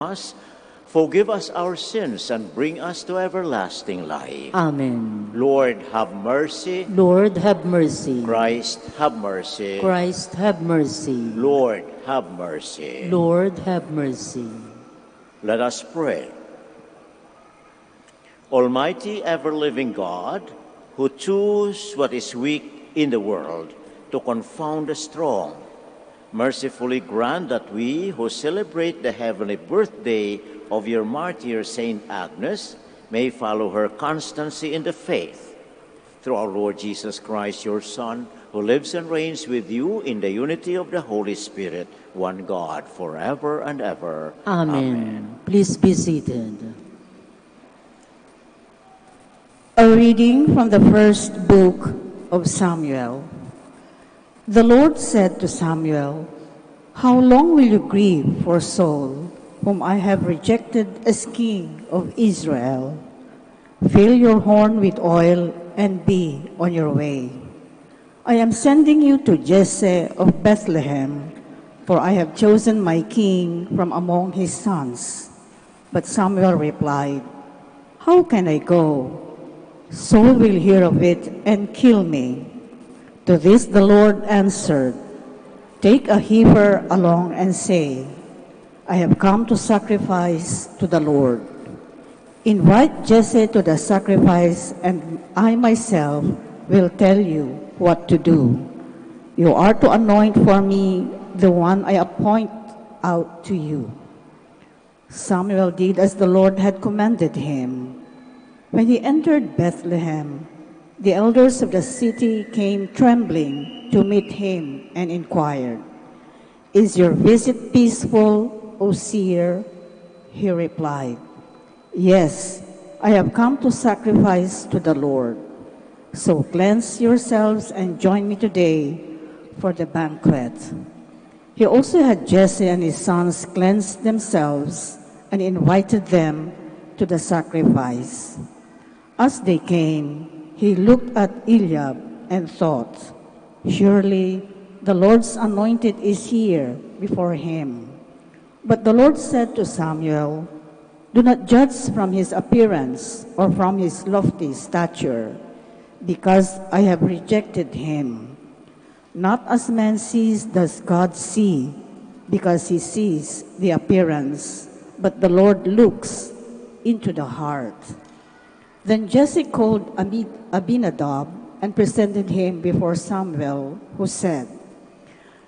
us, forgive us our sins, and bring us to everlasting life. Amen. Lord, have mercy. Lord, have mercy. Christ, have mercy. Christ, have mercy. Lord, have mercy. Lord, have mercy. Let us pray. Almighty, ever-living God, who choose what is weak in the world to confound the strong, mercifully grant that we who celebrate the heavenly birthday of your martyr, Saint Agnes, may follow her constancy in the faith. Through our Lord Jesus Christ, your Son, who lives and reigns with you in the unity of the Holy Spirit, one God, forever and ever. Amen. Please be seated. A reading from the first book of Samuel. The Lord said to Samuel, "How long will you grieve for Saul, whom I have rejected as king of Israel? Fill your horn with oil and be on your way. I am sending you to Jesse of Bethlehem, for I have chosen my king from among his sons." But Samuel replied, "How can I go? Saul will hear of it and kill me." To this the Lord answered, "Take a heifer along and say, I have come to sacrifice to the Lord. Invite Jesse to the sacrifice, and I myself will tell you what to do. You are to anoint for me the one I appoint out to you." Samuel did as the Lord had commanded him. When he entered Bethlehem, the elders of the city came trembling to meet him and inquired, "Is your visit peaceful, O seer?" He replied, "Yes, I have come to sacrifice to the Lord. So cleanse yourselves and join me today for the banquet." He also had Jesse and his sons cleanse themselves and invited them to the sacrifice. As they came, he looked at Eliab and thought, "Surely the Lord's anointed is here before him." But the Lord said to Samuel, "Do not judge from his appearance or from his lofty stature, because I have rejected him. Not as man sees does God see, because he sees the appearance, but the Lord looks into the heart." Then Jesse called Abinadab and presented him before Samuel, who said,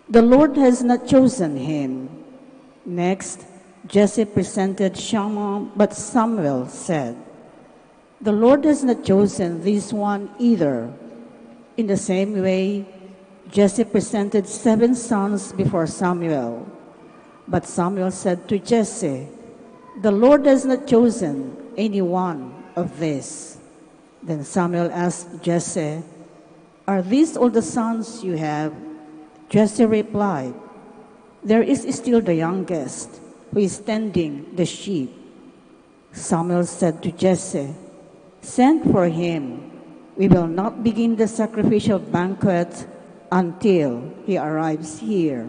"The Lord has not chosen him." Next, Jesse presented Shammah, but Samuel said, "The Lord has not chosen this one either." In the same way, Jesse presented 7 sons before Samuel. But Samuel said to Jesse, "The Lord has not chosen any one of this." Then Samuel asked Jesse, "Are these all the sons you have?" Jesse replied, "There is still the youngest, who is tending the sheep." Samuel said to Jesse, "Send for him. We will not begin the sacrificial banquet until he arrives here."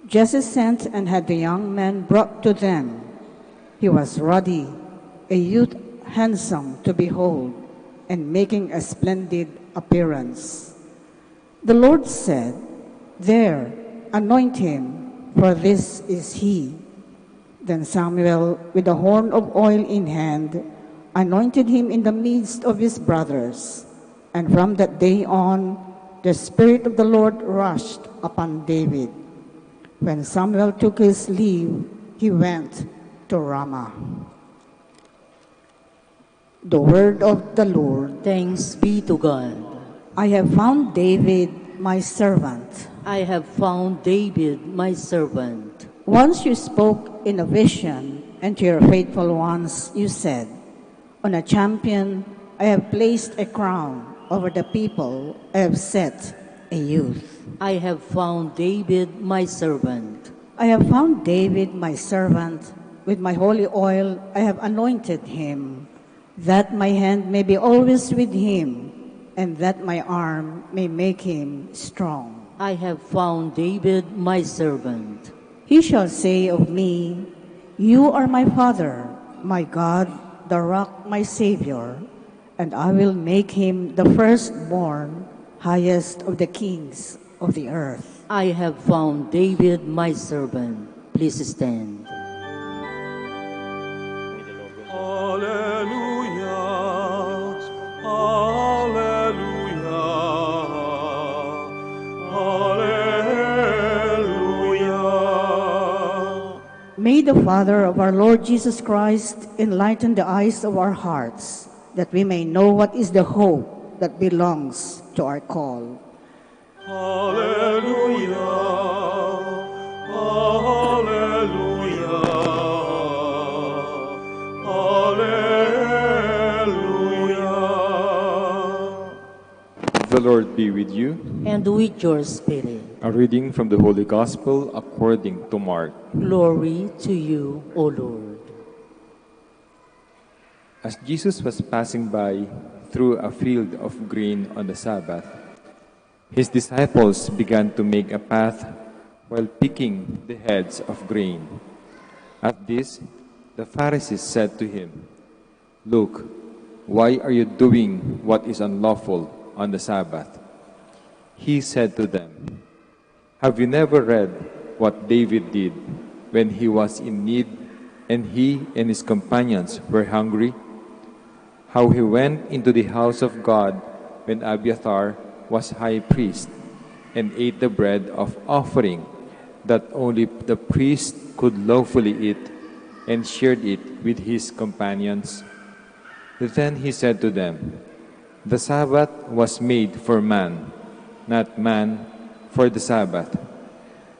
Jesse sent and had the young man brought to them. He was ruddy, a youth handsome to behold, and making a splendid appearance. The Lord said, "There, anoint him, for this is he." Then Samuel, with the horn of oil in hand, anointed him in the midst of his brothers. And from that day on, the Spirit of the Lord rushed upon David. When Samuel took his leave, he went to Ramah. The word of the Lord. Thanks be to God. I have found David, my servant. I have found David, my servant. Once you spoke in a vision, and to your faithful ones you said, "On a champion I have placed a crown, over the people I have set a youth." I have found David, my servant. I have found David, my servant. With my holy oil I have anointed him, that my hand may be always with him, and that my arm may make him strong. I have found David, my servant. He shall say of me, You are my Father, my God, the rock, my Savior, and I will make him the firstborn, highest of the kings of the earth. I have found David, my servant. Please stand. Hallelujah, hallelujah, hallelujah. May the Father of our Lord Jesus Christ enlighten the eyes of our hearts, that we may know what is the hope that belongs to our call. Hallelujah, hallelujah, hallelujah. The Lord be with you. And with your spirit. A reading from the Holy Gospel according to Mark. Glory to you, O Lord. As Jesus was passing by through a field of grain on the Sabbath, his disciples began to make a path while picking the heads of grain. At this, the Pharisees said to him, "Look, why are you doing what is unlawful on the Sabbath?" He said to them, "Have you never read what David did when he was in need and he and his companions were hungry? How he went into the house of God when Abiathar was high priest and ate the bread of offering that only the priest could lawfully eat and shared it with his companions?" Then he said to them, "The Sabbath was made for man, not man for the Sabbath.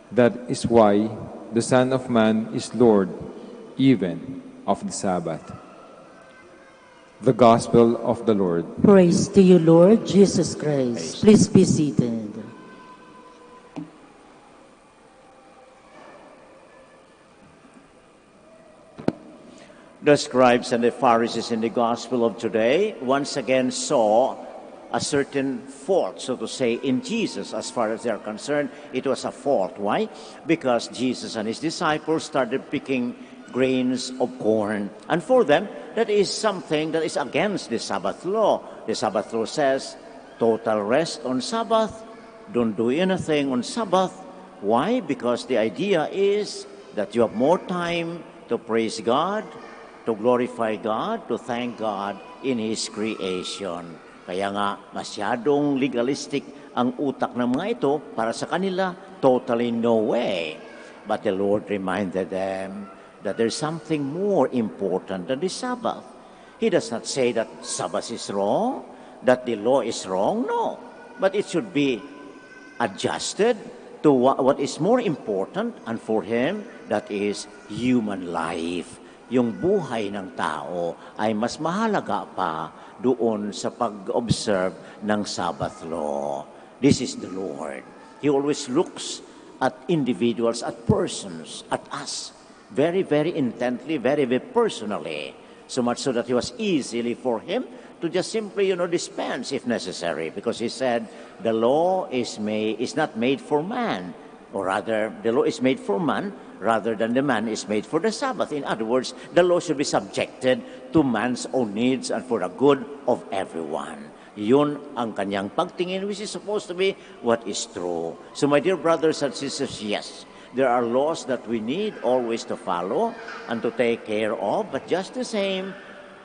That is why the Son of Man is Lord even of the Sabbath." The Gospel of the Lord. Praise to you, Lord Jesus Christ. Please be seated. The scribes and the Pharisees in the gospel of today once again saw a certain fault, so to say, in Jesus. As far as they are concerned, it was a fault. Why? Because Jesus and his disciples started picking grains of corn. And for them, that is something that is against the Sabbath law. The Sabbath law says, total rest on Sabbath, don't do anything on Sabbath. Why? Because the idea is that you have more time to praise God, to glorify God, to thank God in His creation. Kaya nga, masyadong legalistic ang utak ng mga ito. Para sa kanila, totally no way. But the Lord reminded them that there's something more important than the Sabbath. He does not say that Sabbath is wrong, that the law is wrong. No. But it should be adjusted to what is more important, and for Him, that is human life. Yung buhay ng tao ay mas mahalaga pa doon sa pag-observe ng Sabbath law. This is the Lord. He always looks at individuals, at persons, at us, very, very intently, very, very personally. So much so that it was easily for Him to just simply, dispense if necessary. Because He said, the law is not made for man. Or rather, the law is made for man rather than the man is made for the Sabbath. In other words, the law should be subjected to man's own needs and for the good of everyone. Yun ang kanyang pagtingin, which is supposed to be what is true. So my dear brothers and sisters, yes, there are laws that we need always to follow and to take care of, but just the same,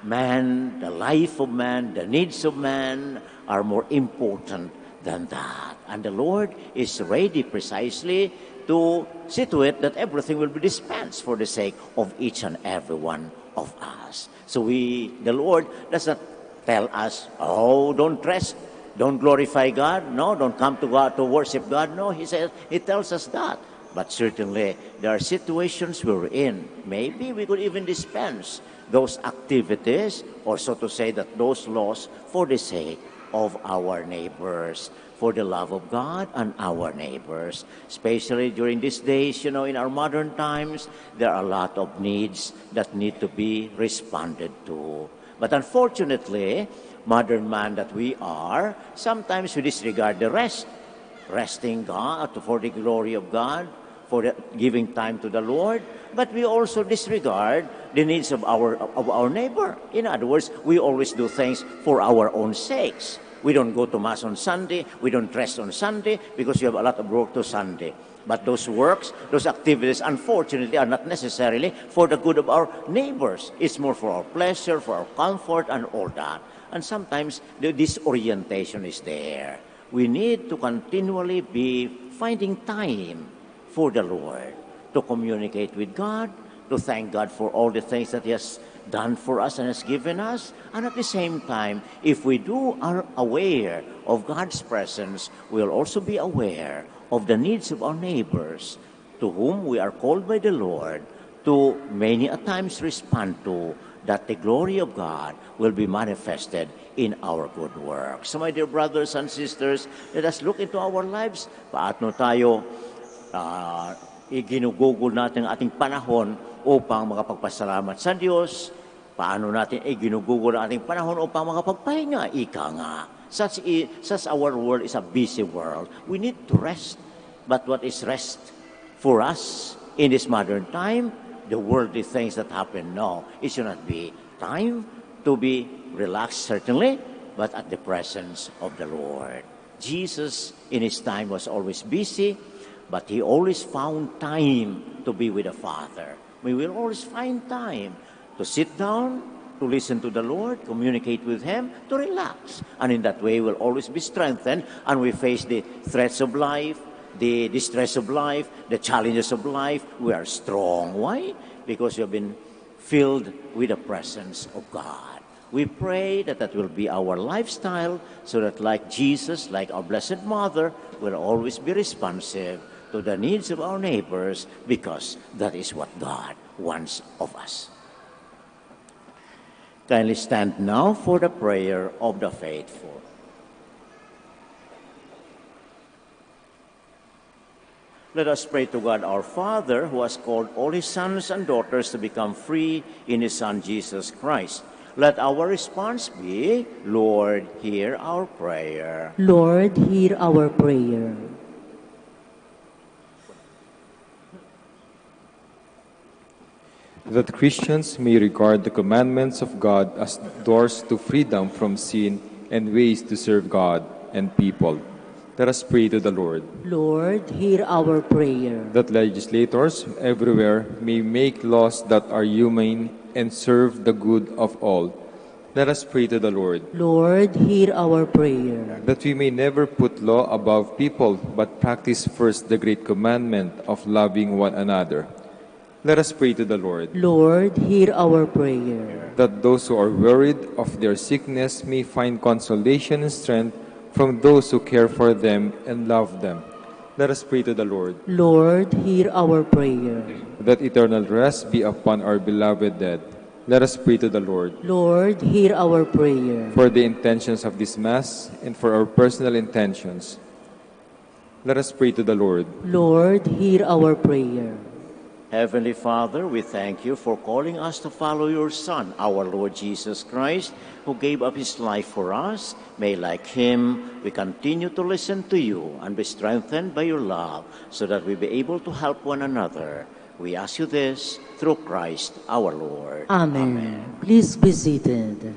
man, the life of man, the needs of man are more important than that. And the Lord is ready precisely to see to it that everything will be dispensed for the sake of each and every one of us. So the Lord does not tell us, oh, don't rest, don't glorify God, no, don't come to God to worship God. No, He tells us that. But certainly, there are situations we're in. Maybe we could even dispense those activities, or so to say that those laws, for the sake of our neighbors, for the love of God and our neighbors. Especially during these days, in our modern times, there are a lot of needs that need to be responded to. But unfortunately, modern man that we are, sometimes we disregard the rest. Resting God for the glory of God, for giving time to the Lord, but we also disregard the needs of our neighbor. In other words, we always do things for our own sakes. We don't go to Mass on Sunday, we don't rest on Sunday because you have a lot of work to Sunday. But those works, those activities, unfortunately, are not necessarily for the good of our neighbors. It's more for our pleasure, for our comfort, and all that. And sometimes the disorientation is there. We need to continually be finding time for the Lord, to communicate with God, to thank God for all the things that He has done for us and has given us. And at the same time, if we are aware of God's presence, we'll also be aware of the needs of our neighbors, to whom we are called by the Lord to many a times respond to, that the glory of God will be manifested in our good works. So my dear brothers and sisters, let us look into our lives. Paano tayo iginugugol natin ang ating panahon upang makapagpasalamat sa Diyos? Paano natin iginugugol ang ating panahon upang makapagpahinga? Ika nga. Such our world is a busy world. We need to rest. But what is rest for us in this modern time? The worldly things that happen now. It should not be time to be relaxed, certainly, but at the presence of the Lord. Jesus, in His time, was always busy, but He always found time to be with the Father. We will always find time to sit down, to listen to the Lord, communicate with Him, to relax. And in that way, we'll always be strengthened, and we face the threats of life, the distress of life, the challenges of life. We are strong. Why? Because we have been filled with the presence of God. We pray that that will be our lifestyle, so that like Jesus, like our Blessed Mother, we'll always be responsive to the needs of our neighbors, because that is what God wants of us. Kindly stand now for the prayer of the faithful. Let us pray to God our Father, who has called all His sons and daughters to become free in His Son Jesus Christ. Let our response be, Lord, hear our prayer. Lord, hear our prayer. That Christians may regard the commandments of God as doors to freedom from sin and ways to serve God and people. Let us pray to the Lord. Lord, hear our prayer. That legislators everywhere may make laws that are humane and serve the good of all. Let us pray to the Lord. Lord, hear our prayer. That we may never put law above people, but practice first the great commandment of loving one another. Let us pray to the Lord. Lord, hear our prayer. That those who are worried of their sickness may find consolation and strength from those who care for them and love them. Let us pray to the Lord. Lord, hear our prayer. That eternal rest be upon our beloved dead. Let us pray to the Lord. Lord, hear our prayer. For the intentions of this Mass and for our personal intentions, let us pray to the Lord. Lord, hear our prayer. Heavenly Father, we thank You for calling us to follow Your Son, our Lord Jesus Christ, who gave up His life for us. May, like Him, we continue to listen to You and be strengthened by Your love, so that we be able to help one another. We ask You this through Christ our Lord. Amen. Please be seated.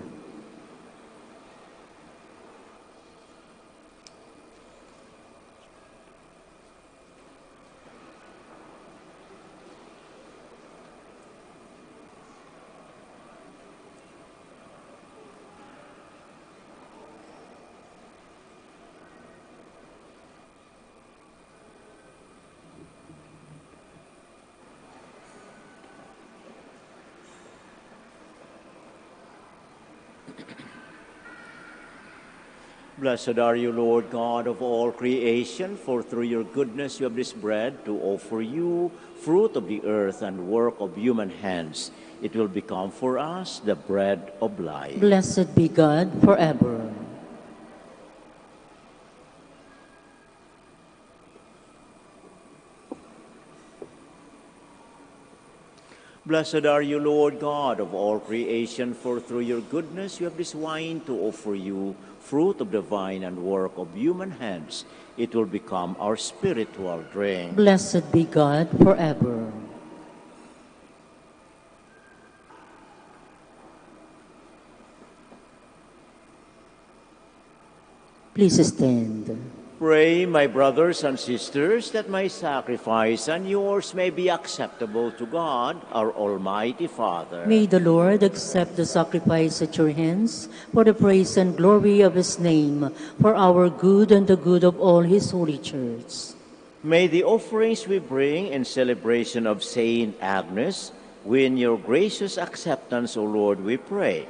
Blessed are You, Lord God of all creation, for through Your goodness You have this bread to offer You, fruit of the earth and work of human hands. It will become for us the bread of life. Blessed be God forever. Blessed are you, Lord God of all creation, for through your goodness you have this wine to offer you, fruit of the vine and work of human hands. It will become our spiritual drink. Blessed be God forever. Please stand. Pray, my brothers and sisters, that my sacrifice and yours may be acceptable to God, our Almighty Father. May the Lord accept the sacrifice at your hands for the praise and glory of his name, for our good and the good of all his holy church. May the offerings we bring in celebration of Saint Agnes win your gracious acceptance, O Lord, we pray,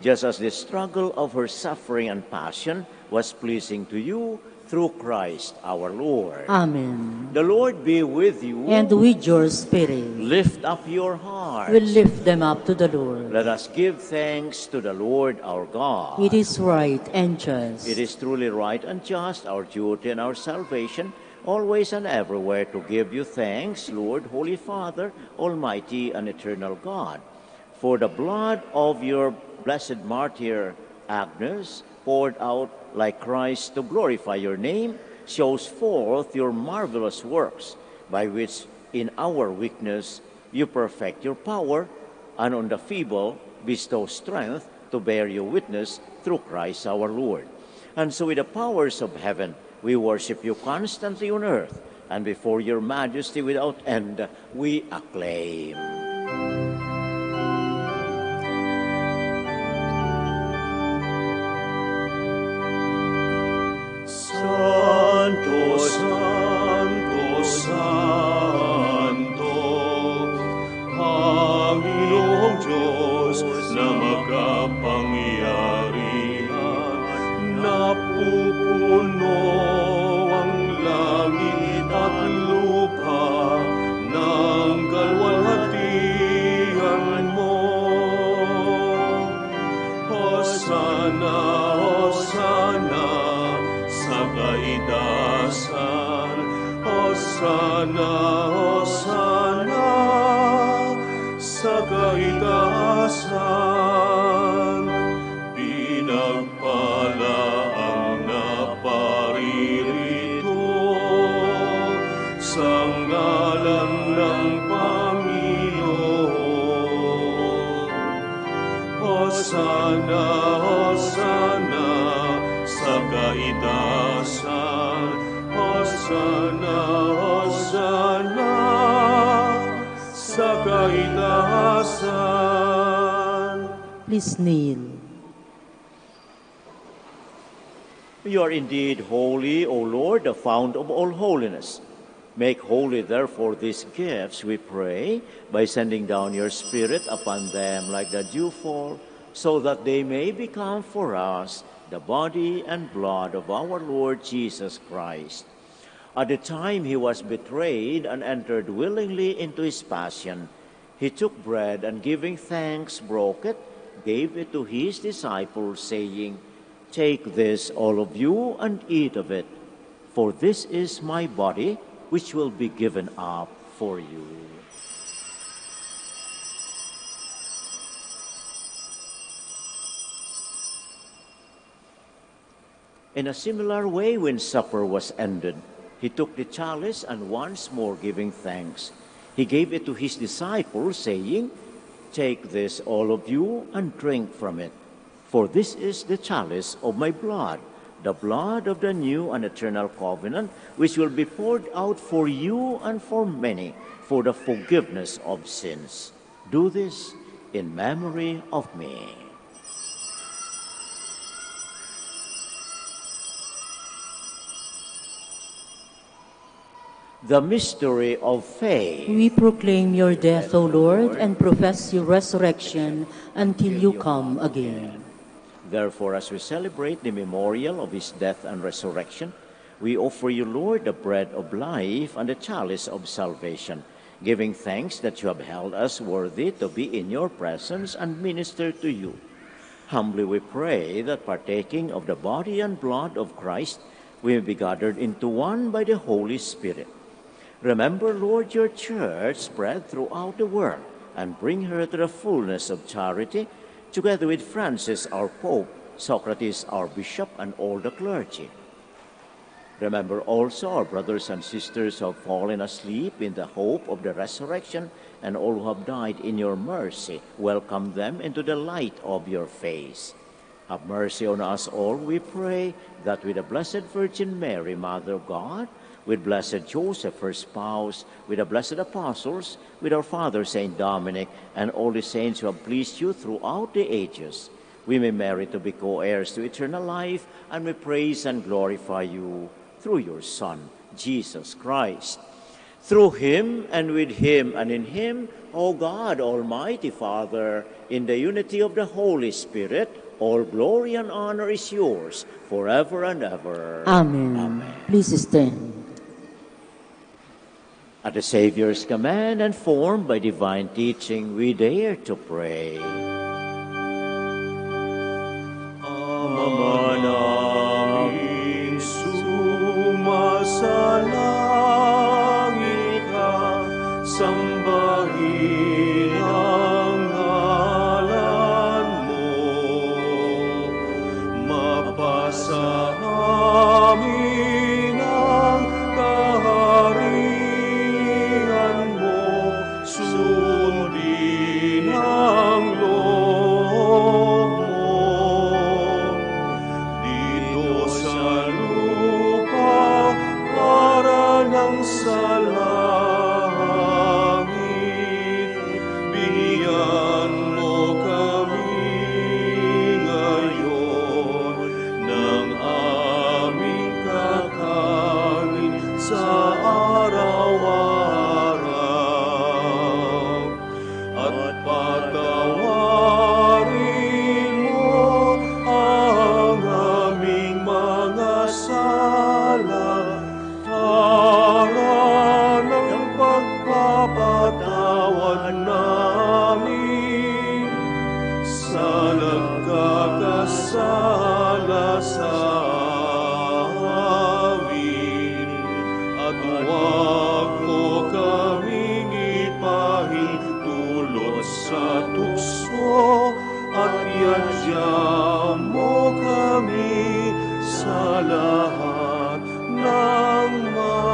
just as the struggle of her suffering and passion was pleasing to you, through Christ our Lord. Amen. The Lord be with you. And with your spirit, Lift up your hearts. we lift them up to the Lord. Let us give thanks to the Lord our God. It is right and just. It is truly right and just, our duty and our salvation, always and everywhere to give you thanks, Lord, Holy Father, Almighty and eternal God, for the blood of your blessed martyr Agnes, poured out like Christ to glorify your name, shows forth your marvelous works, by which in our weakness you perfect your power, and on the feeble bestow strength to bear your witness through Christ our Lord. And so with the powers of heaven, we worship you constantly on earth, and before your majesty without end, we acclaim. Santo, Santo, Santo, Panginoong Diyos na makapangyarihan, napupuno ang langit at lupa ng kalwalhatian mo. Hosana, Hosana, sa kaitasan, Hosana, Hosana, sa kaitasan. Pinagpala ang naparirito sa ngalan ng Panginoon. Hosana, Hosana, sa kaitasan, Hosana, Hosana, sa kaitasan. Please kneel. You are indeed holy, O Lord, the fount of all holiness. Make holy, therefore, these gifts, we pray, by sending down your Spirit upon them like the dewfall, so that they may become for us the body and blood of our Lord Jesus Christ. At the time he was betrayed and entered willingly into his passion, he took bread and giving thanks, broke it, gave it to his disciples, saying, "Take this, all of you, and eat of it, for this is my body, which will be given up for you." In a similar way, when supper was ended, he took the chalice and once more giving thanks, he gave it to his disciples, saying, "Take this, all of you, and drink from it. For this is the chalice of my blood, the blood of the new and eternal covenant, which will be poured out for you and for many for the forgiveness of sins. Do this in memory of me." The mystery of faith. We proclaim your death, O Lord, and profess your resurrection until you come again. Therefore, as we celebrate the memorial of his death and resurrection, we offer you, Lord, the bread of life and the chalice of salvation, giving thanks that you have held us worthy to be in your presence and minister to you. Humbly we pray that partaking of the body and blood of Christ, we may be gathered into one by the Holy Spirit. Remember, Lord, your church spread throughout the world, and bring her to the fullness of charity, together with Francis, our Pope, Socrates, our Bishop, and all the clergy. Remember also our brothers and sisters who have fallen asleep in the hope of the resurrection, and all who have died in your mercy. Welcome them into the light of your face. Have mercy on us all, we pray, that with the Blessed Virgin Mary, Mother of God, with blessed Joseph, her spouse, with the blessed apostles, with our Father Saint Dominic, and all the saints who have pleased you throughout the ages, we may merit to be co-heirs to eternal life, and we praise and glorify you through your Son, Jesus Christ. Through him, and with him, and in him, O God, Almighty Father, in the unity of the Holy Spirit, all glory and honor is yours forever and ever. Amen. Amen. Please stand. At the Savior's command and formed by divine teaching, we dare to pray. Ama namin sumasalangit ka, sambahin ang ngalan mo. Mapasa amin ang kaharian mo, sundin ang loob mo. Dito sa lupa, para ng sa langit, bigyan mo kami ngayon ng aming kakanin sa araw-araw. At patawarin mo ang aming mga sala, para ng pagpapatawad namin sa nagkakasala sa amin. At huwag mo kaming ipahintulot sa tukso, at iadya mo kami sa lahat ng masama.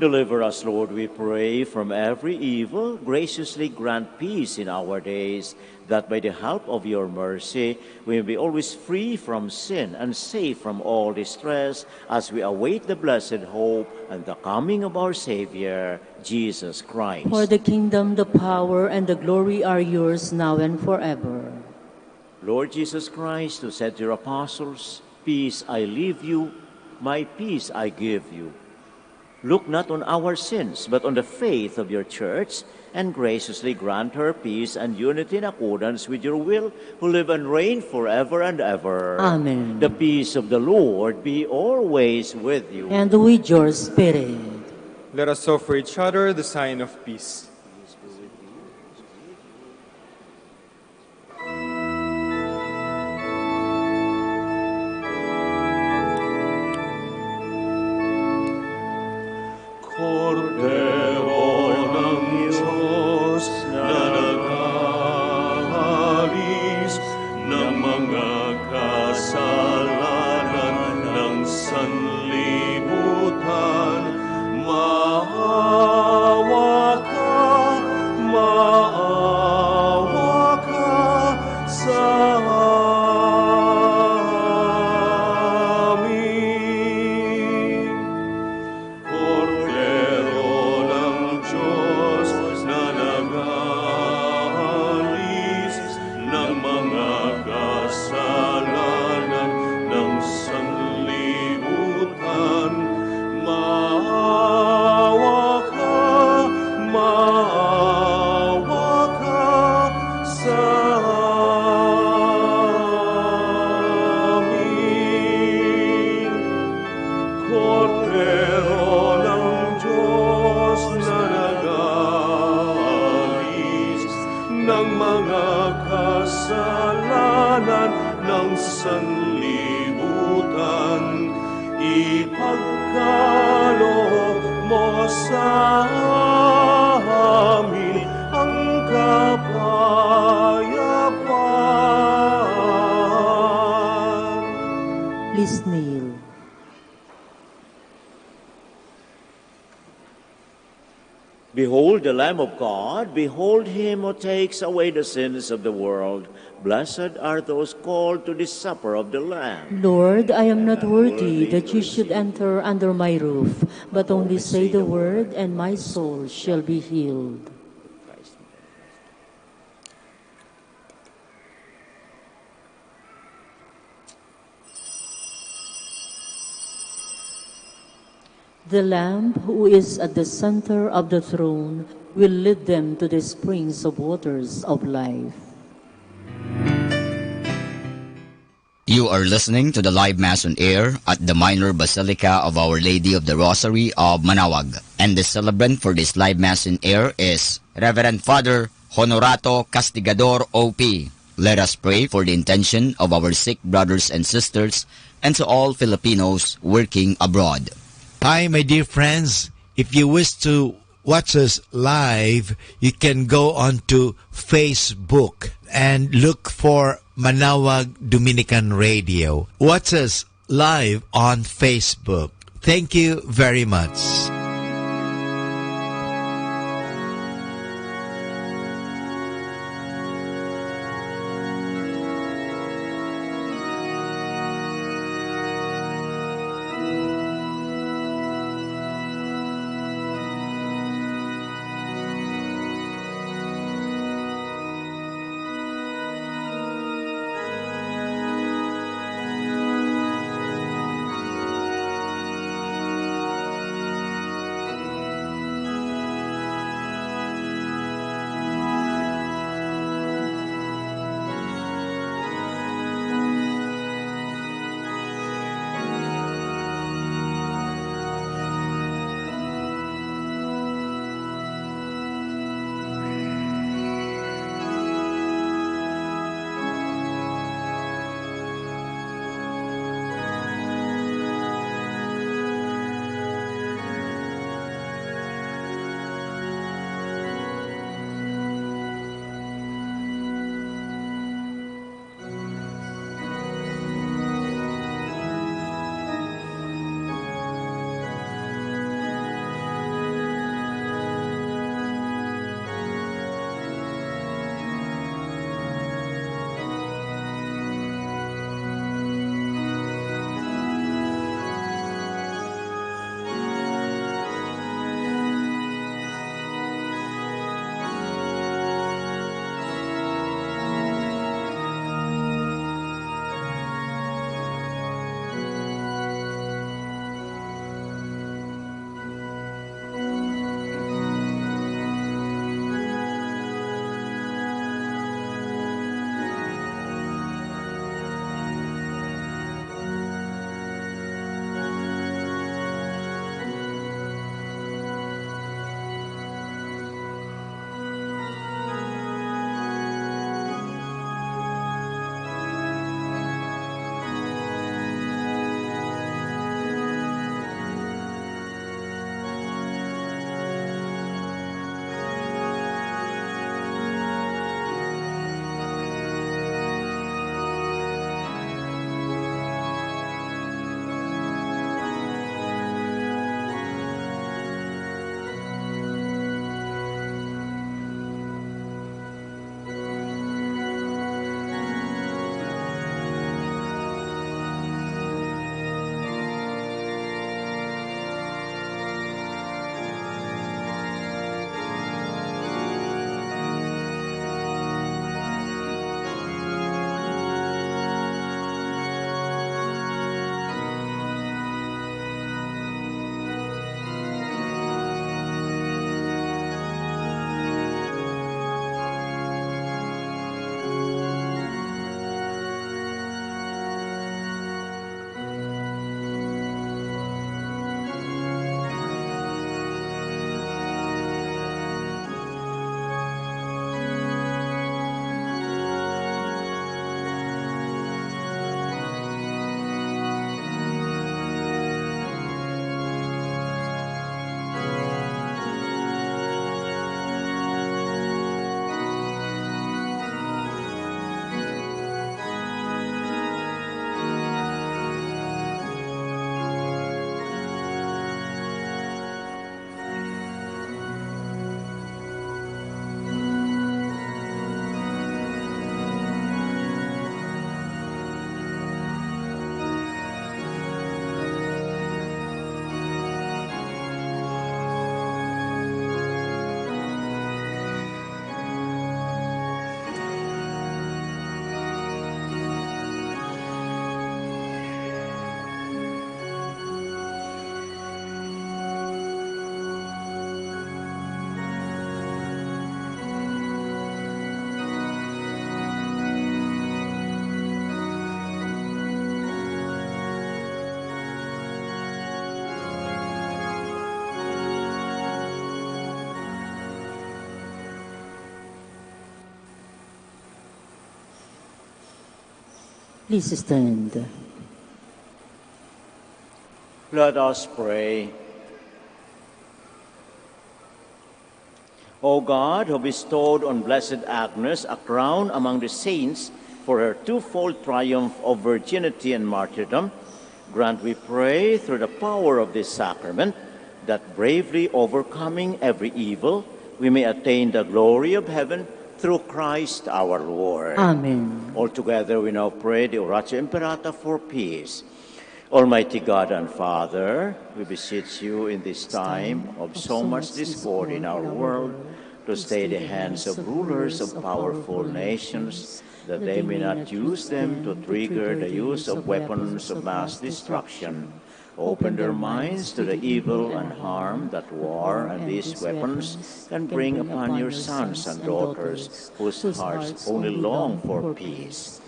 Deliver us, Lord, we pray, from every evil. Graciously grant peace in our days, that by the help of your mercy we may be always free from sin and safe from all distress, as we await the blessed hope and the coming of our Savior, Jesus Christ. For the kingdom, the power, and the glory are yours now and forever. Lord Jesus Christ, who said to your apostles, "Peace I leave you, my peace I give you," look not on our sins, but on the faith of your church, and graciously grant her peace and unity in accordance with your will, who live and reign forever and ever. Amen. The peace of the Lord be always with you. And with your spirit. Let us offer each other the sign of peace. Kordero ng Diyos na nag-aalis ng mga kasalanan ng sanlibutan, maawa ka sa amin. Kordero ng Diyos na nag-aalis ng mga kasalanan ng sanlibutan, maawa ka sa amin. Kordero ng Diyos na nag-aalis ng mga kasalanan ng sanlibutan, ipagkaloob mo sa amin ang kapayapaan. Please kneel. Behold the Lamb of God, behold him who takes away the sins of the world. Blessed are those called to the supper of the Lamb. Lord, I am not worthy that you should enter under my roof, but only say the word, and my soul shall be healed. The Lamb who is at the center of the throne will lead them to the springs of waters of life. You are listening to the live Mass on air at the Minor Basilica of Our Lady of the Rosary of Manaoag. And the celebrant for this live Mass on air is Reverend Father Honorato Castigador O.P. Let us pray for the intention of our sick brothers and sisters and to all Filipinos working abroad. Hi, my dear friends. If you wish to watch us live, you can go on to Facebook and look for Manaoag Dominican Radio. Watch us live on Facebook. Thank you very much. Please stand. Let us pray. O God, who bestowed on Blessed Agnes a crown among the saints for her twofold triumph of virginity and martyrdom, grant, we pray, through the power of this sacrament, that bravely overcoming every evil, we may attain the glory of heaven through Christ our Lord. Amen. Altogether we now pray the Oratio Imperata for peace. Almighty God and Father, we beseech you in this time of so much discord in our world to stay the hands of rulers of powerful nations, that they may not use them to trigger the use of weapons of mass destruction. Open their minds to the evil and harm that war and these weapons can bring upon your sons and daughters whose hearts only long for peace.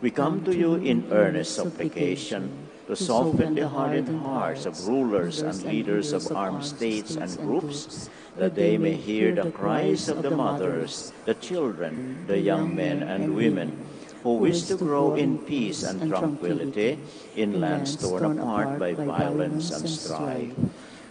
We come to you in earnest supplication to soften the hardened hearts of rulers and leaders of armed states and groups, that they may hear the cries of the mothers, the children, the young men and women, who wish to grow in peace and tranquility in lands torn apart by violence and strife.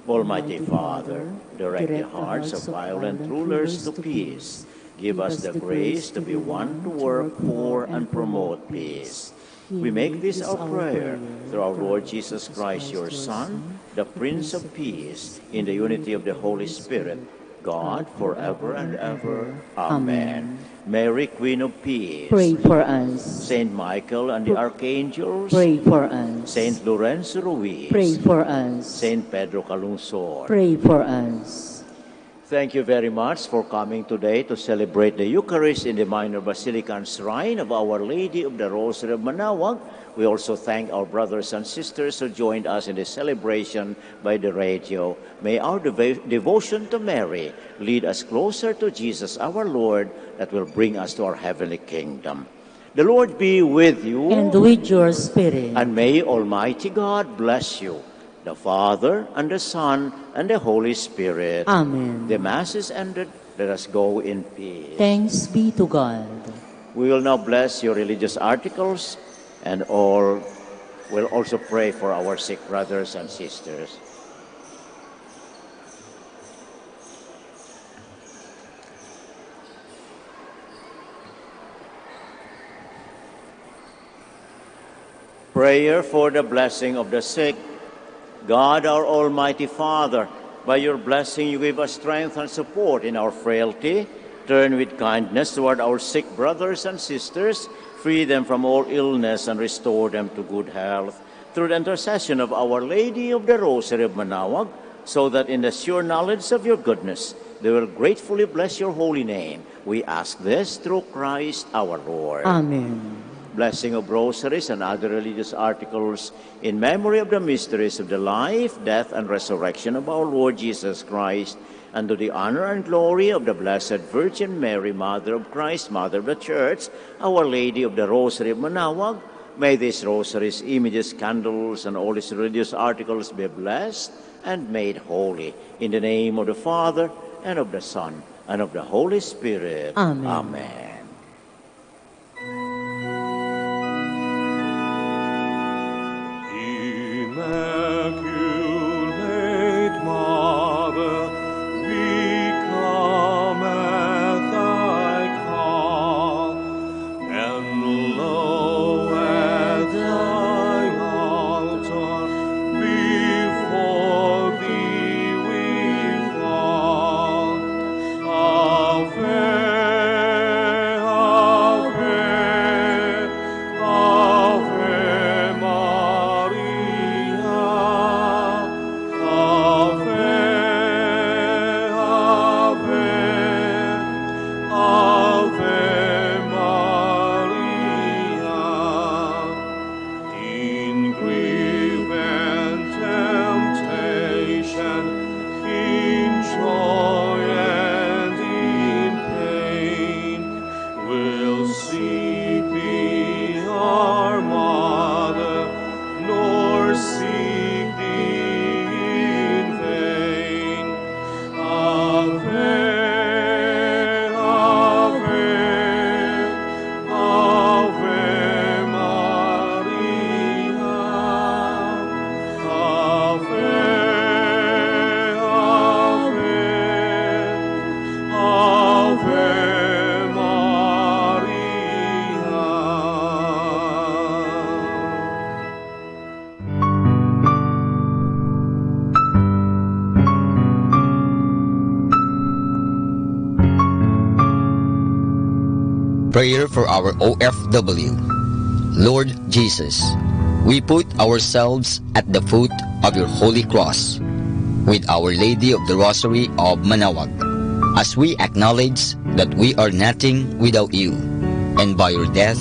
Almighty Father, direct the hearts of violent rulers to peace. Give us the grace to be one to work for and promote peace. We make this our prayer through our Lord Jesus Christ, your Son, the Prince of Peace, in the unity of the Holy Spirit, God, forever and ever. Amen. Mary, Queen of Peace, Pray for us. Saint Michael and the Archangels, Pray for us. Saint Lorenzo Ruiz, Pray for us. Saint Pedro Calungsod. Pray for us. Thank you very much for coming today to celebrate the Eucharist in the Minor Basilican Shrine of Our Lady of the Rosary of Manaoag. We also thank our brothers and sisters who joined us in the celebration by the radio. May our devotion to Mary lead us closer to Jesus our Lord, that will bring us to our heavenly kingdom. The Lord be with you. And with your spirit. And may Almighty God bless you, the Father, and the Son, and the Holy Spirit. Amen. The Mass is ended. Let us go in peace. Thanks be to God. We will now bless your religious articles, and all will also pray for our sick brothers and sisters. Prayer for the blessing of the sick. God, our Almighty Father, by your blessing you give us strength and support in our frailty. Turn with kindness toward our sick brothers and sisters, free them from all illness and restore them to good health. Through the intercession of Our Lady of the Rosary of Manaoag, so that in the sure knowledge of your goodness they will gratefully bless your holy name. We ask this through Christ our Lord. Amen. Blessing of rosaries and other religious articles in memory of the mysteries of the life, death, and resurrection of our Lord Jesus Christ, and to the honor and glory of the Blessed Virgin Mary, Mother of Christ, Mother of the Church, Our Lady of the Rosary of Manaoag. May these rosaries, images, candles, and all these religious articles be blessed and made holy. In the name of the Father, and of the Son, and of the Holy Spirit. Amen. Amen. Immaculate Mother, we come at thy call, and lo, at thy altar, before thee we fall. Ave, Prayer for our OFW. Lord Jesus, we put ourselves at the foot of your holy cross with Our Lady of the Rosary of Manaoag, as we acknowledge that we are nothing without you, and by your death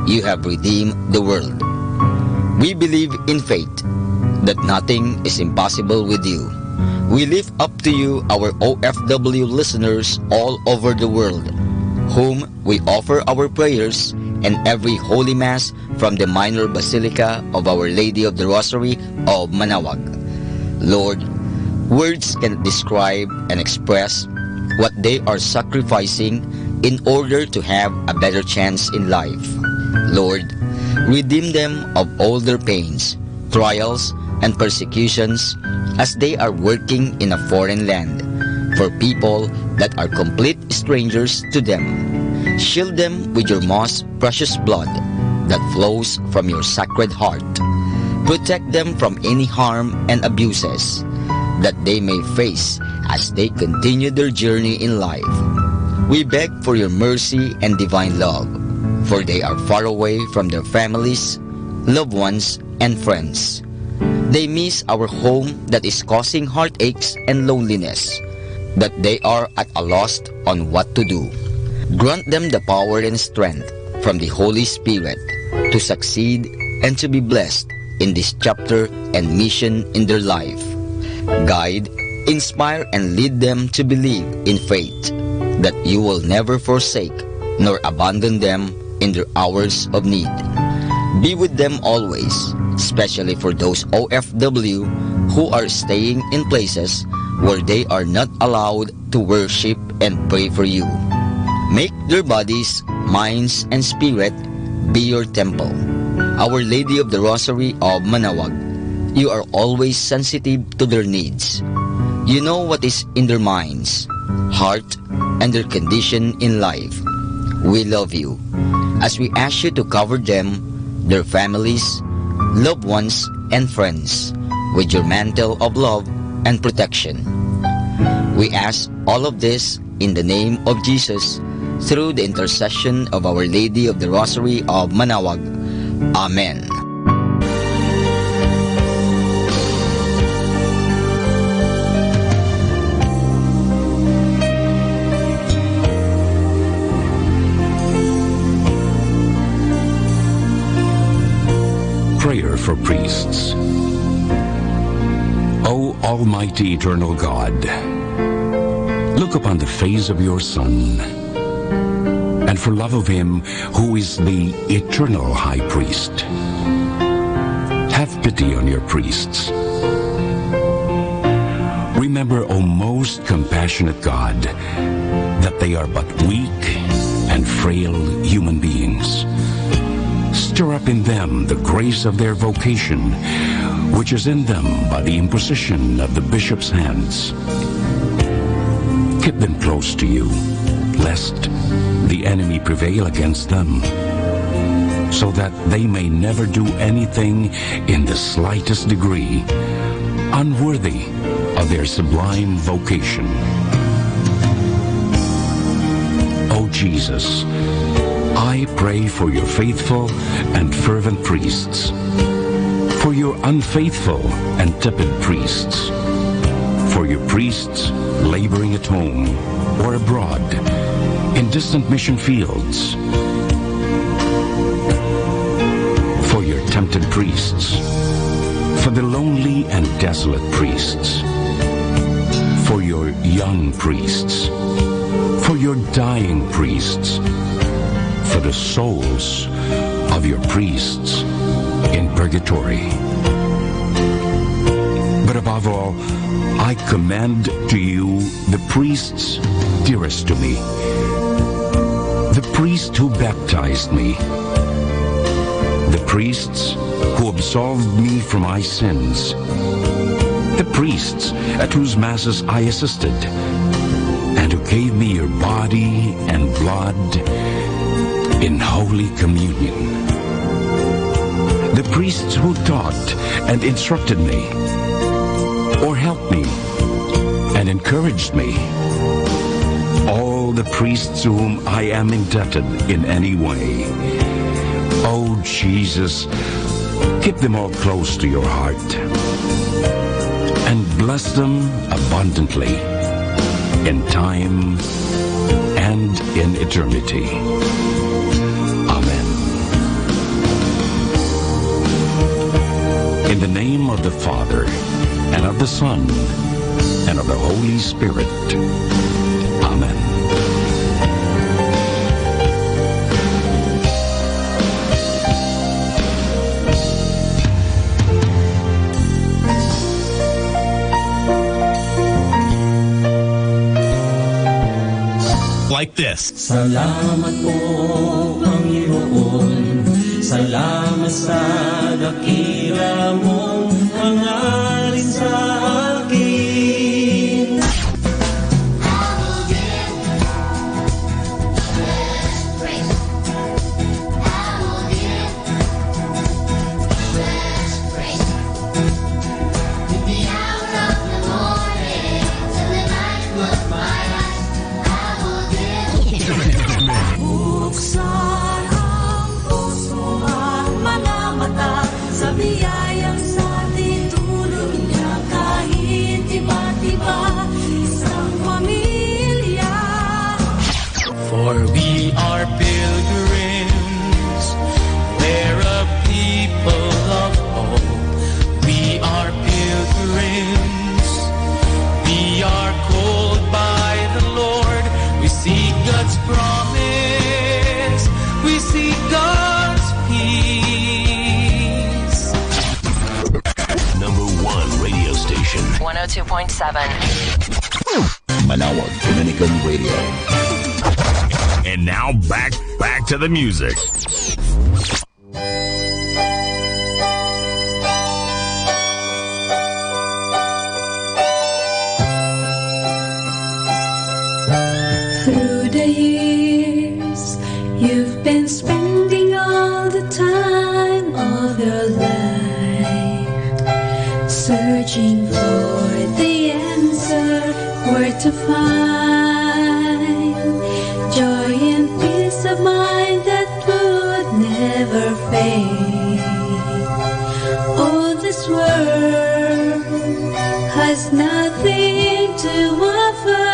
you have redeemed the world. We believe in faith that nothing is impossible with you. We lift up to you our OFW listeners all over the world, whom we offer our prayers and every Holy Mass from the Minor Basilica of Our Lady of the Rosary of Manaoag. Lord, words cannot describe and express what they are sacrificing in order to have a better chance in life. Lord, redeem them of all their pains, trials, and persecutions as they are working in a foreign land for people that are complete strangers to them. Shield them with your most precious blood that flows from your sacred heart. Protect them from any harm and abuses that they may face as they continue their journey in life. We beg for your mercy and divine love, for they are far away from their families, loved ones, and friends. They miss our home that is causing heartaches and loneliness, that they are at a loss on what to do. Grant them the power and strength from the Holy Spirit to succeed and to be blessed in this chapter and mission in their life. Guide, inspire, and lead them to believe in faith that you will never forsake nor abandon them in their hours of need. Be with them always, especially for those OFW who are staying in places where they are not allowed to worship and pray for you. Make their bodies, minds, and spirit be your temple. Our Lady of the Rosary of Manaoag, you are always sensitive to their needs. You know what is in their minds, heart, and their condition in life. We love you as we ask you to cover them, their families, loved ones, and friends with your mantle of love and protection. We ask all of this in the name of Jesus, through the intercession of Our Lady of the Rosary of Manaoag. Amen. Prayer for priests. O Almighty Eternal God, look upon the face of your Son, and for love of him who is the eternal high priest, have pity on your priests. Remember, O most compassionate God, that they are but weak and frail human beings. Stir up in them the grace of their vocation, which is in them by the imposition of the bishop's hands. Keep them close to you, lest the enemy prevail against them, so that they may never do anything in the slightest degree unworthy of their sublime vocation. O Jesus, I pray for your faithful and fervent priests, for your unfaithful and tepid priests, for your priests laboring at home or abroad in distant mission fields, for your tempted priests, for the lonely and desolate priests, for your young priests, for your dying priests, for the souls of your priests in purgatory. But above all, I commend to you the priests dearest to me, the priest who baptized me, the priests who absolved me from my sins, the priests at whose masses I assisted, and who gave me your body and blood in Holy Communion, the priests who taught and instructed me, or helped me and encouraged me, all the priests to whom I am indebted in any way. Oh, Jesus, keep them all close to your heart and bless them abundantly in time and in eternity. Amen. In the name of the Father, and of the Son, and of the Holy Spirit. Amen. Like this. Salamat po, Panginoon. Salamat sa dakila mong hangarin sa akin. Buksan ang puso at mga mata sa biyayang sa ating tulog niya, kahit iba't iba, isang pamilya. For we are pilgrims, we're a people of hope. We are pilgrims, we are called by the Lord. We seek God's promise, we seek God's peace. Number 1 radio station. 102.7 Manawag Dominican Radio. And now back to the music. Through the years, you've been spending all the time of your life, searching for the answer, where to find joy and peace of mind that would never fade. Oh, this world has nothing to offer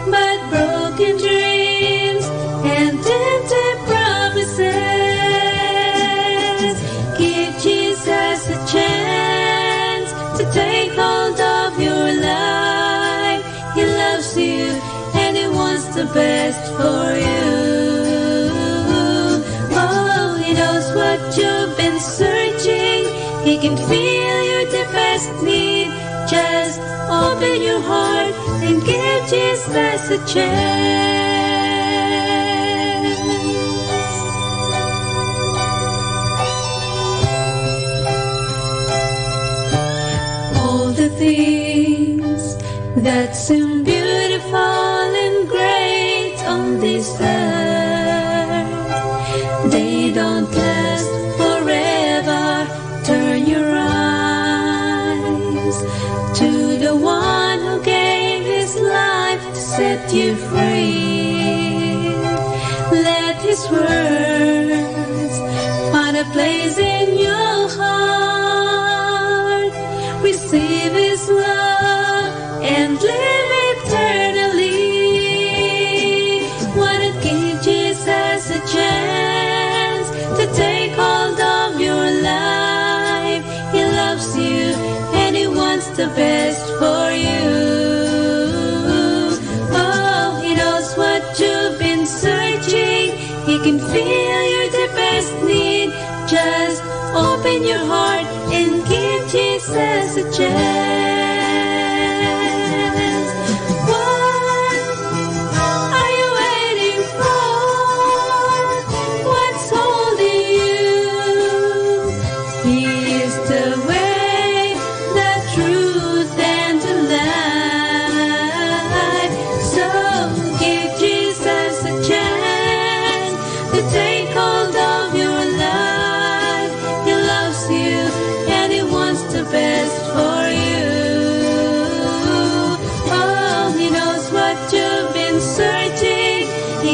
but broken dreams and empty promises. Give Jesus a chance to take hold of your life. He loves you and He wants the best for you. Oh, He knows what you've been searching. He can feel your deepest need. Just open your heart and give Jesus a chance. All the things that seem beautiful and great on this earth, they don't last forever. Turn your eyes to the one who gave His life to set you free. Let His words find a place in your heart. Receive His love and live eternally. Why not give Jesus a chance to take hold of your life? He loves you and He wants the best for you. Oh, He knows what you've been searching. He can feel your deepest need. Just open your heart and give Jesus a chance.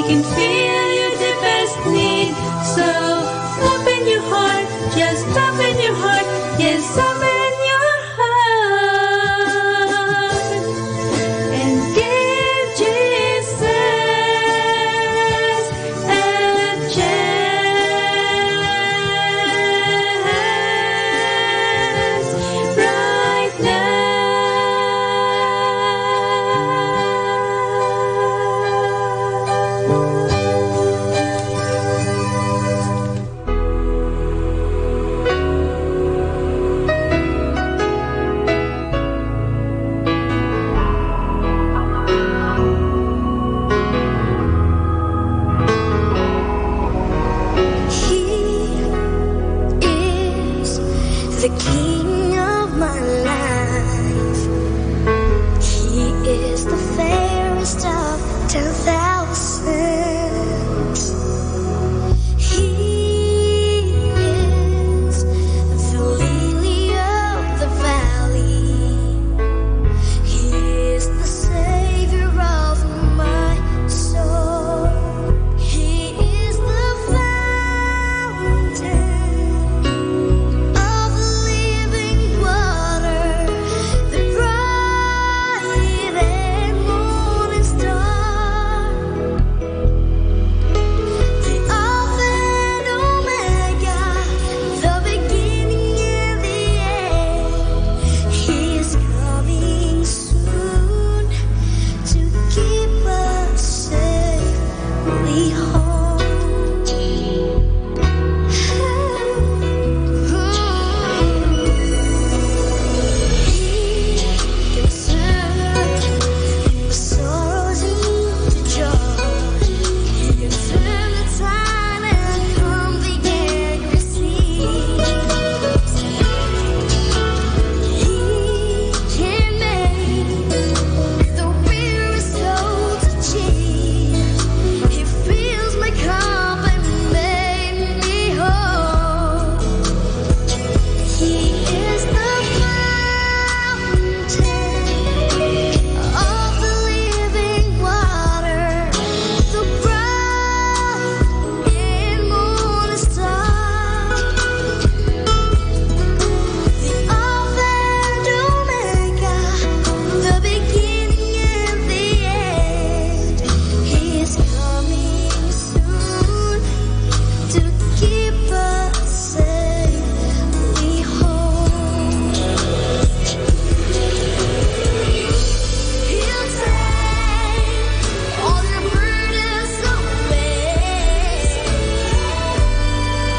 can feel your deepest need. So open your heart, just open your heart, yes, open your heart, and give Jesus a chance right the King of my life. He is the fairest of 10,000s. He is the lily of the valley. He is the Savior of my soul. He is the fountain of living water, the bright and morning star, the Alpha and Omega, the beginning and the end. He is coming soon to keep us safely home. He can turn sorrows into joy. He can turn the tide and calm the angry seas. He can make the weary soul to cheer. He fills my cup and made me whole. He is the fountain of the living water, the bright and morning star, the Alpha and Omega, the beginning and the end. He is coming soon to keep us safely home. He'll take all your burdens away.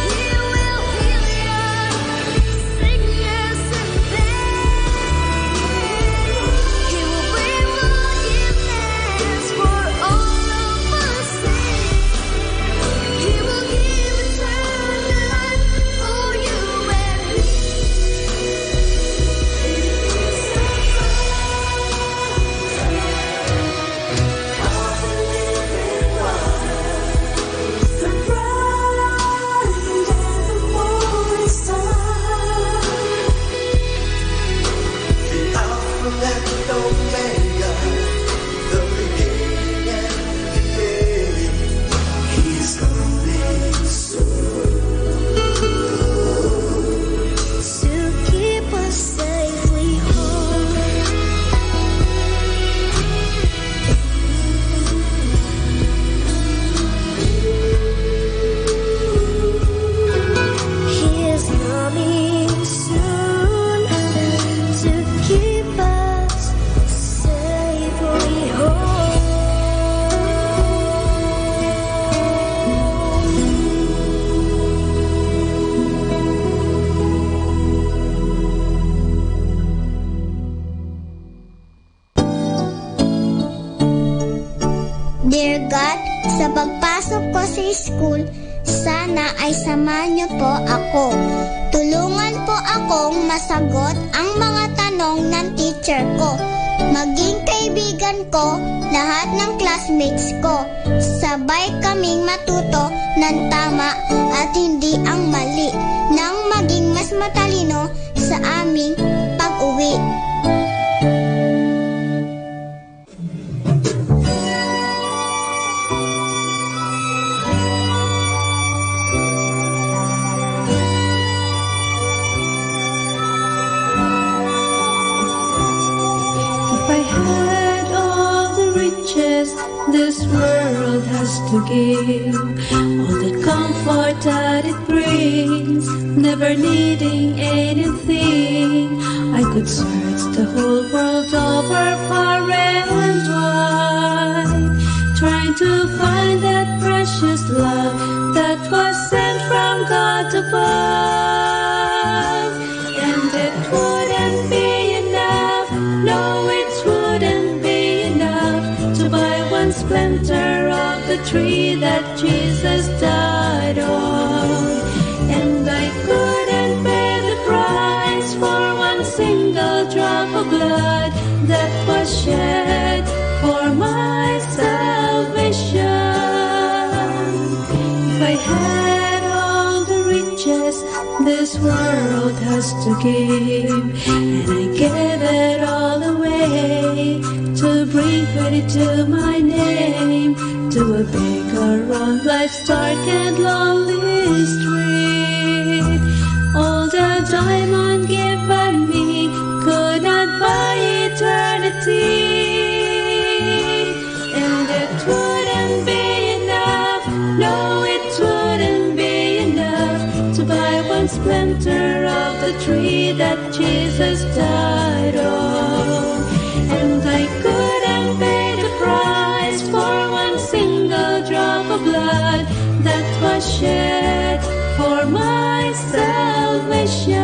He will heal your sickness and pain. He will bring forgiveness for all of our sins. He will give eternal life for you and me. The bright and the morning star, the Alpha and Omega, the beginning and the end. He's coming soon to keep us safely home. He is coming soon to keep us safely home. Dear God, sa pagpasok ko sa school, sana ay samahan niyo po ako. Tulungan po akong masagot ang mga tanong ng teacher ko. Maging kaibigan ko lahat ng classmates ko. Sabay kaming matuto ng tama at hindi ang mali, nang maging mas matalino sa aming pag-uwi. world has to give, all the comfort that it brings, never needing anything. I could search the whole world over far and wide, trying to find that precious love that was sent from God above. And it wouldn't be enough, no, it wouldn't be enough to buy one splinter of the tree that Jesus died on. And I couldn't pay the price for one single drop of blood that was shed for my salvation. If I had all the riches this world has to give, and I gave it all away to bring credit to my name, to a beggar on life's dark and lonely street, all the diamond given me could not buy eternity. And it wouldn't be enough, no, it wouldn't be enough to buy one splinter of the tree that Jesus died on. And I couldn't pay the price for one single drop of blood that was shed for my salvation.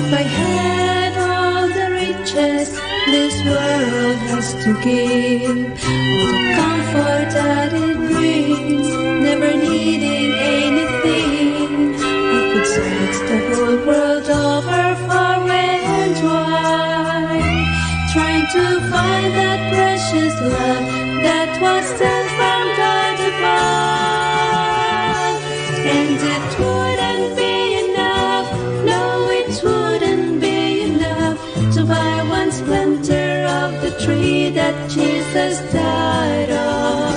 If I had all the riches this world has to give, all the comfort that it brings, never needing anything, I could search the whole world over far and wide, trying to find that precious love that was sent from God above. And it wouldn't be enough, no, it wouldn't be enough to buy one splinter of the tree that Jesus died on.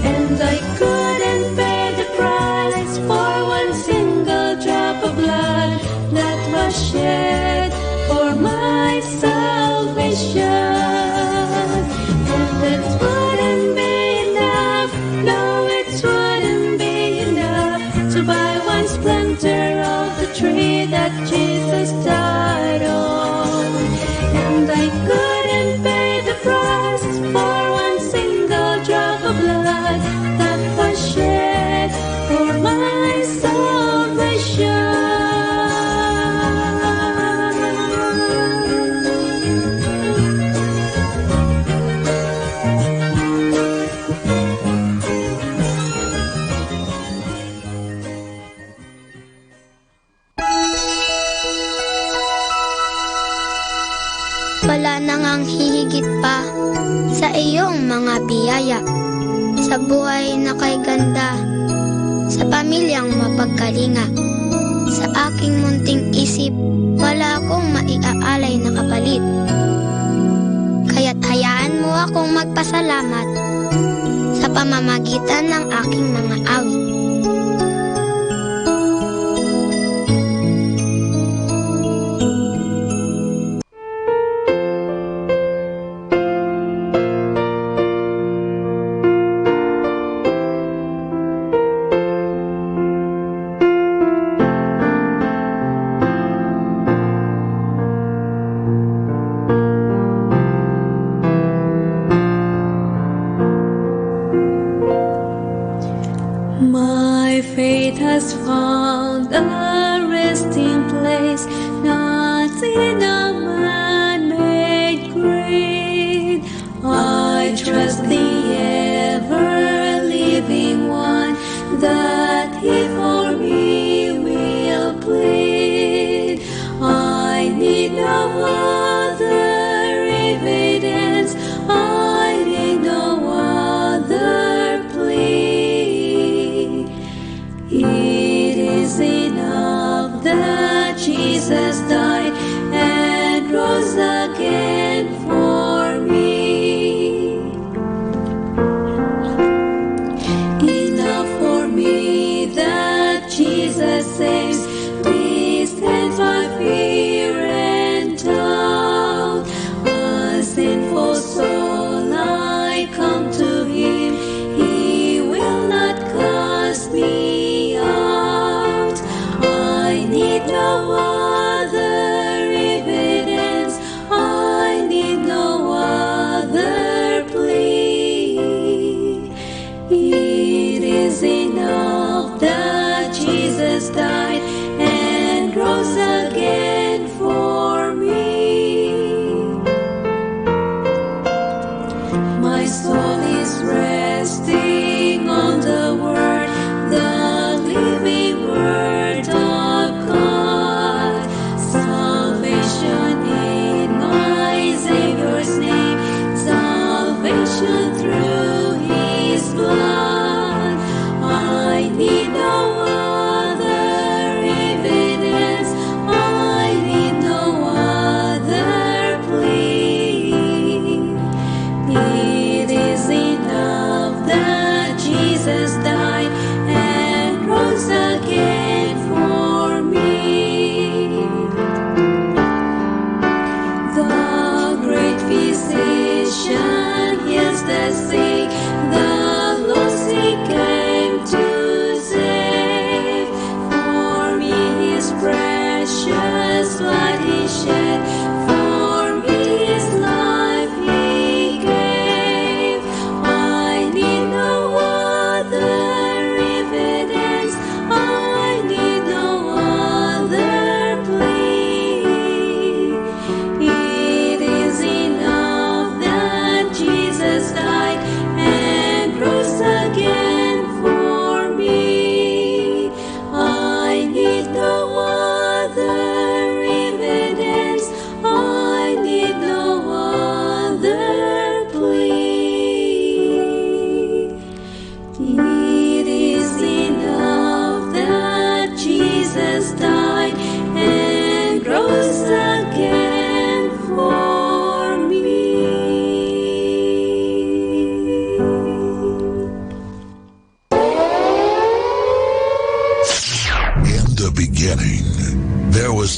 And I couldn't pay the price for one single drop of blood that was shed for my salvation. And it wouldn't be enough, no, it wouldn't be enough to buy one splinter of the tree that Jesus died on. And I couldn't pay the price for one single drop of blood that was shed for my salvation. Wala nang ang hihigit pa sa iyong mga biyaya, sa buhay na kay ganda, sa pamilyang mapagkalinga. Sa aking munting isip, wala akong maiaalay na kapalit. Kaya't hayaan mo akong magpasalamat sa pamamagitan ng aking mga awit. My faith has found a resting place, not in a man-made grave. I trust the ever-living one, that He for me will plead. I need no other evidence, I need no other plea. It is enough that Jesus died and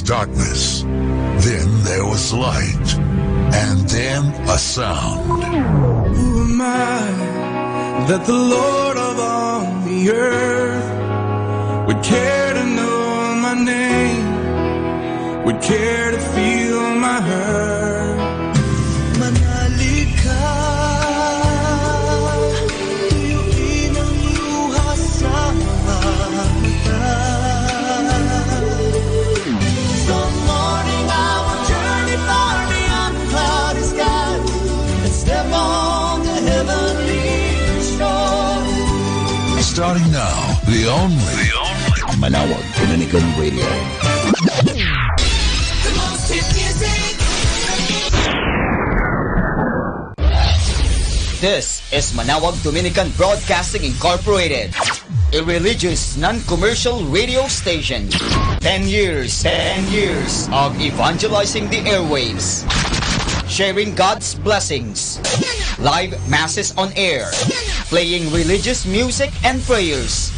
darkness. Then there was light. And then a sound. Who am I that the Lord of all the earth would care to know my name, would care to feel my hurt? Manalig ka, tuyuin ang luha sa mga mata. Some morning I will journey far beyond cloudy skies and step on the heavenly shore. Starting now, the only Manawag Dominican Radio. The most hit music. This is Manawag Dominican Broadcasting Incorporated, a religious non-commercial radio station. 10 years of evangelizing the airwaves, sharing God's blessings, live masses on air, playing religious music and prayers.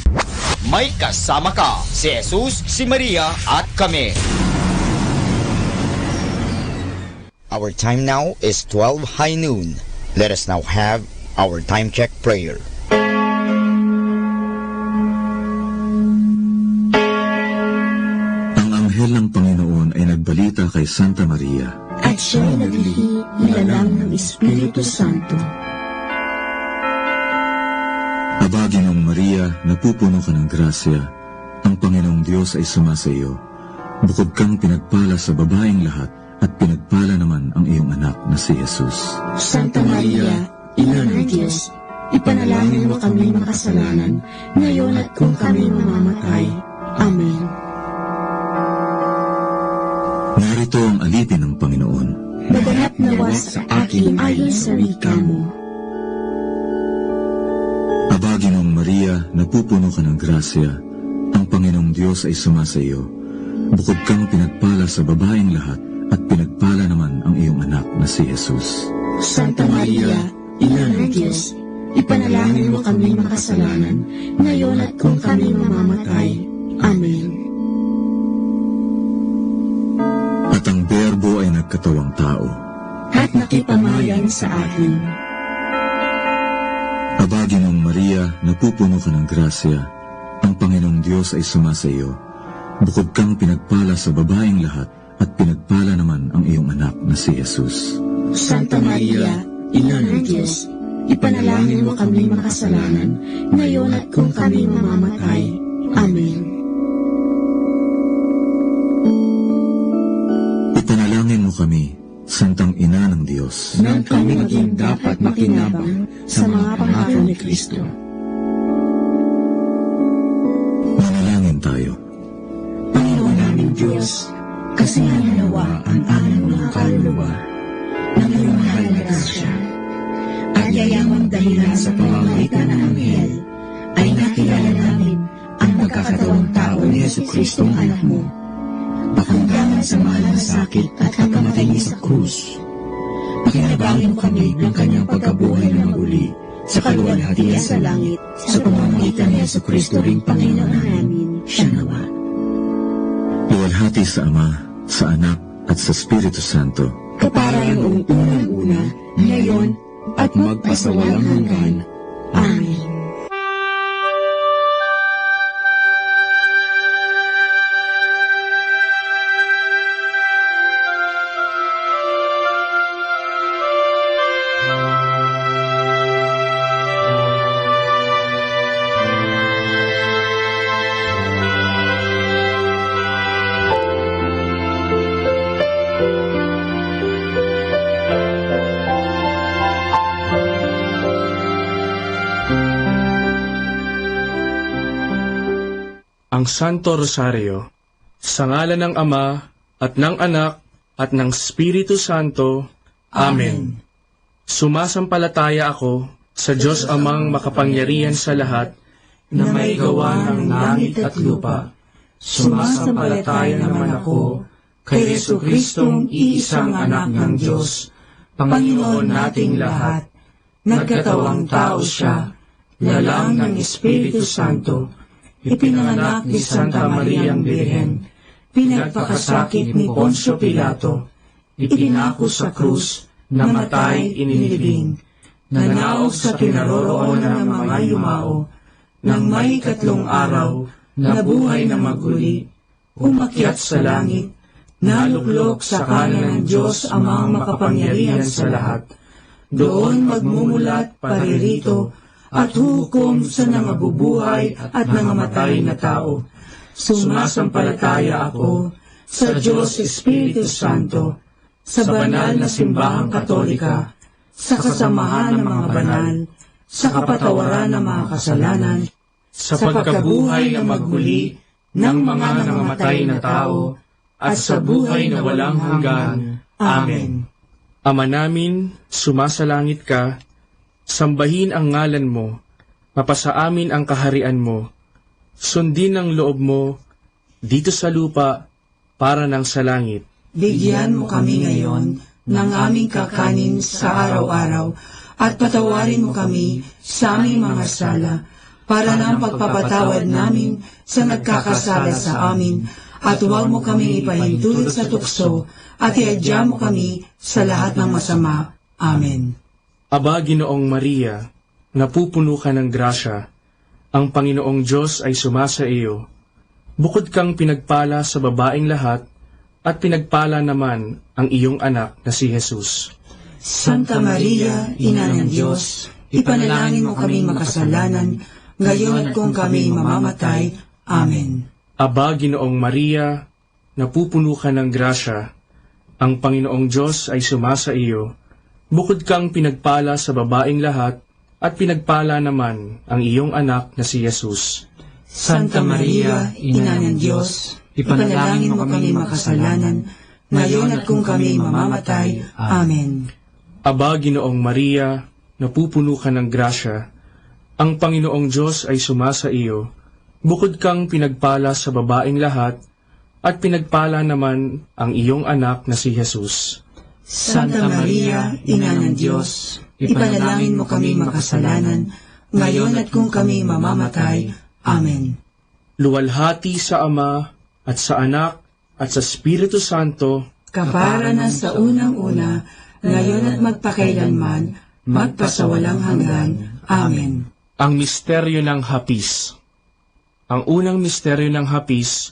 May kasama ka, si Jesus, si Maria, at kami. Our time now is 12 high noon. Let us now have our time check prayer. Ang anghel ng Panginoon ay nagbalita kay Santa Maria. At siya'y naglihi nilalang ng Espiritu Santo. Aba, Ginoong Maria, napupuno ka ng grasya. Ang Panginoong Diyos ay sumasa iyo. Bukod kang pinagpala sa babaeng lahat, at pinagpala naman ang iyong anak na si Jesus. Santa Maria, Ina ng Diyos, ipanalangin mo kami makasalanan, ngayon at kung kami mamamatay. Amen. Narito ang alipin ng Panginoon. Maganap nawa sa akin ayon sa wika mo. Aba, Ginoong Maria, napupuno ka ng grasya. Ang Panginoong Diyos ay sumasa iyo. Bukod kang pinagpala sa babaeng lahat, at pinagpala naman ang iyong anak na si Jesus. Santa Maria, Ina ng Diyos, ipanalangin mo kami makasalanan, ngayon at kung kami mamamatay. Amen. At ang Berbo ay nagkatawang tao, at nakipamayan sa atin. Aba, Ginoong Maria, napupuno ka ng grasya. Ang Panginoong Diyos ay sumasa iyo. Bukod kang pinagpala sa babaeng lahat, at pinagpala naman ang iyong anak na si Jesus. Santa Maria, Ina ng Diyos, ipanalangin mo kami makasalanan, ngayon at kung kami mamamatay. Amen. Ipanalangin mo kami, Santang Ina ng Diyos, nang kami maging dapat makinabang sa mga pangako ni Kristo. Manalangin tayo. Panginoon namin Diyos, kasihan nawa ang aming mga kaluluwa ng iyong mahal na grasya, at yayamang dahilan sa pamamagitan ng anghel ay nakilala namin ang magkakatawang tao ni Jesucristo ang anak mo, pakundangan sa mahal na sakit at pagkamatay niya sa krus. Pakinabangin mo kami ng kanyang pagkabuhay na maguli sa kaluwalhatian sa langit sa pamamagitan ni Jesucristo ring Panginoon namin. Siya nawa. Luwalhati sa Ama, sa Anak, at sa Espiritu Santo, kapara noong unang-una, ngayon, at magpasawalang hanggan. Amen. Ang Santo Rosario, sa ngalan ng Ama, at ng Anak, at ng Espiritu Santo. Amen. Sumasampalataya ako sa Diyos Amang makapangyarihan sa lahat, na may gawa ng langit at lupa. Sumasampalataya naman ako kay Jesucristong iisang anak ng Diyos, Panginoon nating lahat. Nagkatawang tao siya, lalang ng Espiritu Santo, ipinanganak ni Santa Mariang Birhen, pinagpakasakit ni Poncio Pilato, ipinako sa krus, namatay, inilibing, nanaog sa kinaroroonan ng mga yumao, nang may 3 araw, nabuhay na maguli, umakyat sa langit, naluklok sa kanan ng Diyos Amang makapangyarihan sa lahat. Doon magmumulat paririto at hukom sa nangabubuhay at nangamatay na tao. Sumasampalataya ako sa Diyos Espiritu Santo, sa banal na simbahang katolika, sa kasamahan ng mga banal, sa kapatawaran ng mga kasalanan, sa pagkabuhay na magmuli ng mga nangamatay na tao, at sa buhay na walang hanggan. Amen. Ama namin, sumasalangit ka, sambahin ang ngalan mo, mapasa amin ang kaharian mo, sundin ang loob mo, dito sa lupa, para ng sa langit. Bigyan mo kami ngayon ng aming kakanin sa araw-araw, at patawarin mo kami sa aming mga sala, para ng pagpapatawad namin sa nagkakasala sa amin, at huwag mo kami ipahintulot sa tukso, at iadya mo kami sa lahat ng masama. Amen. Aba, Ginoong Maria, napupuno ka ng grasya, ang Panginoong Diyos ay sumasa iyo. Bukod kang pinagpala sa babaeng lahat, at pinagpala naman ang iyong anak na si Jesus. Santa Maria, Ina ng Diyos, ipanalangin mo kami makasalanan, ngayon at kung kami mamamatay. Amen. Aba, Ginoong Maria, napupuno ka ng grasya, ang Panginoong Diyos ay sumasa iyo. Bukod kang pinagpala sa babaeng lahat, at pinagpala naman ang iyong anak na si Jesus. Santa Maria, Ina ng Diyos, ipanalangin mo kami makasalanan, ngayon at kung kami mamamatay. Amen. Aba, Ginoong Maria, napupuno ka ng grasya, ang Panginoong Diyos ay sumasa iyo. Bukod kang pinagpala sa babaeng lahat, at pinagpala naman ang iyong anak na si Jesus. Santa Maria, Ina ng Diyos, ipanalangin mo kami makasalanan, ngayon at kung kami mamamatay. Amen. Luwalhati sa Ama, at sa Anak, at sa Espiritu Santo, kapara na sa unang-una, ngayon at magpakailanman, magpasawalang hanggan. Amen. Ang misteryo ng hapis. Ang unang misteryo ng hapis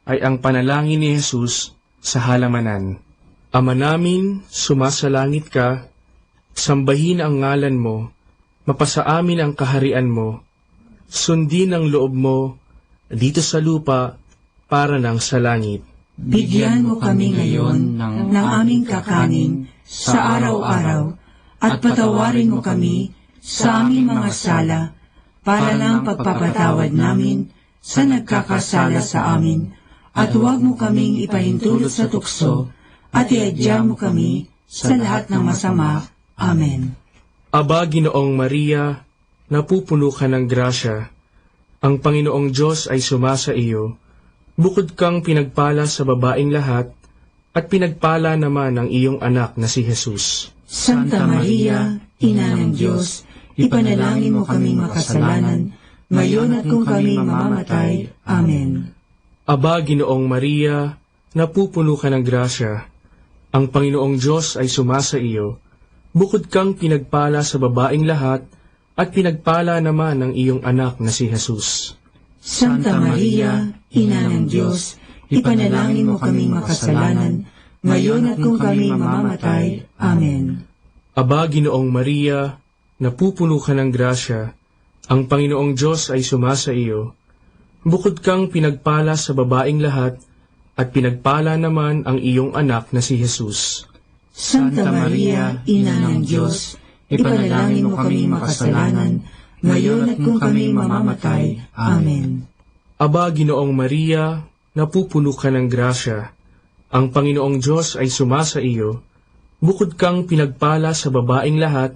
ay ang panalangin ni Jesus sa halamanan. Ama namin, sumasalangit ka, sambahin ang ngalan mo, mapasa amin ang kaharian mo, sundin ang loob mo, dito sa lupa, para ng sa langit. Bigyan mo kami ngayon ng aming kakanin sa araw-araw, at patawarin mo kami sa aming mga sala, para ng pagpapatawad namin sa nagkakasala sa amin, at huwag mo kaming ipahintulot sa tukso, at iadya mo kami sa lahat ng masama. Amen. Aba, Ginoong Maria, napupuno ka ng grasya, ang Panginoong Diyos ay sumasa iyo. Bukod kang pinagpala sa babaeng lahat, at pinagpala naman ang iyong anak na si Jesus. Santa Maria, Ina ng Diyos, ipanalangin mo kami makasalanan, ngayon at kung kami mamamatay. Amen. Aba, Ginoong Maria, napupuno ka ng grasya, ang Panginoong Diyos ay sumasa iyo. Bukod kang pinagpala sa babaeng lahat, at pinagpala naman ang iyong anak na si Jesus. Santa Maria, Ina ng Diyos, ipanalangin mo kami makasalanan, ngayon at kung kami mamamatay. Amen. Aba, Ginoong Maria, napupuno ka ng grasya, ang Panginoong Diyos ay sumasa iyo. Bukod kang pinagpala sa babaeng lahat, at pinagpala naman ang iyong anak na si Jesus. Santa Maria, Ina ng Diyos, ipanalangin mo kami makasalanan, ngayon at kung kami mamamatay. Amen. Aba, Ginoong Maria, napupuno ka ng grasya, ang Panginoong Diyos ay sumasa iyo. Bukod kang pinagpala sa babaeng lahat,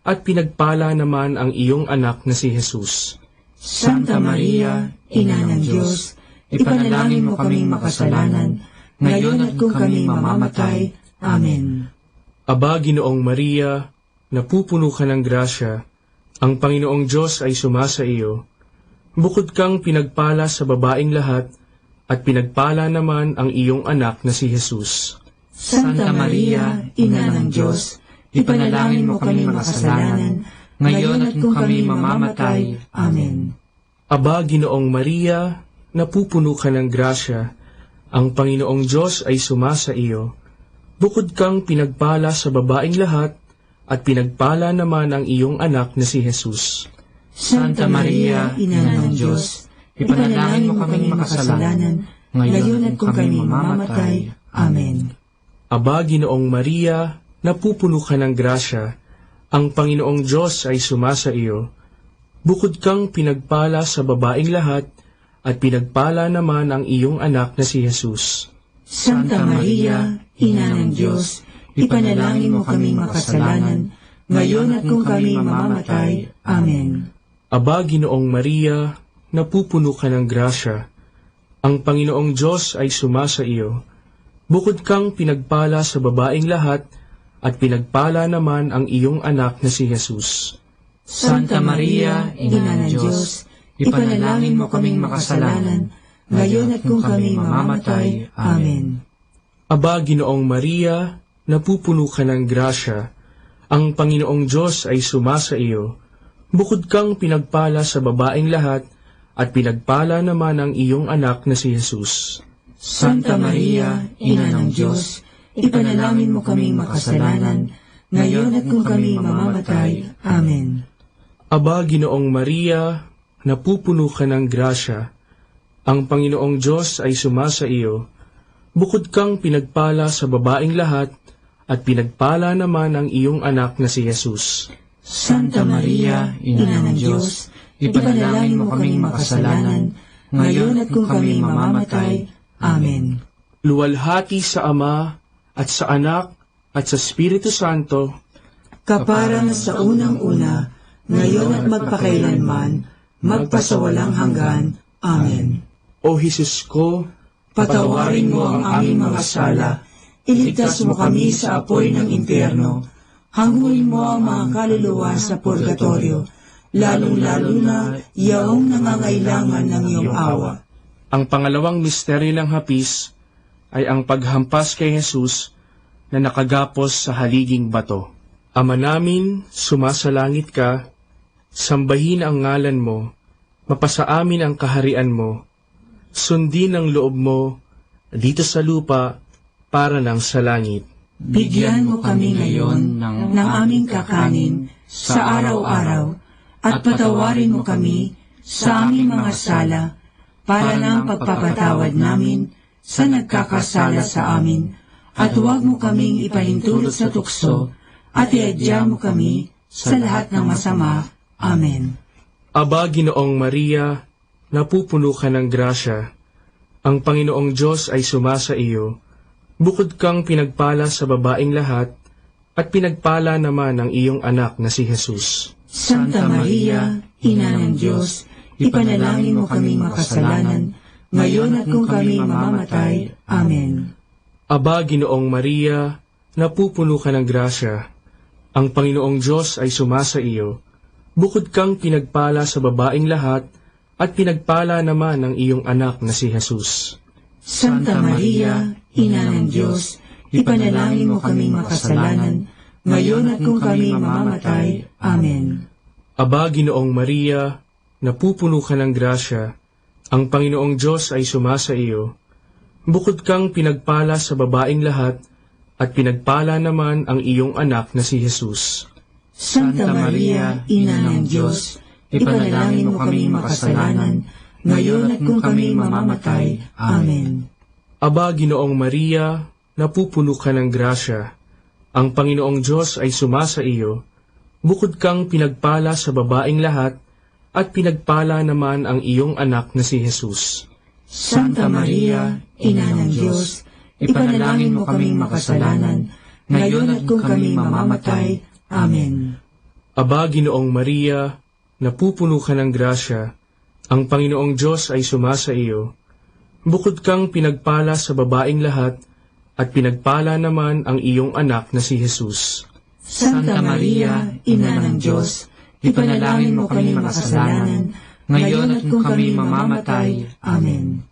at pinagpala naman ang iyong anak na si Jesus. Santa Maria, Ina ng Diyos, ipanalangin mo kaming makasalanan, ngayon at kung kami mamamatay. Amen. Aba, Ginoong Maria, napupuno ka ng grasya, ang Panginoong Diyos ay sumasa iyo. Bukod kang pinagpala sa babaeng lahat, at pinagpala naman ang iyong anak na si Jesus. Santa Maria, Ina ng Diyos, ipanalangin mo kami makasalanan, ngayon at kung kami mamamatay. Amen. Aba, Ginoong Maria, napupuno ka ng grasya, ang Panginoong Diyos ay sumasa iyo. Bukod kang pinagpala sa babaeng lahat, at pinagpala naman ang iyong anak na si Jesus. Santa Maria, Ina ng Diyos, ipanalangin mo kami makasalanan, ngayon at kung kami mamamatay. Amen. Aba, Ginoong Maria, napupuno ka ng grasya, ang Panginoong Diyos ay sumasa iyo. Bukod kang pinagpala sa babaeng lahat, at pinagpala naman ang iyong anak na si Jesus. Santa Maria, Ina ng Diyos, ipanalangin mo kami makasalanan, ngayon at kung kami mamamatay. Amen. Aba, Ginoong Maria, napupuno ka ng grasya, ang Panginoong Diyos ay sumasa iyo. Bukod kang pinagpala sa babaeng lahat, at pinagpala naman ang iyong anak na si Jesus. Santa Maria, Ina ng Diyos, ipanalangin mo kaming makasalanan, ngayon at kung kami mamamatay. Amen. Aba, Ginoong Maria, napupuno ka ng grasya, ang Panginoong Diyos ay sumasa iyo. Bukod kang pinagpala sa babaeng lahat, at pinagpala naman ang iyong anak na si Jesus. Santa Maria, Ina ng Diyos, ipanalangin mo kaming makasalanan, ngayon at kung kami mamamatay. Amen. Aba, Ginoong Maria, napupuno ka ng grasya, ang Panginoong Diyos ay sumasa iyo. Bukod kang pinagpala sa babaeng lahat, at pinagpala naman ang iyong anak na si Jesus. Santa Maria, Ina ng Diyos, ipanalangin mo kaming makasalanan, ngayon at kung kami mamamatay. Amen. Luwalhati sa Ama, at sa Anak, at sa Espiritu Santo, kaparang sa unang-una, ngayon at magpakailanman, magpasawalang hanggan. Amen. O Jesus ko, patawarin mo ang aming mga sala, iligtas mo kami sa apoy ng impyerno, hangguin mo ang mga kaluluwa sa purgatorio, lalong-lalo na yaong nangangailangan ng iyong awa. Ang pangalawang misteryo ng hapis ay ang paghampas kay Jesus na nakagapos sa haliging bato. Ama namin, sumasalangit ka, sambahin ang ngalan mo, mapasa amin ang kaharian mo, sundin ang loob mo dito sa lupa para ng sa langit. Bigyan mo kami ngayon ng aming kakanin sa araw-araw at patawarin mo kami sa aming mga sala para ng pagpapatawad namin sa nagkakasala sa amin, at huwag mo kaming ipahintulot sa tukso at iadya mo kami sa lahat ng masama. Amen. Aba, Ginoong Maria, napupuno ka ng grasya, ang Panginoong Diyos ay sumasa iyo. Bukod kang pinagpala sa babaeng lahat, at pinagpala naman ang iyong anak na si Jesus. Santa Maria, Ina ng Diyos, ipanalangin mo kaming makasalanan, ngayon at kung kami mamamatay. Amen. Aba, Ginoong Maria, napupuno ka ng grasya, ang Panginoong Diyos ay sumasa iyo. Bukod kang pinagpala sa babaeng lahat, at pinagpala naman ang iyong anak na si Jesus. Santa Maria, Ina ng Diyos, ipanalangin mo kaming makasalanan, ngayon at kung kami mamamatay. Amen. Aba, Ginoong Maria, napupuno ka ng grasya, ang Panginoong Diyos ay sumasa iyo. Bukod kang pinagpala sa babaeng lahat, at pinagpala naman ang iyong anak na si Jesus. Santa Maria, Ina ng Diyos, ipanalangin mo kaming makasalanan, ngayon at kung kami mamamatay. Amen. Aba, Ginoong Maria, napupuno ka ng grasya, ang Panginoong Diyos ay sumasa iyo. Bukod kang pinagpala sa babaeng lahat, at pinagpala naman ang iyong anak na si Jesus. Santa Maria, Ina ng Diyos, ipanalangin mo kaming makasalanan, ngayon at kung kami mamamatay. Amen. Aba, Ginoong Maria, napupuno ka ng grasya, ang Panginoong Diyos ay sumasa iyo. Bukod kang pinagpala sa babaeng lahat, at pinagpala naman ang iyong anak na si Jesus. Santa Maria, Ina ng Diyos, ipanalangin mo kami makasalanan, ngayon at kung kami mamamatay. Amen.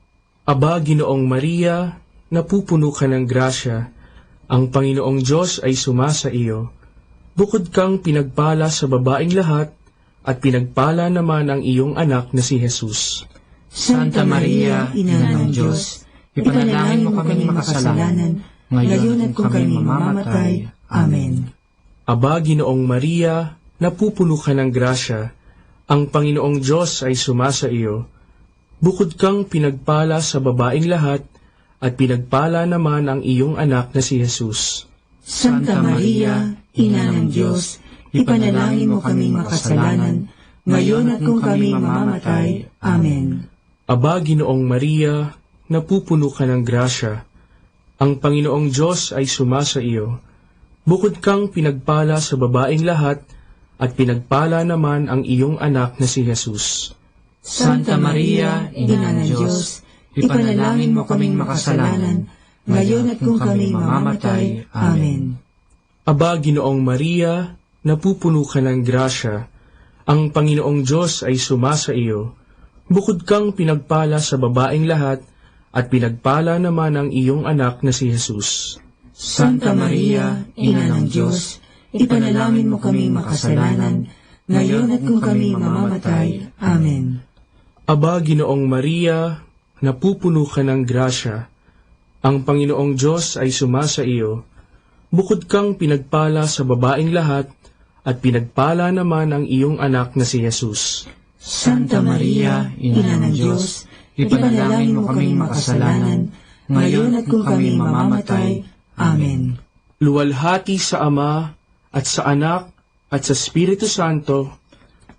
Aba, Ginoong Maria, napupuno ka ng grasya, ang Panginoong Diyos ay sumasa iyo. Bukod kang pinagpala sa babaeng lahat, at pinagpala naman ang iyong anak na si Jesus. Santa Maria, Ina ng Diyos, ipanalangin mo kami makasalanan, ngayon at kung kami mamamatay. Amen. Aba, Ginoong Maria, napupuno ka ng grasya, ang Panginoong Diyos ay sumasa iyo. Bukod kang pinagpala sa babaeng lahat, at pinagpala naman ang iyong anak na si Jesus. Santa Maria, Ina ng Diyos, ipanalangin mo kaming makasalanan, ngayon at kung kami mamamatay. Amen. Aba, Ginoong Maria, napupuno ka ng grasya, ang Panginoong Diyos ay sumasa iyo. Bukod kang pinagpala sa babaeng lahat, at pinagpala naman ang iyong anak na si Jesus. Santa Maria, Ina ng Diyos, ipanalangin mo kaming makasalanan, ngayon at kung kami mamamatay. Amen. Aba, Ginoong Maria, napupuno ka ng grasya, ang Panginoong Diyos ay sumasa iyo. Bukod kang pinagpala sa babaeng lahat, at pinagpala naman ang iyong anak na si Jesus. Santa Maria, Ina ng Diyos, ipanalangin mo kaming makasalanan, ngayon at kung kami mamamatay. Amen. Aba, Ginoong Maria, napupuno ka ng grasya, ang Panginoong Diyos ay sumasa iyo. Bukod kang pinagpala sa babaeng lahat, at pinagpala naman ang iyong anak na si Jesus. Santa Maria, Ina ng Diyos, ipanalangin mo kaming makasalanan, ngayon at kung kami mamamatay. Amen. Luwalhati sa Ama, at sa Anak, at sa Espiritu Santo,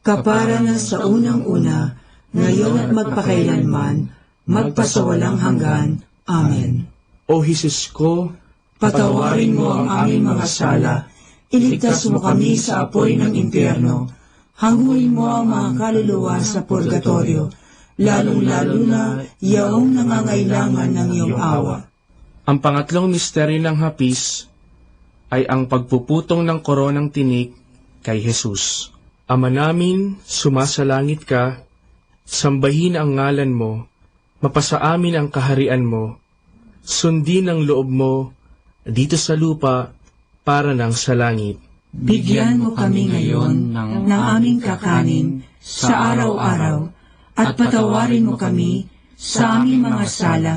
kapara na sa unang-una, ngayon at magpakailanman, magpasawalang hanggan. Amen. O Jesus ko, patawarin mo ang aming mga sala, iligtas mo kami sa apoy ng impyerno, hanguin mo ang mga kaluluwa sa purgatorio, lalong-lalo na yaong nangangailangan ng iyong awa. Ang pangatlong misteryo ng hapis ay ang pagpuputong ng koronang tinik kay Jesus. Ama namin, sumasalangit ka, sambahin ang ngalan mo, mapasa amin ang kaharian mo, sundin ang loob mo, dito sa lupa, para ng sa langit. Bigyan mo kami ngayon ng aming kakanin sa araw-araw, at patawarin mo kami sa aming mga sala,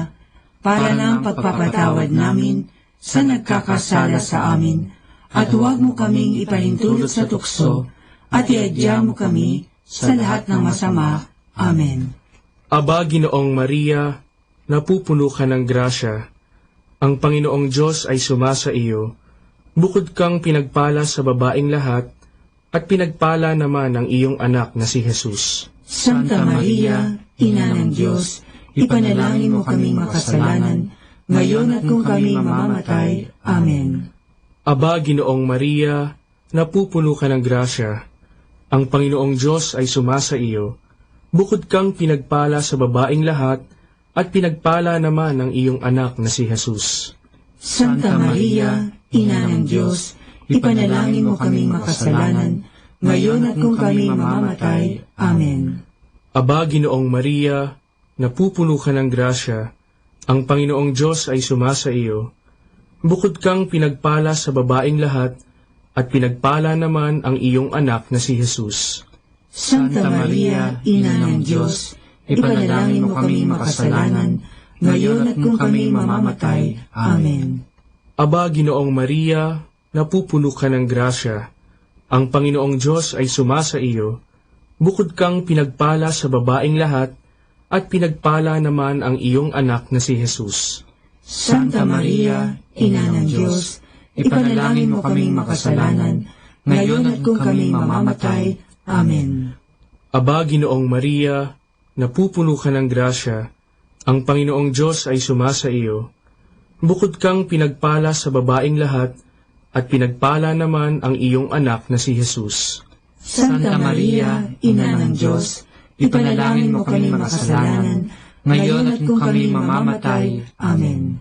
para ng pagpapatawad namin sa nagkakasala sa amin, at huwag mo kaming ipahintulot sa tukso, at iadya mo kami sa lahat ng masama. Amen. Aba, Ginoong Maria, napupuno ka ng grasya, ang Panginoong Diyos ay sumasa iyo. Bukod kang pinagpala sa babaeng lahat, at pinagpala naman ang iyong anak na si Jesus. Santa Maria, Ina ng Diyos, ipanalangin mo kaming makasalanan, ngayon at kung kami mamamatay. Amen. Aba, Ginoong Maria, napupuno ka ng grasya, ang Panginoong Diyos ay sumasa iyo. Bukod kang pinagpala sa babaeng lahat, at pinagpala naman ang iyong anak na si Jesus. Santa Maria, Ina ng Diyos, ipanalangin mo kaming makasalanan, ngayon at kung kami mamamatay. Amen. Aba, Ginoong Maria, napupuno ka ng grasya, ang Panginoong Diyos ay sumasa iyo. Bukod kang pinagpala sa babaeng lahat, at pinagpala naman ang iyong anak na si Jesus. Santa Maria, Ina ng Diyos, ipanalangin mo kaming makasalanan, ngayon at kung kami mamamatay. Amen. Aba, Ginoong Maria, napupuno ka ng grasya, ang Panginoong Diyos ay sumasa iyo. Bukod kang pinagpala sa babaeng lahat, at pinagpala naman ang iyong anak na si Jesus. Santa Maria, Ina ng Diyos, ipanalangin mo kaming makasalanan, ngayon at kung kami mamamatay. Amen. Aba, Ginoong Maria, napupuno ka ng grasya, ang Panginoong Diyos ay sumasa iyo. Bukod kang pinagpala sa babaeng lahat, at pinagpala naman ang iyong anak na si Jesus. Santa Maria, Ina ng Diyos, ipanalangin mo kaming makasalanan, ngayon at kung kami mamamatay. Amen.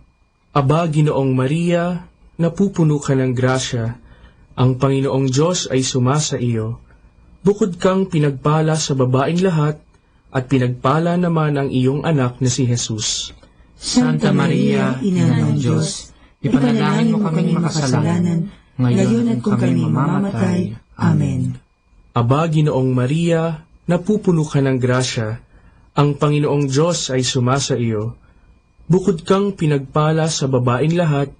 Aba, Ginoong Maria, napupuno ka ng grasya, ang Panginoong Diyos ay sumasa iyo. Bukod kang pinagpala sa babaeng lahat, at pinagpala naman ang iyong anak na si Jesus. Santa Maria, Ina ng Diyos, ipanalangin mo kaming makasalanan, ngayon at kung kami mamamatay. Amen. Aba, Ginoong Maria, napupuno ka ng grasya, ang Panginoong Diyos ay sumasa iyo. Bukod kang pinagpala sa babaeng lahat,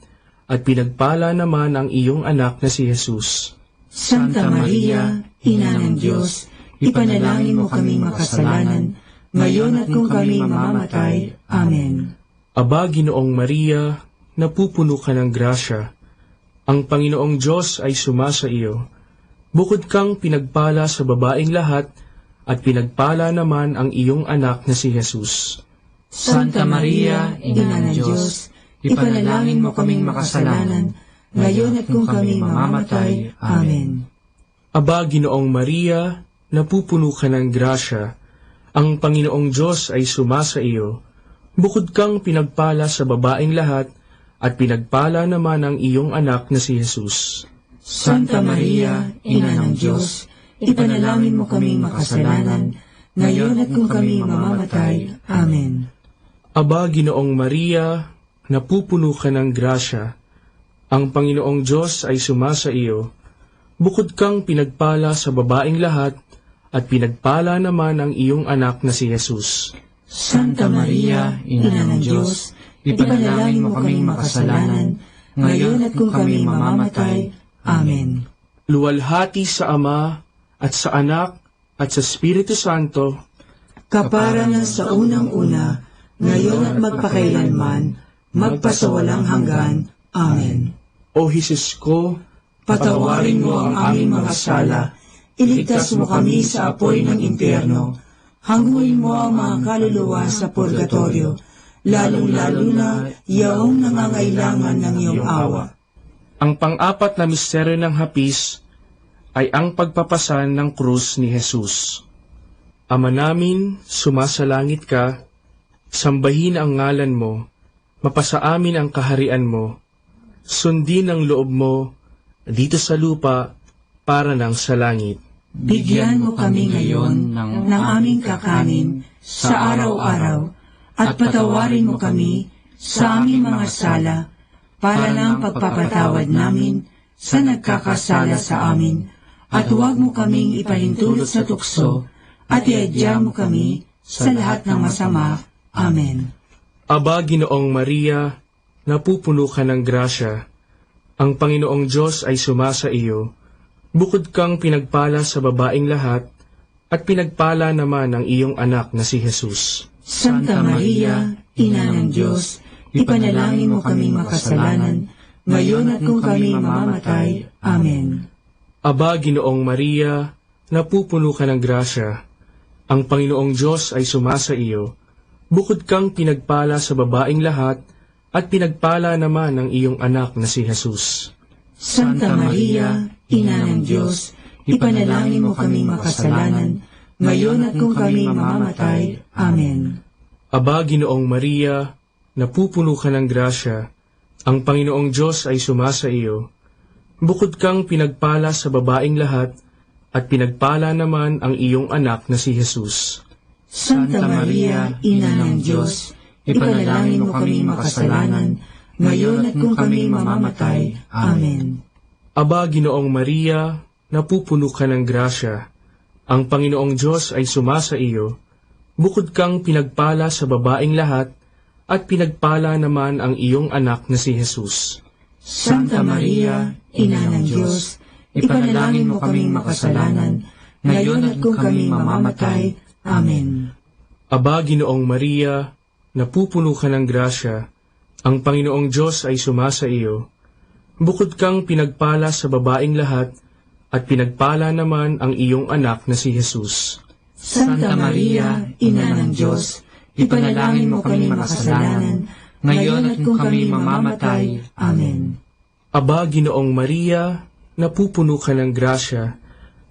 at pinagpala naman ang iyong anak na si Jesus. Santa Maria, Ina ng Diyos, ipanalangin mo kaming makasalanan, ngayon at kung kami mamamatay. Amen. Aba, Ginoong Maria, napupuno ka ng grasya, ang Panginoong Diyos ay sumasa iyo. Bukod kang pinagpala sa babaeng lahat, at pinagpala naman ang iyong anak na si Jesus. Santa Maria, Ina ng Diyos, ipanalangin mo kaming makasalanan, ngayon at kung kami mamamatay. Amen. Aba, Ginoong Maria, napupuno ka ng grasya, ang Panginoong Diyos ay sumasa iyo. Bukod kang pinagpala sa babaeng lahat, at pinagpala naman ang iyong anak na si Jesus. Santa Maria, Ina ng Diyos, ipanalangin mo kaming makasalanan, ngayon at kung kami mamamatay. Amen. Aba, Ginoong Maria, napupuno ka ng grasya, ang Panginoong Diyos ay sumasa iyo. Bukod kang pinagpala sa babaeng lahat, at pinagpala naman ang iyong anak na si Jesus. Santa Maria, Ina ng Diyos, ipanalangin mo kaming makasalanan, ngayon at kung kami mamamatay. Amen. Luwalhati sa Ama, at sa Anak, at sa Espiritu Santo, kapara na sa unang-una, ngayon at magpakailanman, magpasawalang hanggan. Amen. O Jesus ko, patawarin mo ang aming mga sala, iligtas mo kami sa apoy ng impyerno, hanguin mo ang mga kaluluwa sa purgatorio, lalong-lalo na yaong nangangailangan ng iyong awa. Ang pang-apat na misteryo ng hapis ay ang pagpapasan ng krus ni Jesus. Ama namin, sumasalangit ka, sambahin ang ngalan mo, mapasa amin ang kaharian mo, sundin ang loob mo dito sa lupa para nang sa langit. Bigyan mo kami ngayon ng aming kakanin sa araw-araw, at patawarin mo kami sa aming mga sala, para ng pagpapatawad namin sa nagkakasala sa amin, at huwag mo kaming ipahintulot sa tukso, at iadya mo kami sa lahat ng masama. Amen. Aba, Ginoong Maria, napupuno ka ng grasya, ang Panginoong Diyos ay sumasa iyo. Bukod kang pinagpala sa babaeng lahat, at pinagpala naman ang iyong anak na si Jesus. Santa Maria, Ina ng Diyos, ipanalangin mo kaming makasalanan, ngayon at kung kami mamamatay. Amen. Aba, Ginoong Maria, napupuno ka ng grasya, ang Panginoong Diyos ay sumasa iyo. Bukod kang pinagpala sa babaeng lahat, at pinagpala naman ang iyong anak na si Jesus. Santa Maria, Ina ng Diyos, ipanalangin mo kaming makasalanan, ngayon at kung kami mamamatay. Amen. Aba, Ginoong Maria, napupuno ka ng grasya, ang Panginoong Diyos ay sumasa iyo. Bukod kang pinagpala sa babaeng lahat, at pinagpala naman ang iyong anak na si Jesus. Santa Maria, Ina ng Diyos, ipanalangin mo kaming makasalanan, ngayon at kung kami mamamatay. Amen. Aba, Ginoong Maria, napupuno ka ng grasya, ang Panginoong Diyos ay sumasa iyo. Bukod kang pinagpala sa babaeng lahat, at pinagpala naman ang iyong anak na si Jesus. Santa Maria, Ina ng Diyos, ipanalangin mo kaming makasalanan, ngayon at kung kami mamamatay. Amen. Aba, Ginoong Maria, napupuno ka ng grasya, ang Panginoong Diyos ay sumasa iyo. Bukod kang pinagpala sa babaeng lahat, at pinagpala naman ang iyong anak na si Jesus. Santa Maria, Ina ng Diyos, ipanalangin mo kaming makasalanan, ngayon at kung kami mamamatay. Amen. Aba, Ginoong Maria, napupuno ka ng grasya,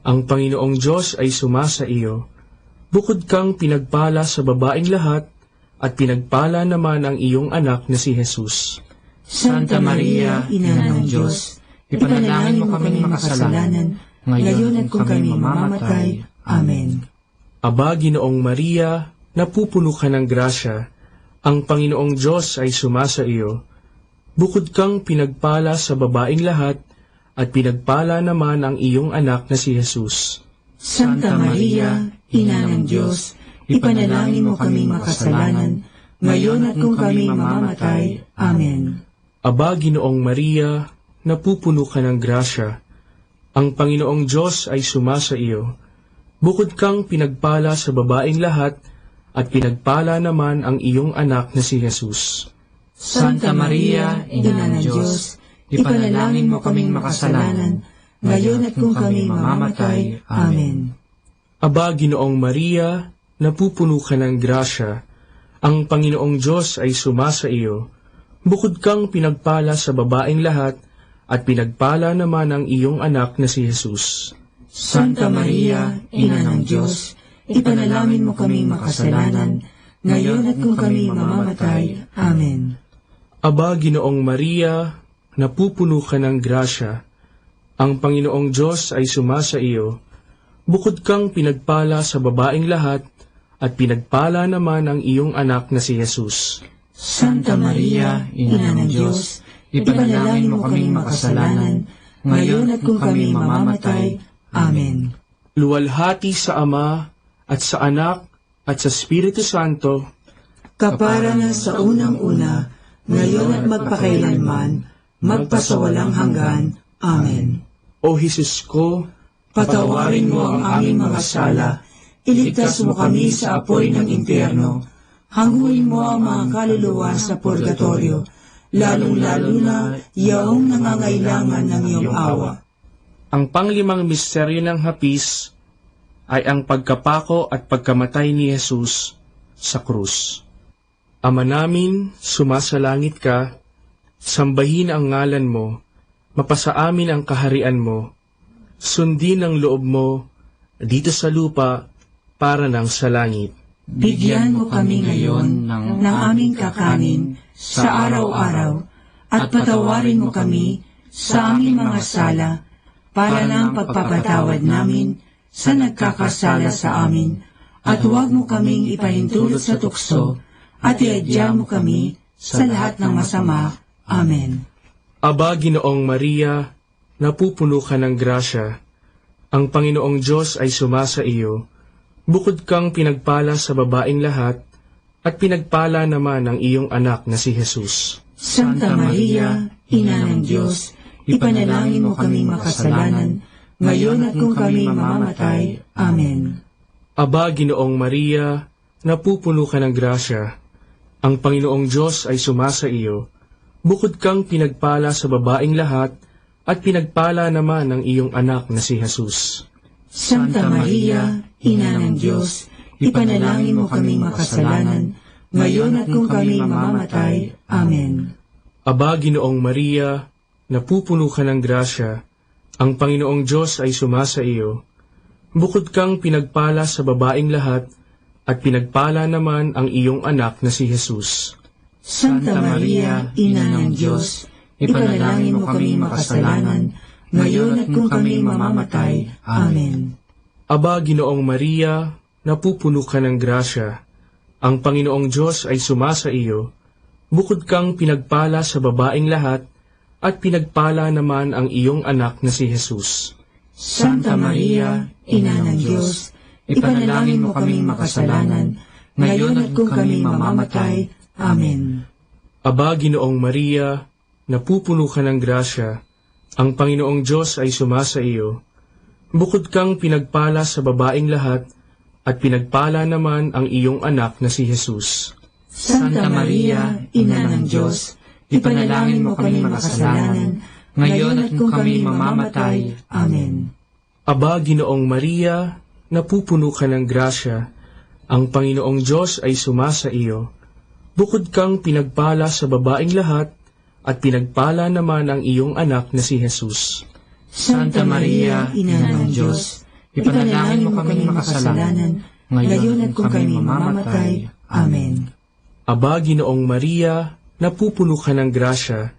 ang Panginoong Diyos ay sumasa iyo. Bukod kang pinagpala sa babaeng lahat, at pinagpala naman ang iyong anak na si Jesus. Santa Maria, Ina ng Diyos, ipanalangin mo kaming makasalanan, ngayon at kung kami mamamatay. Amen. Aba, Ginoong Maria, napupuno ka ng grasya, Ang Panginoong Diyos ay sumasa iyo. Bukod kang pinagpala sa babaing lahat, at pinagpala naman ang iyong anak na si Jesus. Santa Maria, Ina ng Diyos, ipanalangin mo kaming makasalanan, ngayon at kung kami mamamatay. Amen. Aba, Ginoong Maria, napupuno ka ng grasya. Ang Panginoong Diyos ay sumasa iyo. Bukod kang pinagpala sa babaing lahat, at pinagpala naman ang iyong anak na si Jesus. Santa Maria, Ina ng Diyos, ipanalangin mo kaming makasalanan, ngayon at kung kami mamamatay. Amen. Aba, Ginoong Maria, napupuno ka ng grasya. Ang Panginoong Diyos ay sumasa iyo. Bukod kang pinagpala sa babaing lahat, at pinagpala naman ang iyong anak na si Jesus. Santa Maria, Ina ng Diyos, ipanalangin mo kaming makasalanan, ngayon at kung kami mamamatay. Amen. Aba, Ginoong Maria, napupuno ka ng grasya. Ang Panginoong Diyos ay sumasa iyo. Bukod kang pinagpala sa babaing lahat, at pinagpala naman ang iyong anak na si Jesus. Santa Maria, Ina ng Diyos, ipanalangin mo kaming makasalanan, ngayon at kung kami mamamatay. Amen. Luwalhati sa Ama, at sa Anak, at sa Espiritu Santo, kapara na sa unang-una, ngayon at magpakailanman, magpasawalang hanggan. Amen. O Jesus ko, patawarin mo ang aming mga sala, iligtas mo kami sa apoy ng impyerno, hanguin mo ang mga kaluluwa sa purgatorio, lalong-lalo na yaong nangangailangan ng iyong awa. Ang panglimang misteryo ng hapis ay ang pagkapako at pagkamatay ni Jesus sa krus. Ama namin, sumasalangit ka, sambahin ang ngalan mo, mapasa amin ang kaharian mo, sundin ang loob mo dito sa lupa para nang sa langit. Bigyan mo kami ngayon ng aming kakanin sa araw-araw, at patawarin mo kami sa aming mga sala, para ng pagpapatawad namin sa nagkakasala sa amin, at huwag mo kaming ipahintulot sa tukso, at iadya mo kami sa lahat ng masama. Amen. Aba, Ginoong Maria, napupuno ka ng grasya. Ang Panginoong Diyos ay sumasa iyo. Bukod kang pinagpala sa babaing lahat, at pinagpala naman ang iyong anak na si Jesus. Santa Maria, Ina ng Diyos, ipanalangin mo kaming makasalanan, ngayon at kung kami mamamatay. Amen. Aba, Ginoong Maria, napupuno ka ng grasya. Ang Panginoong Diyos ay sumasa iyo. Bukod kang pinagpala sa babaing lahat, at pinagpala naman ang iyong anak na si Jesus. Santa Maria, Ina ng Diyos, ipanalangin mo kaming makasalanan, ngayon at kung kami mamamatay. Amen. Aba, Ginoong Maria, napupuno ka ng grasya. Ang Panginoong Diyos ay sumasa iyo. Bukod kang pinagpala sa babaing lahat, at pinagpala naman ang iyong anak na si Jesus. Santa Maria, Ina ng Diyos, ipanalangin mo kaming makasalanan, ngayon at kung kami mamamatay. Amen. Aba, Ginoong Maria, napupuno ka ng grasya. Ang Panginoong Diyos ay sumasa iyo. Bukod kang pinagpala sa babaing lahat, at pinagpala naman ang iyong anak na si Jesus. Santa Maria, Ina ng Diyos, ipanalangin mo kaming makasalanan, ngayon at kung kami mamamatay. Amen. Aba, Ginoong Maria, napupuno ka ng grasya. Ang Panginoong Diyos ay sumasa iyo. Bukod kang pinagpala sa babaing lahat, at pinagpala naman ang iyong anak na si Jesus. Santa Maria, Ina ng Diyos, ipanalangin mo kaming makasalanan, ngayon at kung kami mamamatay. Amen. Aba, Ginoong Maria, napupuno ka ng grasya. Ang Panginoong Diyos ay sumasa iyo. Bukod kang pinagpala sa babaing lahat, at pinagpala naman ang iyong anak na si Jesus. Santa Maria, Ina ng Diyos, ipanalangin mo kaming makasalanan, ngayon at kung kami mamamatay. Amen. Aba, Ginoong Maria, napupuno ka ng grasya.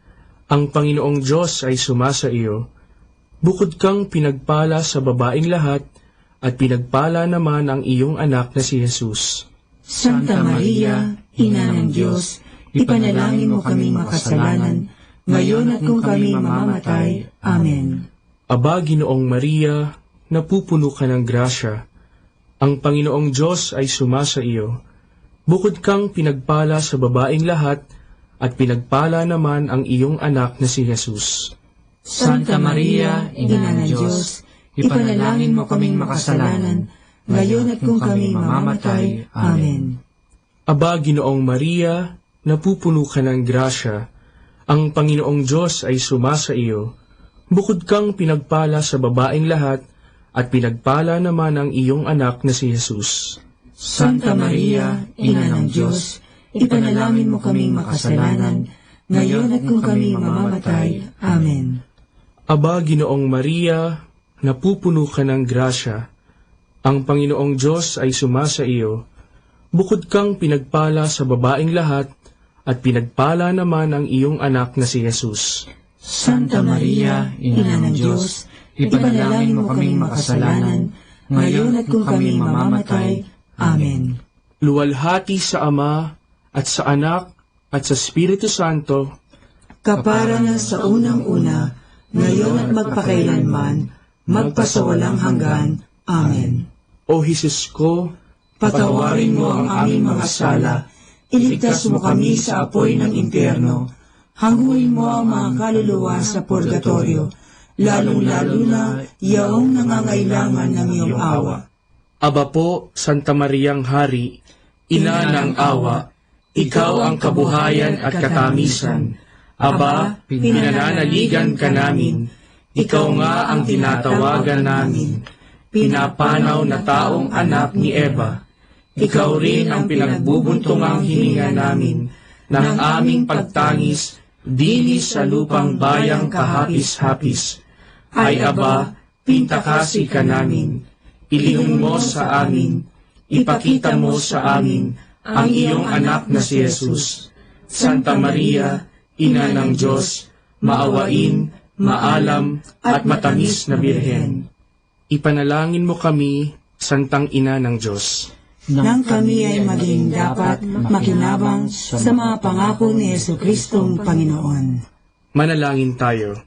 Ang Panginoong Diyos ay sumasa iyo. Bukod kang pinagpala sa babaing lahat, at pinagpala naman ang iyong anak na si Jesus. Santa Maria, Ina ng Diyos, ipanalangin mo kaming makasalanan, ngayon at kung kami mamamatay. Amen. Aba, Ginoong Maria, napupuno ka ng grasya. Ang Panginoong Diyos ay sumasa iyo. Bukod kang pinagpala sa babaeng lahat, at pinagpala naman ang iyong anak na si Jesus. Santa Maria, Ina ng Diyos, ipanalangin mo kaming makasalanan, ngayon at kung kami mamamatay. Amen. Aba, Ginoong Maria, napupuno ka ng grasya. Ang Panginoong Diyos ay sumasa iyo. Bukod kang pinagpala sa babaeng lahat, at pinagpala naman ang iyong anak na si Jesus. Santa Maria, Ina ng Diyos, ipanalangin mo kaming makasalanan, ngayon at kung kami mamamatay. Amen. Aba, Ginoong Maria, napupuno ka ng grasya. Ang Panginoong Diyos ay sumasa iyo. Bukod kang pinagpala sa babaeng lahat, at pinagpala naman ang iyong anak na si Jesus. Santa Maria, Ina ng Diyos, ipanalangin mo kaming makasalanan, ngayon at kung kami mamamatay. Amen. Luwalhati sa Ama, at sa Anak, at sa Espiritu Santo, kapara na sa unang-una, ngayon at magpakailanman, magpasawalang hanggan. Amen. O Jesus ko, patawarin mo ang aming mga sala, iligtas mo kami sa apoy ng impyerno, hanguin mo ang mga kaluluwa sa purgatorio, lalong-lalo na yaong nangangailangan ng iyong awa. Aba po, Santa Mariang Hari, Ina ng awa, ikaw ang kabuhayan at katamisan. Aba, pinananaligan ka namin, ikaw nga ang tinatawagan namin, pinapanaw na taong anak ni Eva. Ikaw rin ang pinagbubuntungang hininga namin ng aming pagtangis dinis sa lupang bayang kahapis-hapis. Ay Aba, pintakasi ka namin, ilihong mo sa amin, ipakita mo sa amin ang iyong anak na si Jesus. Santa Maria, Ina ng Diyos, maawain, maalam, at matamis na Birhen. Ipanalangin mo kami, Santang Ina ng Diyos, nang kami ay maging dapat makinabang sa mga pangako ni Jesucristong Panginoon. Manalangin tayo.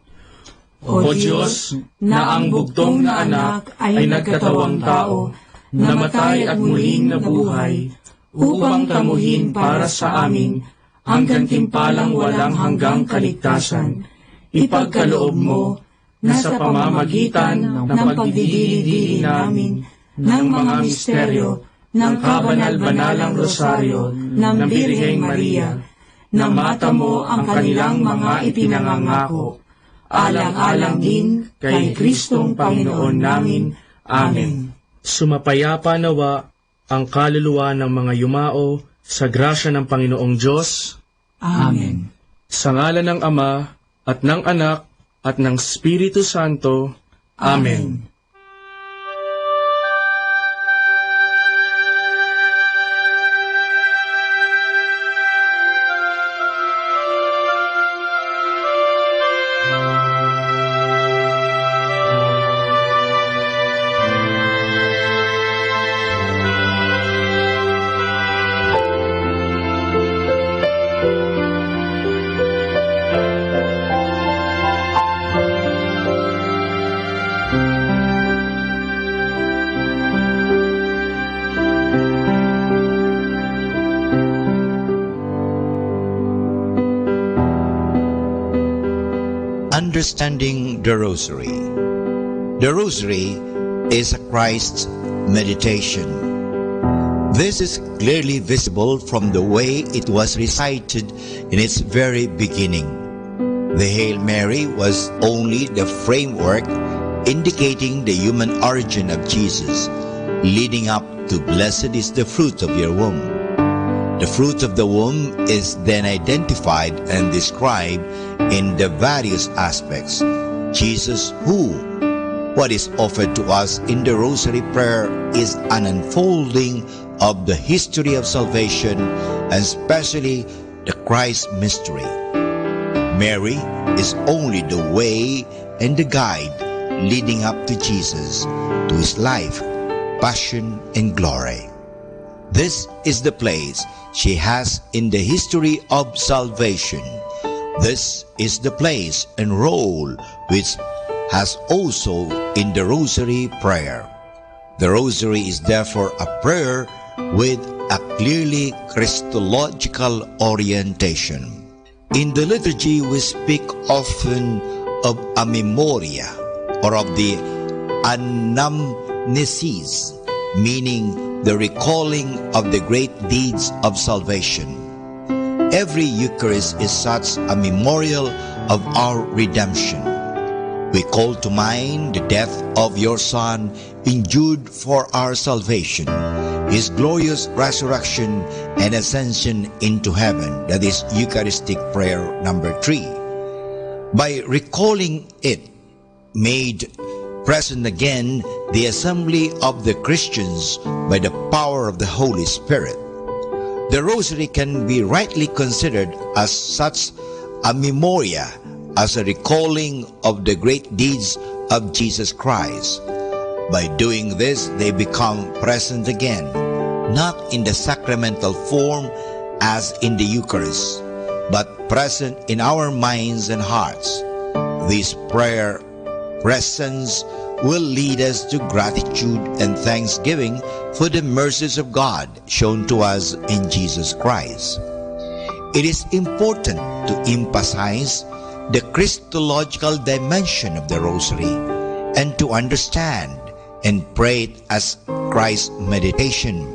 O Diyos, na ang bugtong na anak ay nagkatawang tao, namatay at muling nabuhay, upang tamuhin para sa amin ang gantimpalang walang hanggang kaligtasan. Ipagkaloob mo na sa pamamagitan ng pagdidili-dili namin ng mga misteryo ng kabanal-banalang rosaryo ng Birheng Maria, na mata mo ang kanilang mga ipinangangako, alang-alang din kay Kristong Panginoon namin. Amen. Sumapayapa nawa ang kaluluwa ng mga yumao sa grasya ng Panginoong Diyos. Amen. Sa ngalan ng Ama, at ng Anak, at ng Espiritu Santo. Amen. Understanding the Rosary. The Rosary is a Christ's meditation. This is clearly visible from the way it was recited in its very beginning. The Hail Mary was only the framework indicating the human origin of Jesus, leading up to "Blessed is the fruit of your womb." The fruit of the womb is then identified and described in the various aspects. Jesus who? What is offered to us in the Rosary Prayer is an unfolding of the history of salvation, and especially the Christ mystery. Mary is only the way and the guide leading up to Jesus, to his life, passion, and glory. This is the place she has in the history of salvation. This is the place and role which has also in the Rosary prayer. The Rosary is therefore a prayer with a clearly Christological orientation. In the liturgy we speak often of a memoria or of the anamnesis, meaning the recalling of the great deeds of salvation. Every Eucharist is such a memorial of our redemption. We call to mind the death of your Son, endured for our salvation, His glorious resurrection and ascension into heaven. That is Eucharistic prayer number 3. By recalling it, made present again the assembly of the Christians by the power of the Holy Spirit. The Rosary can be rightly considered as such a memoria, as a recalling of the great deeds of Jesus Christ. By doing this, they become present again, not in the sacramental form as in the Eucharist, but present in our minds and hearts. This prayer presence will lead us to gratitude and thanksgiving for the mercies of God shown to us in Jesus Christ. It is important to emphasize the Christological dimension of the Rosary and to understand and pray it as Christ's meditation.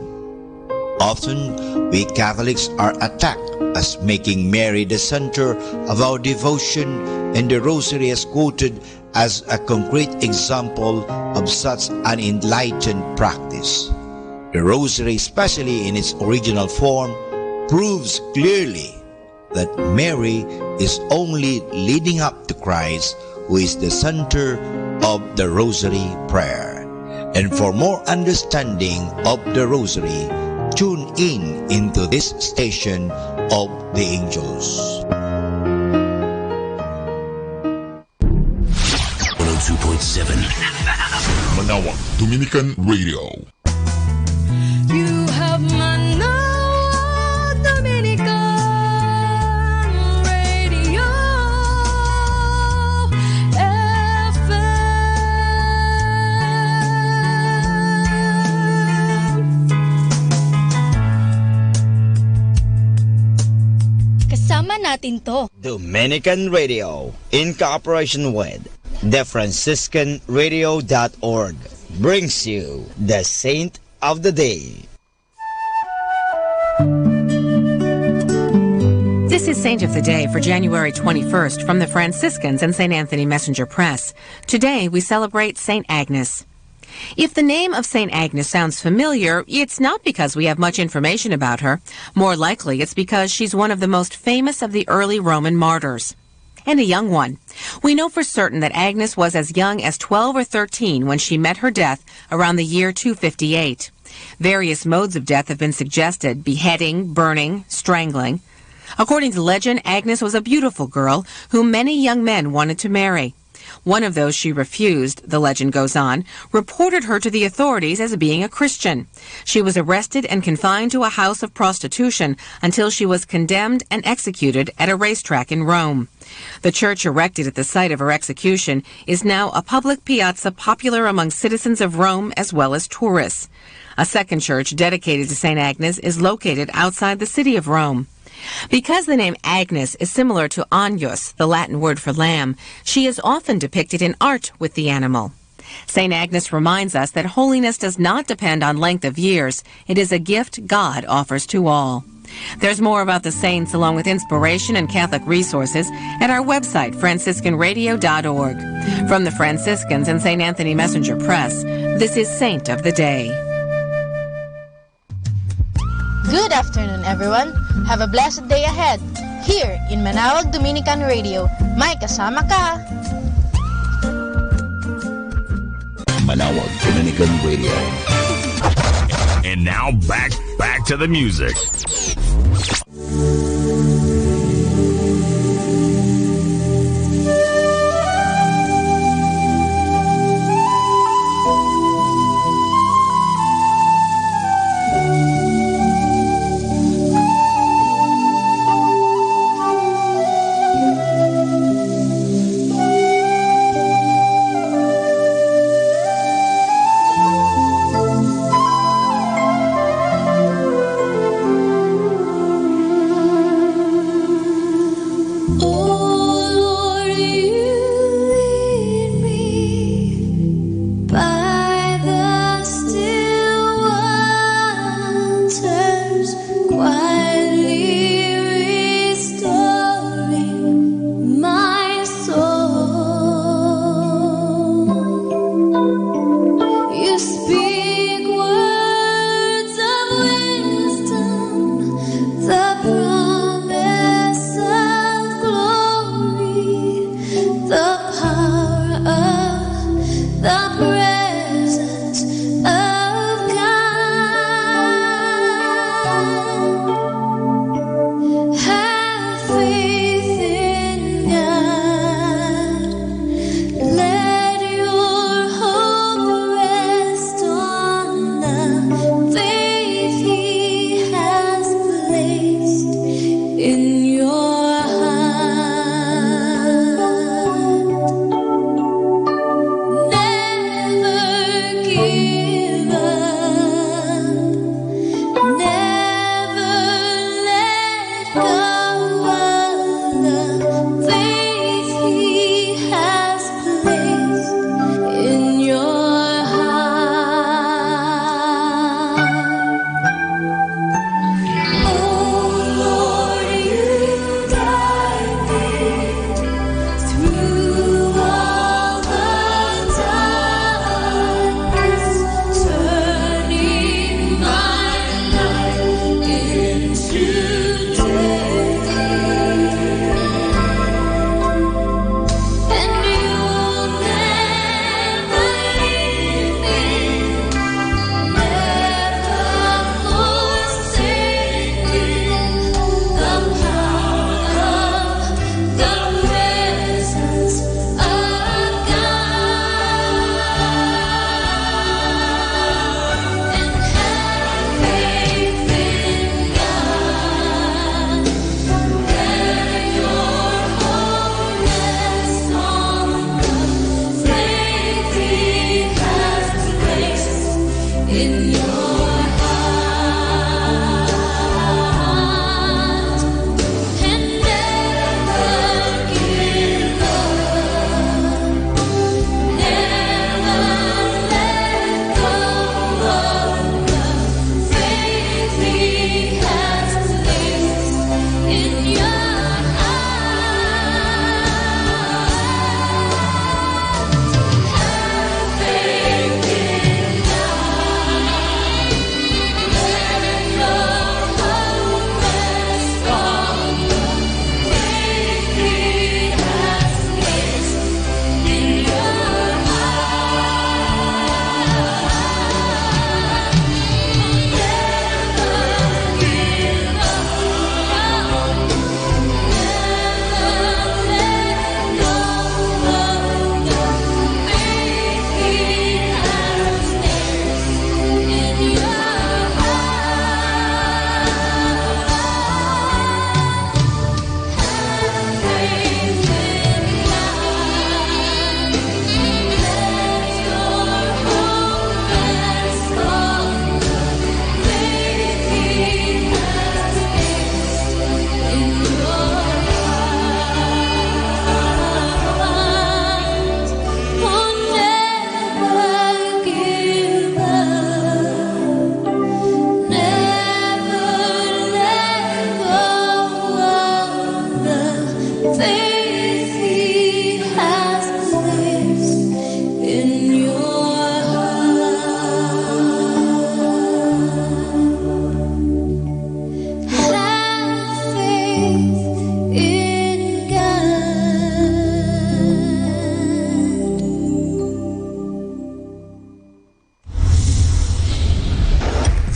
Often, we Catholics are attacked as making Mary the center of our devotion, and the Rosary is quoted as a concrete example of such an enlightened practice. The Rosary, especially in its original form, proves clearly that Mary is only leading up to Christ, who is the center of the Rosary prayer. And for more understanding of the Rosary, tune in into this station of the angels. 102.7 Manawag Dominican Radio. You have Manawag Dominican Radio FM. Kasama natin to. Dominican Radio, in cooperation with TheFranciscanRadio.org, brings you the Saint of the Day. This is Saint of the Day for January 21st from the Franciscans and St. Anthony Messenger Press. Today we celebrate St. Agnes. If the name of St. Agnes sounds familiar, it's not because we have much information about her. More likely, it's because she's one of the most famous of the early Roman martyrs. And a young one. We know for certain that Agnes was as young as 12 or 13 when she met her death around the year 258. Various modes of death have been suggested: beheading, burning, strangling. According to legend, Agnes was a beautiful girl whom many young men wanted to marry. One of those she refused, the legend goes on, reported her to the authorities as being a Christian. She was arrested and confined to a house of prostitution until she was condemned and executed at a racetrack in Rome. The church erected at the site of her execution is now a public piazza popular among citizens of Rome as well as tourists. A second church dedicated to St. Agnes is located outside the city of Rome. Because the name Agnes is similar to Agnus, the Latin word for lamb, she is often depicted in art with the animal. St. Agnes reminds us that holiness does not depend on length of years. It is a gift God offers to all. There's more about the saints along with inspiration and Catholic resources at our website, franciscanradio.org. From the Franciscans and St. Anthony Messenger Press, this is Saint of the Day. Good afternoon, everyone. Have a blessed day ahead. Here in Manawag Dominican Radio, may kasama ka. Manawag Dominican Radio. And now back to the music.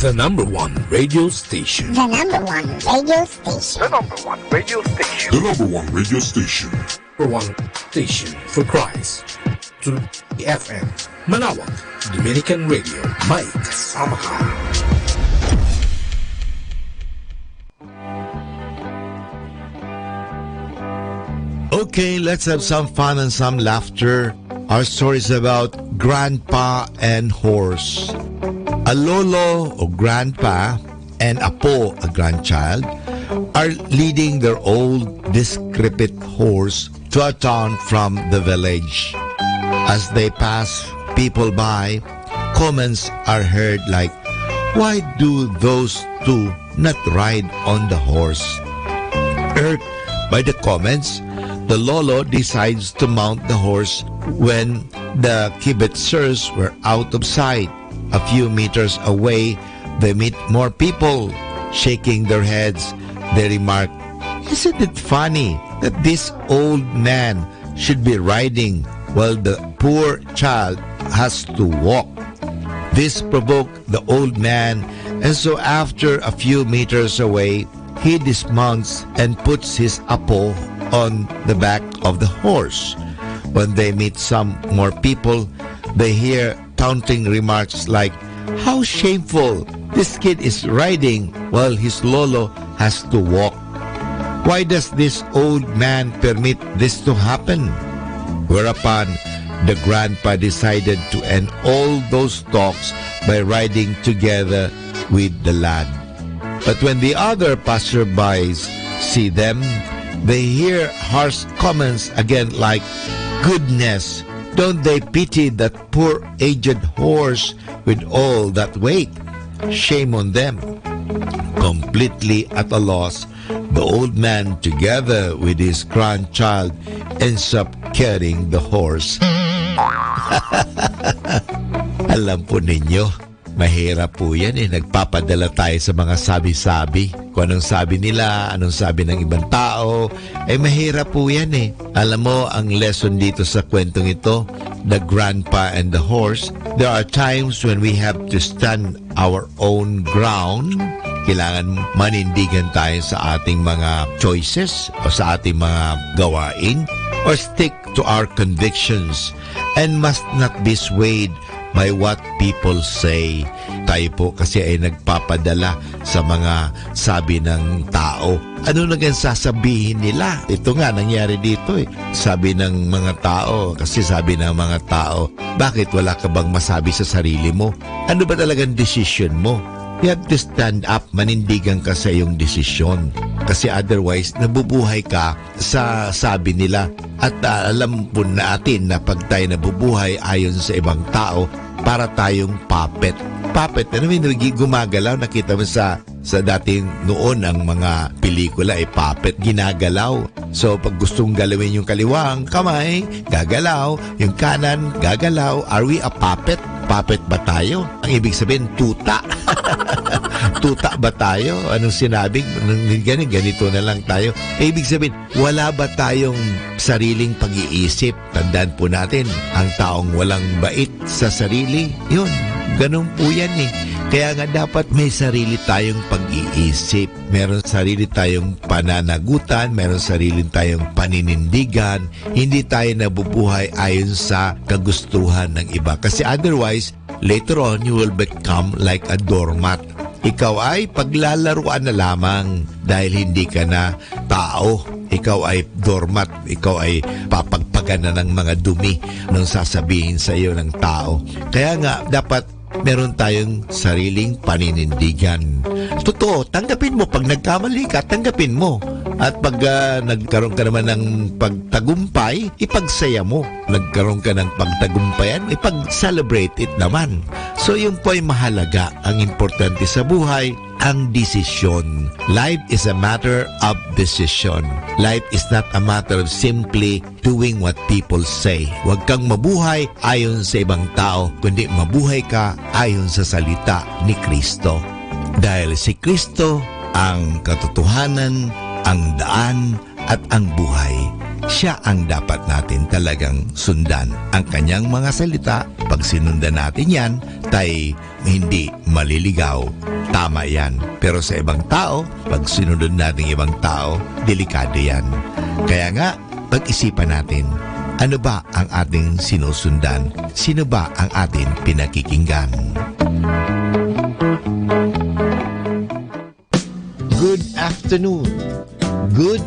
The number one radio station. The number one radio station. The number one radio station. The number one radio station. Number one station for Christ. To the FM. Manawag, Dominican Radio. May kasama ka. Okay, let's have some fun and some laughter. Our story is about grandpa and horse. A lolo or grandpa and apo, a grandchild, are leading their old decrepit horse to a town from the village. As they pass people by, comments are heard like, "Why do those two not ride on the horse?" Irked by the comments, the lolo decides to mount the horse when the kibitzers were out of sight. A few meters away, they meet more people. Shaking their heads, they remark, "Isn't it funny that this old man should be riding while the poor child has to walk?" This provoked the old man, and so after a few meters away, he dismounts and puts his apo on the back of the horse. When they meet some more people, they hear taunting remarks like, "How shameful! This kid is riding while his lolo has to walk. Why does this old man permit this to happen?" Whereupon the grandpa decided to end all those talks by riding together with the lad. But when the other passerbys see them, they hear harsh comments again like, "Goodness, don't they pity that poor aged horse with all that weight? Shame on them." Completely at a loss, the old man together with his grandchild ends up carrying the horse. Alam po ninyo, mahirap po yan Nagpapadala tayo sa mga sabi-sabi. Kung anong sabi nila, anong sabi ng ibang tao, mahirap po yan Alam mo, ang lesson dito sa kwentong ito, the grandpa and the horse, there are times when we have to stand our own ground. Kailangan manindigan tayo sa ating mga choices o sa ating mga gawain, or stick to our convictions and must not be swayed by what people say. Tayo po kasi ay nagpapadala sa mga sabi ng tao. Ano na gan sasabihin nila? Ito nga nangyari dito Sabi ng mga tao, kasi sabi ng mga tao, bakit wala ka bang masabi sa sarili mo? Ano ba talagang decision mo? You have to stand up, manindigan ka sa iyong desisyon. Kasi otherwise, nabubuhay ka sa sabi nila. At alam po natin na pag tayo nabubuhay ayon sa ibang tao, para tayong puppet. Puppet, gumagalaw. Nakita mo sa dating noon ang mga pelikula puppet, ginagalaw. So pag gustong galawin yung kaliwang kamay, gagalaw. Yung kanan, gagalaw. Are we a puppet? Puppet ba tayo? Ang ibig sabihin, tuta. Tuta ba tayo? Anong sinabi? Ganito na lang tayo. Ibig sabihin, wala ba tayong sariling pag-iisip? Tandaan po natin, ang taong walang bait sa sarili, yun, ganun po yan Kaya nga dapat may sarili tayong pag-iisip. Meron sarili tayong pananagutan, meron sarili tayong paninindigan. Hindi tayo nabubuhay ayon sa kagustuhan ng iba. Kasi otherwise, later on, you will become like a doormat. Ikaw ay paglalaruan na lamang dahil hindi ka na tao. Ikaw ay doormat. Ikaw ay papagpagan na ng mga dumi nung sasabihin sa iyo ng tao. Kaya nga, dapat meron tayong sariling paninindigan. Totoo, tanggapin mo. Pag nagkamali ka, tanggapin mo. At pag nagkaroon ka naman ng pagtagumpay, ipagsaya mo. Nagkaroon ka ng pagtagumpayan, ipag-celebrate it naman. So yun po ay mahalaga. Ang importante sa buhay, ang desisyon. Life is a matter of decision. Life is not a matter of simply doing what people say. Huwag kang mabuhay ayon sa ibang tao, kundi mabuhay ka ayon sa salita ni Kristo. Dahil si Kristo ang katotohanan, ang daan at ang buhay. siya ang dapat natin talagang sundan. Ang kanyang mga salita, pag sinundan natin yan, tay hindi maliligaw. Tama yan. Pero sa ibang tao, pag sinunod natin ibang tao, delikado yan. Kaya nga, pag-isipan natin, ano ba ang ating sinusundan? Sino ba ang ating pinakikinggan? Good afternoon. Good,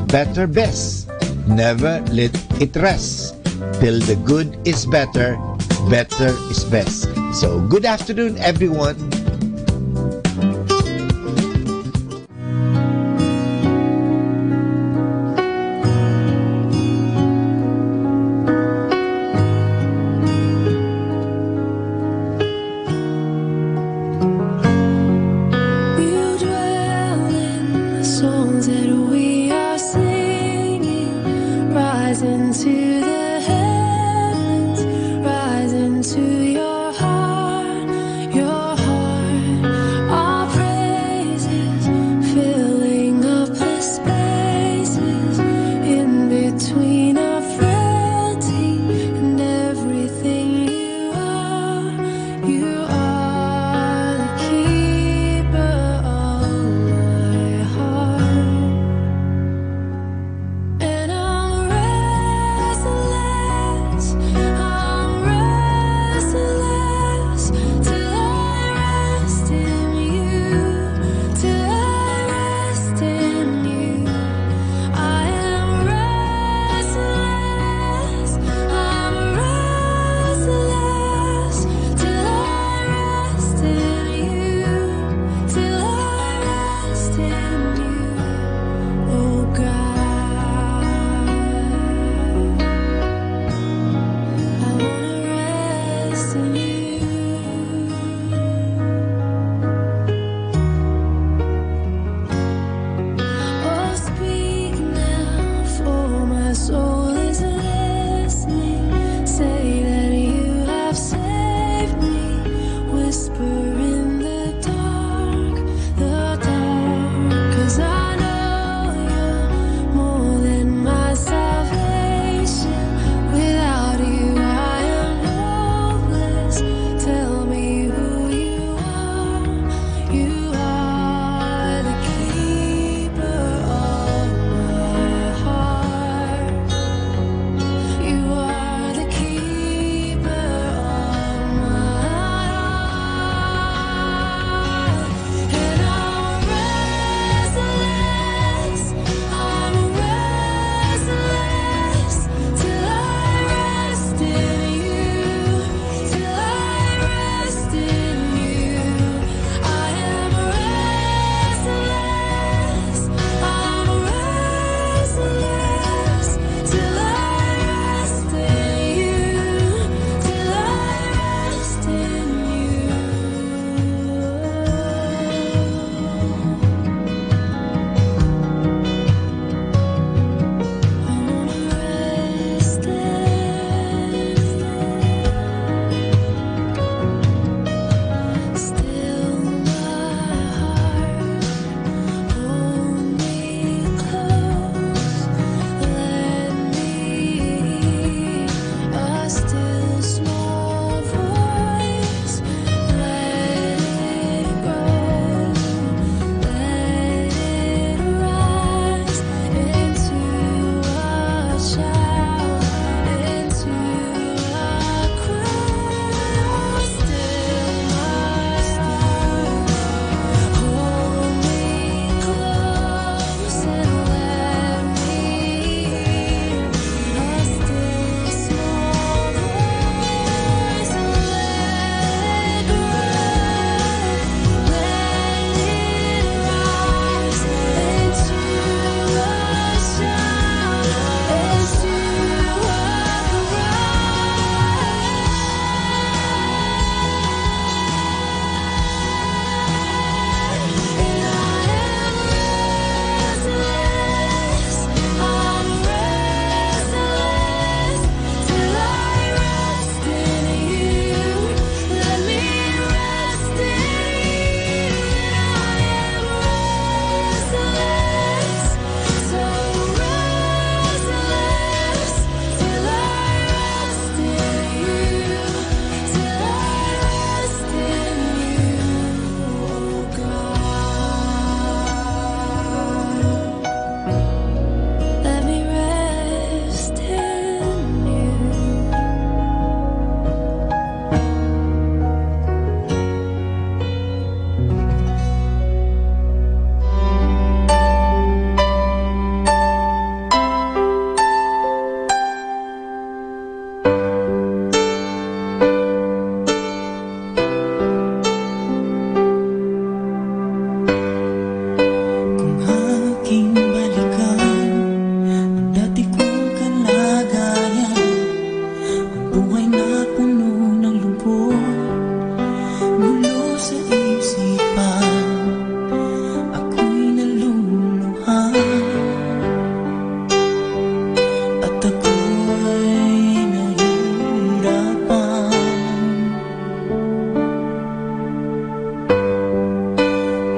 better, best. Never let it rest. Till the good is better, better is best. So, good afternoon, everyone. Your heart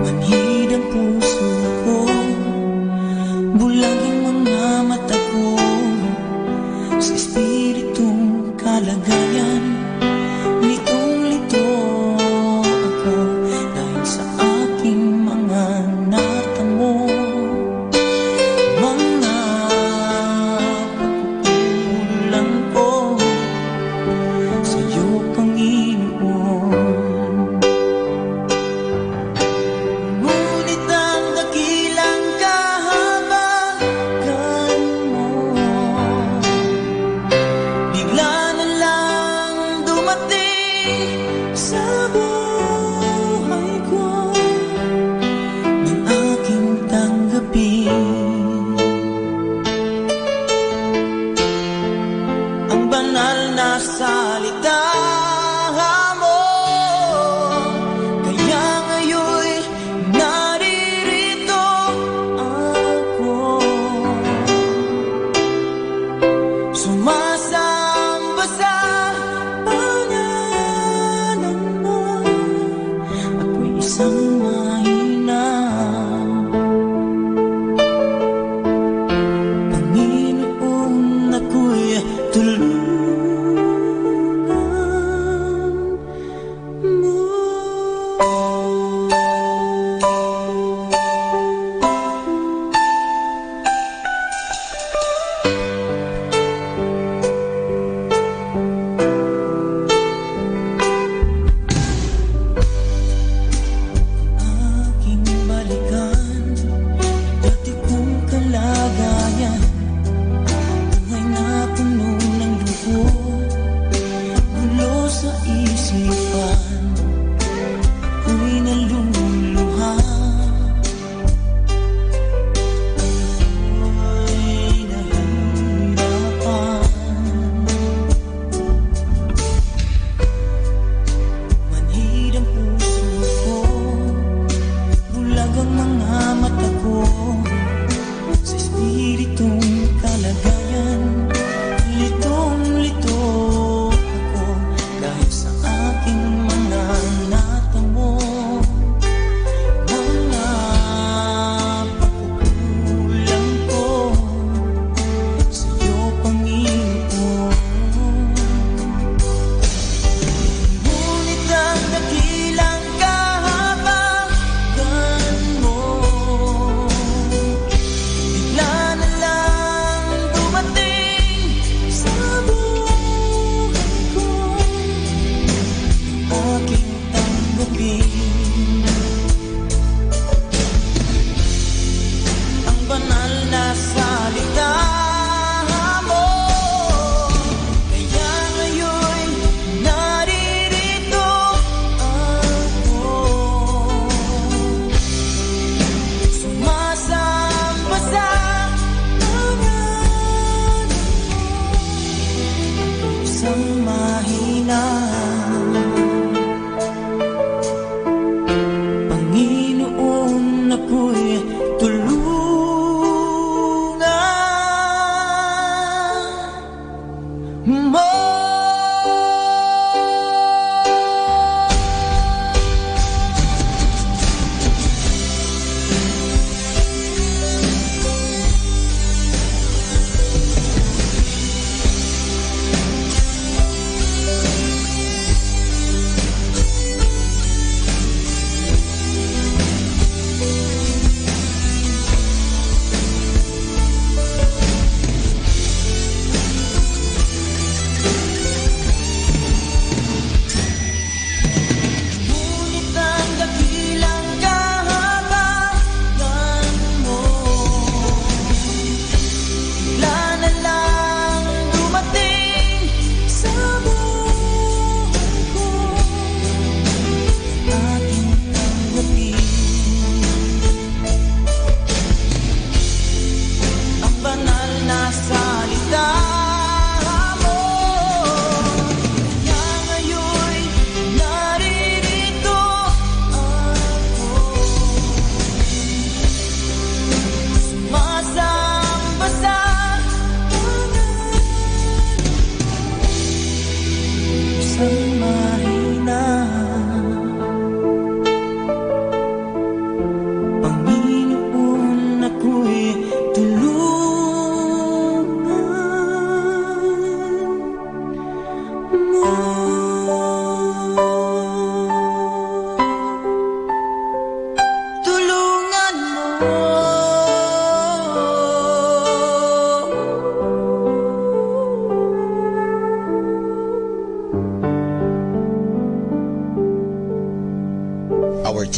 manhid ang puso ko, bulag ang mga mata ko sa espiritong kalagayan. Litong-lito ako dahil sa aking mga natamo, mga pagkukulang ko sa iyo, Panginoon. Ngunit ang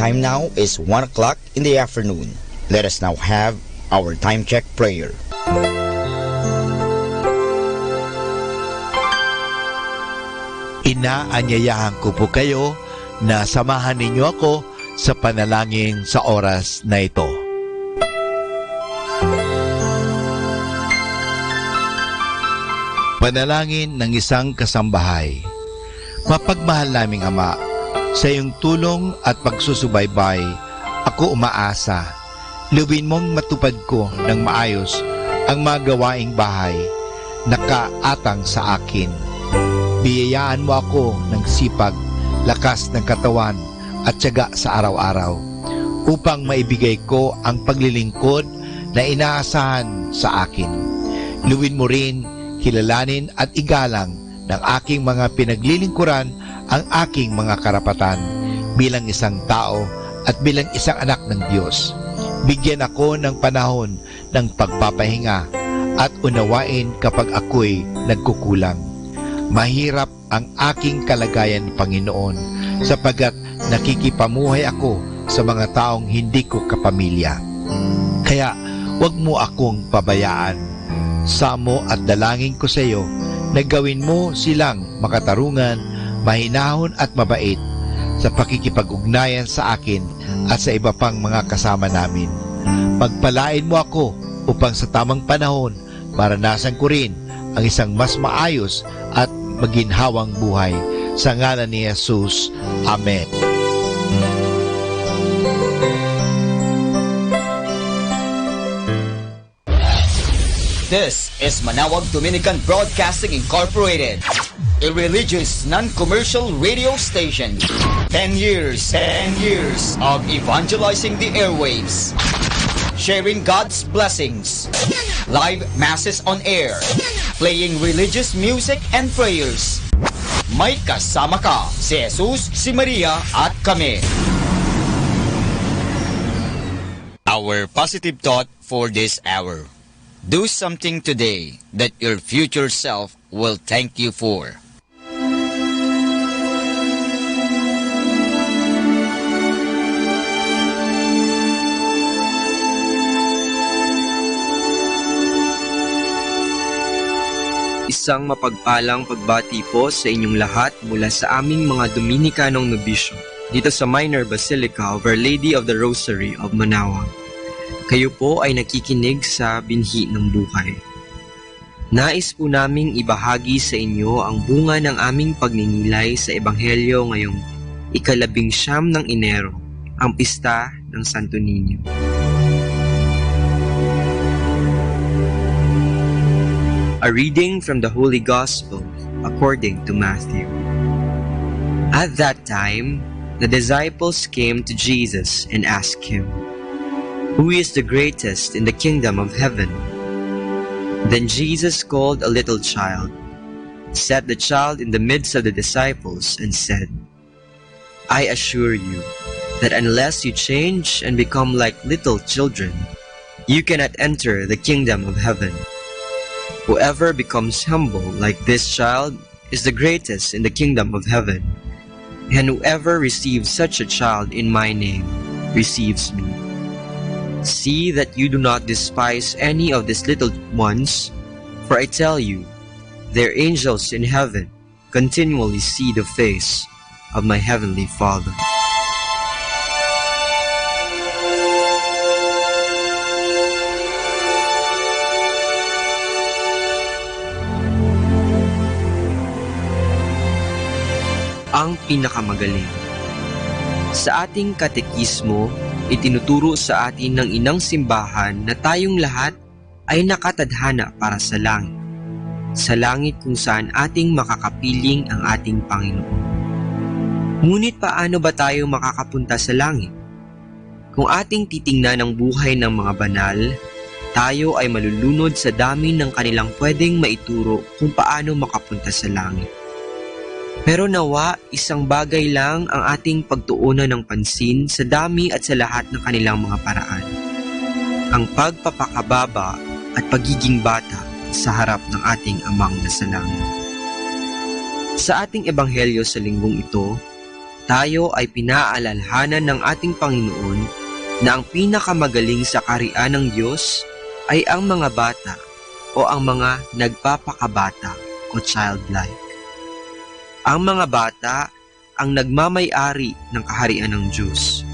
time now is 1 o'clock in the afternoon. Let us now have our time check prayer. Inaanyayahan ko po kayo na samahan ninyo ako sa panalangin sa oras na ito. Panalangin ng isang kasambahay. Mapagmahal naming Ama, sa iyong tulong at pagsusubaybay, ako umaasa. Luwin mong matupad ko ng maayos ang mga gawaing bahay na kaatang sa akin. Biyayaan mo ako ng sipag, lakas ng katawan at tiyaga sa araw-araw upang maibigay ko ang paglilingkod na inaasahan sa akin. Luwin mo rin, kilalanin at igalang ng aking mga pinaglilingkuran ang aking mga karapatan bilang isang tao at bilang isang anak ng Diyos. Bigyan ako ng panahon ng pagpapahinga at unawain kapag ako'y nagkukulang. Mahirap ang aking kalagayan, Panginoon, sapagkat nakikipamuhay ako sa mga taong hindi ko kapamilya. Kaya huwag mo akong pabayaan. Samo at dalangin ko sa iyo na gawin mo silang makatarungan, mahinahon at mabait sa pakikipag-ugnayan sa akin at sa iba pang mga kasama namin. Pagpalain mo ako upang sa tamang panahon maranasan ko rin ang isang mas maayos at maginhawang buhay. Sa ngalan ni Jesus. Amen. This is Manawag Dominican Broadcasting Incorporated, a religious, non-commercial radio station. 10 years of evangelizing the airwaves, sharing God's blessings, live masses on air, playing religious music and prayers. May kasama ka, si Jesus, si Maria at kami. Our positive thought for this hour. Do something today that your future self will thank you for. Isang mapagpalang pagbati po sa inyong lahat mula sa aming mga Dominicanong nobisyo dito sa Minor Basilica of Our Lady of the Rosary of Manawag. Kayo po ay nakikinig sa Binhi ng Buhay. Nais po naming ibahagi sa inyo ang bunga ng aming pagninilay sa Ebanghelyo ngayong 19 ng Enero, ang pista ng Santo Niño. A reading from the Holy Gospel according to Matthew. At that time, the disciples came to Jesus and asked him, "Who is the greatest in the kingdom of heaven?" Then Jesus called a little child, set the child in the midst of the disciples, and said, "I assure you that unless you change and become like little children, you cannot enter the kingdom of heaven. Whoever becomes humble like this child is the greatest in the kingdom of heaven, and whoever receives such a child in my name receives me. See that you do not despise any of these little ones, for I tell you, their angels in heaven continually see the face of my heavenly Father." Ang pinakamagaling. Sa ating katekismo, itinuturo sa atin ng inang simbahan na tayong lahat ay nakatadhana para sa langit. Sa langit kung saan ating makakapiling ang ating Panginoon. Ngunit paano ba tayo makakapunta sa langit? Kung ating titingnan ang buhay ng mga banal, tayo ay malulunod sa dami ng kanilang pwedeng maituro kung paano makapunta sa langit. Pero nawa, isang bagay lang ang ating pagtuunan ng pansin sa dami at sa lahat ng kanilang mga paraan. Ang pagpapakababa at pagiging bata sa harap ng ating Amang nasa langit. Sa ating ebanghelyo sa linggong ito, tayo ay pinaalalahanan ng ating Panginoon na ang pinakamagaling sa kaharian ng Diyos ay ang mga bata o ang mga nagpapakabata o childlike. Ang mga bata ang nagmamay-ari ng kaharian ng Diyos.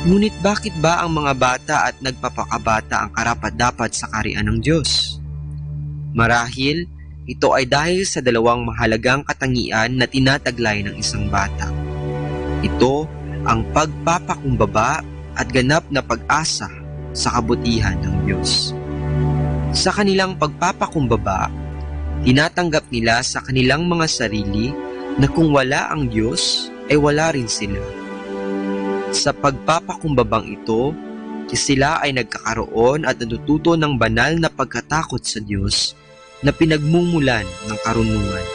Ngunit bakit ba ang mga bata at nagpapakabata ang karapat-dapat sa kaharian ng Diyos? Marahil, ito ay dahil sa dalawang mahalagang katangian na tinataglay ng isang bata. Ito ang pagpapakumbaba at ganap na pag-asa sa kabutihan ng Diyos. Sa kanilang pagpapakumbaba, tinatanggap nila sa kanilang mga sarili na kung wala ang Diyos, ay wala rin sila. Sa pagpapakumbabang ito, sila ay nagkakaroon at natututo ng banal na pagkatakot sa Diyos na pinagmumulan ng karunungan.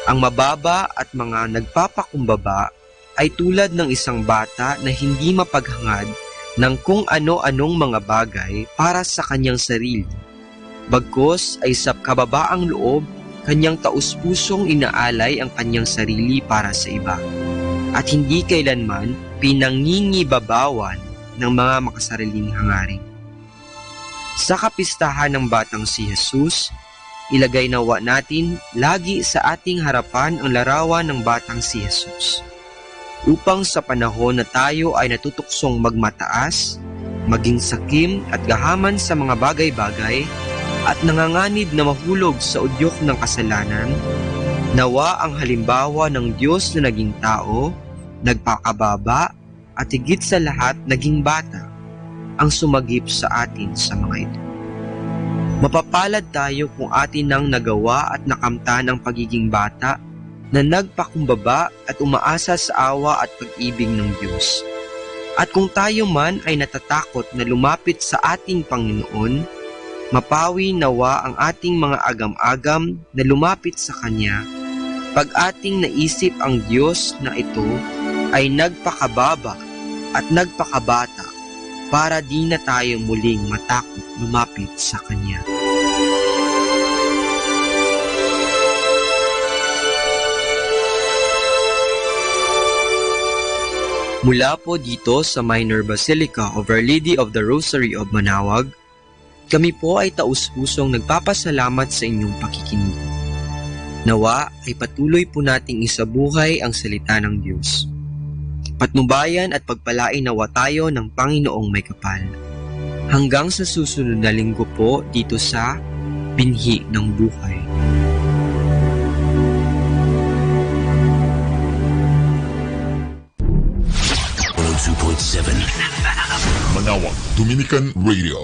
Ang mababa at mga nagpapakumbaba ay tulad ng isang bata na hindi mapaghangad ng kung ano-anong mga bagay para sa kanyang sarili. Bagkus ay sa kababaang loob, kanyang taus-pusong inaalay ang kanyang sarili para sa iba, at hindi kailanman pinangingibabawan ng mga makasariling hangarin. Sa kapistahan ng batang si Jesus, ilagay nawa natin lagi sa ating harapan ang larawan ng batang si Jesus, upang sa panahon na tayo ay natutuksong magmataas, maging sakim at gahaman sa mga bagay-bagay, at nanganganib na mahulog sa udyok ng kasalanan, nawa ang halimbawa ng Diyos na naging tao, nagpakababa, at higit sa lahat naging bata, ang sumagip sa atin sa mga ito. Mapapalad tayo kung atin nang nagawa at nakamtan ang pagiging bata na nagpakumbaba at umaasa sa awa at pag-ibig ng Diyos. At kung tayo man ay natatakot na lumapit sa ating Panginoon, mapawi nawa ang ating mga agam-agam na lumapit sa Kanya pag ating naisip ang Diyos na ito ay nagpakababa at nagpakabata para di na tayo muling matakot lumapit sa Kanya. Mula po dito sa Minor Basilica of Our Lady of the Rosary of Manaoag, kami po ay taus-pusong nagpapasalamat sa inyong pakikinig. Nawa ay patuloy po nating isabuhay ang salita ng Diyos. Patnubayan at pagpalain nawa tayo ng Panginoong may kapal. Hanggang sa susunod na linggo po dito sa Binhi ng Buhay. Manawag Dominican Radio.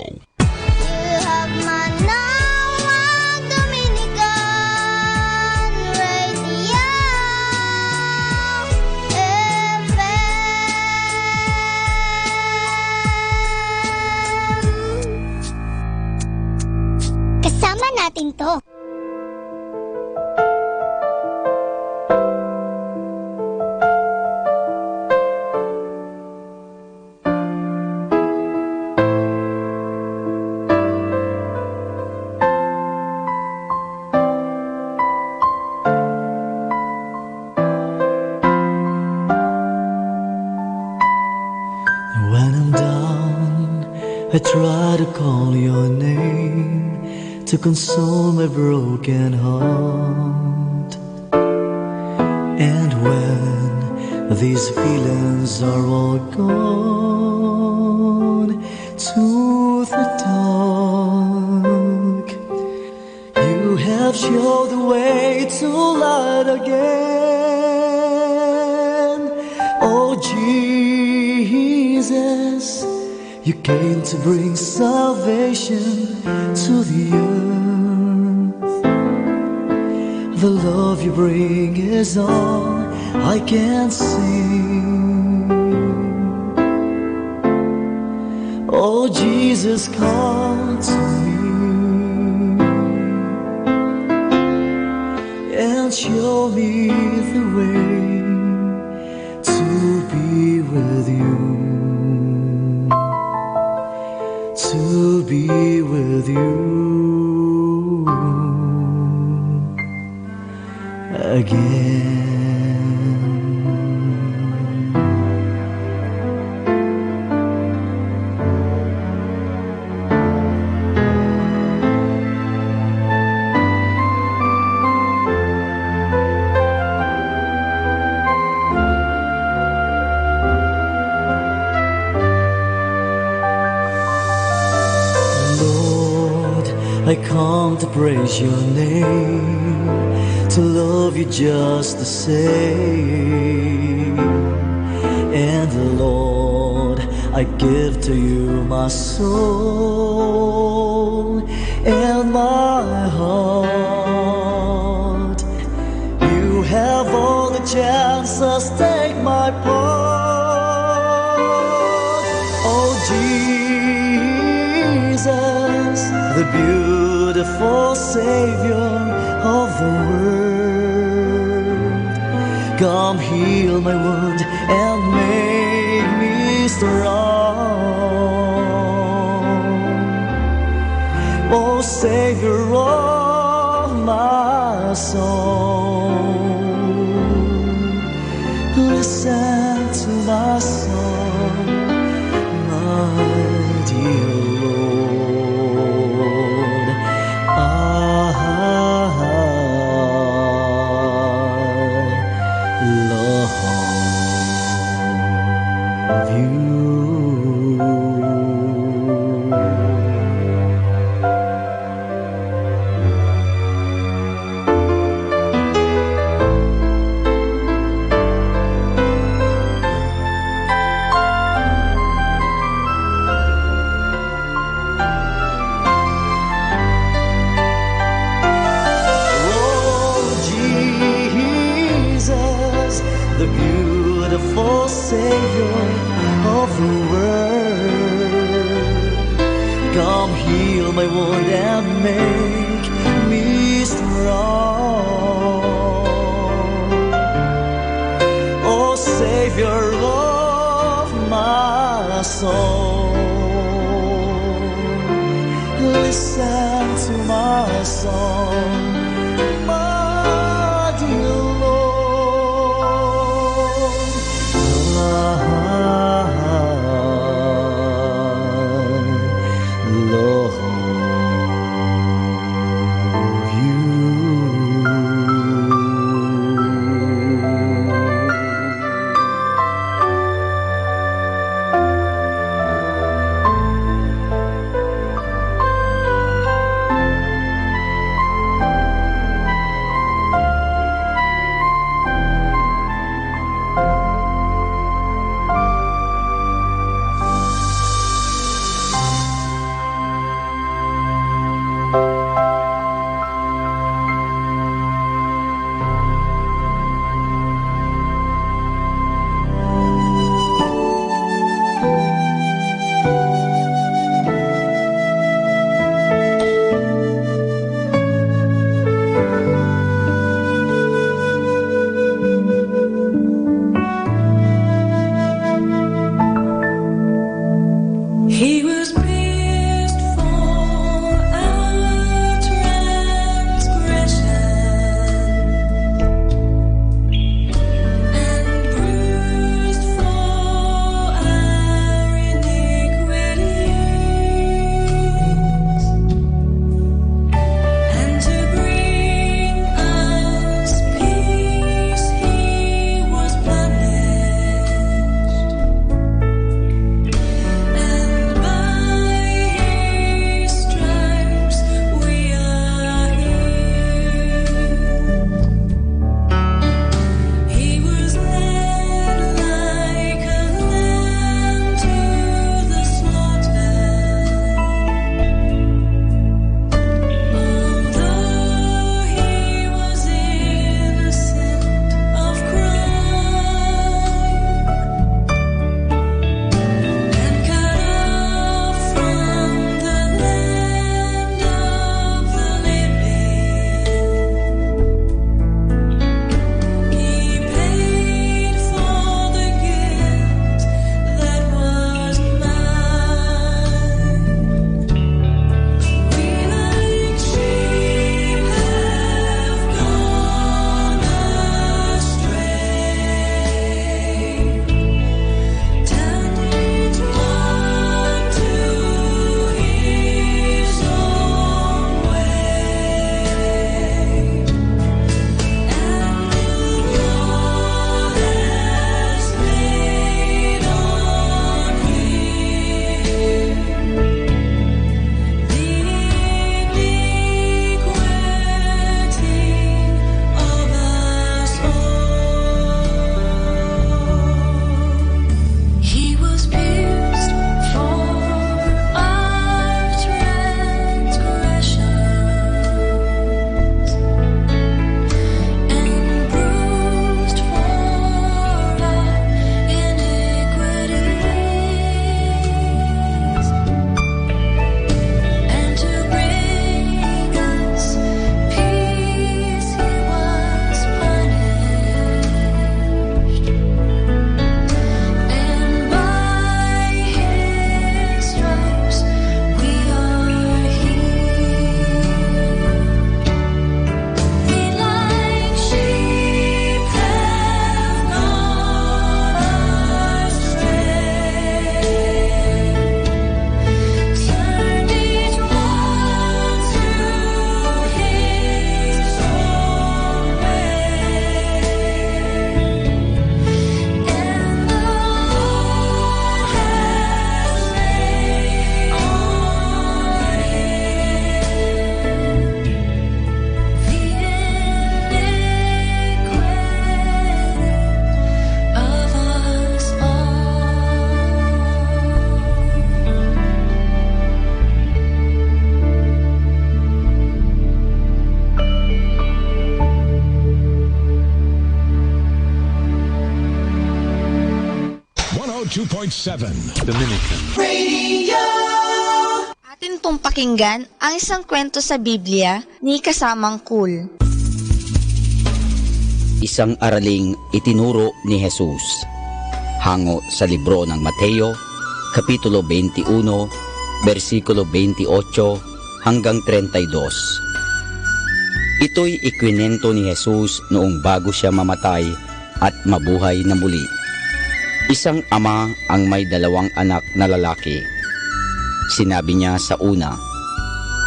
Kasama natin to. When I'm down, I try to call your name to console my broken heart. And when these feelings are all gone to the dark, you have shown the way to light again. Oh Jesus, you came to bring salvation to the earth. The love you bring is all I can sing. Oh Jesus, come to me and show me the way to be with you. To be with you again. I come to praise your name, to love you just the same. And Lord, I give to you my soul and my heart. You have all the chances, take my part. Oh Jesus, the beautiful Savior of the world, come heal my wound and make me strong. Oh Savior of my soul, listen to my song, my dear Lord. Love you. The beautiful Savior of the world, come heal my wound and make me strong. Oh Savior of my soul, listen to my song, my dear 102.7 Dominican Radio. Atin pong pakinggan ang isang kwento sa Biblia ni Kasamang Cool. Isang araling itinuro ni Jesus. Hango sa libro ng Mateo, Kapitulo 21, versikulo 28 hanggang 32. Ito'y ikwinento ni Jesus noong bago siya mamatay at mabuhay na muli. Isang ama ang may 2 anak na lalaki. Sinabi niya sa una,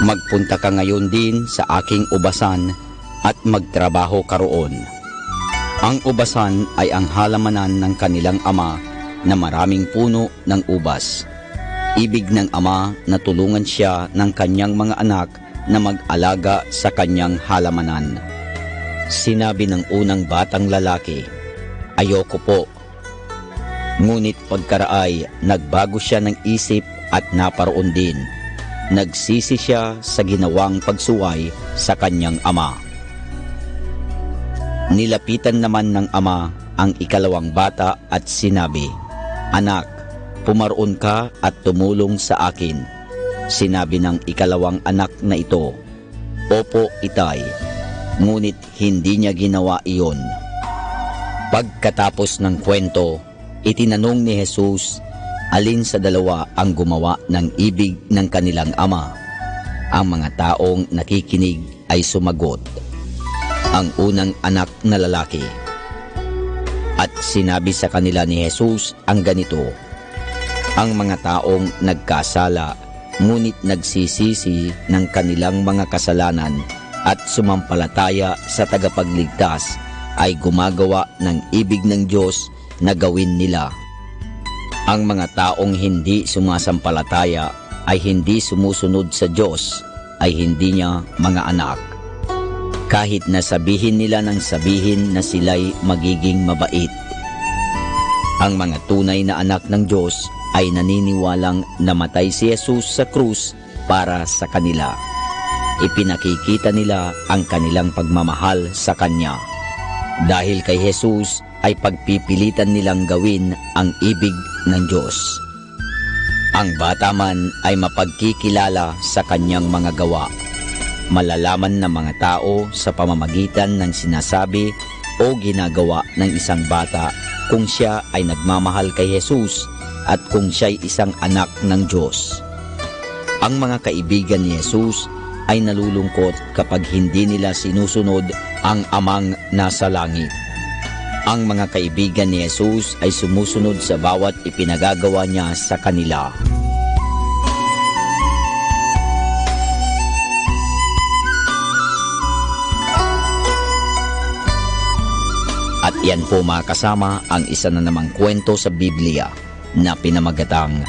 "Magpunta ka ngayon din sa aking ubasan at magtrabaho ka roon." Ang ubasan ay ang halamanan ng kanilang ama na maraming puno ng ubas. Ibig ng ama na tulungan siya ng kanyang mga anak na mag-alaga sa kanyang halamanan. Sinabi ng unang batang lalaki, "Ayoko po." Ngunit pagkaraay, nagbago siya ng isip at naparoon din. Nagsisi siya sa ginawang pagsuway sa kanyang ama. Nilapitan naman ng ama ang ikalawang bata at sinabi, "Anak, pumaroon ka at tumulong sa akin." Sinabi ng ikalawang anak na ito, "Opo, itay." Ngunit hindi niya ginawa iyon. Pagkatapos ng kwento, itinanong ni Jesus alin sa 2 ang gumawa ng ibig ng kanilang ama. Ang mga taong nakikinig ay sumagot, "Ang unang anak na lalaki." At sinabi sa kanila ni Jesus ang ganito, "Ang mga taong nagkasala ngunit nagsisisi ng kanilang mga kasalanan at sumampalataya sa tagapagligtas ay gumagawa ng ibig ng Diyos na gawin nila. Ang mga taong hindi sumasampalataya ay hindi sumusunod sa Diyos ay hindi niya mga anak. Kahit na sabihin nila ng sabihin na sila'y magiging mabait. Ang mga tunay na anak ng Diyos ay naniniwalang namatay si Jesus sa krus para sa kanila. Ipinakikita nila ang kanilang pagmamahal sa Kanya. Dahil kay Jesus ay pagpipilitan nilang gawin ang ibig ng Diyos. Ang bata man ay mapagkikilala sa kanyang mga gawa. Malalaman ng mga tao sa pamamagitan ng sinasabi o ginagawa ng isang bata kung siya ay nagmamahal kay Jesus at kung siya'y isang anak ng Diyos. Ang mga kaibigan ni Jesus ay nalulungkot kapag hindi nila sinusunod ang amang nasa langit. Ang mga kaibigan ni Jesus ay sumusunod sa bawat ipinagagawa niya sa kanila. At yan po mga kasama ang isa na namang kwento sa Biblia na pinamagatang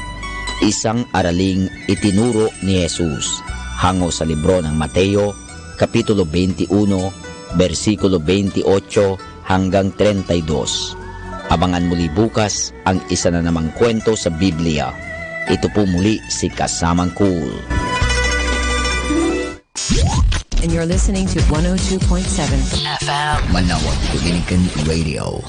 Isang Araling Itinuro ni Jesus, hango sa libro ng Mateo, Kapitulo 21, versikulo 28 hanggang 32. Abangan muli bukas ang isa na namang kwento sa Biblia. Ito po muli si Kasamang Cool. And you're listening to 102.7 FM Manawag Dominican Radio.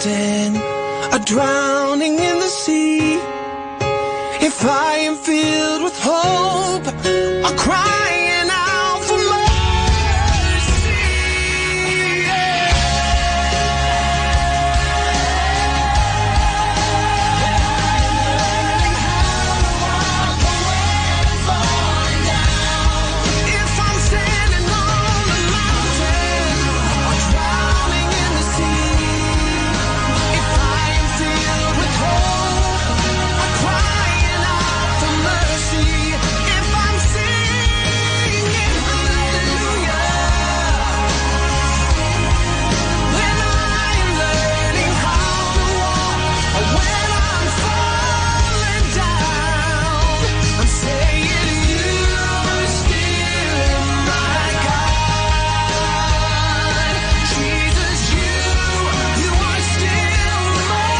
mountain, or drowning in the sea, if I am filled with hope, or crying out for mercy, if I'm standing on the mountain, or drowning in the sea, if I am filled with hope, or crying out for mercy, if I'm singing hallelujah, when I'm learning how to walk, or when I'm falling down, I'm saying you are still my God. Jesus, you are still my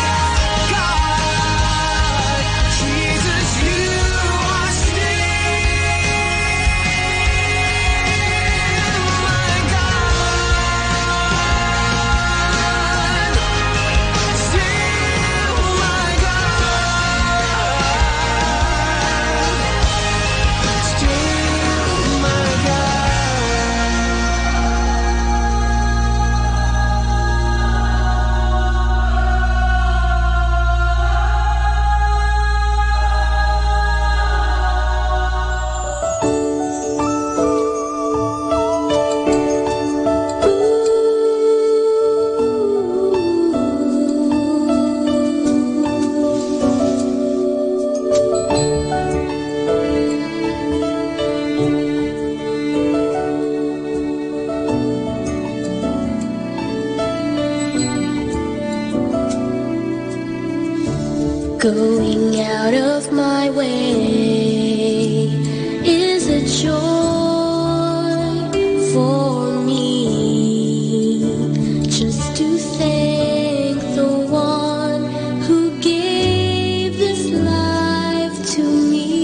God. Jesus, you are still my God. Still my God. Still my Going out of my way is a joy for me, just to thank the one who gave this life to me.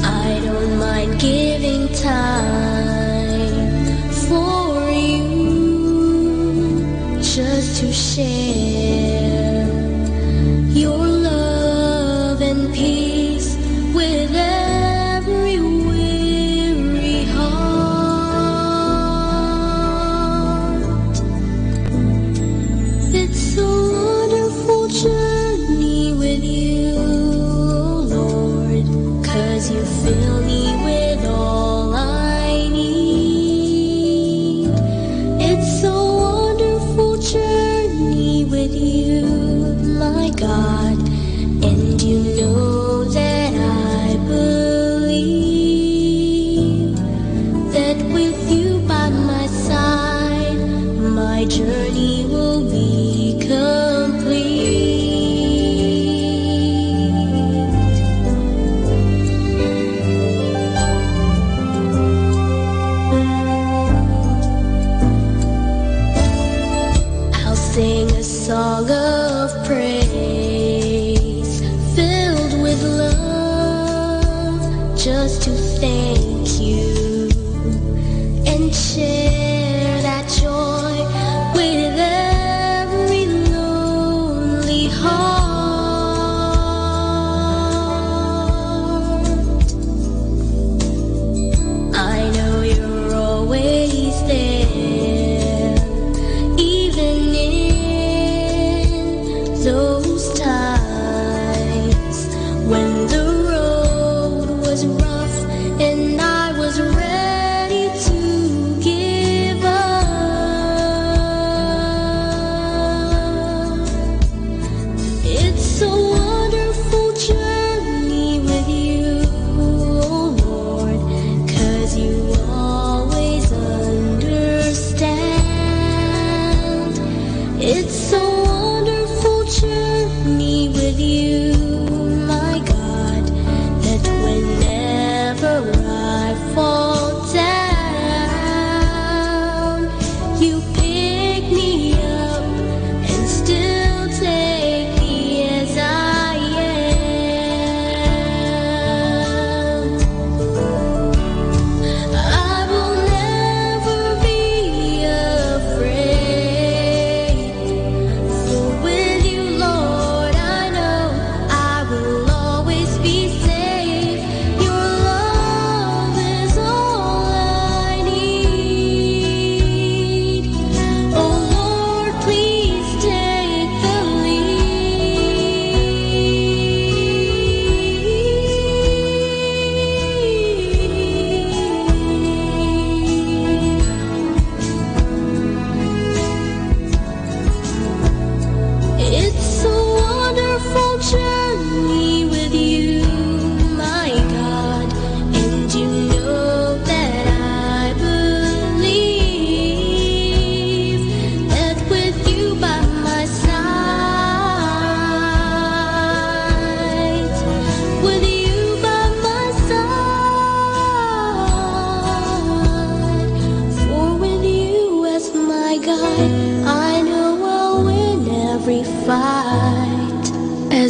I don't mind giving time for you, just to share your love and peace with every weary heart. It's a wonderful journey with you, Lord, 'cause you fill me with all I need. It's a wonderful journey with you, my God, and you know that I believe that with you by my side, my journey will be complete. I'll sing a song of praise, filled with love, just to thank you and share that joy with everyone.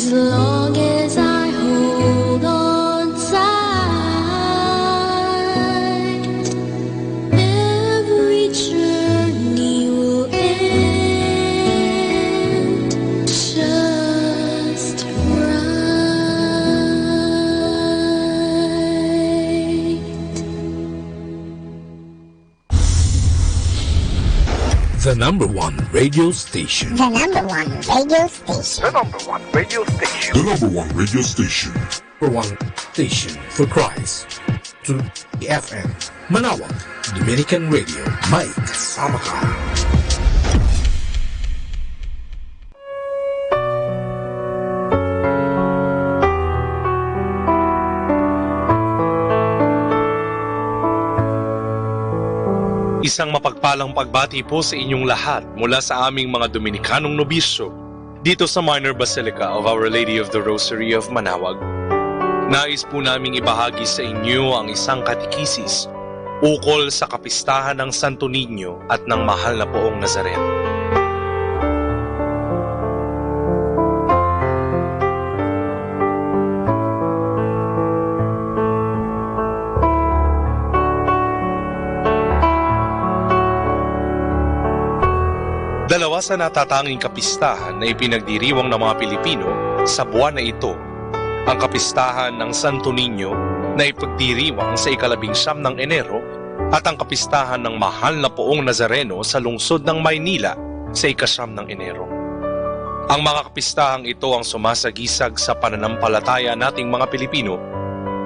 As long as I hold on tight, every journey will end just right. The number one radio station. The number one radio station. The number one radio station. The number one radio station. Number one station for Christ. To the FM. Manawag, Dominican Radio. May kasama ka. Isang mapagpalang pagbati po sa inyong lahat mula sa aming mga Dominikanong nobisyo dito sa Minor Basilica of Our Lady of the Rosary of Manawag. Nais po naming ibahagi sa inyo ang isang katikisis ukol sa kapistahan ng Santo Niño at ng Mahal na Poong Nazareno. Dalawa sa natatanging kapistahan na ipinagdiriwang ng mga Pilipino sa buwan na ito. Ang kapistahan ng Santo Niño na ipagdiriwang sa 19 ng Enero at ang kapistahan ng Mahal na Poong Nazareno sa lungsod ng Maynila sa 9 ng Enero. Ang mga kapistahang ito ang sumasagisag sa pananampalataya nating mga Pilipino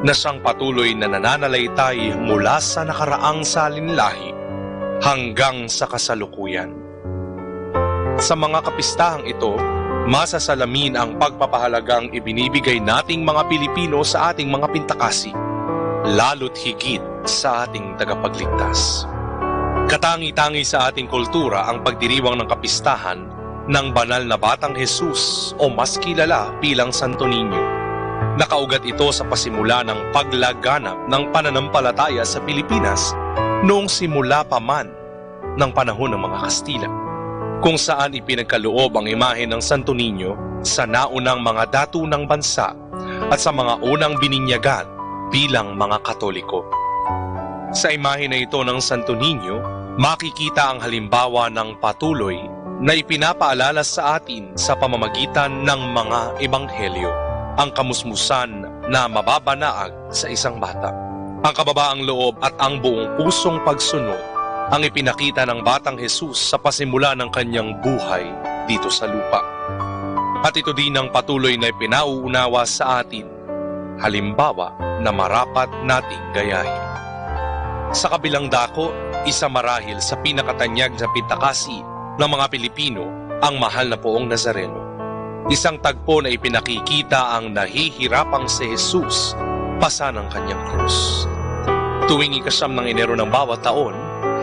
na siyang patuloy na nananalaytay mula sa nakaraang salinlahi hanggang sa kasalukuyan. Sa mga kapistahang ito, masasalamin ang pagpapahalagang ibinibigay nating mga Pilipino sa ating mga pintakasi, lalo't higit sa ating tagapagligtas. Katangi-tangi sa ating kultura ang pagdiriwang ng kapistahan ng banal na Batang Jesus o mas kilala bilang Santo Niño. Nakaugat ito sa pasimula ng paglaganap ng pananampalataya sa Pilipinas noong simula pa man ng panahon ng mga Kastila, kung saan ipinagkaloob ang imahe ng Santo Niño sa naunang mga datu ng bansa at sa mga unang bininyagan bilang mga Katoliko. Sa imahe na ito ng Santo Niño, makikita ang halimbawa ng patuloy na ipinapaalala sa atin sa pamamagitan ng mga ebanghelyo, ang kamusmusan na mababanaag sa isang bata. Ang kababaang loob at ang buong pusong pagsunod ang ipinakita ng Batang Jesus sa pasimula ng kanyang buhay dito sa lupa. At ito din ang patuloy na ipinauunawa sa atin, halimbawa na marapat nating gayahin. Sa kabilang dako, isa marahil sa pinakatanyag na pintakasi ng mga Pilipino ang Mahal na Poong Nazareno. Isang tagpo na ipinakikita ang nahihirapang si Jesus pasa ng kanyang krus. Tuwing 9 ng Enero ng bawat taon,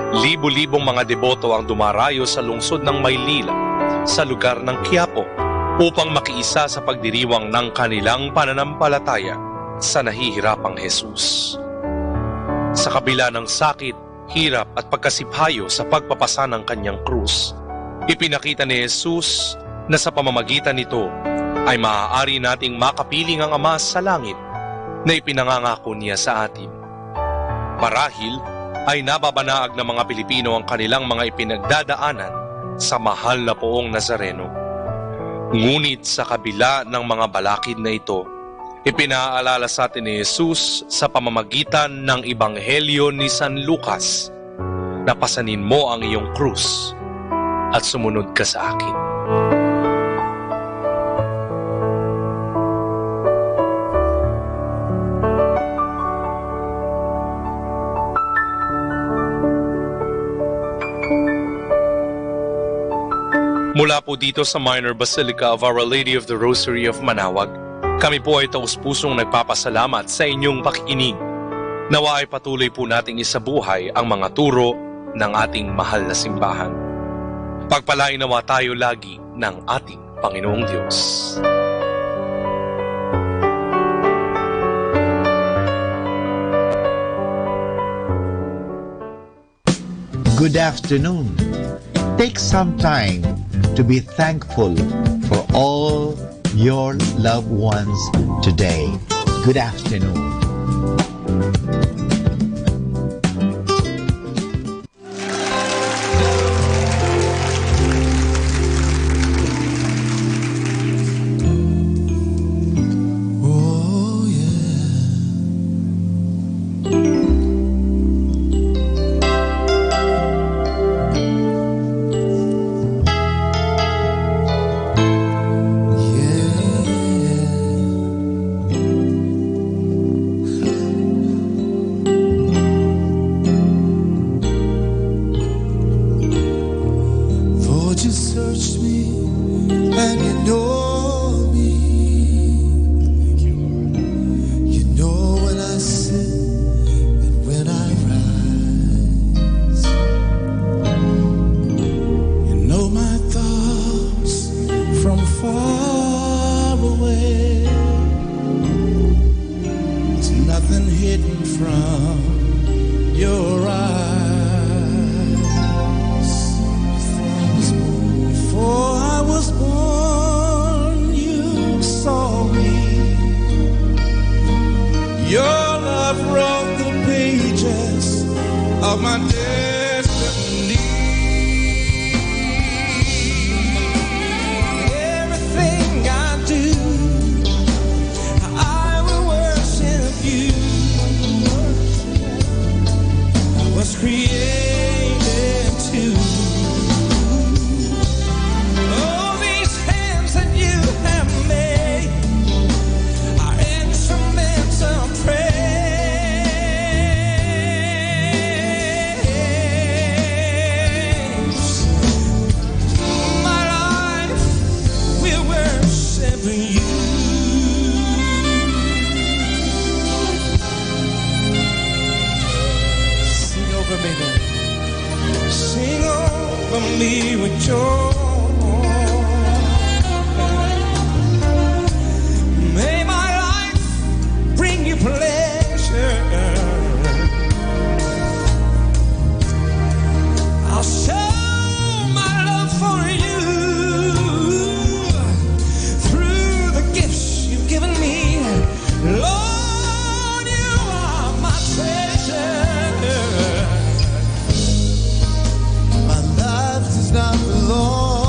libo-libong mga deboto ang dumarayo sa lungsod ng Maynila sa lugar ng Quiapo upang makiisa sa pagdiriwang ng kanilang pananampalataya sa nahihirapang Jesus. Sa kabila ng sakit, hirap at pagkasiphayo sa pagpapasa ng kanyang krus, ipinakita ni Jesus na sa pamamagitan nito ay maaari nating makapiling ang Ama sa langit na ipinangangako niya sa atin. Marahil ay nababanaag ng mga Pilipino ang kanilang mga ipinagdadaanan sa Mahal na Poong Nazareno. Ngunit sa kabila ng mga balakid na ito, ipinaalala sa atin ni Jesus sa pamamagitan ng Ebanghelyo ni San Lucas na pasanin mo ang iyong krus at sumunod ka sa akin. Mula po dito sa Minor Basilica of Our Lady of the Rosary of Manawag, kami po ay taus-pusong nagpapasalamat sa inyong pakikinig. Nawa ay patuloy po nating isabuhay ang mga turo ng ating mahal na simbahan. Pagpalain nawa tayo lagi ng ating Panginoong Diyos. Good afternoon. Take some time to be thankful for all your loved ones today. Good afternoon. Lord, you searched me and you know me. You know when I sit and when I rise. You know my thoughts from far away. There's nothing hidden from your eyes. Before I was born, you saw me. Your love wrote the pages of my destiny. Everything I do, I will worship you. I was created to. Sing over me with joy. May my life bring you pleasure. I'll show my love for you through the gifts you've given me. Lord, you are my treasure. Not belong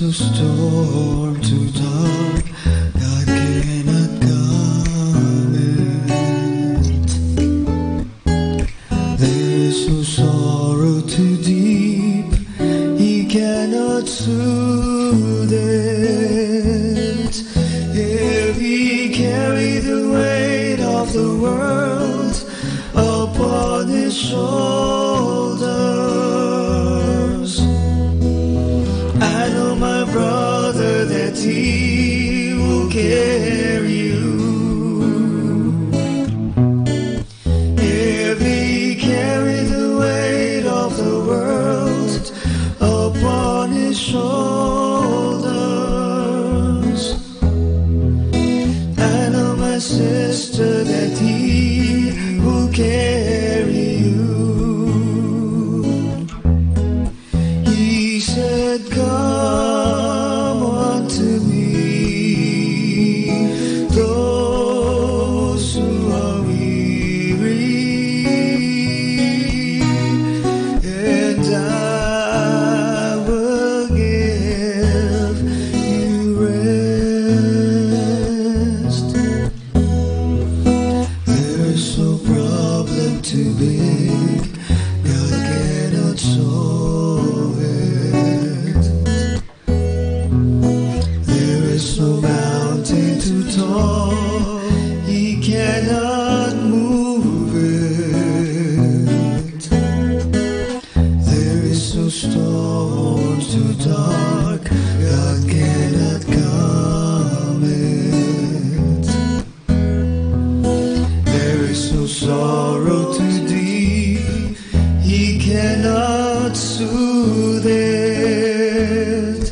is no storm too dark, God cannot calm it. There is no sorrow too deep, He cannot soothe it. If He carry the weight of the world upon His shoulders, I know my brother that He will carry you. If He carry the weight of the world upon His shoulders, I know my sister that He will carry you. He said, come unto me, those who are weary, and I will give you rest. There's no problem too big, God cannot solve it. There is no mountain too tall, He cannot move it. There is no storm too dark, God cannot calm it. There is no sorrow too deep, He cannot soothe it.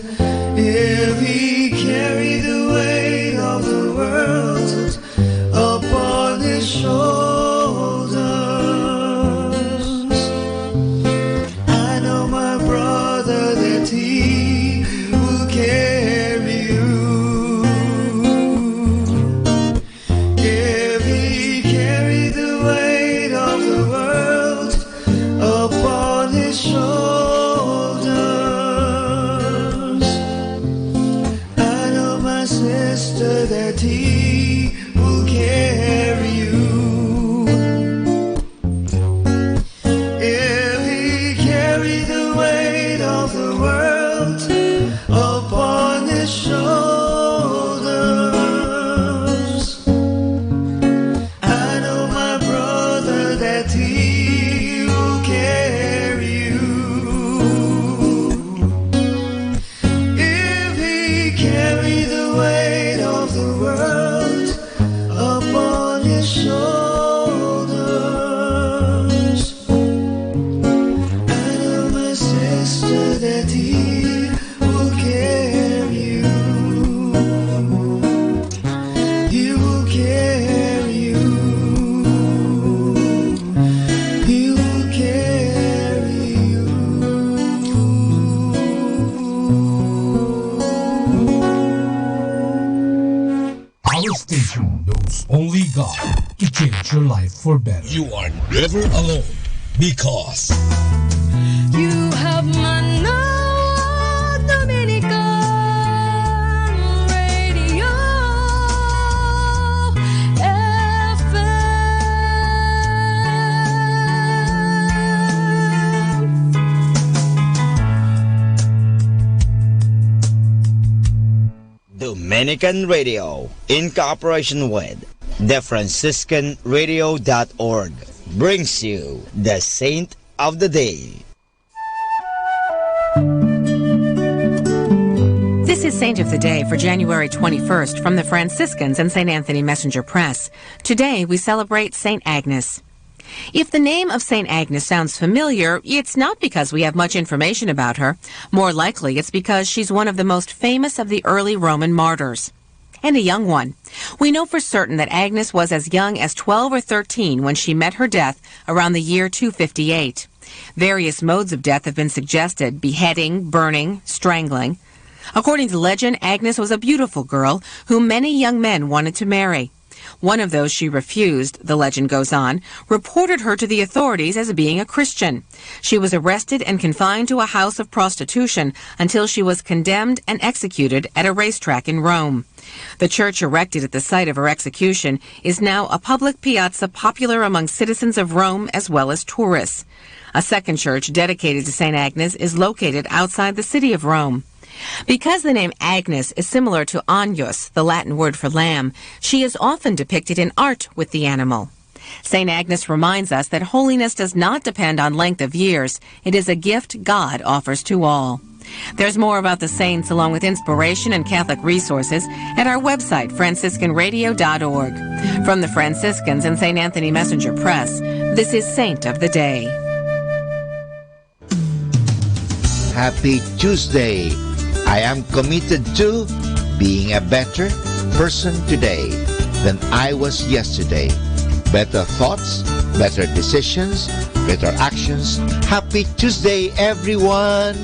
If He carry the weight of the world upon His shoulders, I know my brother that He will carry you. If He carry the weight of the world upon His shoulders, I know my sister that He will carry you. If He carry the weight of the world upon His shoulders, I know my brother that He will carry you. If He carry the weight of the world upon His shoulders, I know my sister that He will carry you. He will carry you. He will carry you. Our station knows only God to change your life for better. You are never alone because You have Manawag Dominican Radio FM. Dominican Radio, in cooperation with TheFranciscanRadio.org, brings you the Saint of the Day. This is Saint of the Day for January 21st from the Franciscans and St. Anthony Messenger Press. Today we celebrate St. Agnes. If the name of St. Agnes sounds familiar, it's not because we have much information about her. More likely, it's because she's one of the most famous of the early Roman martyrs. And a young one. We know for certain that Agnes was as young as 12 or 13 when she met her death around the year 258. Various modes of death have been suggested: beheading, burning, strangling. According to legend, Agnes was a beautiful girl whom many young men wanted to marry. One of those she refused, the legend goes on, reported her to the authorities as being a Christian. She was arrested and confined to a house of prostitution until she was condemned and executed at a racetrack in Rome. The church erected at the site of her execution is now a public piazza popular among citizens of Rome as well as tourists. A second church dedicated to St. Agnes is located outside the city of Rome. Because the name Agnes is similar to Agnus, the Latin word for lamb, she is often depicted in art with the animal. St. Agnes reminds us that holiness does not depend on length of years. It is a gift God offers to all. There's more about the saints along with inspiration and Catholic resources at our website, franciscanradio.org. From the Franciscans and St. Anthony Messenger Press, this is Saint of the Day. Happy Tuesday! I am committed to being a better person today than I was yesterday. Better thoughts, better decisions, better actions. Happy Tuesday, everyone!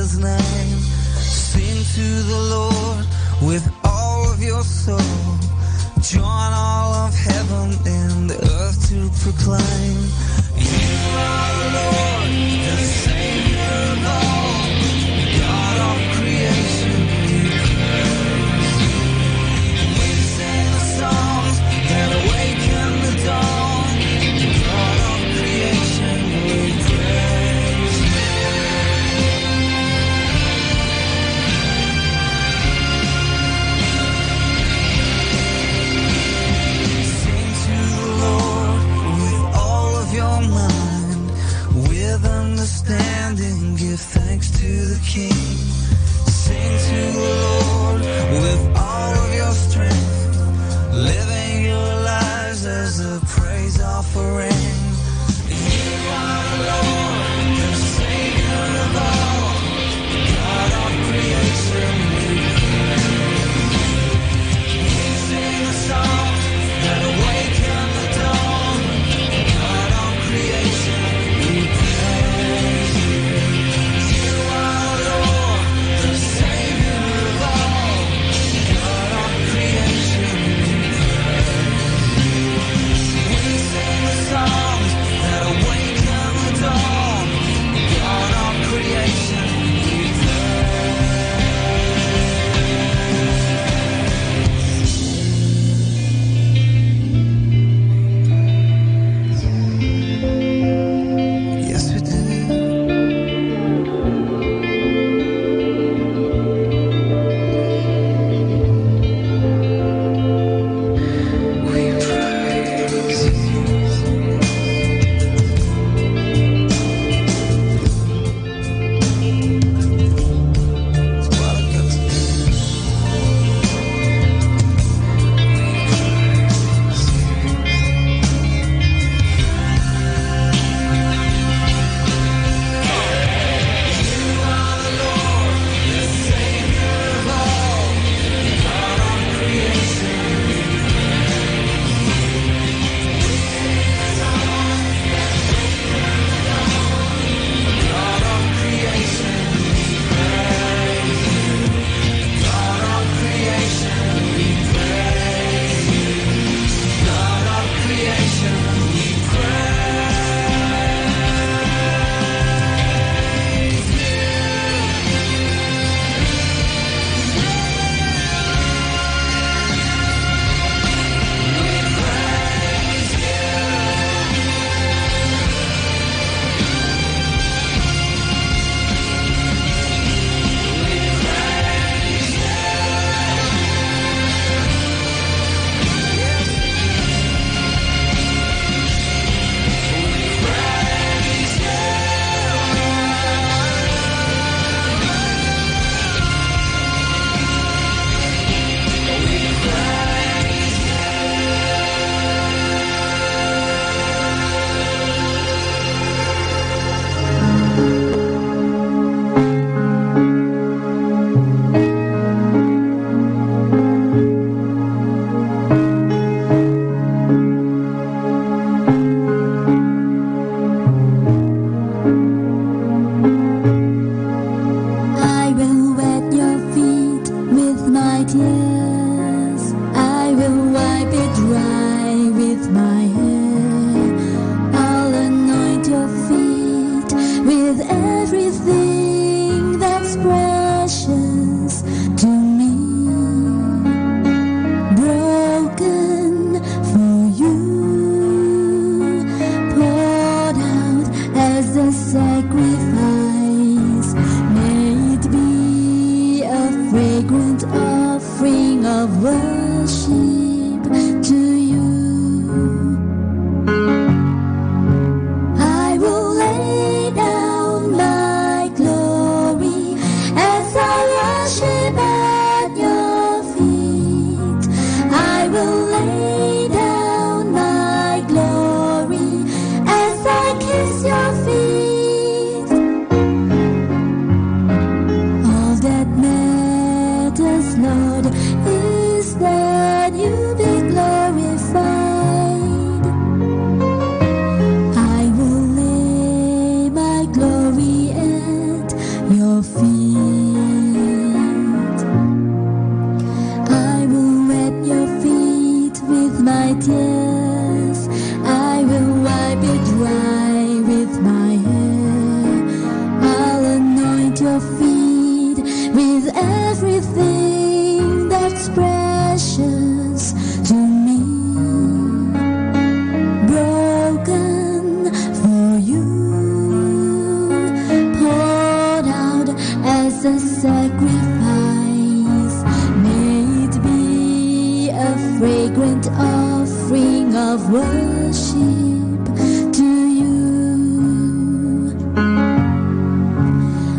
His name. Sing to the Lord with all of your soul. Join all of heaven and the earth to proclaim, You are the Lord, the Savior of all, God of creation. We sing the songs that awaken the dawn, God of creation we praise. Sing to the Lord with all of your mind, with understanding give thanks to the King. Sing to the Lord with all of your strength, living your lives as a praise offering. You are the Lord, the Savior of all, God of creation we praise. We sing a song that awaken the dawn, God of creation we praise. You are the Lord, the Savior of all, God of creation we praise. We sing the songs that awaken the dawn, God of creation we praise. Yes, we do. We praise It's what I got to do. You are the Lord, the Savior of all, God of creation we God of creation we praise you. God of creation we praise you. God of creation we praise you. I will wet your feet with my tears. I will wipe it dry with my hair. I'll anoint your feet with everything that's precious to me. Broken for you, poured out as a sacrifice. May it be a fragrant offering of worship to you. I will lay down my glory as I worship at your feet. I will lay down my glory as I kiss your feet. All that matters, Lord, is that you be glorified. sacrifice. May it be a fragrant offering of worship to you.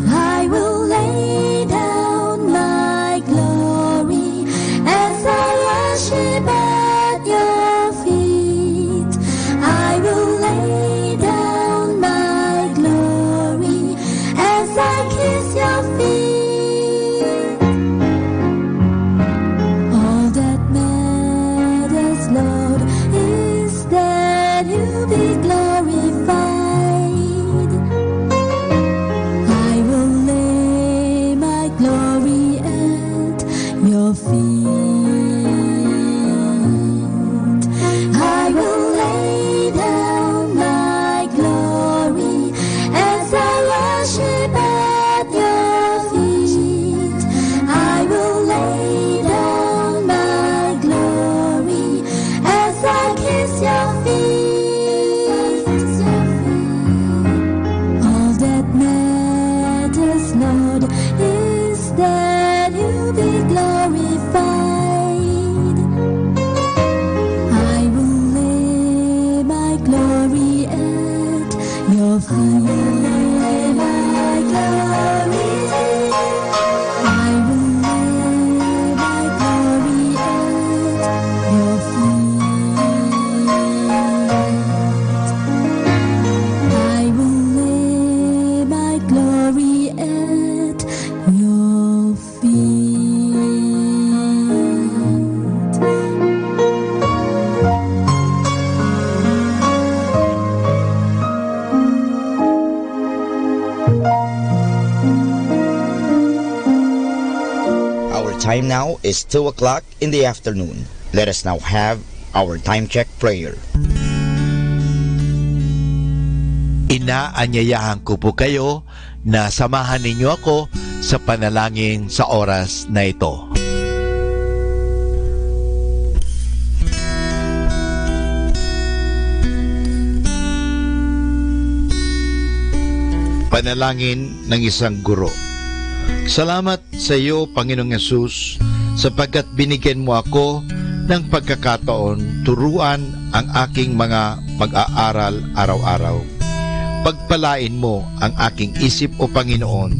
I will lay down my glory as I worship at your feet. I will lay down my glory as I kiss your feet. All that matters, Lord, is that you be glorified. I will lay my glory at your feet. I will lay down my glory as I worship at your feet. I will lay down my glory as I kiss your feet. All that matters, Lord, is that you be glorified. I will lay my glory at your feet. My glory, I will lay my glory at your feet. I will lay my glory at your feet. Our time now is 2 o'clock in the afternoon. Let us now have our time check prayer. Inaanyayahan ko po kayo na samahan ninyo ako sa panalangin sa oras na ito. Panalangin ng isang guro. Salamat sa iyo, Panginoong Yesus, sapagkat binigyan mo ako ng pagkakataon turuan ang aking mga mag-aaral araw-araw. Pagpalain mo ang aking isip, O Panginoon,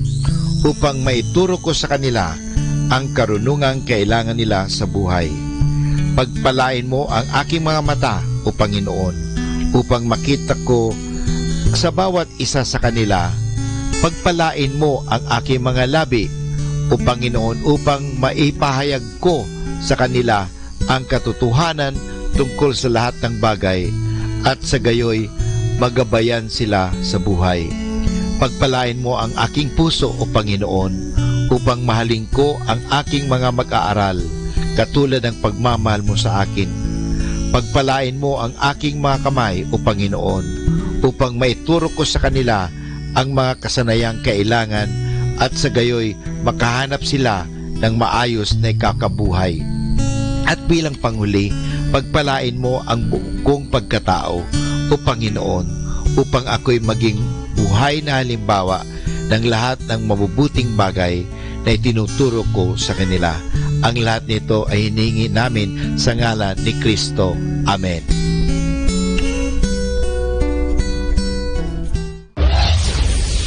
upang maituro ko sa kanila ang karunungang kailangan nila sa buhay. Pagpalain mo ang aking mga mata, O Panginoon, upang makita ko sa bawat isa sa kanila. Pagpalain mo ang aking mga labi, O Panginoon, upang maipahayag ko sa kanila ang katotohanan tungkol sa lahat ng bagay at sa gayoy magabayan sila sa buhay. Pagpalain mo ang aking puso, O Panginoon, upang mahalin ko ang aking mga mag-aaral katulad ng pagmamahal mo sa akin. Pagpalain mo ang aking mga kamay, O Panginoon, upang maituro ko sa kanila ang mga kasanayang kailangan at sa gayoy makahanap sila ng maayos na ikakabuhay. At bilang panghuli, pagpalain mo ang buong kong pagkatao, O Panginoon, upang ako'y maging buhay na halimbawa ng lahat ng mabubuting bagay na itinuturo ko sa kanila. Ang lahat nito ay hiningi namin sa ngalan ni Kristo. Amen.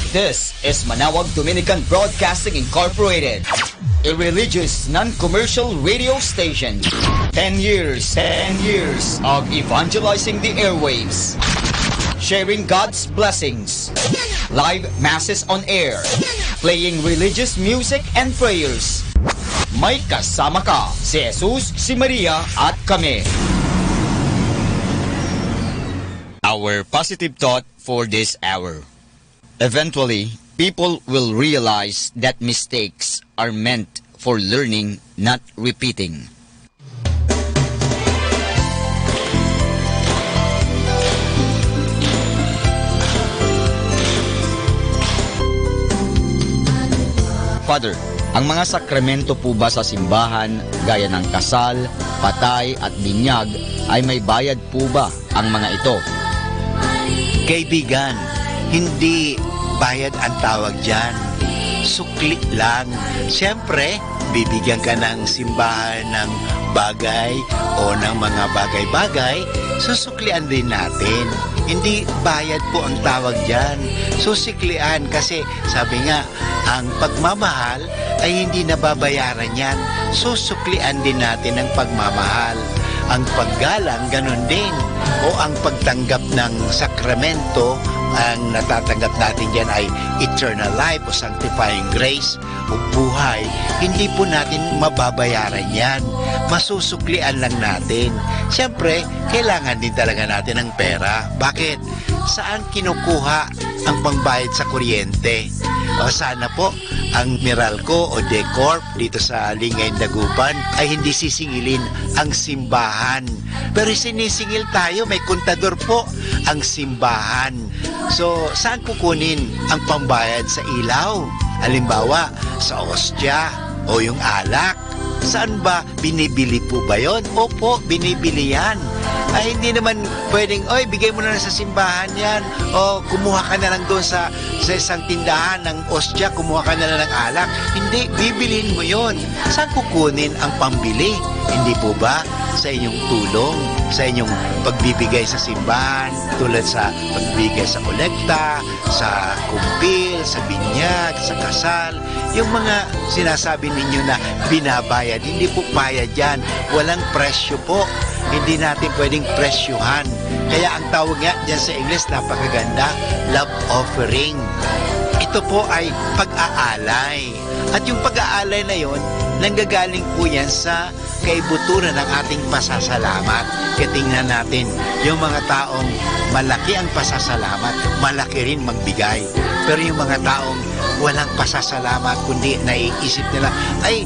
This is Manawag Dominican Broadcasting Incorporated, a religious non-commercial radio station. 10 years of evangelizing the airwaves, sharing God's blessings, live masses on air, playing religious music and prayers. May kasama ka, si Jesus, si Maria, at kami. Our positive thought for this hour. Eventually, people will realize that mistakes are meant for learning, not repeating. Father, ang mga sakramento po ba sa simbahan, gaya ng kasal, patay at binyag, ay may bayad po ba ang mga ito? Kaibigan, hindi bayad ang tawag dyan. sukli lang. Siyempre, bibigyan ka ng simbahan ng bagay o ng mga bagay-bagay, susuklian din natin. Hindi bayad po ang tawag dyan. Susiklian kasi sabi nga, ang pagmamahal ay hindi nababayaran yan. Susuklian din natin ang pagmamahal. Ang paggalang, ganun din. O ang pagtanggap ng sakramento, ang natatanggap natin dyan ay eternal life o sanctifying grace o buhay. Hindi po natin mababayaran yan. Masusuklian lang natin. Siyempre, kailangan din talaga natin ng pera. Bakit? Saan kinukuha ang pangbayad sa kuryente? O sana po ang Meralco o Decorp dito sa Lingay, Dagupan ay hindi sisingilin ang simbahan. Pero sinisingil tayo, may kontador po ang simbahan. So, saan kukunin ang pambayad sa ilaw? Halimbawa, sa ostya o yung alak. Saan ba? Binibili po ba yun? Opo, binibili yan. Ay, hindi naman pwedeng, oy, bigay mo na lang sa simbahan yan. O, kumuha ka na lang doon sa isang tindahan ng ostya, kumuha ka na lang ng alak. Hindi, bibilin mo yon. Saan kukunin ang pambili? Hindi po ba? Sa inyong tulong, sa inyong pagbibigay sa simbahan, tulad sa pagbibigay sa kolekta, sa kumpil, sa binyag, sa kasal, yung mga sinasabi ninyo na binabayad, hindi po bayad yan. Walang presyo po. Hindi natin pwedeng presyuhan. Kaya ang tawag nga dyan sa English, napakaganda, love offering. Ito po ay pag-aalay. At yung pag-aalay na yon, nanggagaling po yan sa kaibuturan ng ating pasasalamat. Kaya tingnan natin, yung mga taong malaki ang pasasalamat, malaki rin magbigay. Pero yung mga taong walang pasasalamat, kundi naiisip nila, ay,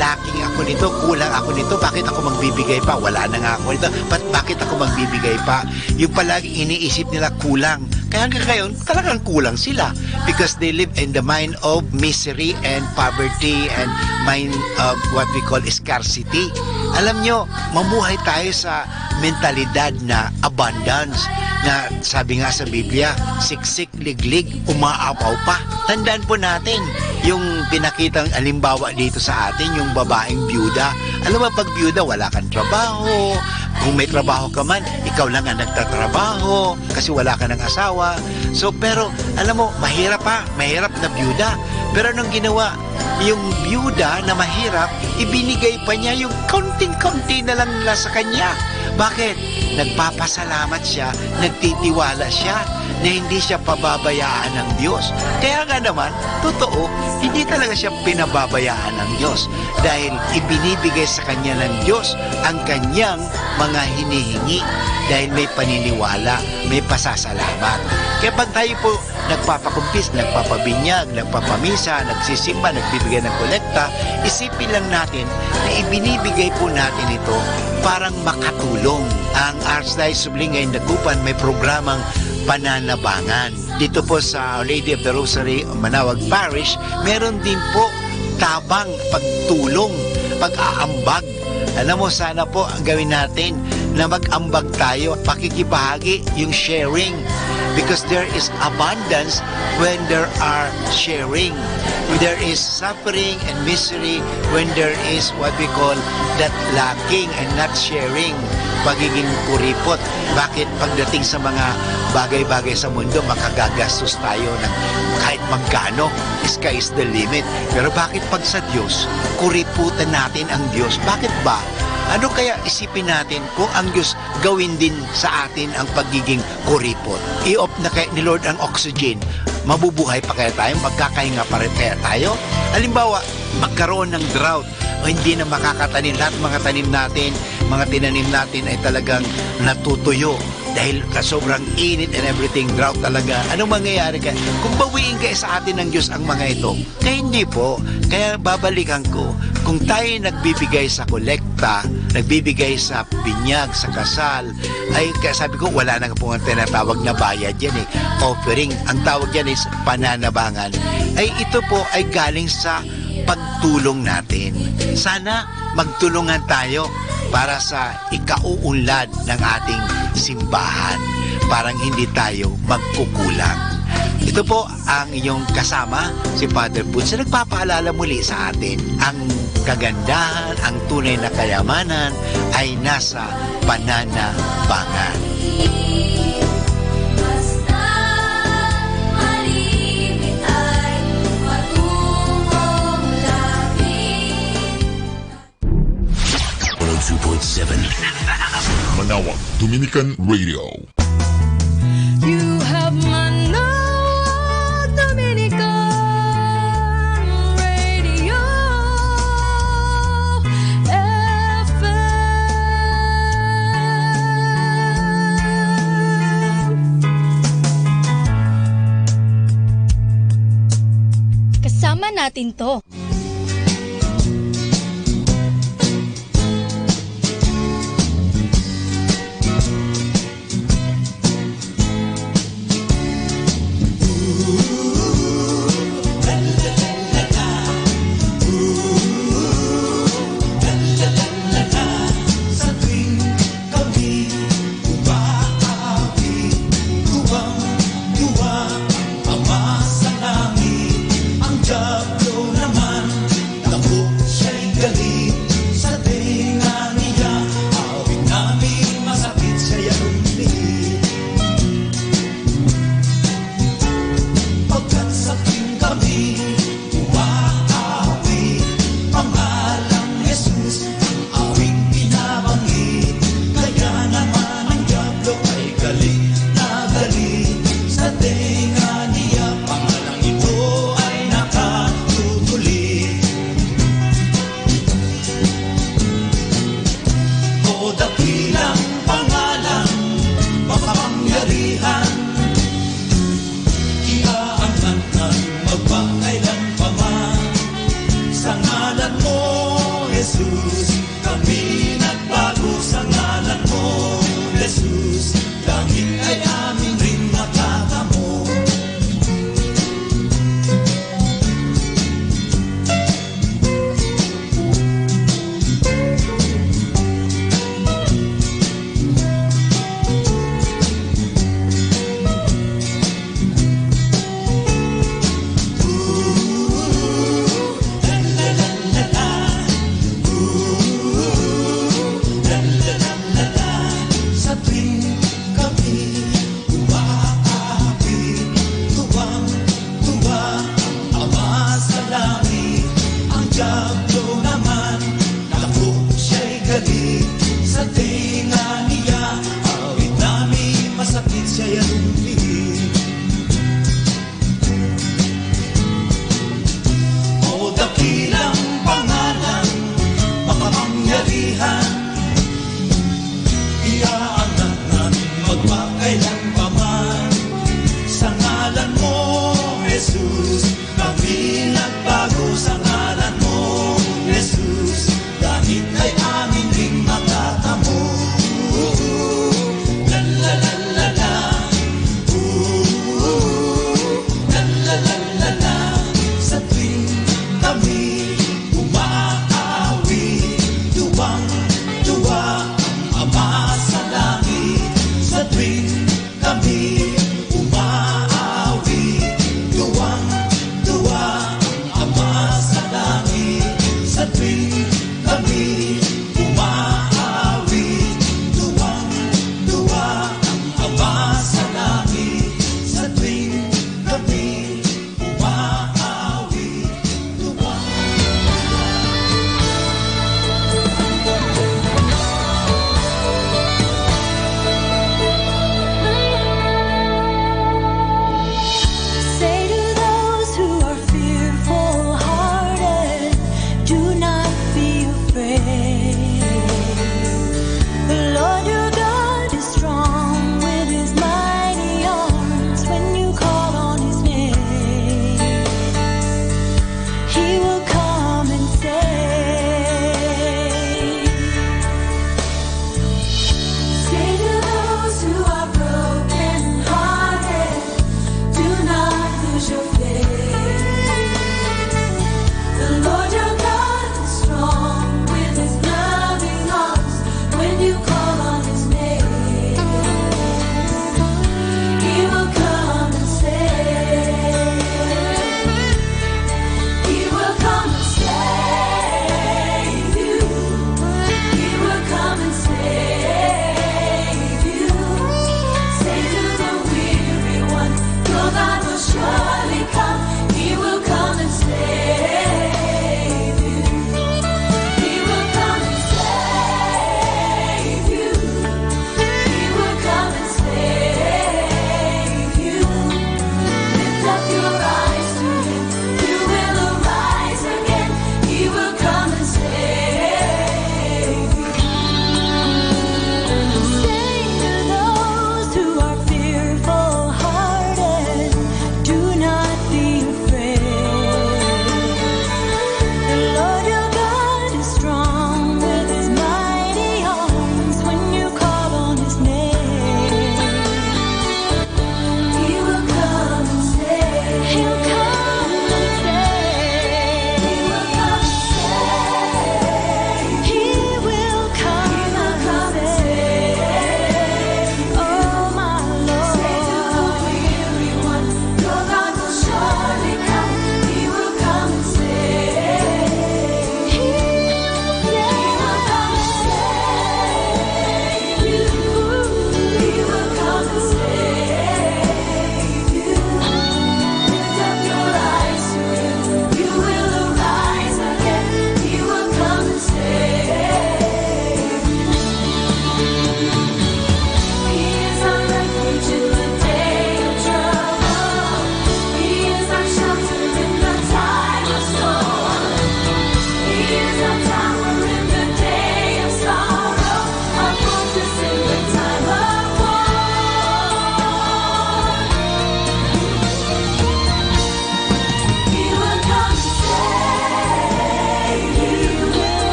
lacking ako nito, kulang ako nito, bakit ako magbibigay pa? Wala na nga ako nito, bakit ako magbibigay pa? Yung palagi iniisip nila kulang. Kaya hanggang ngayon, talagang kulang sila because they live in the mind of misery and poverty and mind of what we call scarcity. Alam nyo, mamuhay tayo sa mentalidad na abundance, na sabi nga sa Biblia, siksik, liglig, umaapaw pa. Tandaan po natin yung pinakitang alimbawa dito sa atin, yung babaeng byuda. Alam mo, pag byuda, wala kang trabaho. Kung may trabaho ka man, ikaw lang ang nagtatrabaho kasi wala ka ng asawa. So, pero, alam mo, mahirap na byuda. Pero anong ginawa? Yung byuda na mahirap, ibinigay pa niya yung kaunting-kaunti na lang nila sa kanya. Bakit? Nagpapasalamat siya, nagtitiwala siya na hindi siya pababayaan ng Diyos. Kaya nga naman, totoo, hindi talaga siya pinababayaan ng Diyos dahil ibinibigay sa kanya ng Diyos ang kanyang mga hinihingi dahil may paniniwala, may pasasalamat. Kaya pag tayo po nagpapakumpis, nagpapabinyag, nagpapamisa, nagsisimba, nagbibigay ng kolekta, isipin lang natin na ibinibigay po natin ito parang makatulong. Ang Archdiocese of Lingay, Dagupan may programang pananabangan. Dito po sa Lady of the Rosary, Manawag Parish, meron din po tabang pagtulong, pag-aambag. Alam mo, sana po ang gawin natin na mag-ambag tayo, pakikibahagi, yung sharing. Because there is abundance when there are sharing. There is suffering and misery when there is what we call that lacking and not sharing. Pagiging kuripot. Bakit pagdating sa mga bagay-bagay sa mundo, makagagastos tayo ng kahit magkano, sky is the limit. Pero bakit pag sa Diyos, kuriputan natin ang Diyos? Bakit ba? Ano kaya isipin natin kung ang Diyos gawin din sa atin ang pagiging kuripot? I-off na kaya ni Lord ang oxygen. Mabubuhay pa kaya tayo? Magkakahinga pa rin kaya tayo? Halimbawa, magkaroon ng drought o hindi na makakatanim. Lahat mga tanim natin, mga tinanim natin ay talagang natutuyo dahil sobrang init and everything, drought talaga. Anong mangyayari kaya? Kung bawiin kaya sa atin ng Diyos ang mga ito, kaya hindi po. Kaya babalikan ko, kung tayo nagbibigay sa kolekta, nagbibigay sa binyag, sa kasal, ay kaya sabi ko, wala na po ang tinatawag na bayad yan eh. Offering, ang tawag yan is pananabangan. Ay ito po ay galing sa pagtulong natin. Sana magtulungan tayo para sa ikauunlad ng ating simbahan. Parang hindi tayo magkukulang. Ito po ang inyong kasama, si Father Butch, na nagpapaalala muli sa atin. Ang kagandahan, ang tunay na kayamanan ay nasa pananabangan. Basta malimit ay matutong langit. 102.7 Manawag Dominican Radio. You have Manawag Dominican Radio FM. Kasama natin to. Sa tuwing kami umaawi, tuwang-tuwa ang Ama sa langit, ang Diablo naman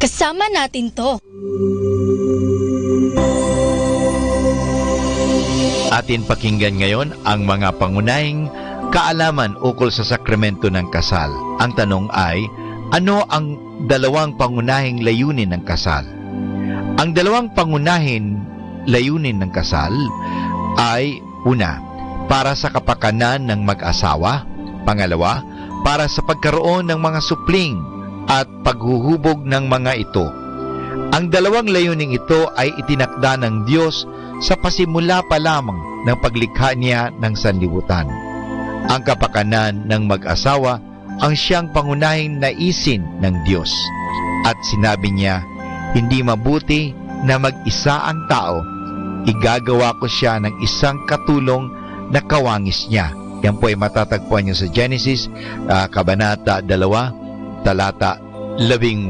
Kasama natin to. Atin pakinggan ngayon ang mga pangunahing kaalaman ukol sa sakramento ng kasal. Ang tanong ay, ano ang dalawang pangunahing layunin ng kasal? Ang dalawang pangunahing layunin ng kasal ay, una, para sa kapakanan ng mag-asawa. Pangalawa, para sa pagkaroon ng mga supling at paghuhubog ng mga ito. Ang dalawang layuning ito ay itinakda ng Diyos sa pasimula pa lamang ng paglikha niya ng sanlibutan. Ang kapakanan ng mag-asawa ang siyang pangunahing naisin ng Diyos. At sinabi niya, hindi mabuti na mag-isa ang tao, igagawa ko siya ng isang katulong na kawangis niya. Yan po ay matatagpuan niyo sa Genesis, Kabanata 2, Talata 18.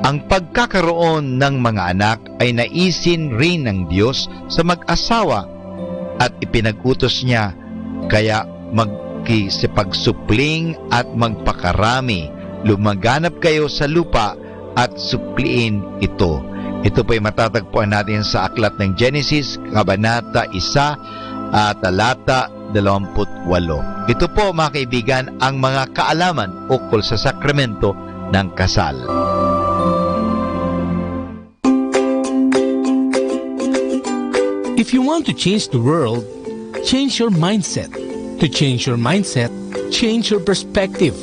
Ang pagkakaroon ng mga anak ay naisin rin ng Diyos sa mag-asawa at ipinag-utos niya, kaya magkisipagsupling at magpakarami. Lumaganap kayo sa lupa at supliin ito. Ito po ay matatagpuan natin sa aklat ng Genesis, Kabanata 1, Talata 28. Ito po, mga kaibigan, ang mga kaalaman ukol sa sakramento ng kasal. If you want to change the world, change your mindset. To change your mindset, change your perspective.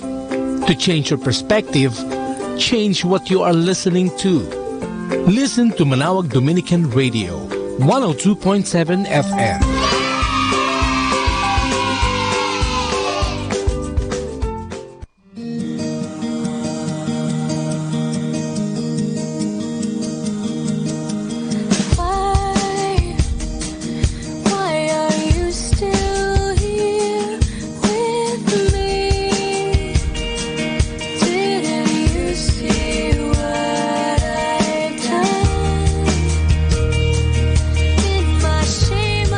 To change your perspective, change what you are listening to. Listen to Manawag Dominican Radio, 102.7 FM. My shame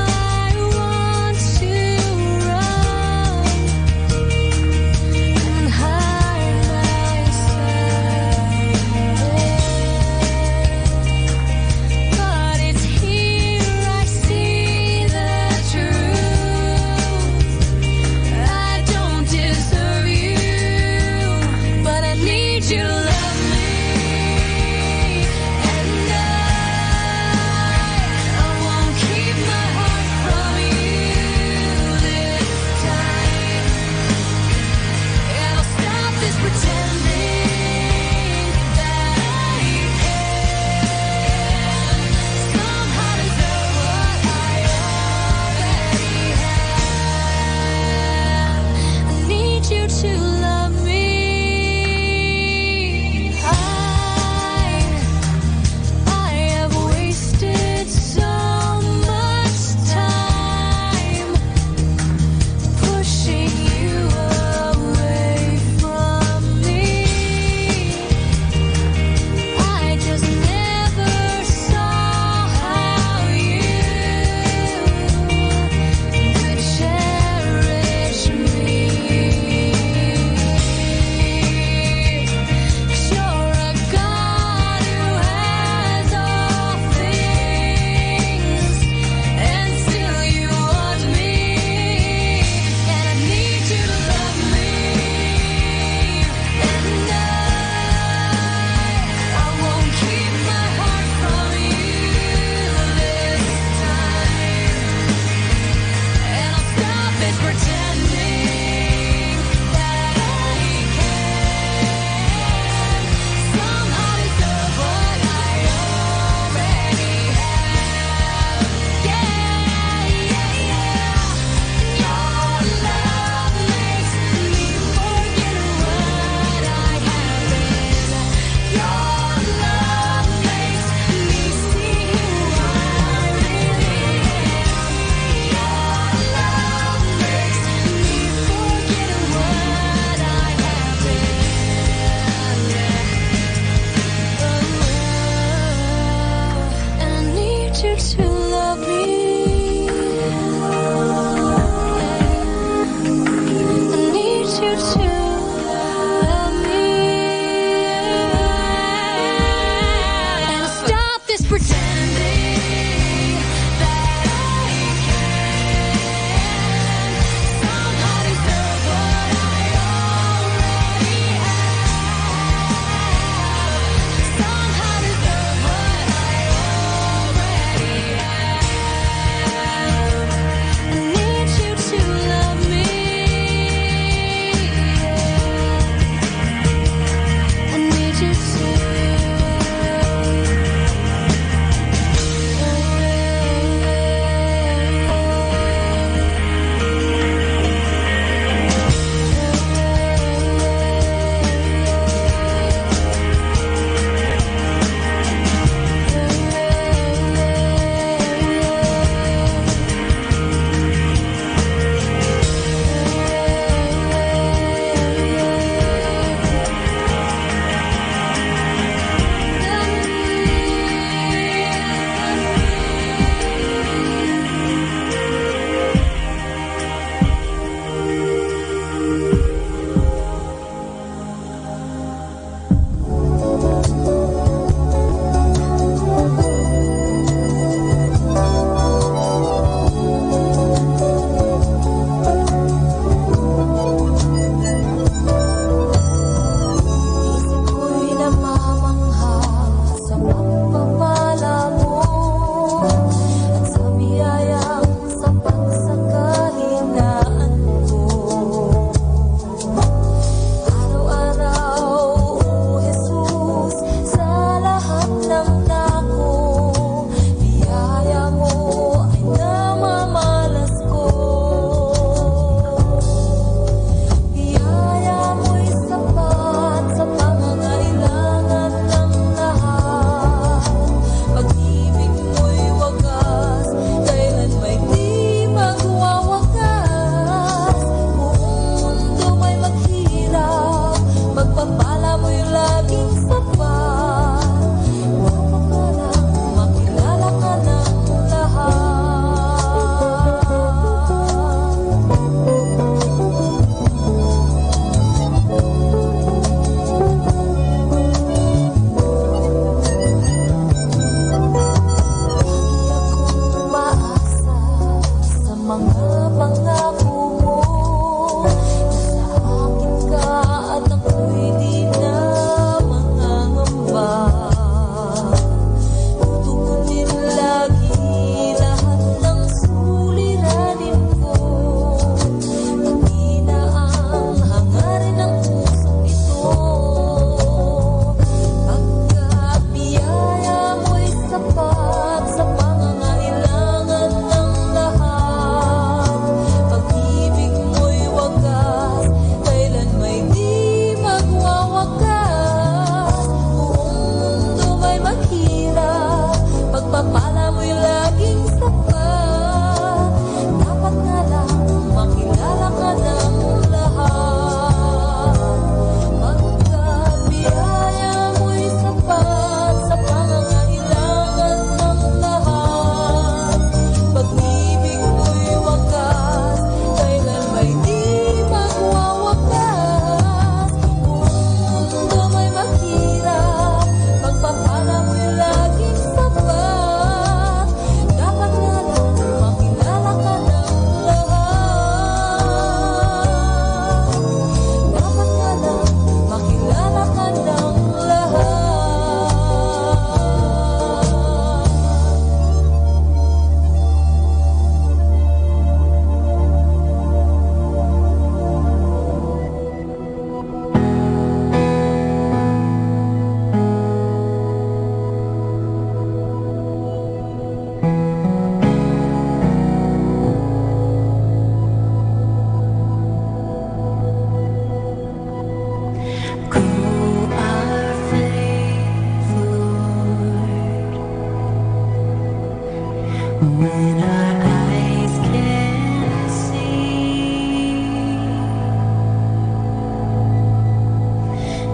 when our eyes can see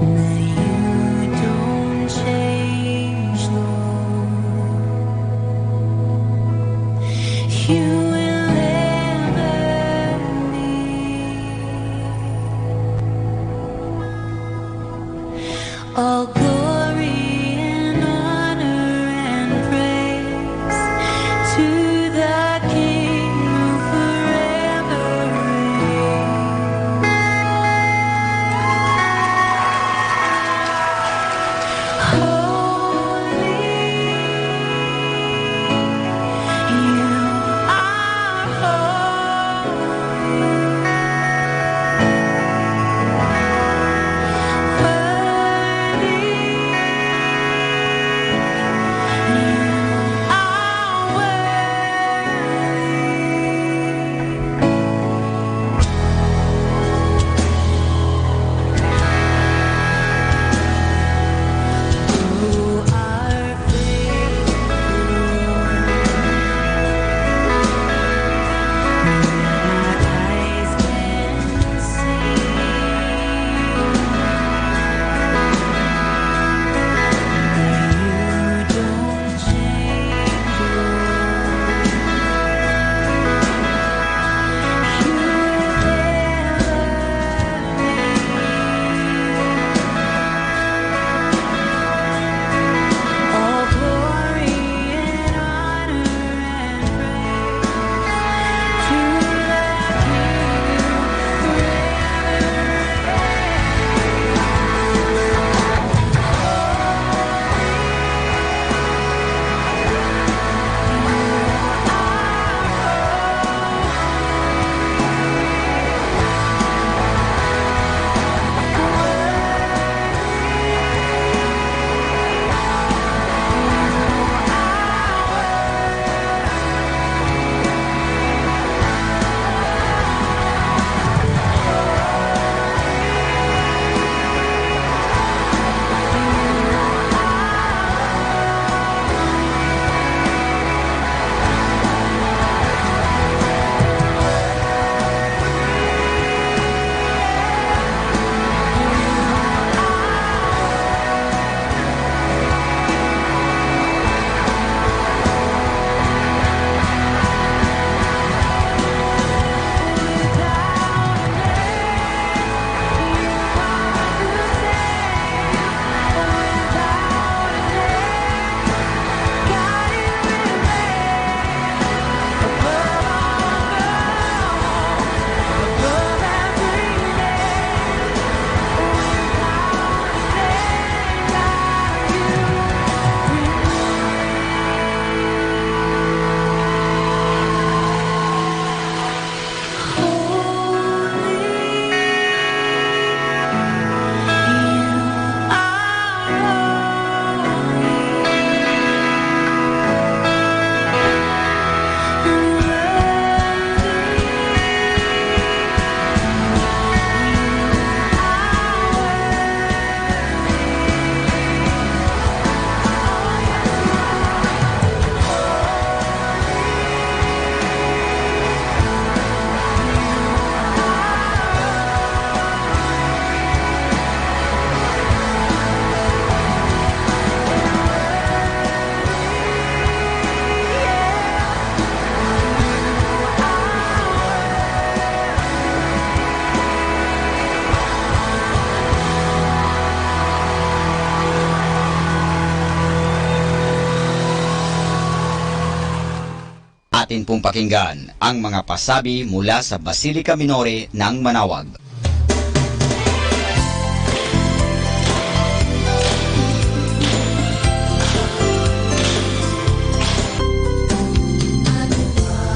that you don't change, Lord. You will never leave. All glory and honor and praise to the King who forever reigns. Holy, you are Atin pong pakinggan ang mga pasabi mula sa Basilica Minore ng Manawag.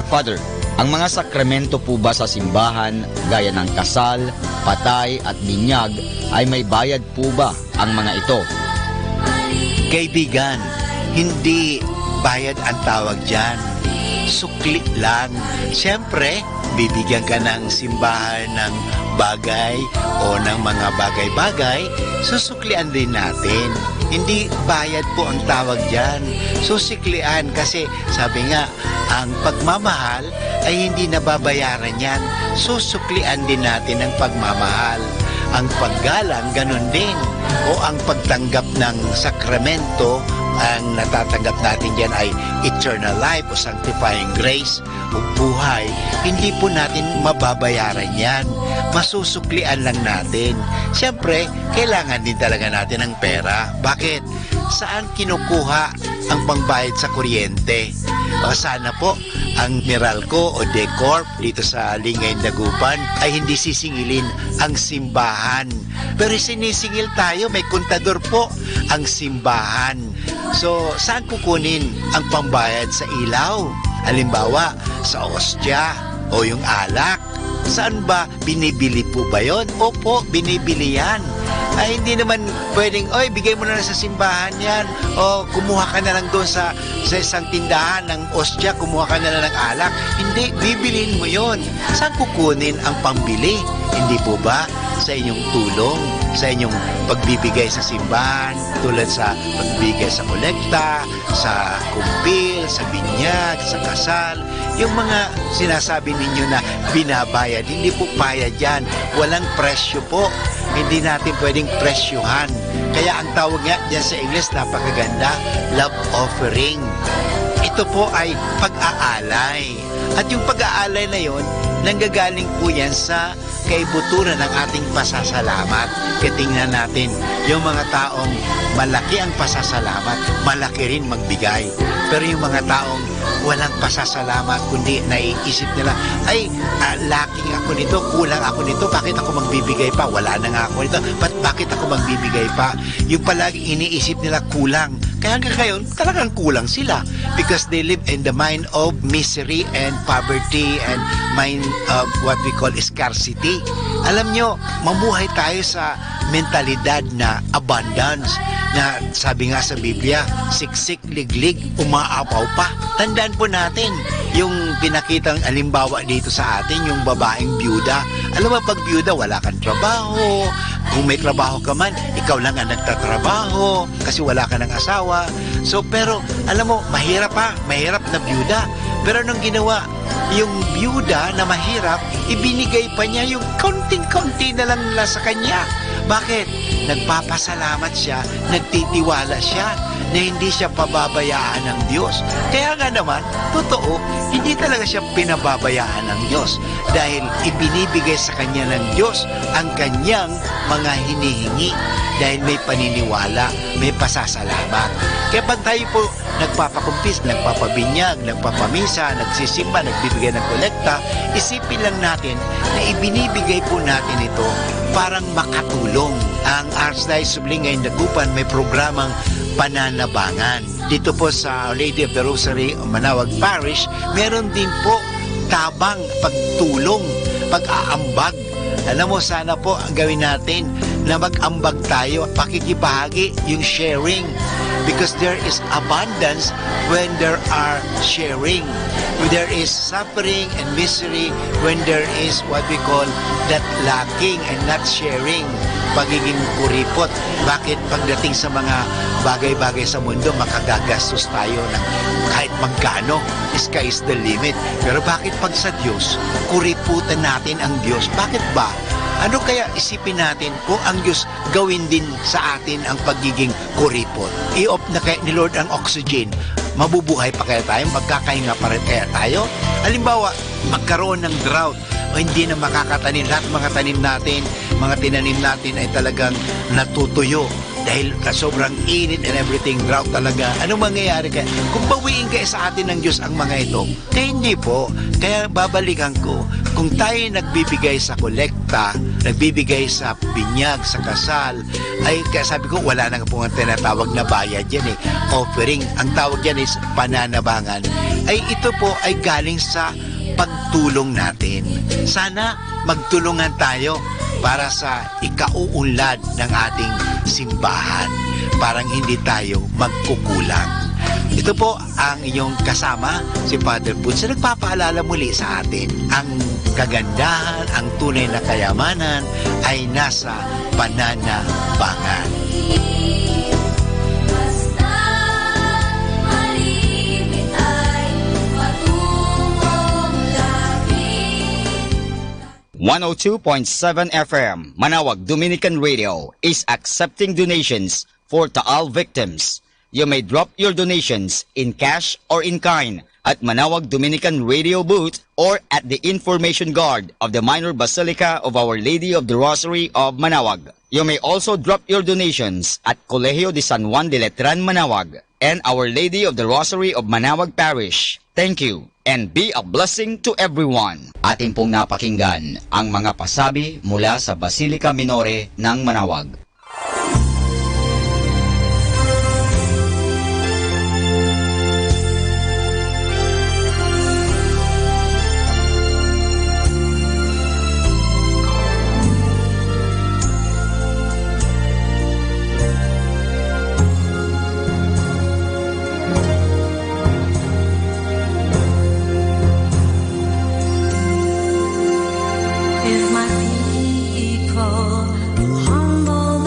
Father, ang mga sakramento po ba sa simbahan gaya ng kasal, patay at binyag ay may bayad po ba ang mga ito? Kaibigan, hindi bayad ang tawag dyan. Sukli lang. Siyempre, bibigyan ka ng simbahan ng bagay o ng mga bagay-bagay, susuklian din natin. Hindi bayad po ang tawag dyan. Susiklian kasi sabi nga, ang pagmamahal ay hindi nababayaran yan. Susuklian din natin ang pagmamahal. Ang paggalang, ganun din. O ang pagtanggap ng sakramento, ang natatanggap natin dyan ay eternal life o sanctifying grace o buhay. Hindi po natin mababayaran yan. Masusuklian lang natin. Siyempre, kailangan din talaga natin ng pera. Bakit? Saan kinukuha ang pangbayad sa kuryente? O sana po ang Meralco o Decorp dito sa Lingay, Dagupan ay hindi sisingilin ang simbahan. Pero sinisingil tayo, may kontador po ang simbahan. So, saan kukunin ang pambayad sa ilaw? Halimbawa, sa ostya o yung alak. Saan ba? Binibili po ba yun? Opo, binibili yan. Ay hindi naman pwedeng, oy, bigay mo na lang sa simbahan yan. O kumuha ka na lang doon sa isang tindahan ng ostya, kumuha ka na lang ng alak. Hindi, bibilin mo yon. Saan kukunin ang pambili? Hindi po ba sa inyong tulong, sa inyong pagbibigay sa simbahan, tulad sa pagbibigay sa kolekta, sa kumpil, sa binyag, sa kasal, yung mga sinasabi ninyo na binabayad, hindi po bayad yan. Walang presyo po. Hindi natin pwedeng presyuhan. Kaya ang tawag nga dyan sa English, napakaganda, love offering. Ito po ay pag-aalay. At yung pag-aalay na yon, nanggagaling po yan sa kaibuturan ng ating pasasalamat. Kaya tingnan natin, yung mga taong malaki ang pasasalamat, malaki rin magbigay. Pero yung mga taong walang pasasalamat, kundi naiisip nila, ay, lacking ako nito, kulang ako nito, bakit ako magbibigay pa? Wala na nga ako nito, bakit ako magbibigay pa? Yung palagi iniisip nila kulang. Kaya hanggang ngayon, talagang kulang sila because they live in the mind of misery and poverty and mind of what we call scarcity. Alam nyo, mamuhay tayo sa mentalidad na abundance, na sabi nga sa Biblia, siksik, liglig, umaapaw pa. Tandaan po natin yung pinakitang alimbawa dito sa atin, yung babaeng byuda. Alam mo, pag byuda, wala kang trabaho. Kung may trabaho ka man, ikaw lang ang nagtatrabaho kasi wala ka ng asawa. So, pero, alam mo, mahirap na byuda. Pero nung ginawa, yung byuda na mahirap, ibinigay pa niya yung konting-konti na lang nila sa kanya. Bakit? Nagpapasalamat siya, nagtitiwala siya na hindi siya pababayaan ng Diyos. Kaya nga naman, totoo, hindi talaga siya pinababayaan ng Diyos dahil ibinibigay sa kanya ng Diyos ang kanyang mga hinihingi dahil may paniniwala, may pasasalamat. Kaya pag tayo po nagpapakumpis, nagpapabinyag, nagpapamisa, nagsisimba, nagbibigay ng kolekta, isipin lang natin na ibinibigay po natin ito parang makatulong. Ang Archdiocese of Lingay, Dagupan may programang pananabangan. Dito po sa Our Lady of the Rosary, Manawag Parish, meron din po tabang pagtulong, pag-aambag. Alam mo, sana po ang gawin natin na mag-ambag tayo, pakikibahagi, yung sharing. Because there is abundance when there are sharing. There is suffering and misery when there is what we call that lacking and not sharing. Pagiging kuripot. Bakit pagdating sa mga bagay-bagay sa mundo, makagagastos tayo ng kahit magkano? Sky is the limit. Pero bakit pag sa Diyos, kuriputan natin ang Diyos? Bakit ba? Ano kaya isipin natin kung ang Diyos gawin din sa atin ang pagiging kuripot? I-off na kaya ni Lord ang oxygen. Mabubuhay pa kaya tayo? Magkakahinga pa rin kaya tayo? Halimbawa, magkaroon ng drought o hindi na makakatanim. Lahat mga tanim natin, mga tinanim natin ay talagang natutuyo dahil sobrang init and everything, drought talaga. Ano mangyayari kaya? Kung bawiin kaya sa atin ng Diyos ang mga ito, kaya hindi po. Kaya babalikan ko, kung tayo nagbibigay sa kolekta, nagbibigay sa binyag, sa kasal, ay kaya sabi ko, wala na po ang tinatawag na bayad yan eh. Offering, ang tawag yan is pananabangan. Ay ito po ay galing sa pagtulong natin. Sana magtulungan tayo para sa ikauunlad ng ating simbahan. Parang hindi tayo magkukulang. Ito po ang inyong kasama, si Father Butz, na nagpapaalala muli sa atin. Ang kagandahan, ang tunay na kayamanan ay nasa pananabangan. 102.7 FM, Manawag Dominican Radio is accepting donations for Taal victims. You may drop your donations in cash or in kind at Manawag Dominican Radio booth or at the information guard of the Minor Basilica of Our Lady of the Rosary of Manawag. You may also drop your donations at Colegio de San Juan de Letran, Manawag, and Our Lady of the Rosary of Manawag Parish. Thank you and be a blessing to everyone. Atin pong napakinggan ang mga pasabi mula sa Basilica Minore ng Manawag. If my people humble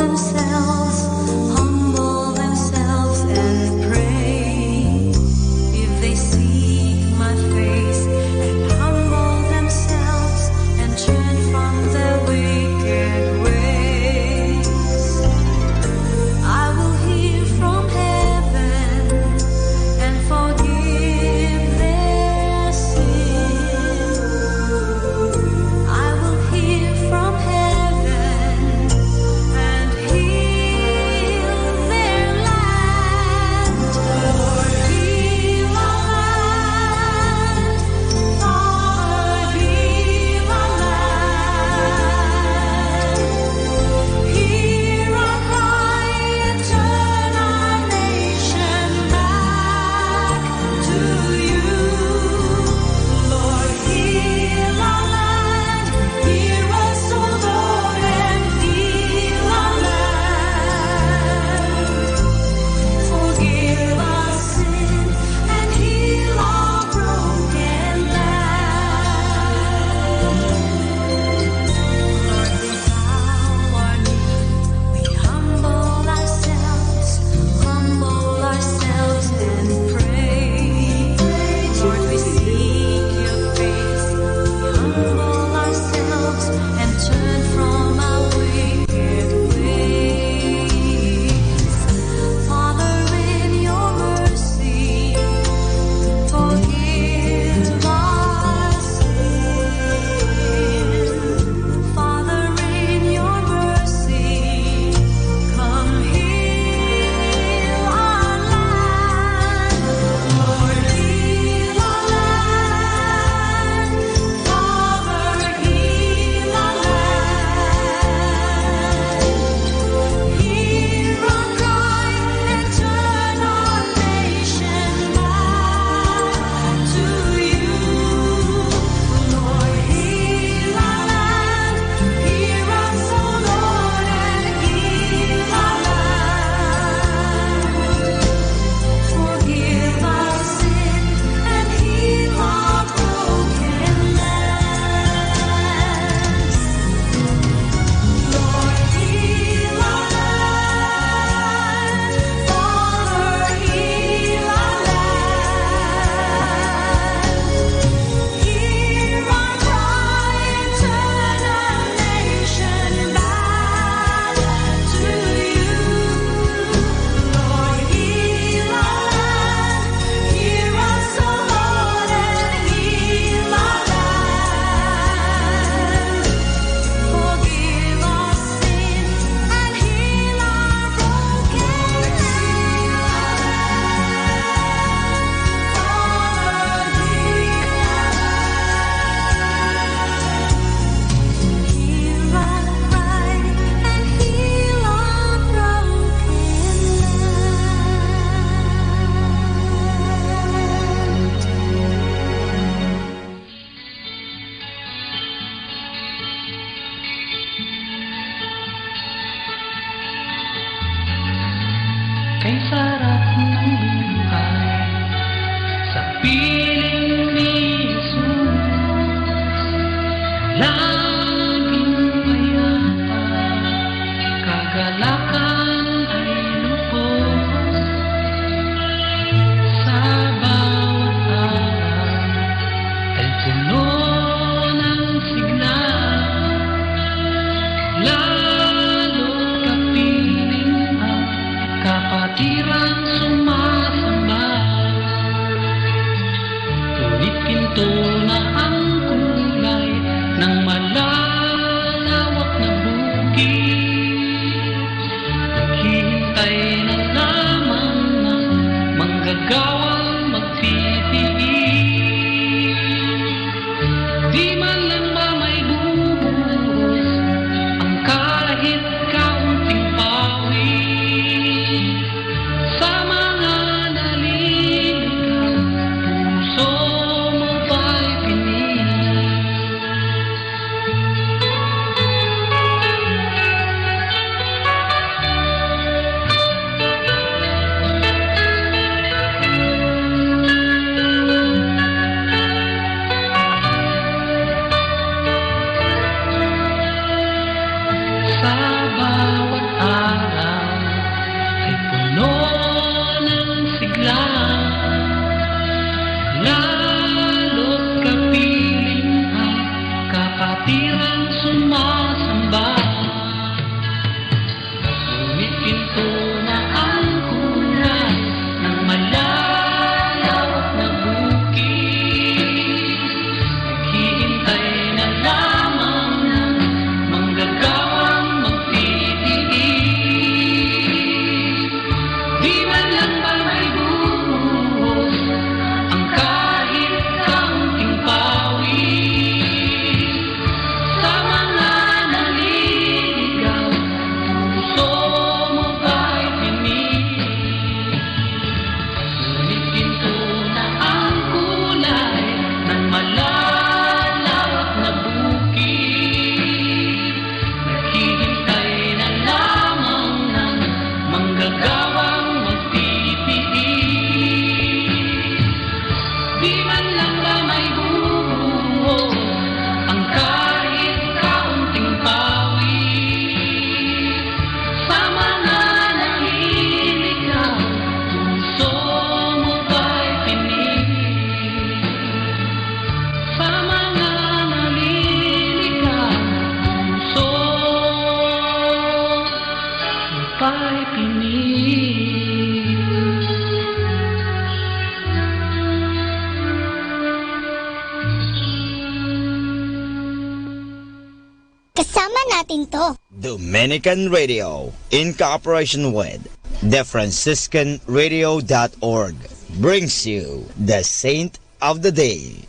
natin to. Dominican Radio, in cooperation with thefranciscanradio.org, brings you the Saint of the Day.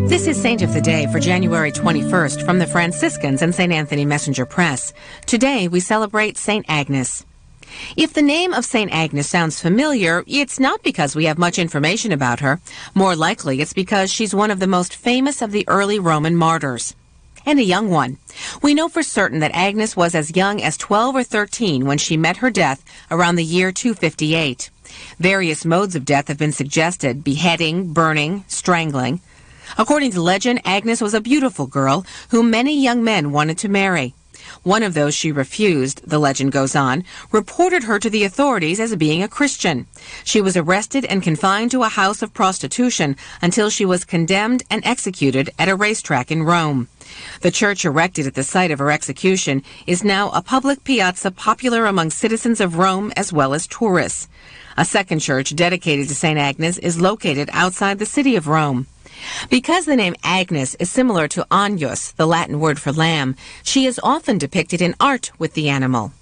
This is Saint of the Day for January 21st from the Franciscans and St. Anthony Messenger Press. Today we celebrate St. Agnes. If the name of St. Agnes sounds familiar, it's not because we have much information about her. More likely, it's because she's one of the most famous of the early Roman martyrs. And a young one. We know for certain that Agnes was as young as 12 or 13 when she met her death around the year 258. Various modes of death have been suggested: beheading, burning, strangling. According to legend, Agnes was a beautiful girl whom many young men wanted to marry. One of those she refused, the legend goes on, reported her to the authorities as being a Christian. She was arrested and confined to a house of prostitution until she was condemned and executed at a racetrack in Rome. The church erected at the site of her execution is now a public piazza popular among citizens of Rome as well as tourists. A second church dedicated to St. Agnes is located outside the city of Rome. Because the name Agnes is similar to Agnus, the Latin word for lamb, she is often depicted in art with the animal.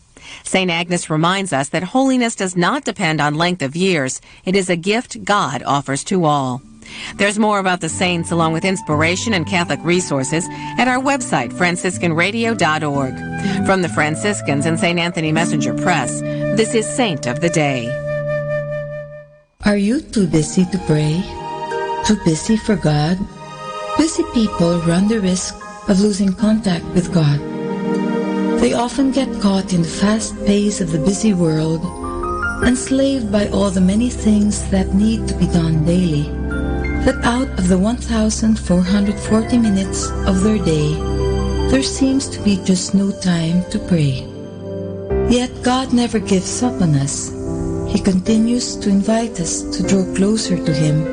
St. Agnes reminds us that holiness does not depend on length of years. It is a gift God offers to all. There's more about the saints along with inspiration and Catholic resources at our website, franciscanradio.org. From the Franciscans and St. Anthony Messenger Press, this is Saint of the Day. Are you too busy to pray? Too busy for God? Busy people run the risk of losing contact with God. They often get caught in the fast pace of the busy world, enslaved by all the many things that need to be done daily, that out of the 1,440 minutes of their day, there seems to be just no time to pray. Yet God never gives up on us. He continues to invite us to draw closer to Him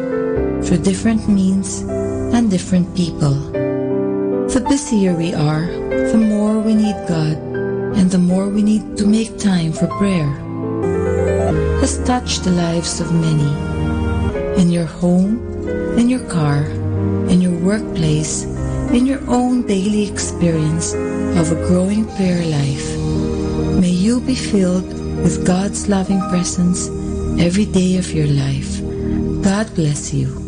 through different means and different people. The busier we are, the more we need God, and the more we need to make time for prayer. Has touched the lives of many. In your home, in your car, in your workplace, in your own daily experience of a growing prayer life. May you be filled with God's loving presence every day of your life. God bless you.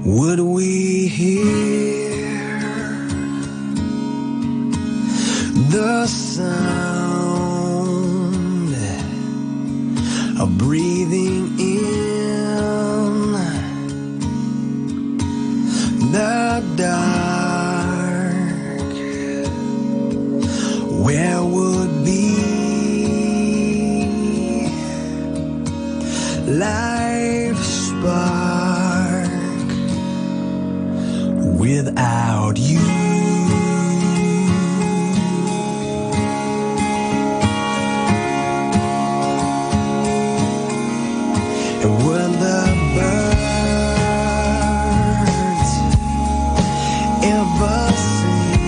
Would we hear the sound of breathing in the dark? Where would be life's spark without you? And when the birds ever sing,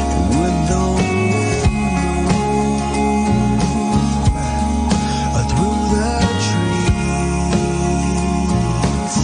and when the wind moves through the trees,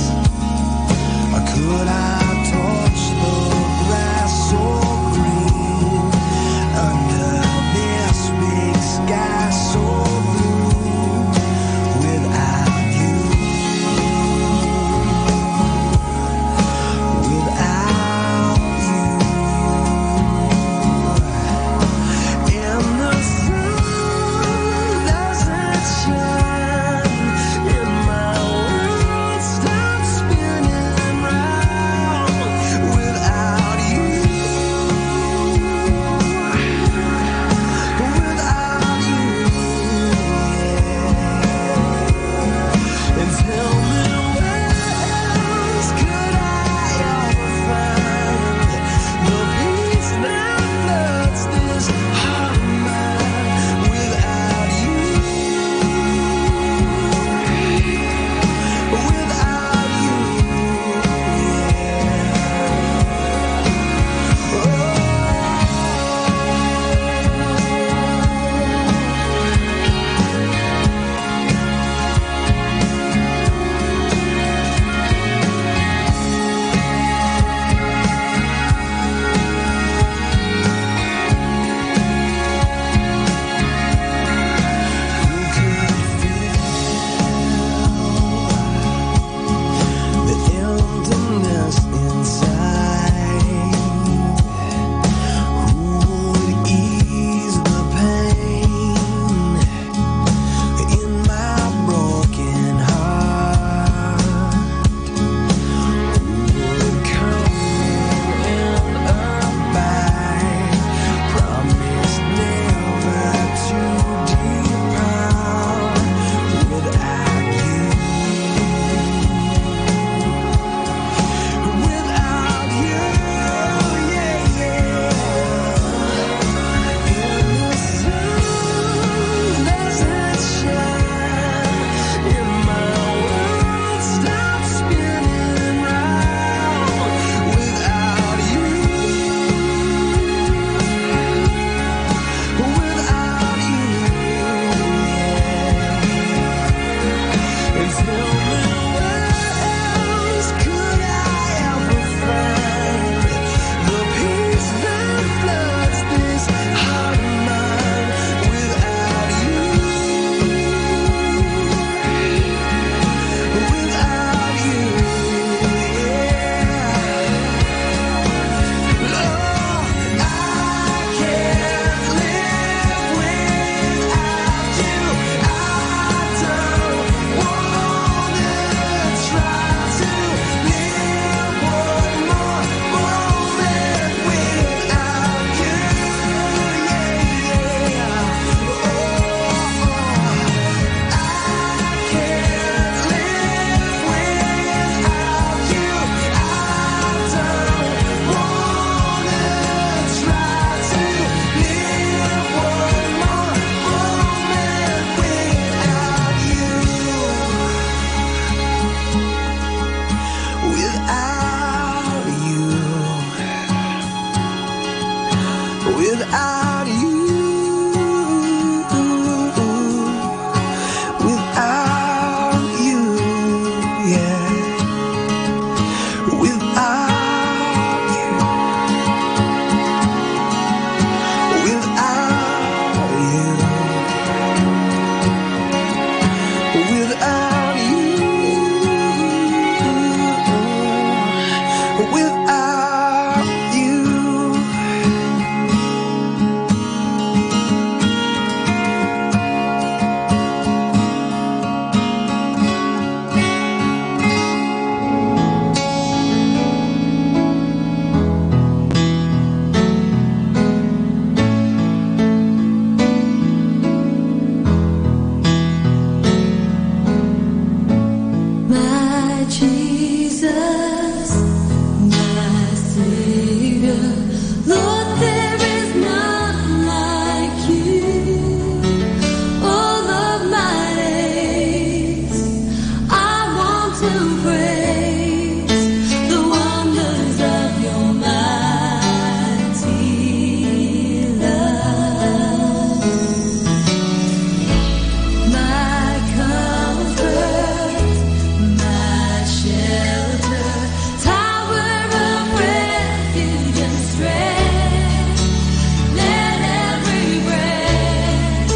to praise the wonders of your mighty love. My comfort, my shelter, tower of refuge and strength. Let every breath,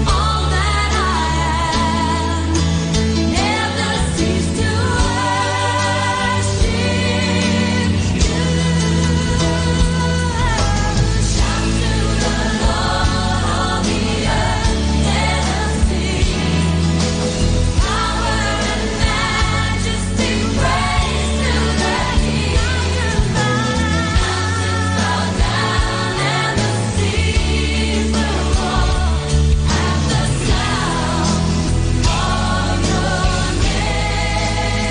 all that I am, never cease to worship you. Shout to the Lord, all the earth, let us sing. Power and majesty, praise to the King. Mountains bow down and the seas will roar at the sound of your name.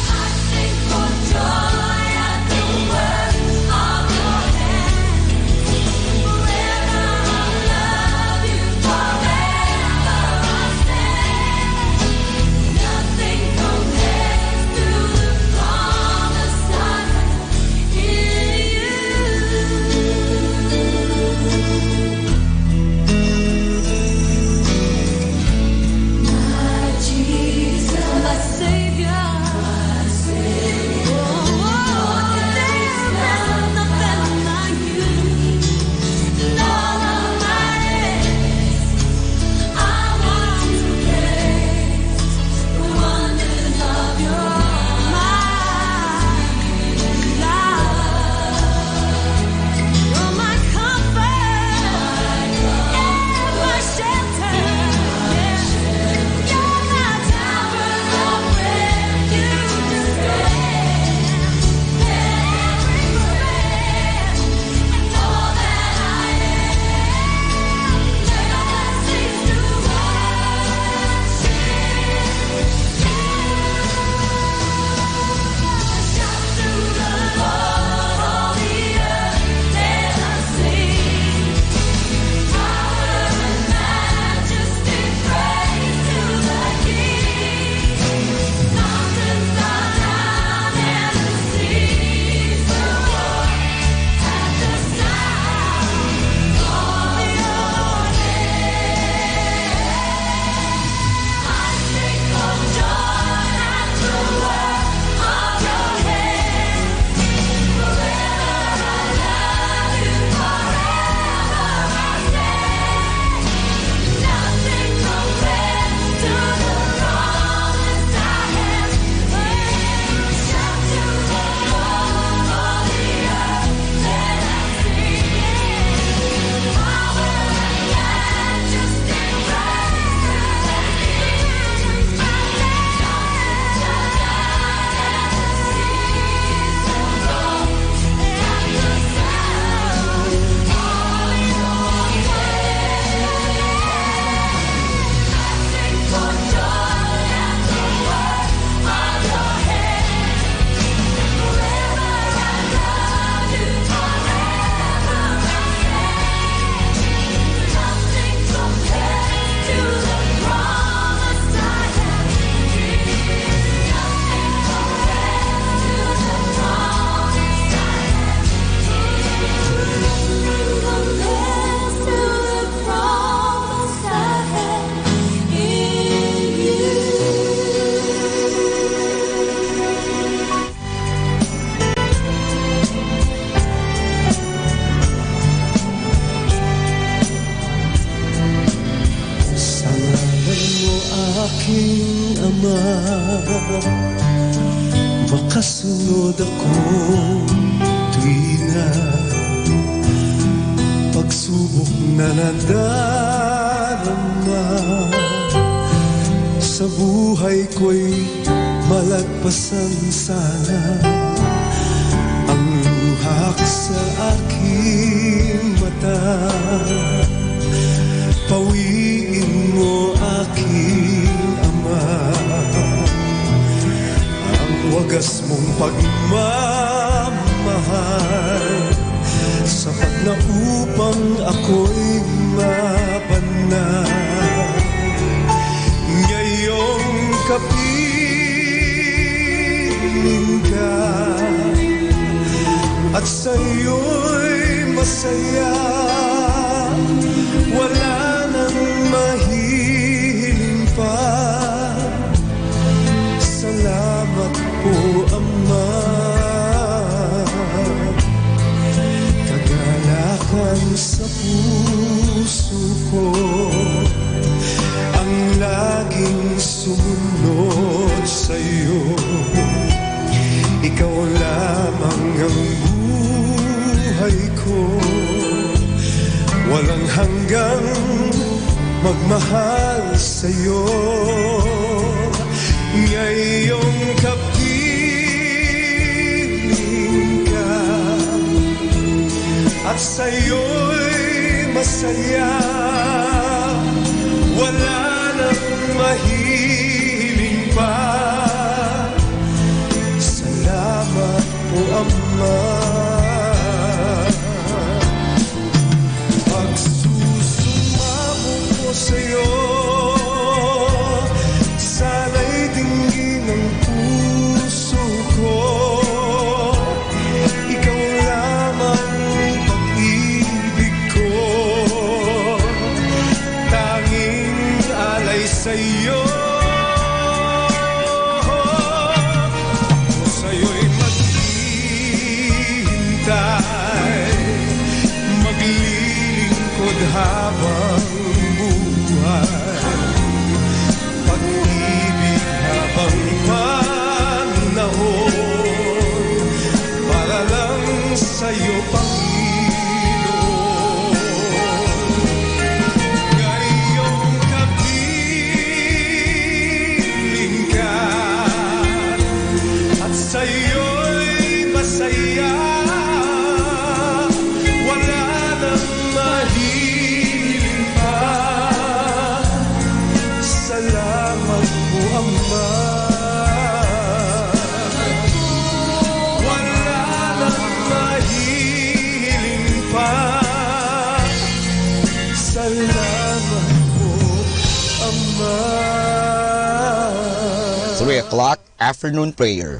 I sing for joy at the work of your hands. Forever I'll love you, forever I'll stand. Nothing compares to the promise I have in you. My Jesus, my Savior, my Savior. Oh, there is nothing like you. In all of my days, I want to praise the wonders of your mighty love. You're my comfort, and my shelter. You're my tower of refuge and strength. Every breath and all that I am, never cease to worship you. Shout to the Lord, all the earth, let us sing. Power and majesty, praise to the King. Mountains bow down and the seas will roar at the sound of your name. I sing for joy at the work of your hands. Forever I'll love you, forever I'll stand. Nothing compares to the promise I have in. Shout to the Lord, all the earth, let us sing. Power and majesty, praise to the King. Mountains bow down and the seas will roar at the sound of your name. Sing for joy at the work of your hands. Forever I'll love you, forever I'll stand. Nothing compares to the promise I have in you. Nothing compares to the promise I have in you. Nothing compares to the promise I have in you. Sa ngalan mo aking Ama, makasunod ako tuwina. Pagsubok na nadarama, sa buhay ko'y malagpasan sana ang luhak sa aking mata. Pawiin mo aking Ama ang wagas mong pagmamahal, sapat na upang ako'y mabanal. Ngayong kapiling ka at sa'yo'y masaya, wala nang mahihiling pa. Salamat po, Ama. Kagalakan sa puso ko ang laging sumunod sa'yo. Ikaw lamang ang buhay ko, walang hanggang magmahal sa'yo. Ngayong kapiling ka at sa'yo'y masaya, wala nang mahiling pa. Salamat po, Ama. Pagsusumamo ko sa'yo, sana'y dinggin ang puso ko. Ikaw lamang pag-ibig ko, tanging alay sa'yo. Sa'yo'y maghihintay, maglilingkod habang buhay. Pag-ibig habang panahon, para lang sa'yo, Panginoon. Ngayong kapiling ka at sa'yo'y masaya, wala nang mahiling pa. Salamat po, Ama. Wala nang mahiling pa. Salamat po, Ama. 3 o'clock afternoon prayer.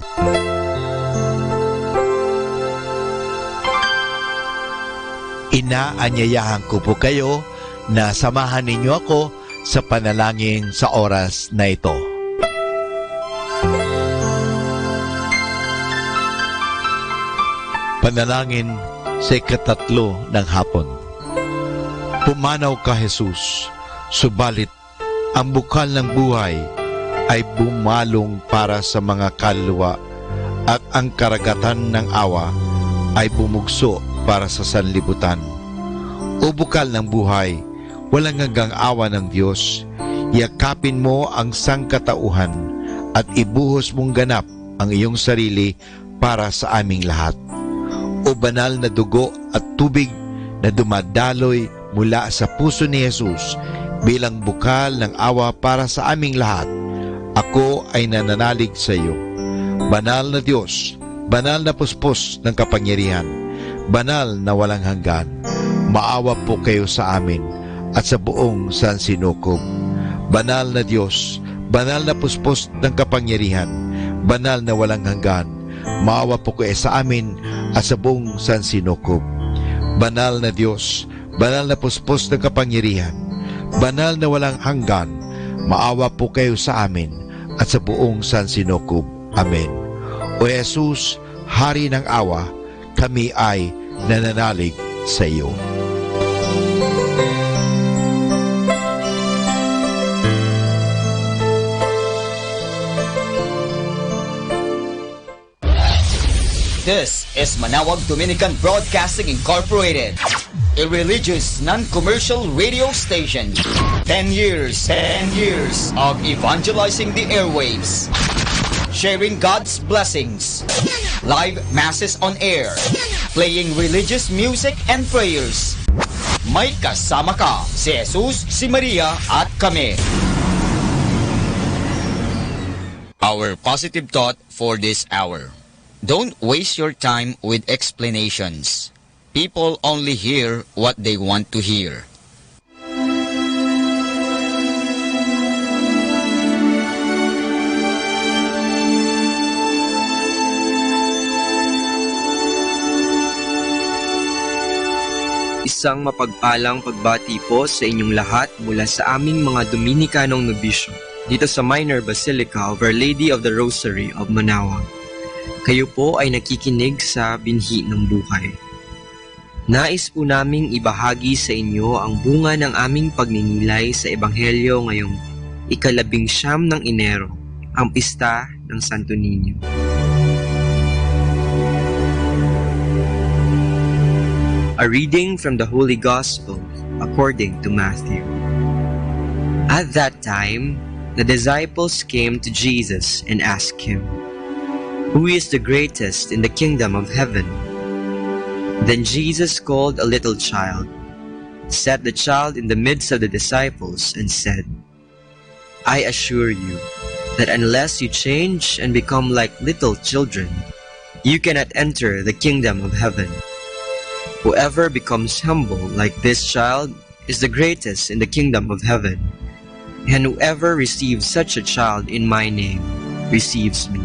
Inaanyayahan ko po kayo na samahan ninyo ako sa panalangin sa oras na ito. Panalangin sa ikatatlo ng hapon. Pumanaw ka, Jesus, subalit ang bukal ng buhay ay bumalong para sa mga kaluluwa at ang karagatan ng awa ay bumugso para sa sanlibutan. O bukal ng buhay, walang hanggang awa ng Diyos, yakapin mo ang sangkatauhan at ibuhos mong ganap ang iyong sarili para sa aming lahat. O banal na dugo at tubig na dumadaloy mula sa puso ni Jesus bilang bukal ng awa para sa aming lahat, ako ay nananalig sa iyo. Banal na Diyos, banal na puspos ng kapangyarihan, banal na walang hanggan, maawa po kayo sa amin at sa buong sansinukob. Banal na Diyos, banal na puspos ng kapangyarihan, banal na walang hanggan, maawa po kayo sa amin at sa buong sansinukob. Banal na Diyos, banal na puspos ng kapangyarihan, banal na walang hanggan, maawa po kayo sa amin at sa buong sansinukob. Amen. O Jesus, Hari ng awa, kami ay nananalig sa iyo. This is Manawag Dominican Broadcasting Incorporated, a religious, non-commercial radio station. 10 years of evangelizing the airwaves, sharing God's blessings, live masses on air, playing religious music and prayers. May kasama ka, si Jesus, si Maria, at kami. Our positive thought for this hour. Don't waste your time with explanations. People only hear what they want to hear. Isang mapagpalang pagbati po sa inyong lahat mula sa aming mga Dominikanong nobisyo dito sa Minor Basilica of Our Lady of the Rosary of Manawag. Kayo po ay nakikinig sa Binhi ng Buhay. Nais po naming ibahagi sa inyo ang bunga ng aming pagninilay sa Ebanghelyo ngayong 19 ng Enero, ang pista ng Santo Niño. A reading from the Holy Gospel according to Matthew. At that time, the disciples came to Jesus and asked him, "Who is the greatest in the kingdom of heaven?" Then Jesus called a little child, set the child in the midst of the disciples, and said, "I assure you that unless you change and become like little children, you cannot enter the kingdom of heaven. Whoever becomes humble like this child is the greatest in the kingdom of heaven, and whoever receives such a child in my name receives me.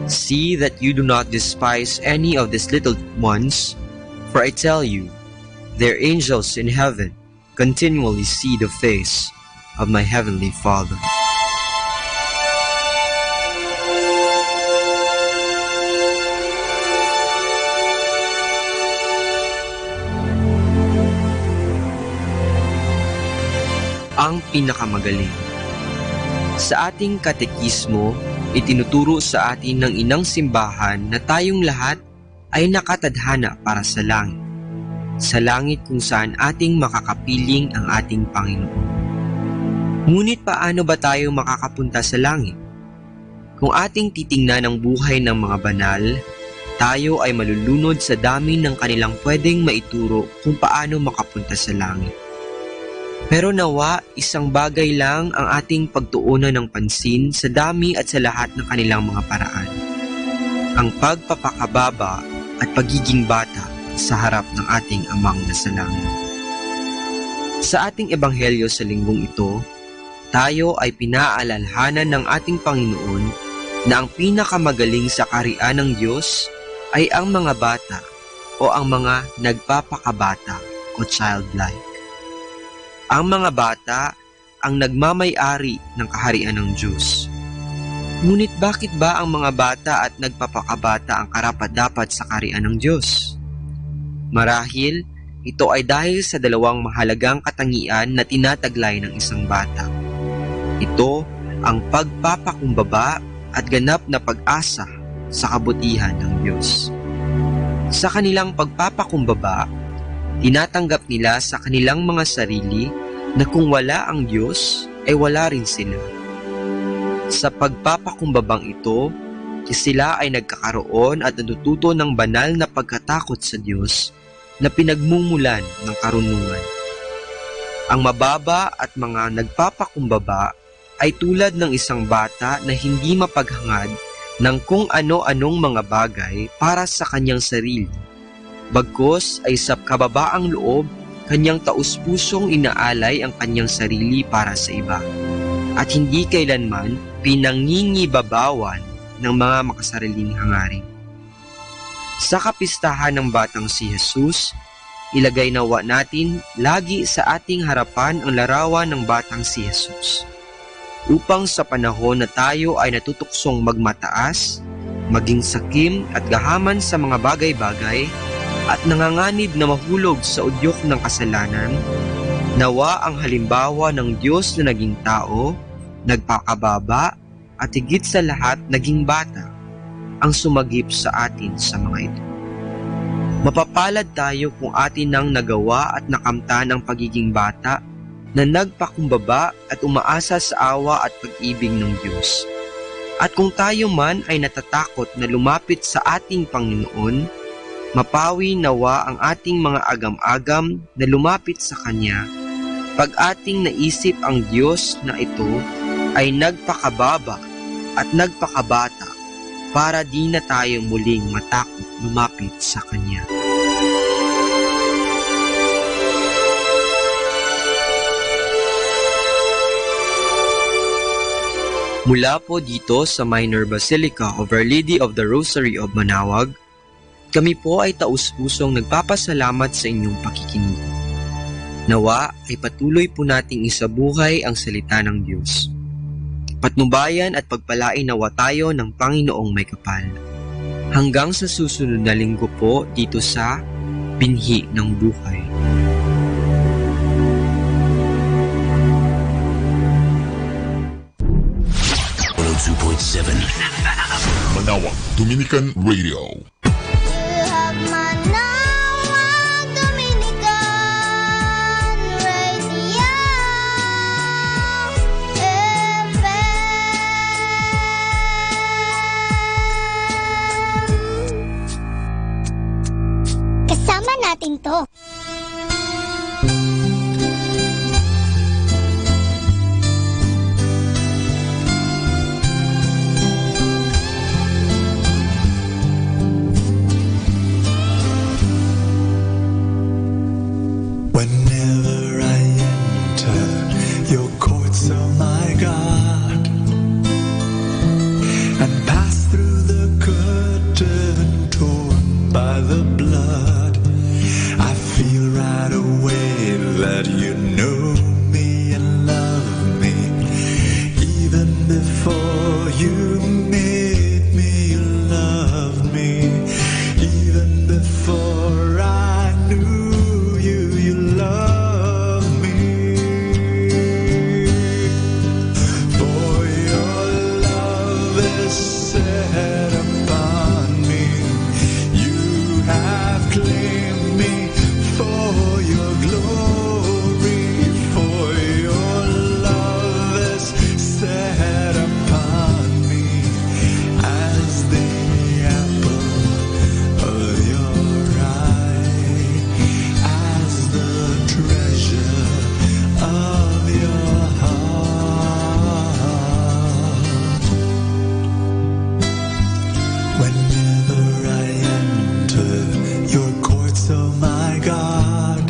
See that you do not despise any of these little ones, for I tell you, their angels in heaven continually see the face of my heavenly Father." Ang pinakamagaling. Sa ating katekismo, itinuturo sa atin ng inang simbahan na tayong lahat ay nakatadhana para sa langit. Sa langit kung saan ating makakapiling ang ating Panginoon. Ngunit paano ba tayo makakapunta sa langit? Kung ating titingnan ang buhay ng mga banal, tayo ay malulunod sa dami ng kanilang pwedeng maituro kung paano makapunta sa langit. Pero nawa, isang bagay lang ang ating pagtuunan ng pansin sa dami at sa lahat ng kanilang mga paraan. Ang pagpapakababa at pagiging bata sa harap ng ating Amang nasa langit. Sa ating ebanghelyo sa linggong ito, tayo ay pinaalalhanan ng ating Panginoon na ang pinakamagaling sa kaharian ng Diyos ay ang mga bata o ang mga nagpapakabata o childlike. Ang mga bata ang nagmamay-ari ng kaharian ng Diyos. Ngunit bakit ba ang mga bata at nagpapakabata ang karapat-dapat sa kaharian ng Diyos? Marahil, ito ay dahil sa dalawang mahalagang katangian na tinataglay ng isang bata. Ito ang pagpapakumbaba at ganap na pag-asa sa kabutihan ng Diyos. Sa kanilang pagpapakumbaba, tinatanggap nila sa kanilang mga sarili na kung wala ang Diyos, ay wala rin sila. Sa pagpapakumbabang ito, sila ay nagkakaroon at natututo ng banal na pagkatakot sa Diyos na pinagmumulan ng karunungan. Ang mababa at mga nagpapakumbaba ay tulad ng isang bata na hindi mapaghangad ng kung ano-anong mga bagay para sa kanyang sarili. Bagkus ay sa kababaang loob, kanyang taus-pusong inaalay ang kanyang sarili para sa iba. At hindi kailanman pinangingibabawan ng mga makasariling hangarin. Sa kapistahan ng batang si Jesus, ilagay nawa natin lagi sa ating harapan ang larawan ng batang si Jesus. Upang sa panahon na tayo ay natutuksong magmataas, maging sakim at gahaman sa mga bagay-bagay, at nanganganib na mahulog sa udyok ng kasalanan, nawa ang halimbawa ng Diyos na naging tao, nagpakababa, at higit sa lahat naging bata, ang sumagip sa atin sa mga ito. Mapapalad tayo kung atin nang nagawa at nakamtan ang pagiging bata na nagpakumbaba at umaasa sa awa at pag-ibig ng Diyos. At kung tayo man ay natatakot na lumapit sa ating Panginoon, mapawi nawa ang ating mga agam-agam na lumapit sa Kanya pag ating naisip ang Diyos na ito ay nagpakababa at nagpakabata para di na tayo muling matakot lumapit sa Kanya. Mula po dito sa Minor Basilica of Our Lady of the Rosary of Manawag, Kami po ay taus-pusong nagpapasalamat sa inyong pakikinig. Nawa ay patuloy po nating isabuhay ang salita ng Diyos. Patnubayan at pagpalain nawa tayo ng Panginoong may kapal. Hanggang sa susunod na linggo po dito sa Binhi ng Buhay. Manawag Dominican Radio. Kasama natin to. Whenever I enter your courts, oh my God, and pass through the curtain torn by the blood, I feel right away that you know me and love me. Even before you made me, you loved me. Even before I knew you, you loved me. For your love is set upon me. You have claimed me for your glory. For your love is set upon me as the apple of your eye, as the treasure of your heart. Whenever I enter your courts, oh my God,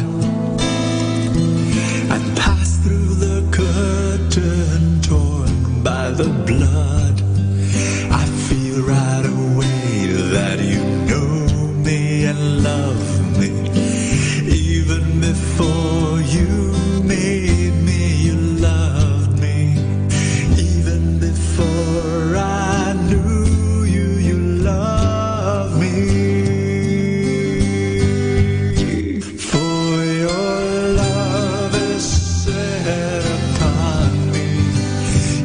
and pass through the curtain torn by the blood, I feel right away that you know me and love me. Even before you made me, you loved me. Even before I knew you, you loved me. For your love is set upon me.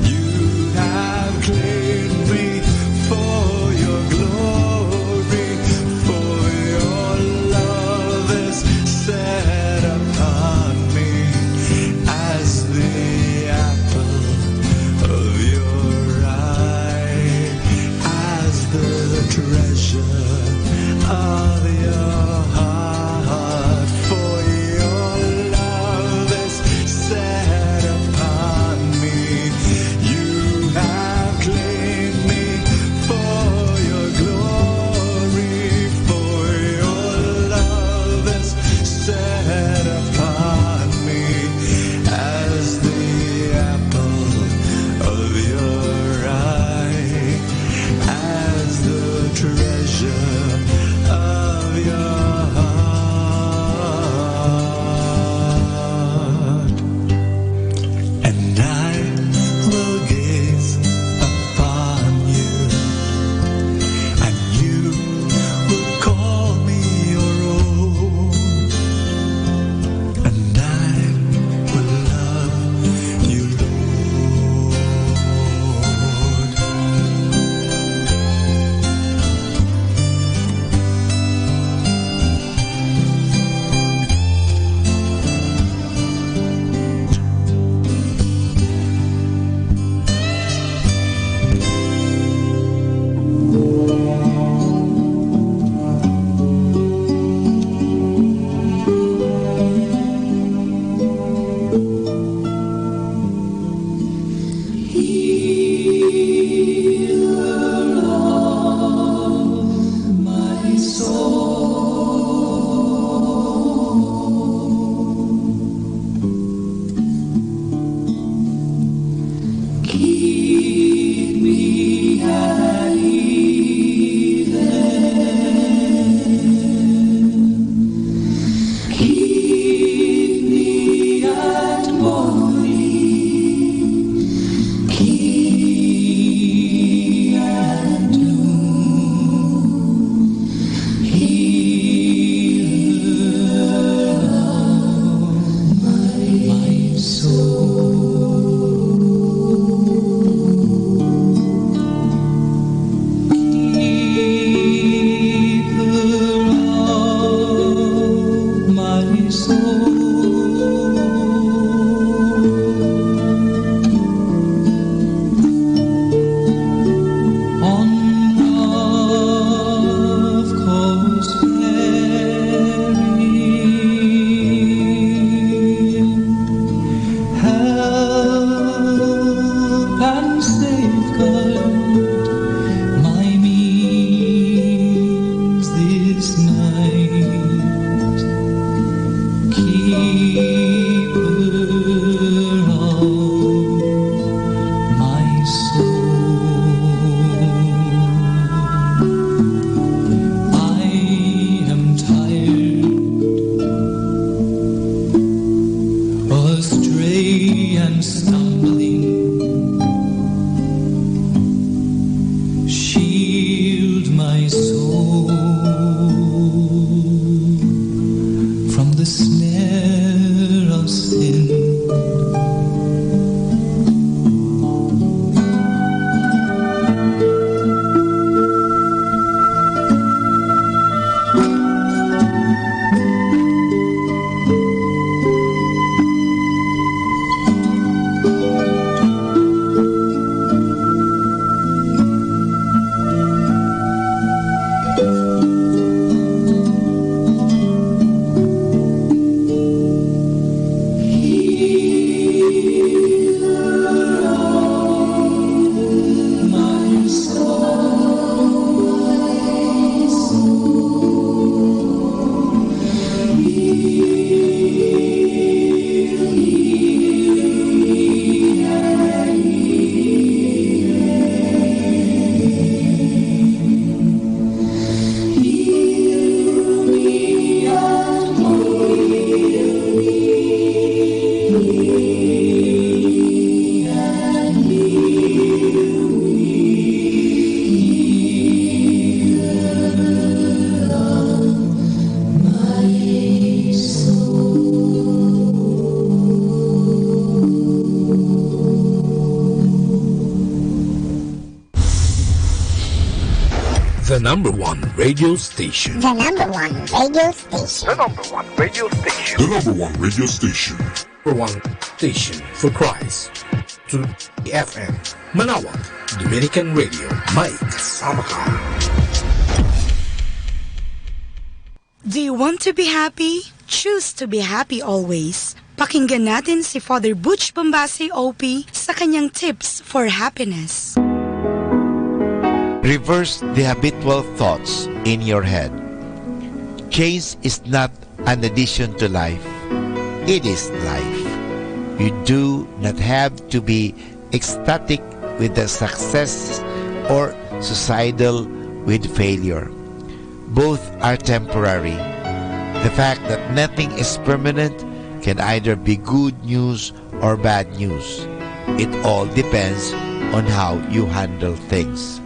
You have claimed safeguard my means this night, keeper of my soul. I am tired, astray and stumbling. Shield my soul from the snare of sin. The number one radio station. The number one radio station. The number one radio station. The number one radio station. Number one station for Christ. To FM. Manawag. Dominican Radio. Mike Samaka. Do you want to be happy? Choose to be happy always. Pakinggan natin si Father Butch Bombase OP sa kanyang tips for happiness. Reverse the habitual thoughts in your head. Change is not an addition to life. It is life. You do not have to be ecstatic with the success or suicidal with failure. Both are temporary. The fact that nothing is permanent can either be good news or bad news. It all depends on how you handle things.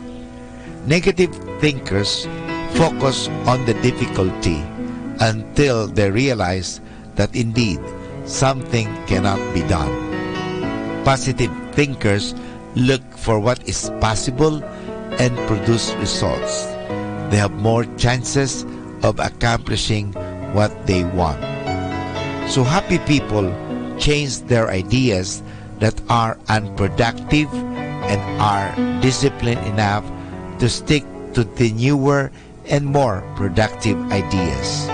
Negative thinkers focus on the difficulty until they realize that indeed something cannot be done. Positive thinkers look for what is possible and produce results. They have more chances of accomplishing what they want. So happy people change their ideas that are unproductive and are disciplined enough to stick to the newer and more productive ideas.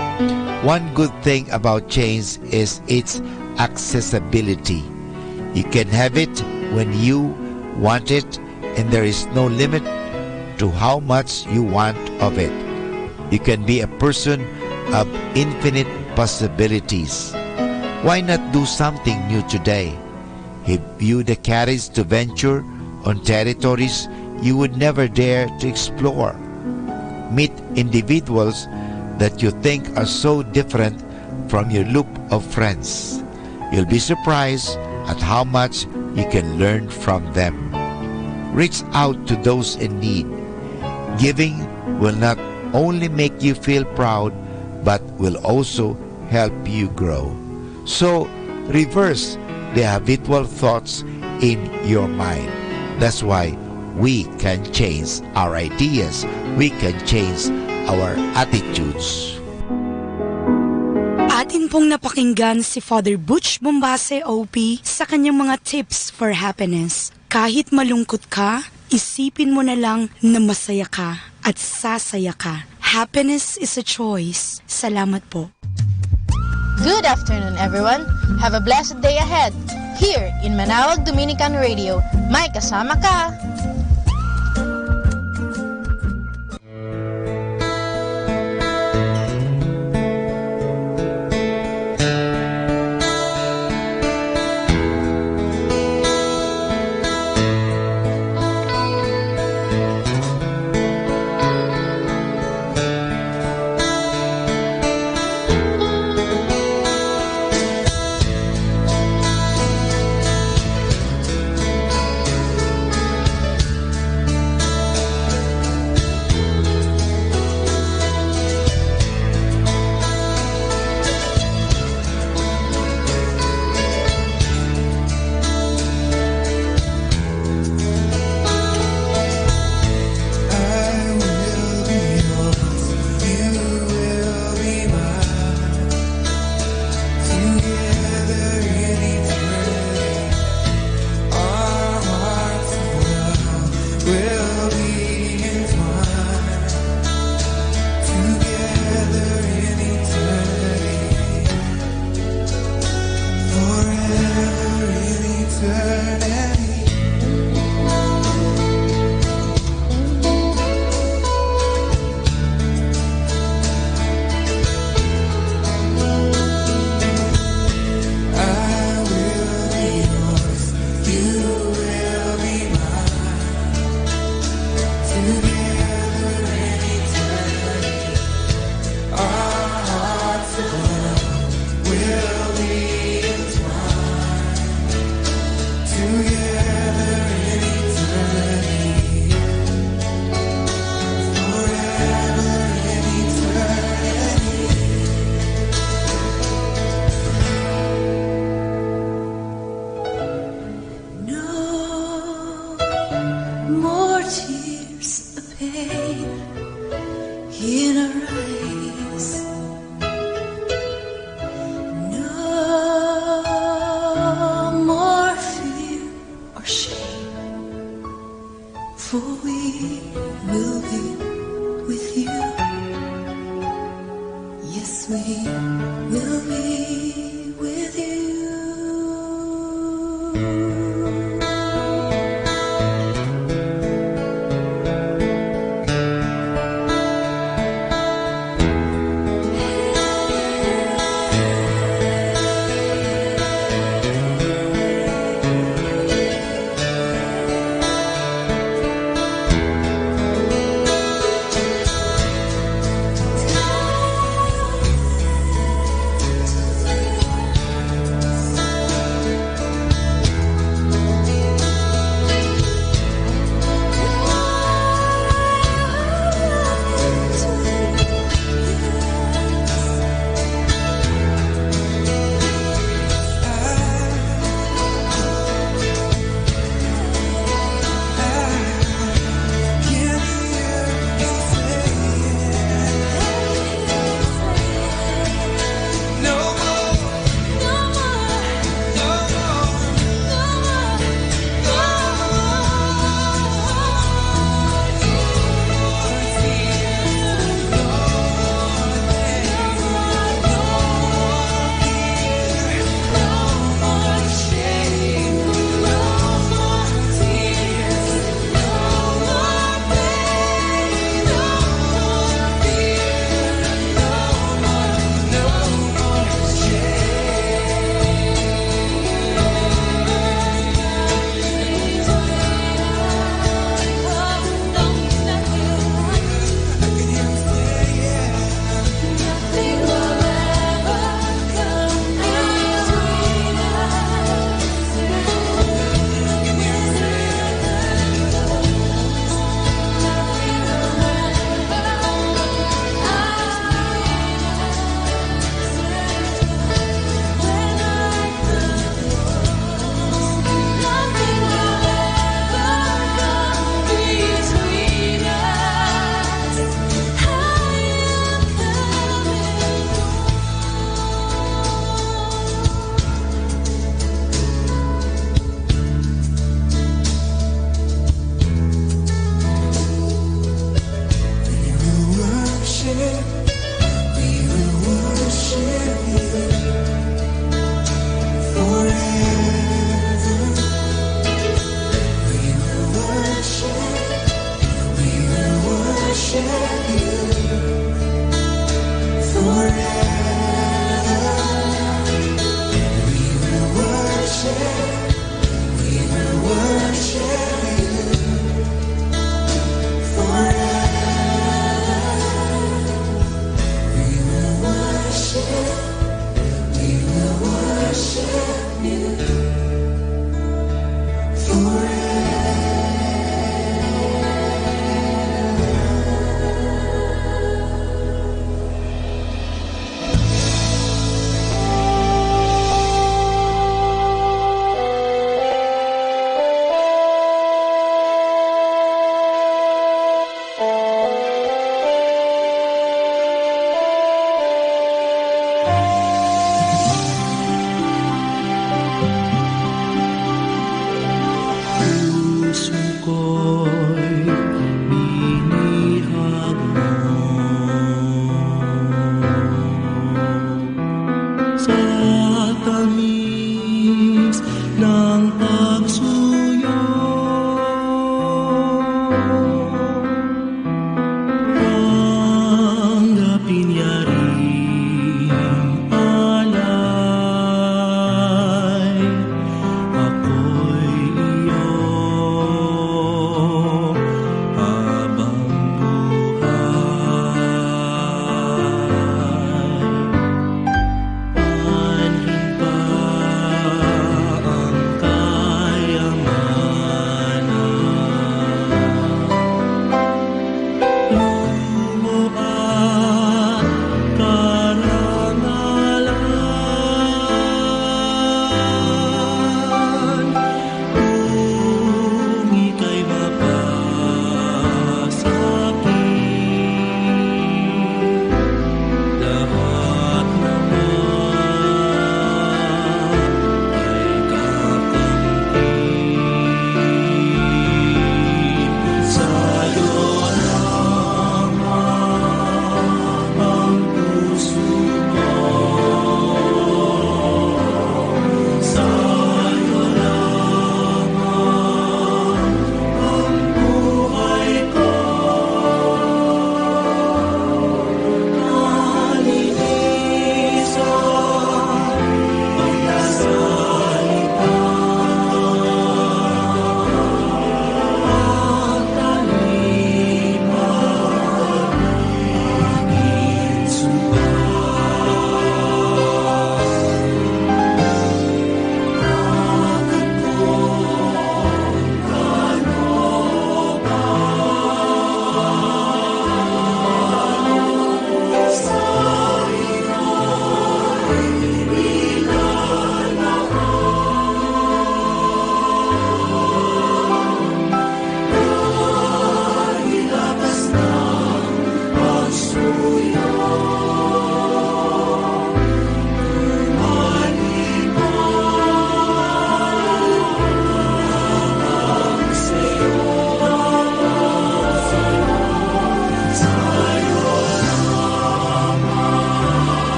One good thing about change is its accessibility. You can have it when you want it, and there is no limit to how much you want of it. You can be a person of infinite possibilities. Why not do something new today? Have you the courage to venture on territories you would never dare to explore? Meet individuals that you think are so different from your loop of friends. You'll be surprised at how much you can learn from them. Reach out to those in need. Giving will not only make you feel proud, but will also help you grow. So, reverse the habitual thoughts in your mind. That's why we can change our ideas. We can change our attitudes. Atin pong napakinggan si Father Butch Bombase OP sa kanyang mga tips for happiness. Kahit malungkot ka, isipin mo na lang na masaya ka at sasaya ka. Happiness is a choice. Salamat po. Good afternoon, everyone. Have a blessed day ahead. Here in Manawag Dominican Radio, may kasama ka!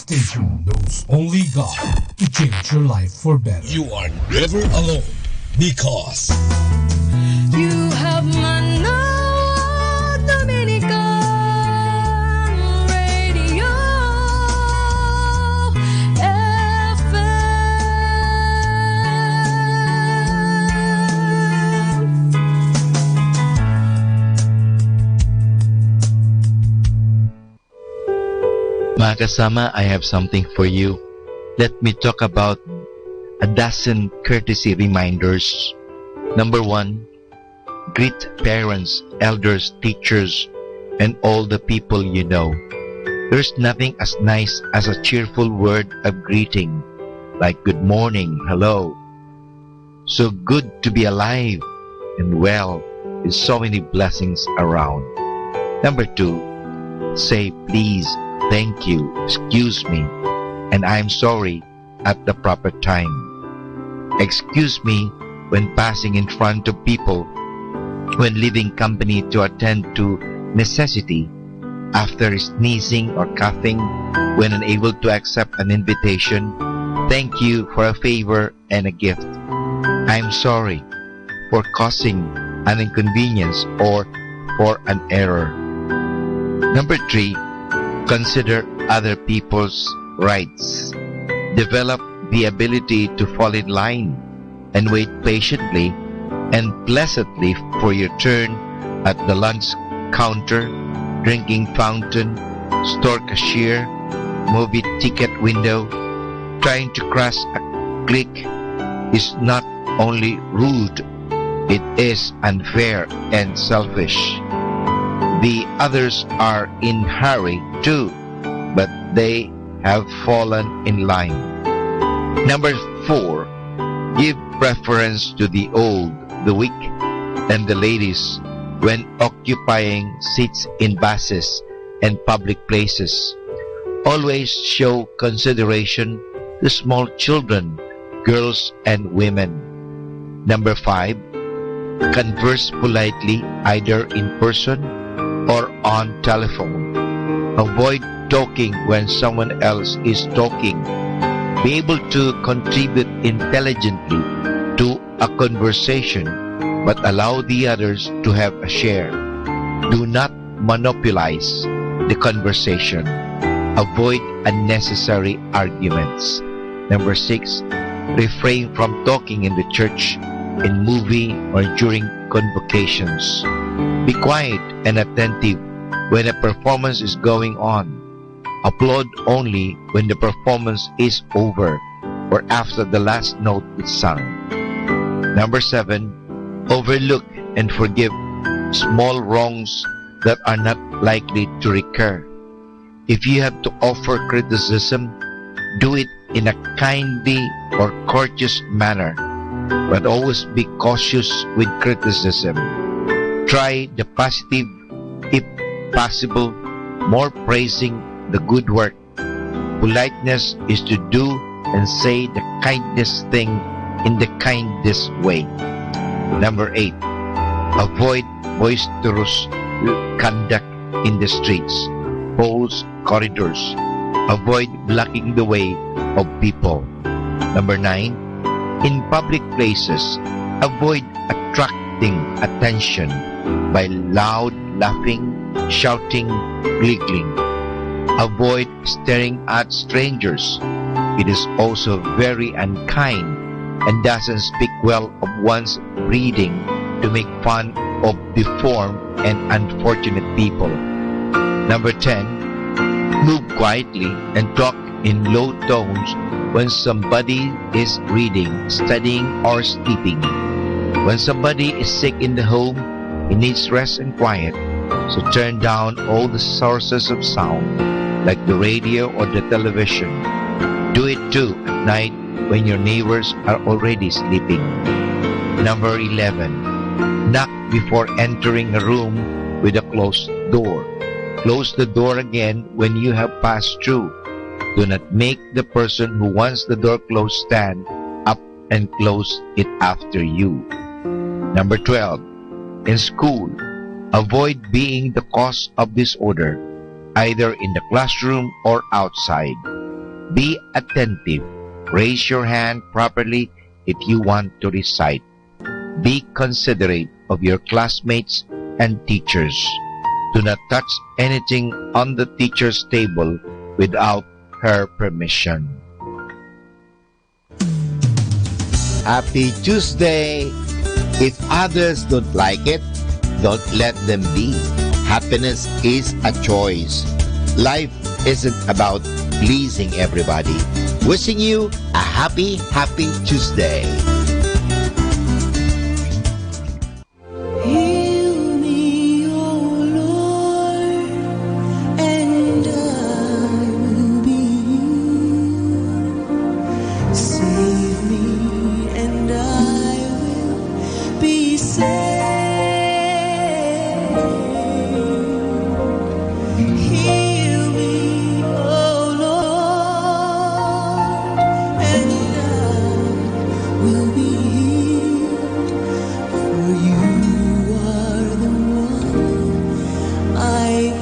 station knows only God to change your life for better. You are never alone because You have Manawag Dominican Radio FM. Mga kasama, I have something for you. Let me talk about a dozen courtesy reminders. Number 1, greet parents, elders, teachers, and all the people you know. There's nothing as nice as a cheerful word of greeting, like good morning, hello. So good to be alive and well, with so many blessings around. Number 2, say please, thank you, excuse me, and I'm sorry at the proper time. Excuse me when passing in front of people, when leaving company to attend to necessity, after sneezing or coughing, when unable to accept an invitation. Thank you for a favor and a gift. I'm sorry for causing an inconvenience or for an error. Number 3, consider other people's rights. Develop the ability to fall in line and wait patiently and pleasantly for your turn at the lunch counter, drinking fountain, store cashier, movie ticket window. Trying to cross a clique is not only rude, it is unfair and selfish. The others are in hurry too, but they have fallen in line. Number 4, give preference to the old, the weak, and the ladies when occupying seats in buses and public places. Always show consideration to small children, girls, and women. Number 5, converse politely either in person or on telephone. Avoid talking when someone else is talking. Be able to contribute intelligently to a conversation, but allow the others to have a share. Do not monopolize the conversation. Avoid unnecessary arguments. Number 6, refrain from talking in the church, in movie, or during convocations. Be quiet and attentive when a performance is going on. Applaud only when the performance is over or after the last note is sung. Number 7, overlook and forgive small wrongs that are not likely to recur. If you have to offer criticism, do it in a kindly or courteous manner, but always be cautious with criticism. Try the positive, if possible, more praising the good work. Politeness is to do and say the kindest thing in the kindest way. Number 8, avoid boisterous conduct in the streets, halls, corridors. Avoid blocking the way of people. Number 9, in public places, avoid attracting attention by loud laughing, shouting, giggling. Avoid staring at strangers. It is also very unkind and doesn't speak well of one's breeding to make fun of deformed and unfortunate people. Number 10, move quietly and talk in low tones when somebody is reading, studying, or sleeping. When somebody is sick in the home, he needs rest and quiet, so turn down all the sources of sound, like the radio or the television. Do it too at night when your neighbors are already sleeping. Number 11, knock before entering a room with a closed door. Close the door again when you have passed through. Do not make the person who wants the door closed stand up and close it after you. Number 12, in school, avoid being the cause of disorder, either in the classroom or outside. Be attentive. Raise your hand properly if you want to recite. Be considerate of your classmates and teachers. Do not touch anything on the teacher's table without her permission. Happy Tuesday! If others don't like it, don't let them be. Happiness is a choice. Life isn't about pleasing everybody. Wishing you a happy Tuesday. Heal me, O Lord, and I will be healed. Save me, and I will be saved. Heal me, O Lord, and I will be healed. For you are the one I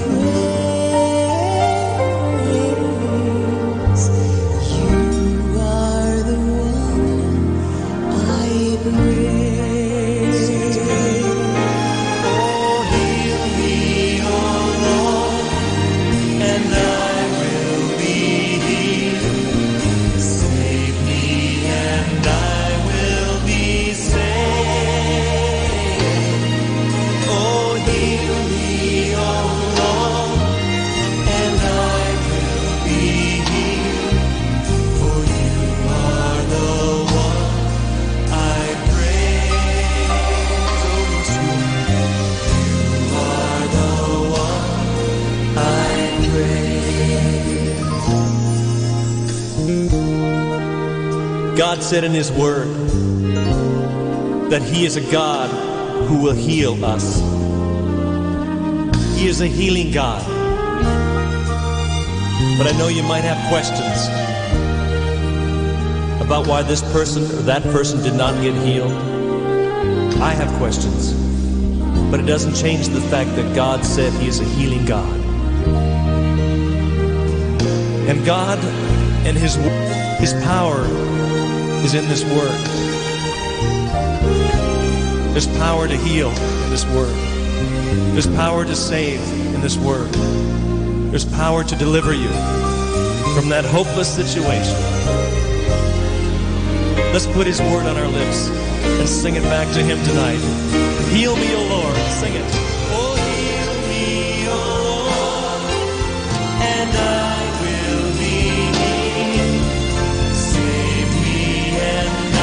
praise. You are the one I praise. Oh, heal me, O Lord, and I will be healed. Save me, and I will be saved. Oh, heal me, O Lord, and I will be healed. For you are the one I praise. Oh, yes, you are the one I praise. God said in His Word that He is a God who will heal us. He is a healing God. But I know you might have questions about why this person or that person did not get healed. I have questions. But it doesn't change the fact that God said He is a healing God. And God and His power is in this Word. There's power to heal in this Word. There's power to save in this Word. There's power to deliver you from that hopeless situation. Let's put His Word on our lips and sing it back to Him tonight. Heal me, O Lord. Sing it. Oh, heal me, O Lord, and I will be healed. Save me, and I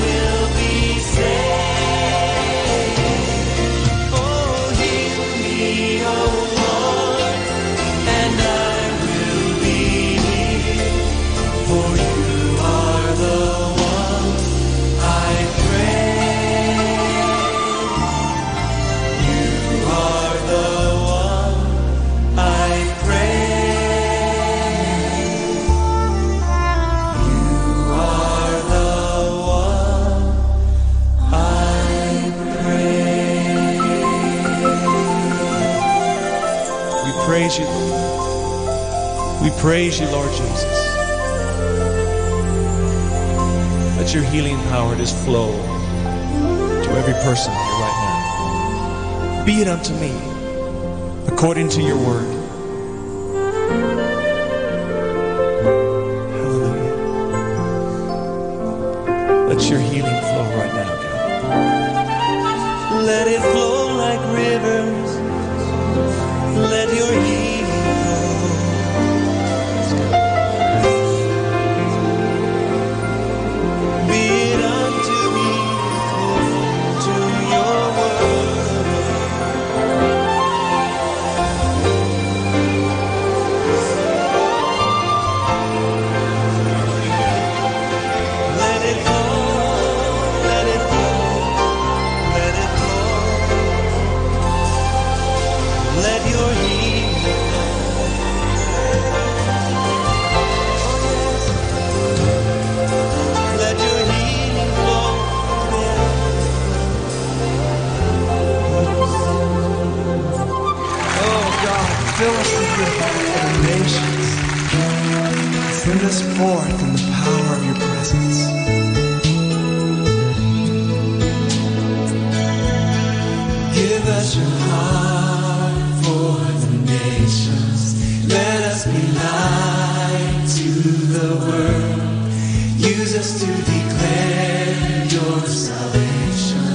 will be saved. Oh, heal me, O Lord, and I will be healed. For you are the one I praise. You are the one I praise. You are the one I praise. We praise you. We praise you, Lord Jesus. Let your healing power just flow to every person here right now. Be it unto me according to your word. Hallelujah. Let your healing flow right now, God. Let it flow like rivers. Let your healing flow. Be it unto me according to your word. Let it flow, let it flow, let it flow. Let your healing flow. Let your healing flow. Oh God, fill us with your heart for the nations. Send us forth in the power of your presence. Give us your heart for the nations. Let us be light to the world. Use us to declare your salvation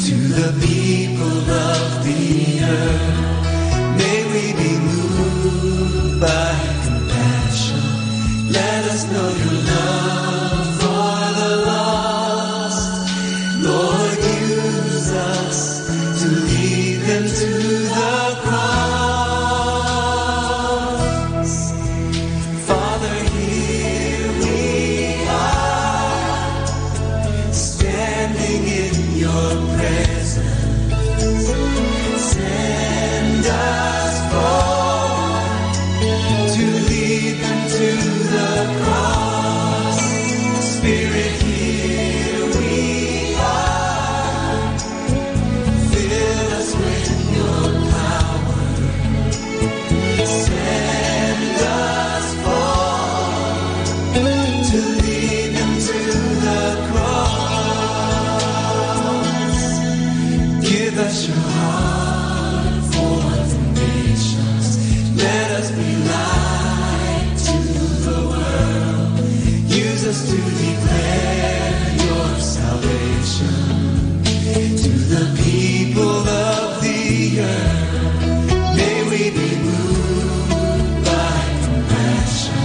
to the people of the earth. May we be moved by compassion. Let us know your love for the lost. Lord, use us to lead them to the cross. Father, here we are, standing in your presence. Send us forth to lead them to the cross. Spirit, here we are. Fill us with your power. Send us forth to lead them to the cross. Give us your heart for the nations. Let us be light to the world. Use us to declare your salvation to the people of the earth. May we be moved by compassion.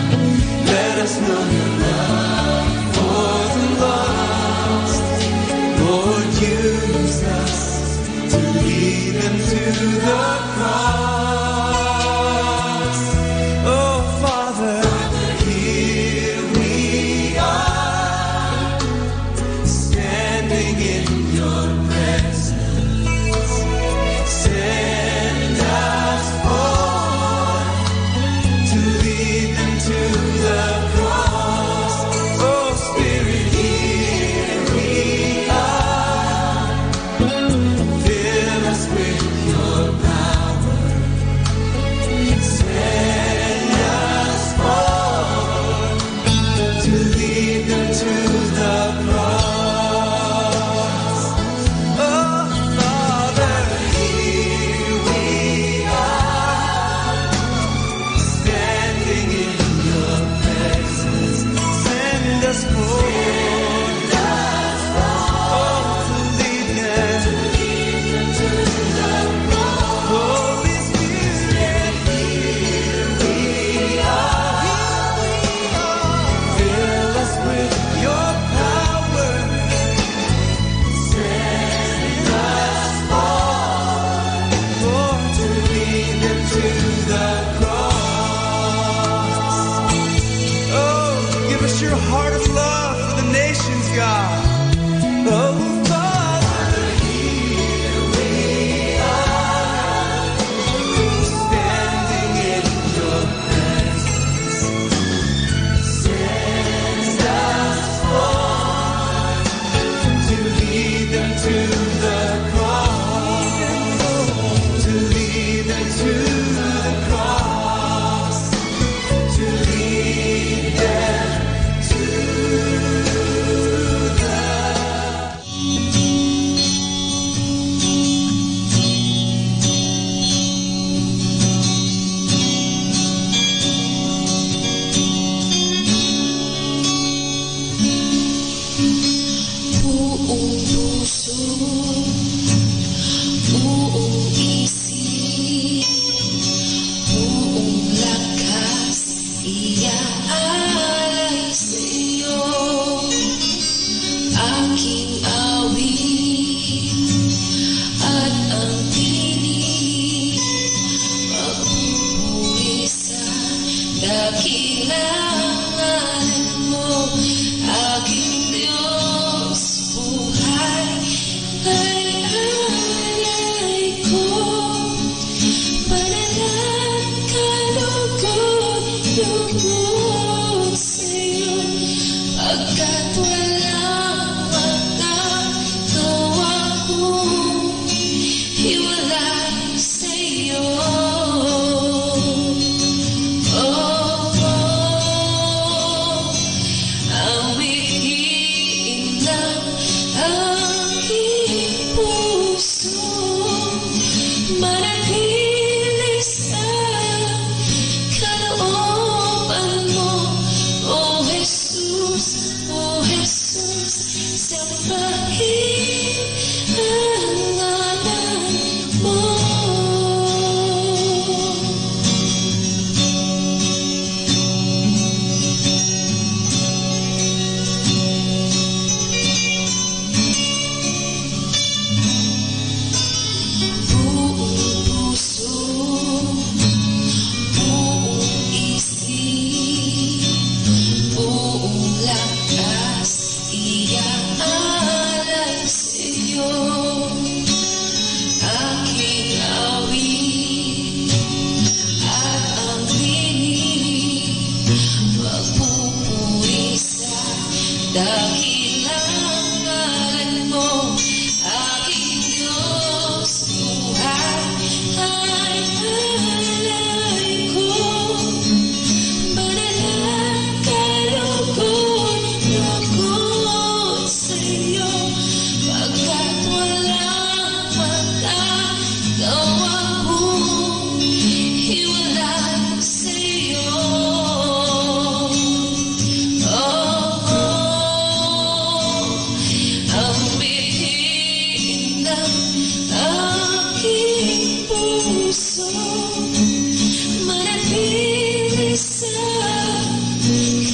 Let us know your love for the lost. Lord, use us to lead them to the cross. Oh, Father, here we are, standing in your presence. Send us forth to lead them to the cross. Oh, Spirit, here we are. Fill us with your power. Send us forth to lead them to the cross. Oh, Father, here we are, standing in your presence. Send us forth, oh, to lead them to the cross. Holy Spirit, here we are. Fill us with your power. Send us forth, Lord, to lead them to the cross. Oh, give us your heart of love for the nations, God. Oh, Father, here we are, standing in your presence. Send us forth to lead them to the cross. To lead them to the cross. To lead them to the Buong puso, buong isip, buong lakas, iaalay sa'yo. Aking awit at ang tinig, magpupuri sa dakilang ngalan mo. Aking Diyos, buhay ay alay ko. Banal at kalugod-lugod sa'yo, pagkat walang magagawa kong hiwalay sa'yo. Oh, oh. puso, manatili sa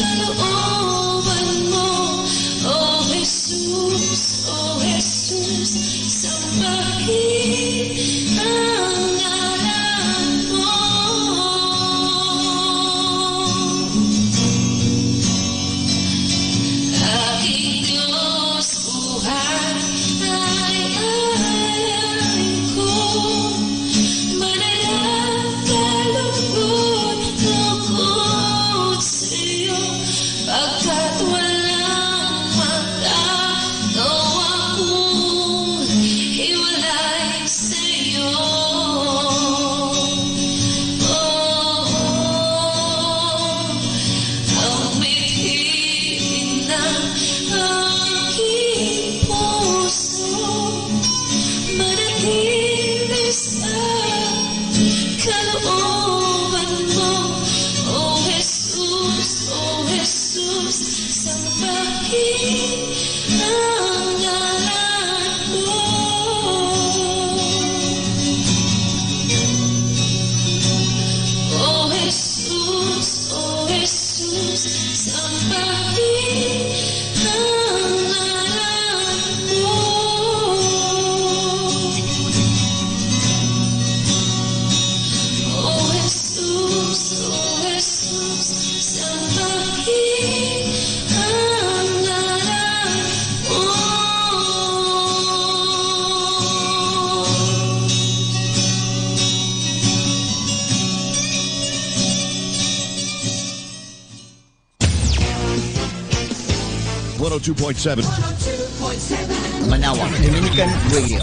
kalooban mo. Oh Jesus, sambahin ang ngalan mo. Aking Diyos, buhay ay alin ko, mananagalugod lukod sa'yo, pagkat walang magagawa kong hiwalay sa'yo. Ang bigin ng aking puso, manatili sa kalooban mo. Oh Jesus, sambahin ang ngalan mo. Oh Jesus, sambahin ang ngalan mo. Oh Jesus, sambahin ang ngalan mo. 102.7 Manawag Dominican Radio.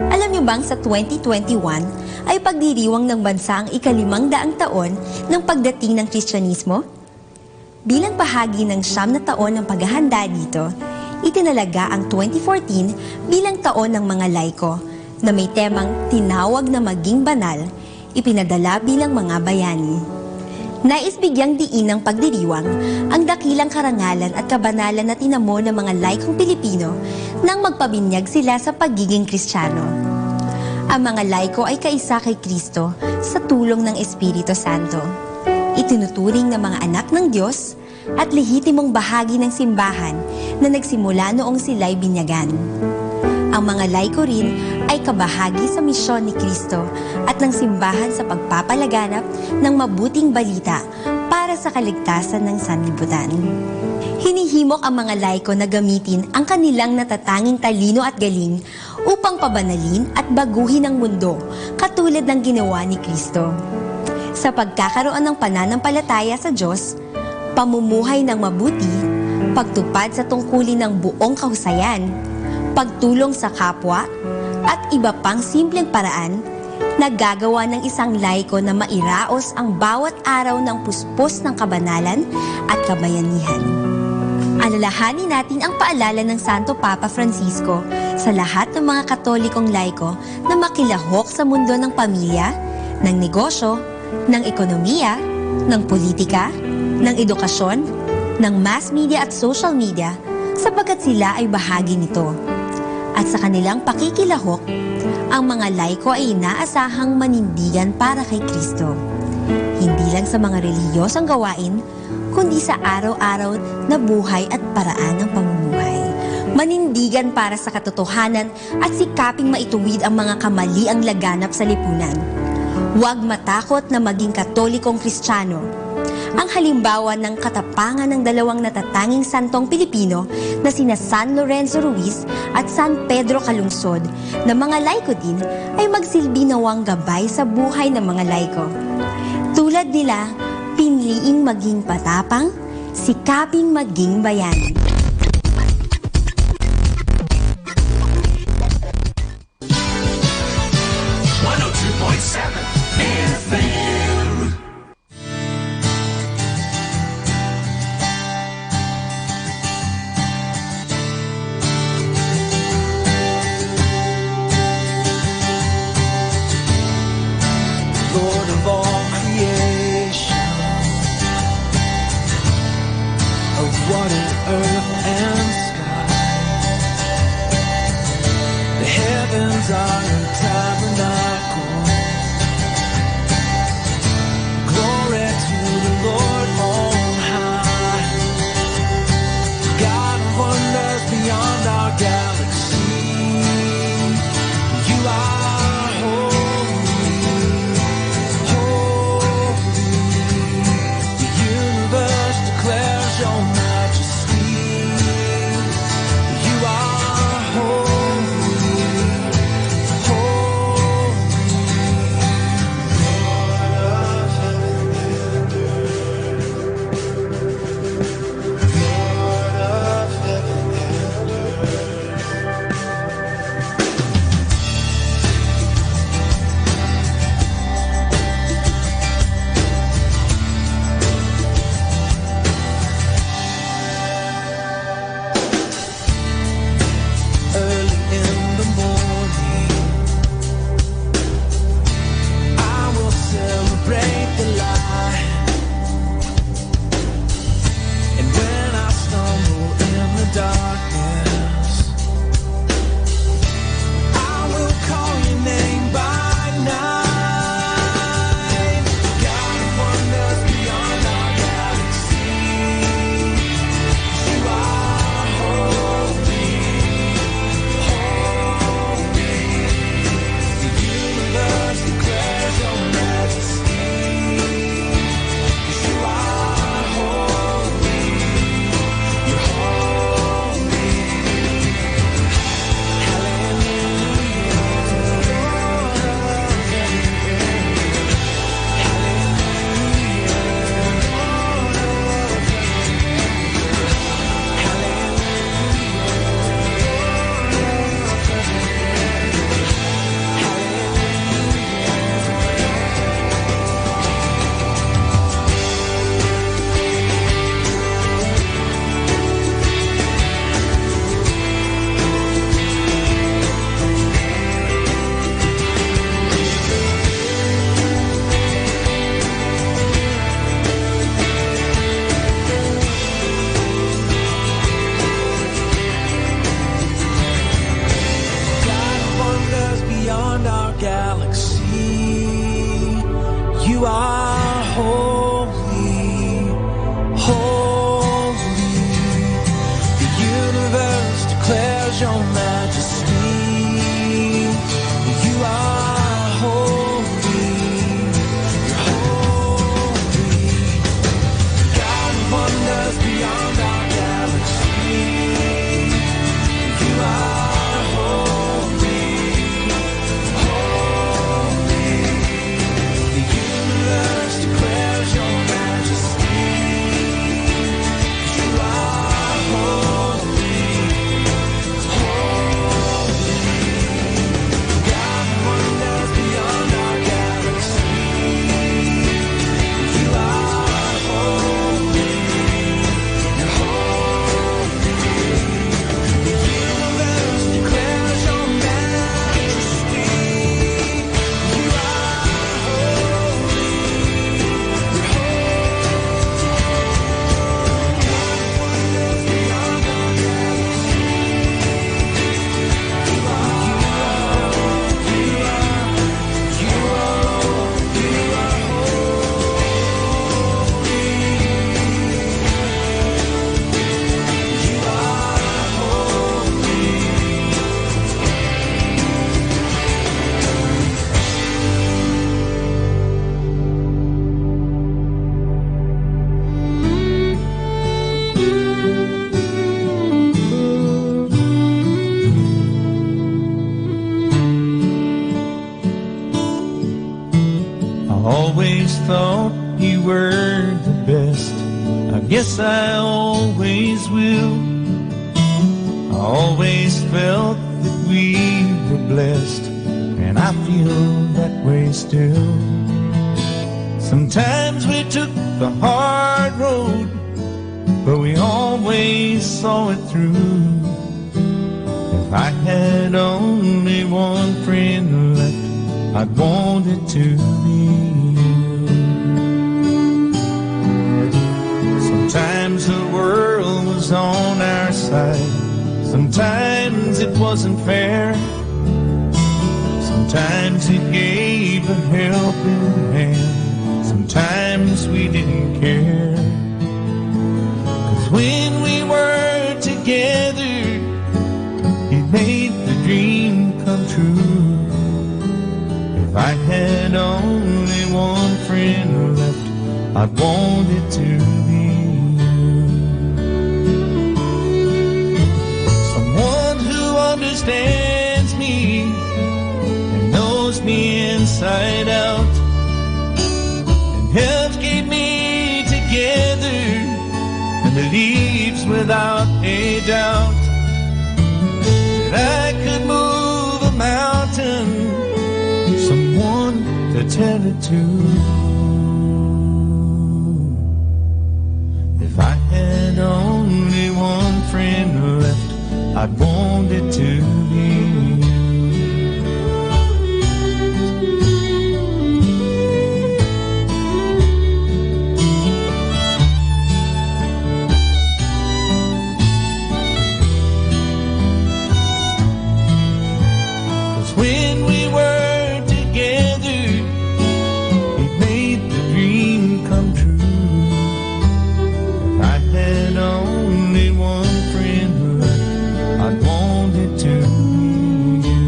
Alam niyo bang sa 2021 ay pagdiriwang ng bansa ang ika-500 taon ng pagdating ng Kristyanismo? Bilang bahagi ng 9 na taon ng paghahanda dito, itinalaga ang 2014 bilang taon ng mga laiko na may temang tinawag na maging banal, ipinadala bilang mga bayani. Nais bigyang diin ng pagdiriwang ang dakilang karangalan at kabanalan na tinamo ng mga laikong Pilipino nang magpabinyag sila sa pagiging Kristiyano. Ang mga laiko ay kaisa kay Kristo sa tulong ng Espiritu Santo. Itinuturing na mga anak ng Diyos at lehitimong bahagi ng simbahan na nagsimula noong sila'y binyagan. Ang mga laiko rin ay kabahagi sa misyon ni Kristo at ng simbahan sa pagpapalaganap ng mabuting balita para sa kaligtasan ng sanlibutan. Hinihimok ang mga laiko na gamitin ang kanilang natatanging talino at galing upang pabanalin at baguhin ang mundo katulad ng ginawa ni Kristo. Sa pagkakaroon ng pananampalataya sa Diyos, pamumuhay ng mabuti, pagtupad sa tungkulin ng buong kahusayan, pagtulong sa kapwa, at iba pang simpleng paraan, nagagawa ng isang laiko na mairaos ang bawat araw ng puspos ng kabanalan at kabayanihan. Alalahanin natin ang paalala ng Santo Papa Francisco sa lahat ng mga Katolikong laiko na makilahok sa mundo ng pamilya, ng negosyo, ng ekonomiya, ng politika, ng edukasyon, ng mass media at social media sapagkat sila ay bahagi nito. At sa kanilang pakikilahok, ang mga laiko ay inaasahang manindigan para kay Kristo. Hindi lang sa mga relihiyosang gawain, kundi sa araw-araw na buhay at paraan ng pamumuhay. Manindigan para sa katotohanan at sikaping maituwid ang mga kamaliang laganap sa lipunan. Huwag matakot na maging Katolikong Kristiyano. Ang halimbawa ng katapangan ng dalawang natatanging santong Pilipino na sina San Lorenzo Ruiz at San Pedro Calungsod na mga laiko din ay magsilbi nawang gabay sa buhay ng mga laiko. Tulad nila, pinliing maging patapang, sikaping maging bayani. Lord of all creation, of water, earth, in Zion Tabernacle. Glory to the Lord on high. God wonders beyond our galaxy. You are holy, holy. The universe declares your majesty. You are holy, holy. Lord of heaven and earth. Lord of heaven and early in the morning, I will celebrate the light. And when I stumble in the darkness, I will call your name by night. God wonders beyond our galaxy. You are holy. The universe declares your majesty. You are holy. You're holy. God wonders beyond our galaxy. You are holy, holy. The universe declares your majesty. You are holy, you're holy. God wonders beyond our galaxy. You are holy, holy. The universe declares your majesty. You are holy, holy. God wonders beyond our galaxy. You are holy, you're holy. The universe declares your majesty. You are holy, you're I always thought you were the best. I guess I always will. I always felt that we were blessed, and I feel that way still. Sometimes we took the hard road, but we always saw it through. If I had only one friend left, I'd want it to be you. Sometimes the world was on our side, sometimes it wasn't fair. Sometimes it gave a helping hand, sometimes we didn't care. 'Cause when we were together, it made the dream come true. If I had only one friend left, I'd want it to be you. Someone who understands me and knows me inside out and helps keep me together and believes without a doubt that I could move a mountain. Someone to tell it to. If I had only one friend left, I'd want it to be you. When we were together, it made the dream come true. If I had only one friend left, I'd want it to be you.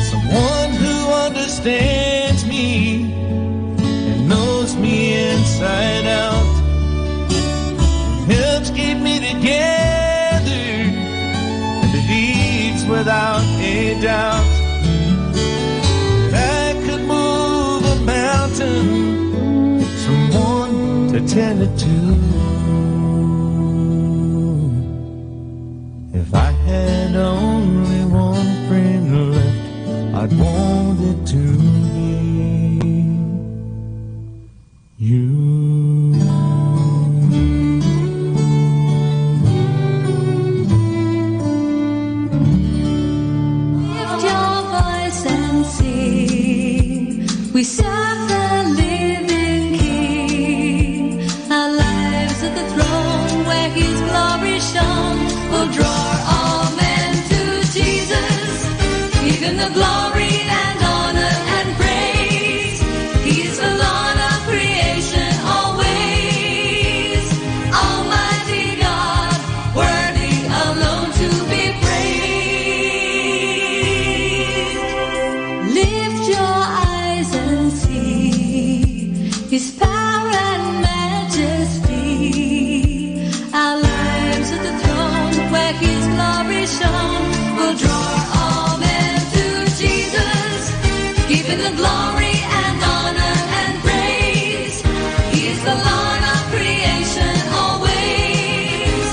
Someone who understands me and knows me inside out and helps keep me together, believes without a doubt that I could move a mountain. Someone to tell it to. If I had only one friend left, I'd want it to be you. We serve the living King. Our lives at the throne where His glory shone will draw all men to Jesus. Even the glory and honor and praise. He is the Lord of creation always. Almighty God, worthy alone to be praised. Lift your eyes and see His power and majesty. Our lives at the throne where His glory shone will draw all men to Jesus. Give Him the glory and honor and praise. He is the Lord of creation always.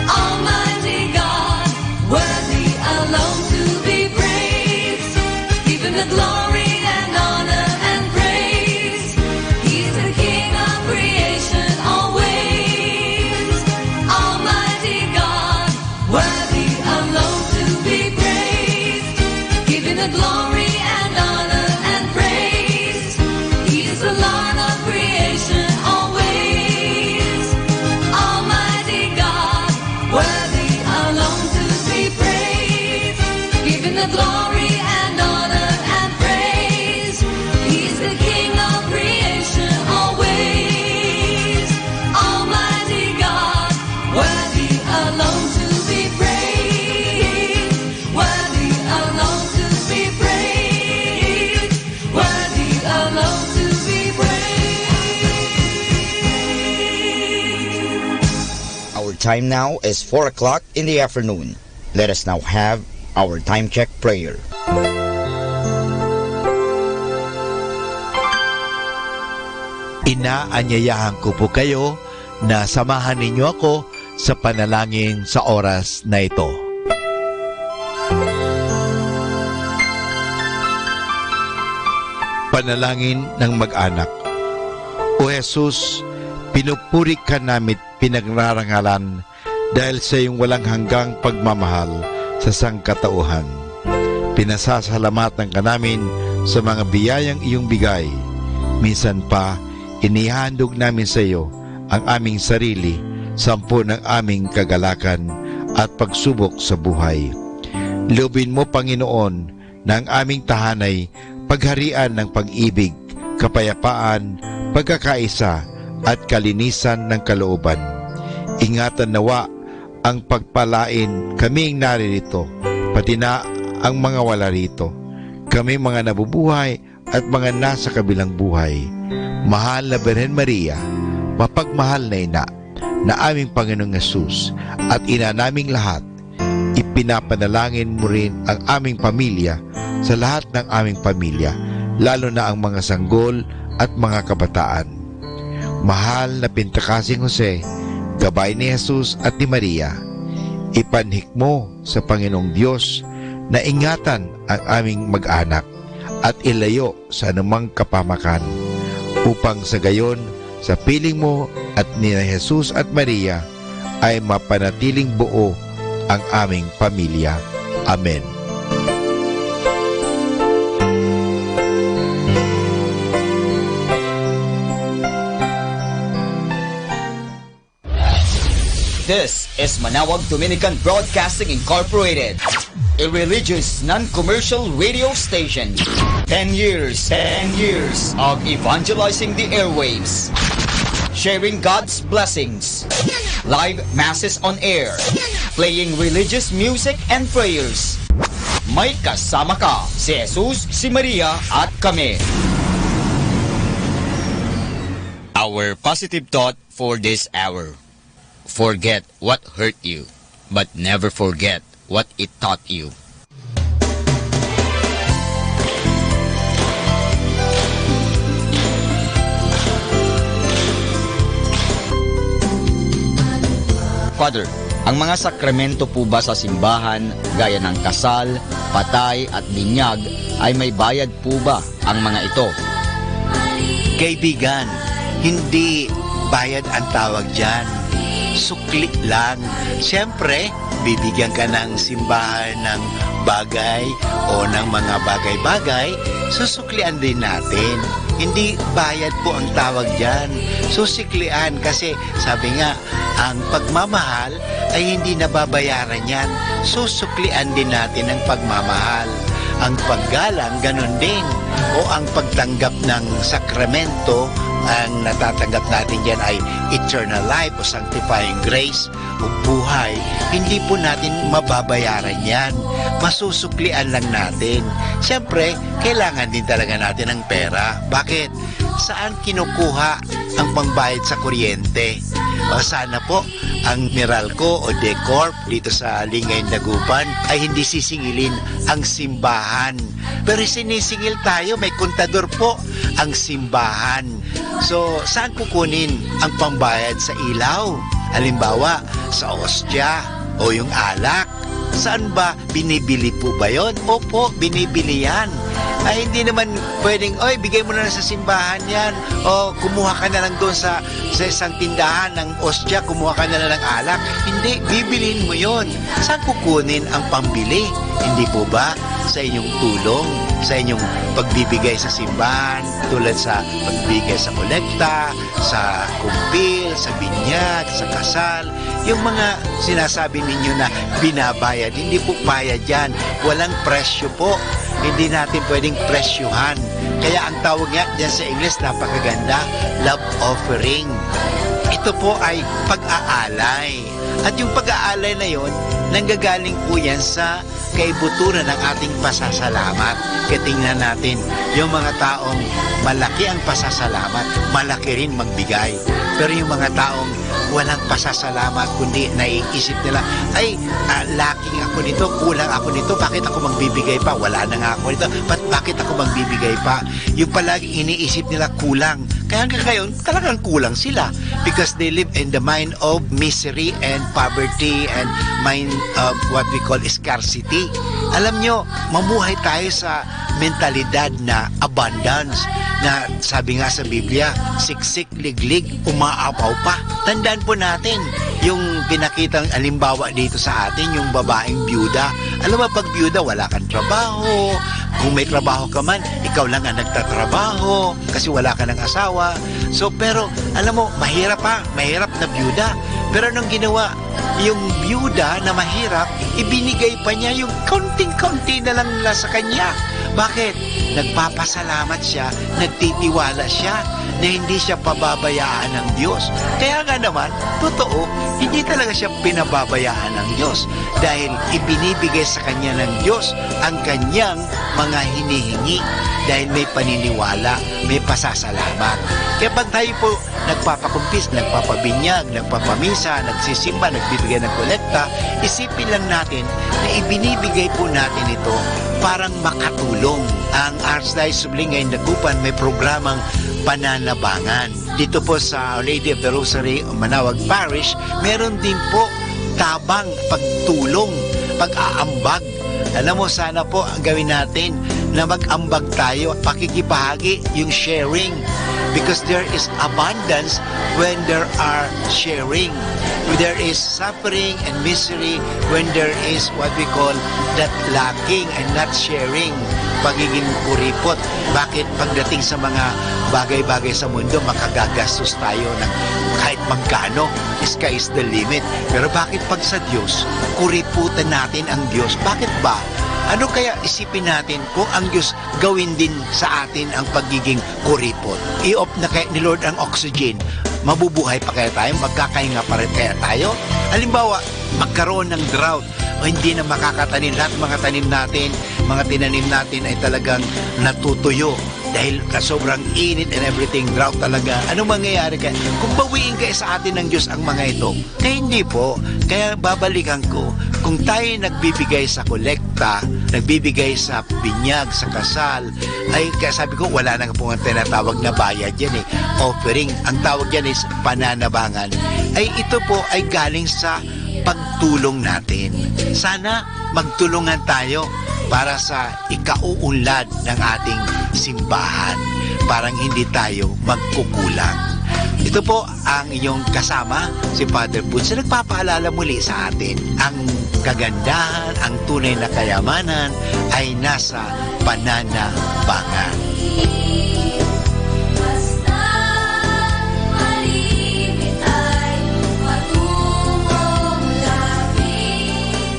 Almighty God, worthy alone to be praised. Give Him the glory and honor and praise. He's the King of creation always. Almighty God, worthy alone to be praised. Give Him the glory and honor and praise. He's the Lord of creation always. Almighty God, worthy alone to be praised. Give Him the glory and honor and praise. He's the King of creation always. Almighty God, worthy alone to be praised. Worthy alone to be praised. Worthy alone to be praised. Our time now is 4 o'clock in the afternoon. Let us now have our time check prayer. Inaanyayahan ko po kayo na samahan ninyo ako sa panalangin sa oras na ito. Panalangin ng mag-anak. O Jesus, pinupuri ka namit pinagnarangalan dahil sa iyong walang hanggang pagmamahal sa sangkatauhan. Pinasasalamatan ka namin sa mga biyayang iyong bigay. Minsan pa, inihandog namin sa iyo ang aming sarili, sampu ng aming kagalakan at pagsubok sa buhay. Lubin mo, Panginoon, na ang aming tahanay pagharian ng pag-ibig, kapayapaan, pagkakaisa at kalinisan ng kalooban. Ingatan nawa ang pagpalain kaming naririto, pati na ang mga wala rito, kami mga nabubuhay at mga nasa kabilang buhay. Mahal na Birhen Maria, mapagmahal na ina na aming Panginoong Yesus at ina naming lahat, ipinapanalangin mo rin ang aming pamilya sa lahat ng aming pamilya, lalo na ang mga sanggol at mga kabataan. Mahal na Pintakasing Jose, gabay ni Jesus at ni Maria, ipanhik mo sa Panginoong Diyos na ingatan ang aming mag-anak at ilayo sa anumang kapamakan, upang sa gayon, sa piling mo at ni Jesus at Maria, ay mapanatiling buo ang aming pamilya. Amen. This is Manawag Dominican Broadcasting Incorporated, a religious non-commercial radio station. 10 years of evangelizing the airwaves, sharing God's blessings, live masses on air, playing religious music and prayers. May kasama ka, si Jesus, si Maria at kami. Our positive thought for this hour: forget what hurt you, but never forget what it taught you. Father, ang mga sakramento po ba sa simbahan, gaya ng kasal, patay at binyag, ay may bayad po ba ang mga ito? Kaibigan, hindi bayad ang tawag dyan. Sukli lang. Siyempre, bibigyan ka ng simbahan ng bagay o ng mga bagay-bagay, susuklian din natin. Hindi bayad po ang tawag dyan. Susiklian kasi sabi nga, ang pagmamahal ay hindi nababayaran yan. Susuklian din natin ang pagmamahal. Ang paggalang, ganun din. O ang pagtanggap ng sakramento, ang natatanggap natin dyan ay eternal life o sanctifying grace o buhay. Hindi po natin mababayaran yan. Masusuklian lang natin. Siyempre, kailangan din talaga natin ng pera. Bakit? Saan kinukuha ang pangbayad sa kuryente? O sana po ang Meralco o Decorp dito sa Lingay, Dagupan ay hindi sisingilin ang simbahan. Pero sinisingil tayo, may kontador po ang simbahan. So, saan kukunin ang pambayad sa ilaw? Halimbawa, sa ostya o yung alak. Saan ba? Binibili po ba yun? Opo, binibili yan. Ay, hindi naman pwedeng, oy, bigay mo na lang sa simbahan yan. O, kumuha ka na lang doon sa isang tindahan ng ostya, kumuha ka na lang ng alak. Hindi, bibilin mo yon. Saan kukunin ang pambili? Hindi po ba sa inyong tulong, sa inyong pagbibigay sa simbahan, tulad sa pagbibigay sa kolekta, sa kumpil, sa binyag, sa kasal, yung mga sinasabi ninyo na binabayad, hindi po bayad yan. Walang presyo po. Hindi natin pwedeng presyuhan. Kaya ang tawag nga dyan sa English, napakaganda, love offering. Ito po ay pag-aalay. At yung pag-aalay na yon, nanggagaling po yan sa kaibuturan ng ating pasasalamat. Kaya tingnan natin, yung mga taong malaki ang pasasalamat, malaki rin magbigay. Pero yung mga taong walang pasasalamat, kundi naiisip nila, ay, lacking ako nito, kulang ako nito, bakit ako magbibigay pa? Wala na nga ako nito, bakit ako magbibigay pa? Yung palagi iniisip nila kulang. Kaya hanggang ngayon, talagang kulang sila because they live in the mind of misery and poverty and mind of what we call scarcity. Alam nyo, mamuhay tayo sa mentalidad na abundance, na sabi nga sa Biblia, siksik, liglig, umaapaw pa. Tandaan po natin yung pinakitang alimbawa dito sa atin, yung babaeng byuda. Alam mo, pag byuda, wala kang trabaho. Kung may trabaho ka man, ikaw lang ang nagtatrabaho kasi wala ka ng asawa. So, pero, alam mo, mahirap na byuda. Pero anong ginawa? Yung byuda na mahirap, ibinigay pa niya yung konting-konti na lang nila sa kanya. Bakit? Nagpapasalamat siya, nagtitiwala siya, na hindi siya pababayaan ng Diyos. Kaya nga naman, totoo, hindi talaga siya pinababayaan ng Diyos dahil ibinibigay sa kanya ng Diyos ang kanyang mga hinihingi dahil may paniniwala, may pasasalamat. Kaya pag tayo po nagpapakumpis, nagpapabinyag, nagpapamisa, nagsisimba, nagbibigay ng kolekta, isipin lang natin na ibinibigay po natin ito parang makatulong. Ang Archdiocese of Lingay Dagupan may programang pananabangan. Dito po sa Our Lady of the Rosary, Manawag Parish, meron din po tabang pagtulong, pag-aambag. Alam mo, sana po ang gawin natin na mag-ambag tayo, pakikibahagi, yung sharing. Because there is abundance when there are sharing. There is suffering and misery when there is what we call that lacking and not sharing. Pagiging kuripot. Bakit pagdating sa mga bagay-bagay sa mundo, makagagastos tayo ng kahit magkano, sky is the limit. Pero bakit pag sa Diyos, kuriputan natin ang Diyos? Bakit ba? Ano kaya isipin natin kung ang Diyos gawin din sa atin ang pagiging kuripot? I-off na kaya ni Lord ang oxygen. Mabubuhay pa kaya tayo? Magkakahinga pa rin kaya tayo? Halimbawa, magkaroon ng drought o hindi na makakatanim. Lahat mga tanim natin, mga tinanim natin ay talagang natutuyo dahil sobrang init and everything, drought talaga. Ano mangyayari kaya? Kung bawiin kaya sa atin ng Diyos ang mga ito, kaya hindi po. Kaya babalikan ko, kung tayo nagbibigay sa kolekta, nagbibigay sa binyag, sa kasal, ay kaya sabi ko, wala nang po ang tinatawag na bayad yan eh. Offering, ang tawag yan is pananabangan. Ay ito po ay galing sa pagtulong natin. Sana magtulungan tayo para sa ikauunlad ng ating simbahan. Parang hindi tayo magkukulang. Ito po ang inyong kasama, si Father Butch, na nagpapaalala muli sa atin. Ang kagandahan, ang tunay na kayamanan ay nasa pananabangan. Basta malimit ay matutong langit.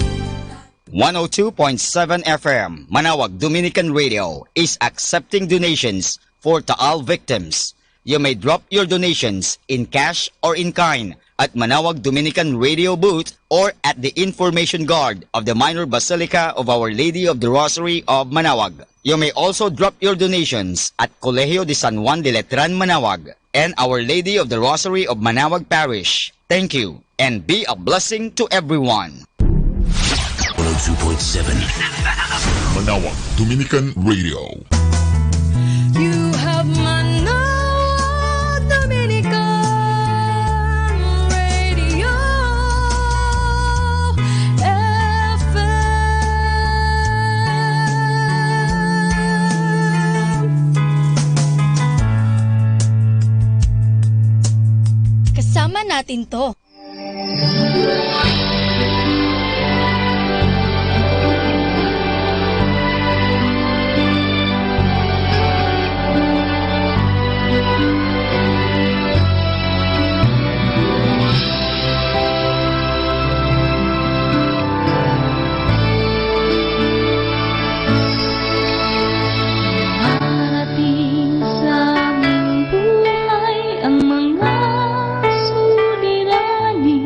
102.7 FM, Manawag Dominican Radio is accepting donations for Taal victims. You may drop your donations in cash or in kind at Manawag Dominican Radio booth or at the information guard of the Minor Basilica of Our Lady of the Rosary of Manawag. You may also drop your donations at Colegio de San Juan de Letran, Manawag and Our Lady of the Rosary of Manawag Parish. Thank you and be a blessing to everyone. 102.7 Manawag Dominican Radio. You have Manawag Dominican Radio FM. Kasama natin to. Ating sa aming buhay ang mga suliranin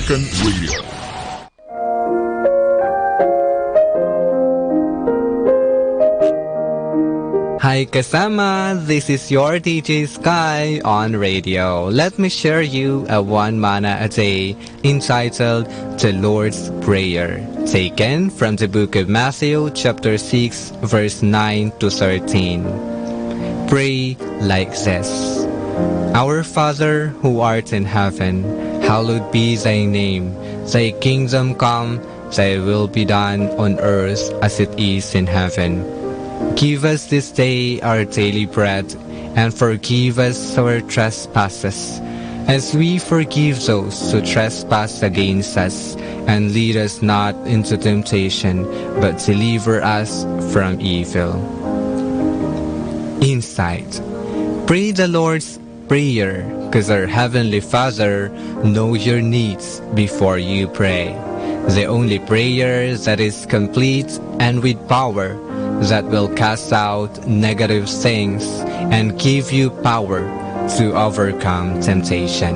Dominican Radio. Hi kasama, this is your DJ Sky on radio. Let me share you a one manna a day entitled The Lord's Prayer, taken from the book of Matthew chapter 6 verse 9 to 13. Pray like this. Our Father who art in heaven, hallowed be thy name. Thy kingdom come, thy will be done on earth as it is in heaven. Give us this day our daily bread, and forgive us our trespasses, as we forgive those who trespass against us. And lead us not into temptation, but deliver us from evil. Insight. Pray the Lord's Prayer, because our Heavenly Father knows your needs before you pray. The only prayer that is complete and with power, that will cast out negative things and give you power to overcome temptation.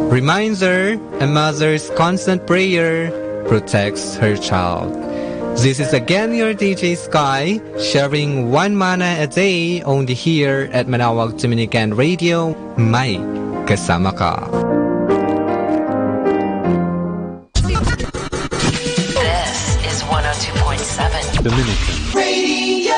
Reminder, a mother's constant prayer protects her child. This is again your DJ Sky, sharing one manna a day only here at Manawag Dominican Radio. May kasama ka. This is 102.7 Dominican Radio.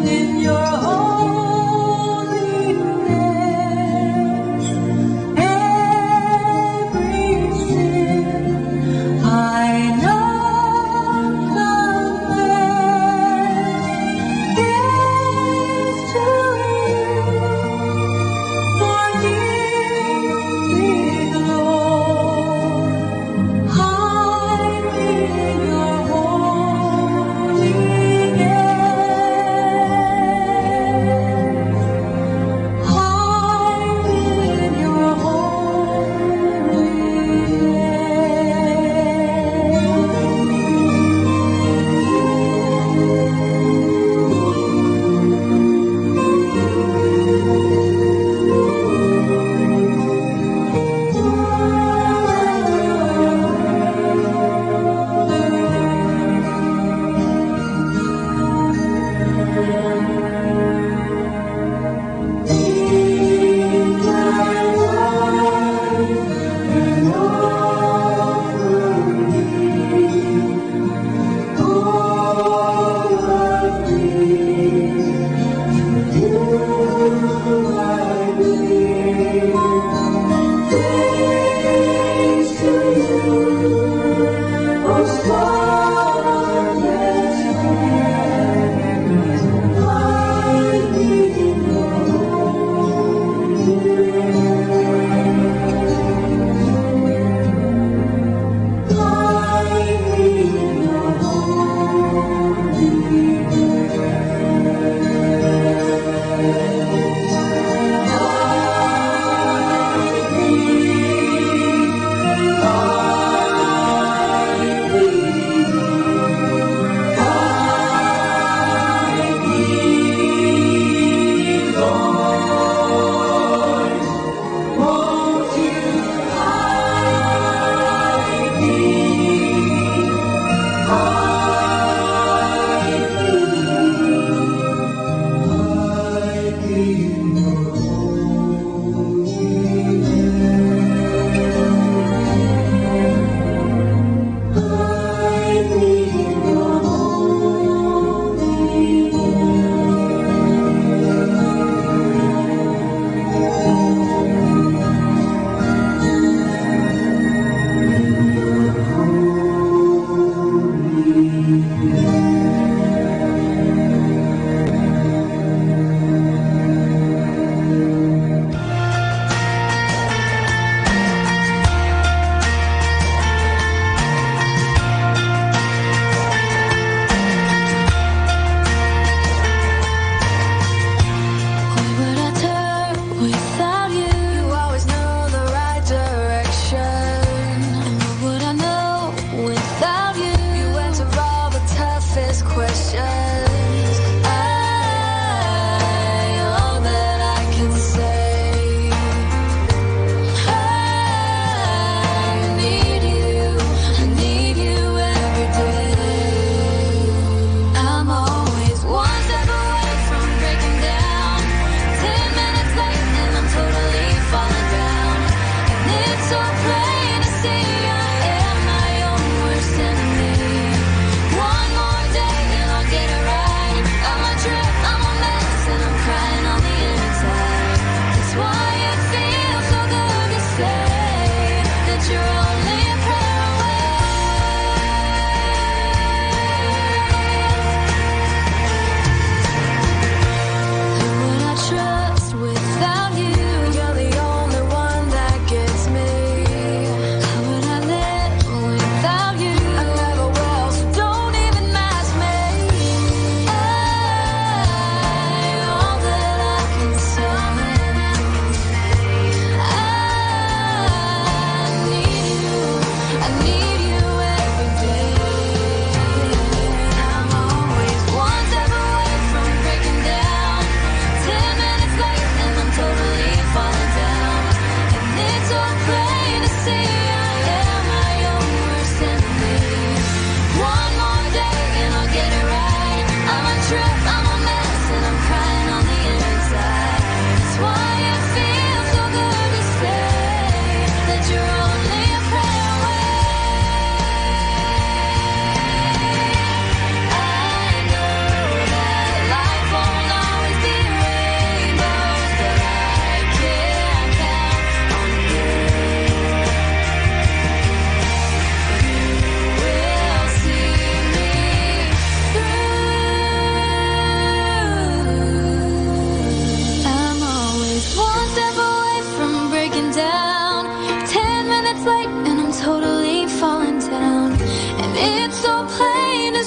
In your holy name.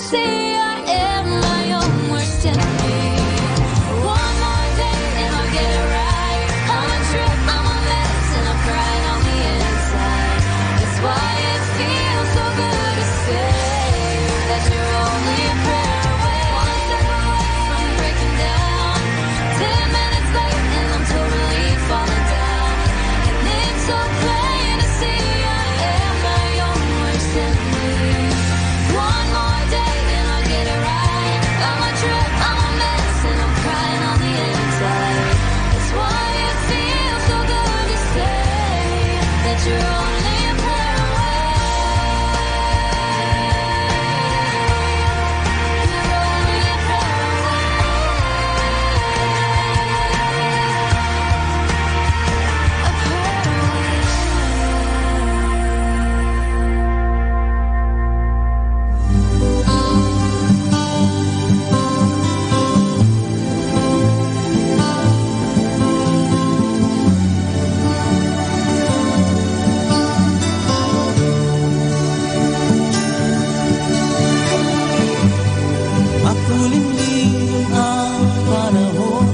see I am my own worst enemy. One more day and I'll get it right. I'm a trip, I'm a mess, and I'm crying on the inside. That's why it feels so good to say that you're only a prayer away. One step away from breaking down. 10 minutes late and I'm totally falling down. And it's so plain to see I am my own worst enemy. One more day and I'll get it right. I'm a trip, I'm a mess, and I'm crying on the inside. That's why it feels so good to say that you're only a prayer away. You're only a prayer Makulimlim ang panahon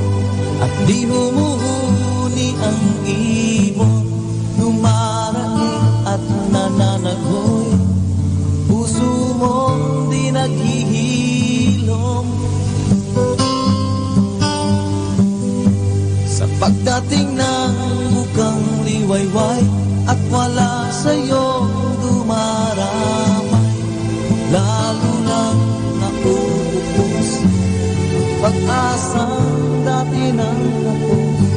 at di humuhuni ang ibon. Dumarating at nananagoy, puso mong di naghihilom. Sa pagdating ng bukang liwayway at wala sa'yong dumaramay, lalo lang nauubos pag-asang dati nang tapos.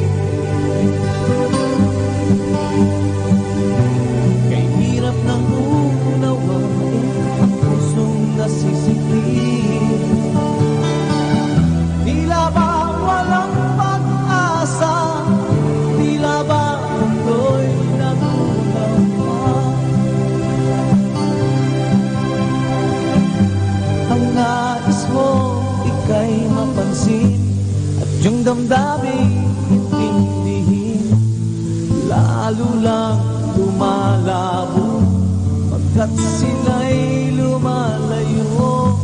Kay hirap ng unawain ang pusong nasisikip. Tila ba walang pag-asa? Tila ba mundo'y nagulaw pa? Ang nais mo ika'y mapansin at yung damdamin intindihin. Lalo lang lumalabo pagkat sila'y lumalayo.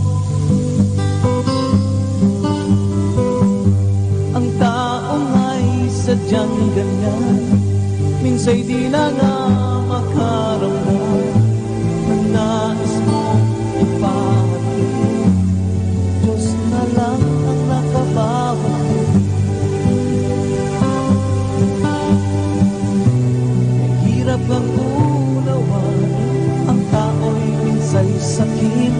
Ang taong ay sadyang ganyan, minsa'y di na nga makaramdam. Ang nais mo ipahatid, Diyos na lang ang nakabawat. Hirap ang unawain, ang tao'y minsa'y sakit.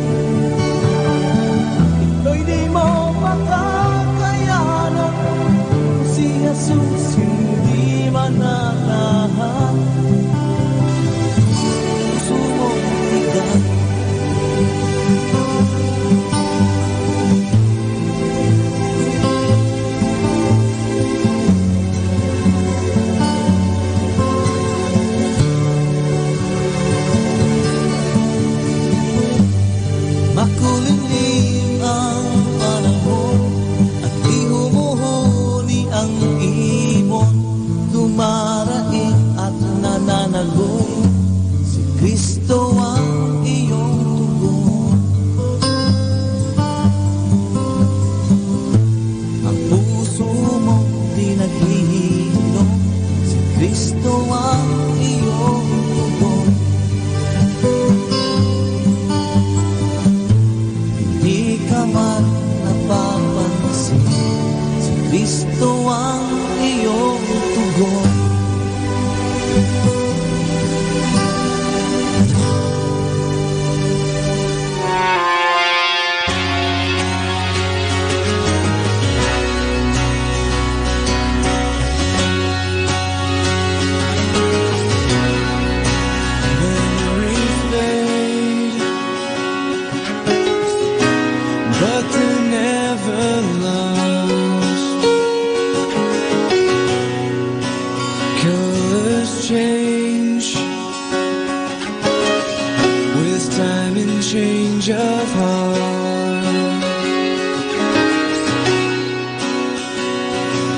Ito'y di mo makakayanan, si Jesus hindi mananahan. Puso mong bigat, makulimlim ang panahon at di humuhuni ang ibon. Dumaraing at nananagoy, si Kristo ang iyong tugon. Ang puso mo di naghihilom, si Kristo ang iyong tugon. Di ka man napapansin, si Kristo ang iyong tugon. Memories fade, but they're never lost. Colors change with time and change of heart.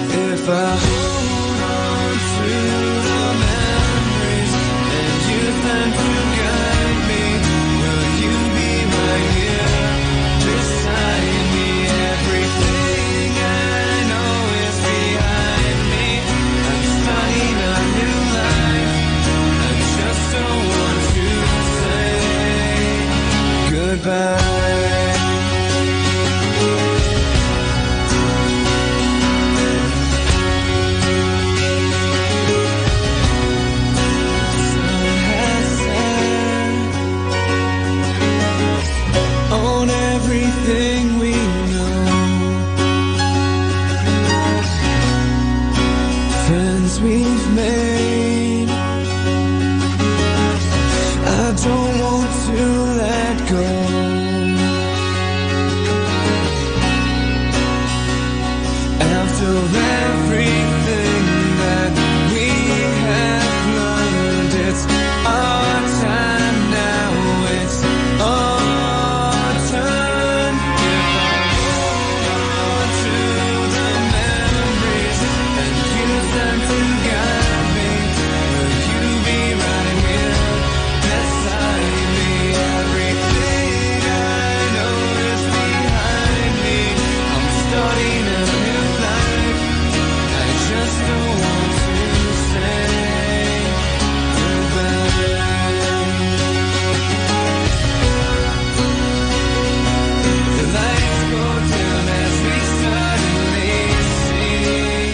If I hold on to the memories and you plan to guide me, will you be right here mistakes we've made. I don't want to let go. After everything that we have learned, it's our time now, it's our turn. If I hold on to the memories and use them to guide me, will you be right here beside me? Everything I know is behind me. I'm starting a new life. I just don't want to say goodbye. The lights go dim as we suddenly see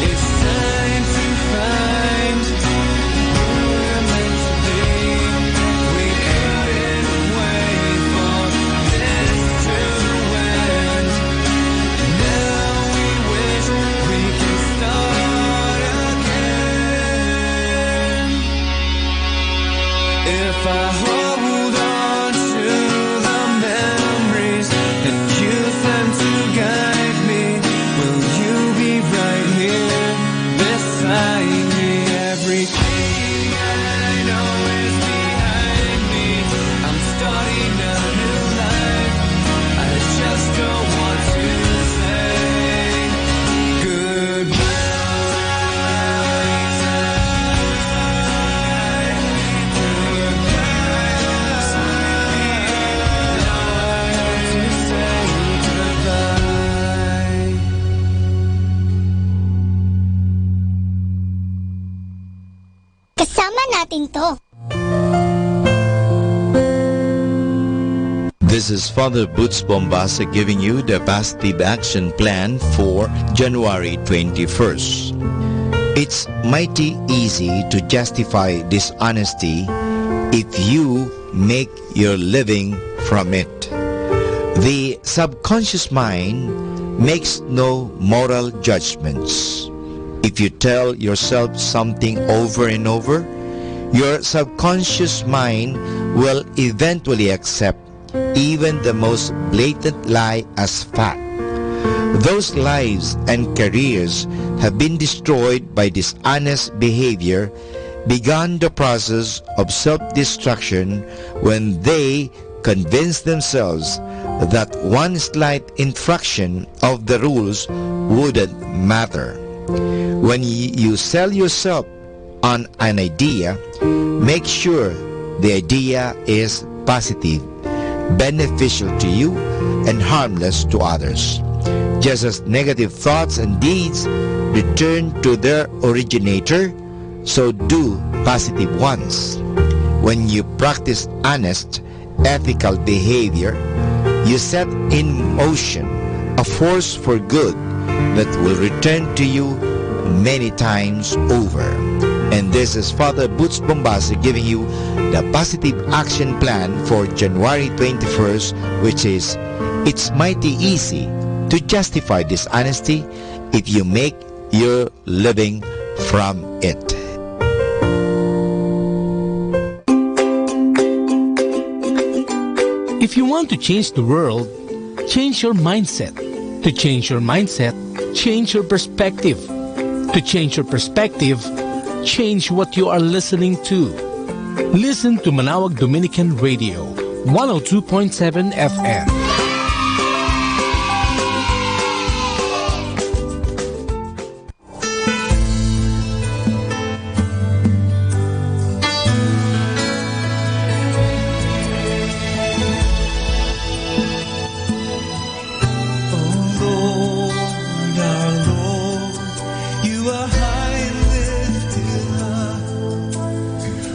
it's time to find who we're meant to be. We ended waiting for this to end. Now we wish we can start again. If I hold on to the memories and use them to guide me, will you be right here beside me? Everything I know is behind me. I'm starting a new life. I just don't want to say Kasama natin to. This is Father Boots Bombasa giving you the positive action plan for January 21st. It's mighty easy to justify dishonesty if you make your living from it. The subconscious mind makes no moral judgments. If you tell yourself something over and over, your subconscious mind will eventually accept even the most blatant lie as fact. Those lives and careers have been destroyed by dishonest behavior began the process of self-destruction when they convinced themselves that one slight infraction of the rules wouldn't matter. When you sell yourself on an idea, make sure the idea is positive, beneficial to you, and harmless to others. Just as negative thoughts and deeds return to their originator, so do positive ones. When you practice honest, ethical behavior, you set in motion a force for good that will return to you many times over. And this is Father Boots Bombasa giving you the positive action plan for January 21st, which is, it's mighty easy to justify dishonesty if you make your living from it. If you want to change the world, change your mindset. To change your mindset, change your perspective. To change your perspective, change what you are listening to. Listen to Manawag Dominican Radio, 102.7 FM.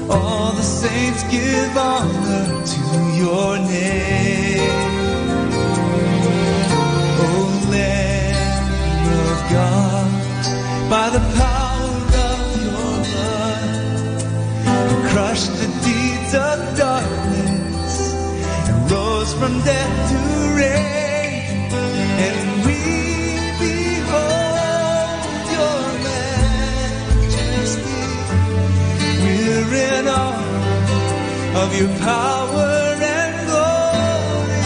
All the saints give honor to your name. O Lamb of God, by the power of your blood, you crushed the deeds of darkness and rose from death to reign. And we behold your man. of your power and glory.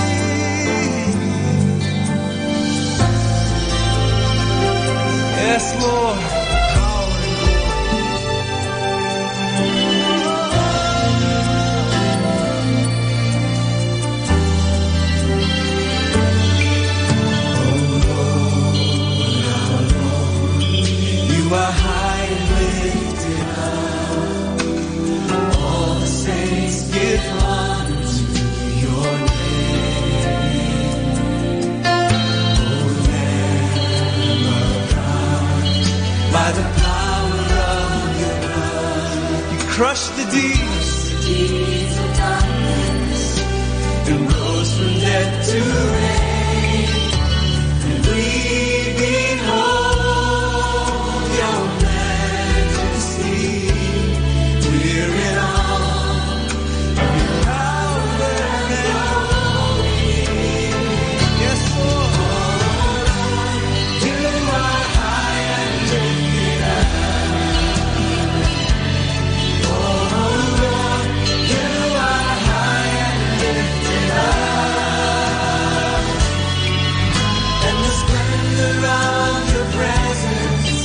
Yes, Lord. You are high and lifted up. All the saints give honor to your name. O Lamb of God, by the power of your blood, you crushed the deeds of darkness and rose from death to reign. And we behold your majesty. We're in awe of your power and glory. Yes, Lord. You are high and lifted up. Oh, Lord, you are high and lifted up. And the splendor of your presence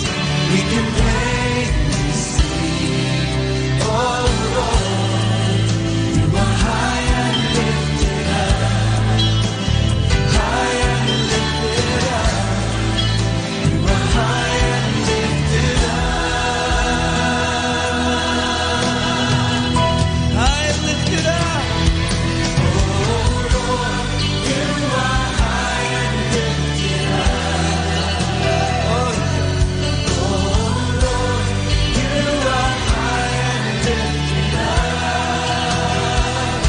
we can plainly see. Oh Lord, you are high and lifted up. High and lifted up. You are high and lifted up. High and lifted up. Oh Lord, you are high and lifted up. Oh Lord, you are high and lifted up.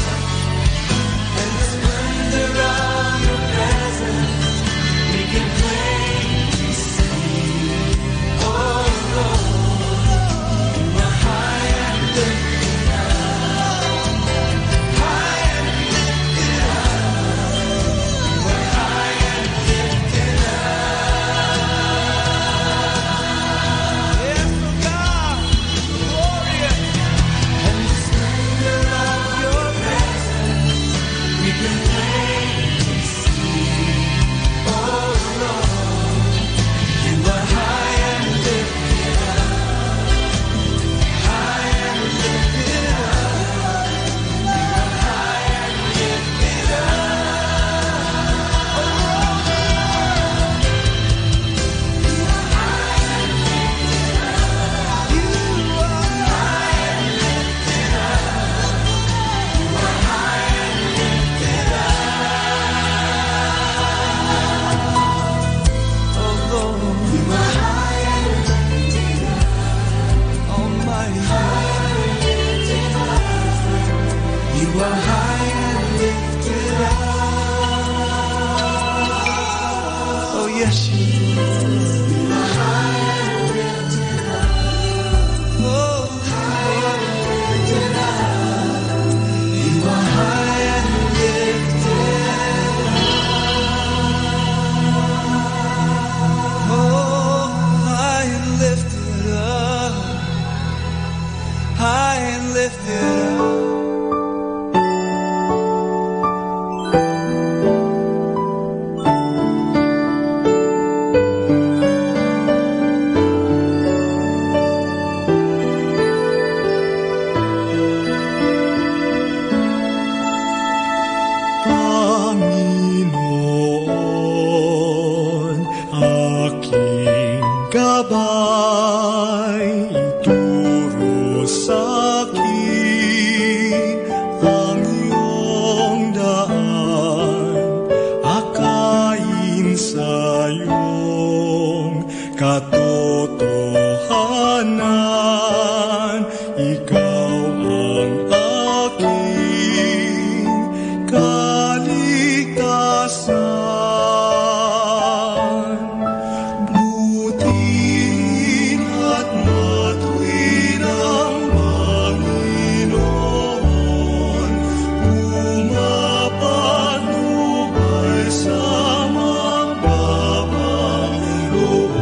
And the splendor of your presence we can plainly see. Oh Lord, you are high and lifted up. High and lifted up. You are high and lifted up. Yes, oh God, glorious. And the splendor of your presence we can plainly see. Oh Lord, you are high and lifted up. High and lifted up. You are high and lifted up. Oh Lord, you are high and lifted up. You are high and lifted up. You are high and lifted up. Oh Lord, you are high and lifted up. Almighty high and lifted up. You are high and lifted up. Oh yes, you are high and lifted up. Oh, high and lifted up. You are high and lifted up. Oh, high and lifted up. High and lifted up. Panginoon, aking gabay, ituro sa'kin ang iyong daan, akayin sa iyong katotohanan. Ikaw ang aking kaligtasan. Butihin at matuwid ang Panginoon, umapatnubay sa magpapaloob.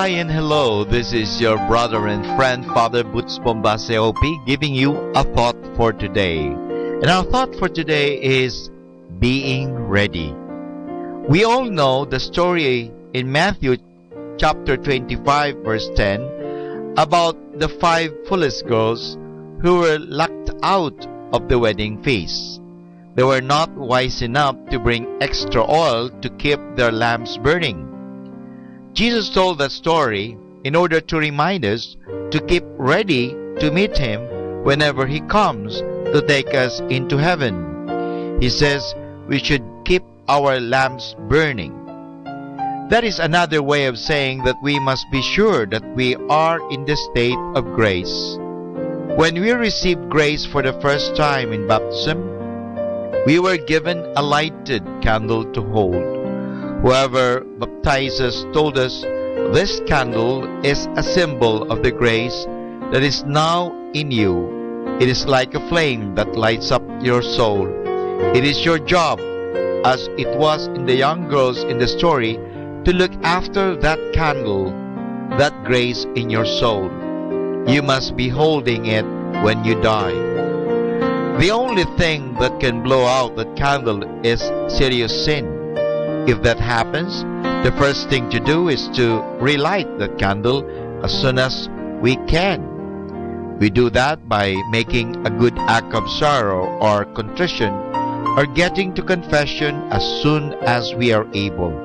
Hi and hello, this is your brother and friend Father Butch Bombase OP giving you a thought for today. And our thought for today is being ready. We all know the story in Matthew chapter 25 verse 10 about the 5 foolish girls who were locked out of the wedding feast. They were not wise enough to bring extra oil to keep their lamps burning. Jesus told that story in order to remind us to keep ready to meet Him whenever He comes to take us into heaven. He says we should keep our lamps burning. That is another way of saying that we must be sure that we are in the state of grace. When we received grace for the first time in baptism, we were given a lighted candle to hold. Whoever baptized us told us this candle is a symbol of the grace that is now in you. It is like a flame that lights up your soul. It is your job, as it was in the young girls in the story, to look after that candle, that grace in your soul. You must be holding it when you die. The only thing that can blow out that candle is serious sin. If that happens, the first thing to do is to relight the candle as soon as we can. We do that by making a good act of sorrow or contrition or getting to confession as soon as we are able.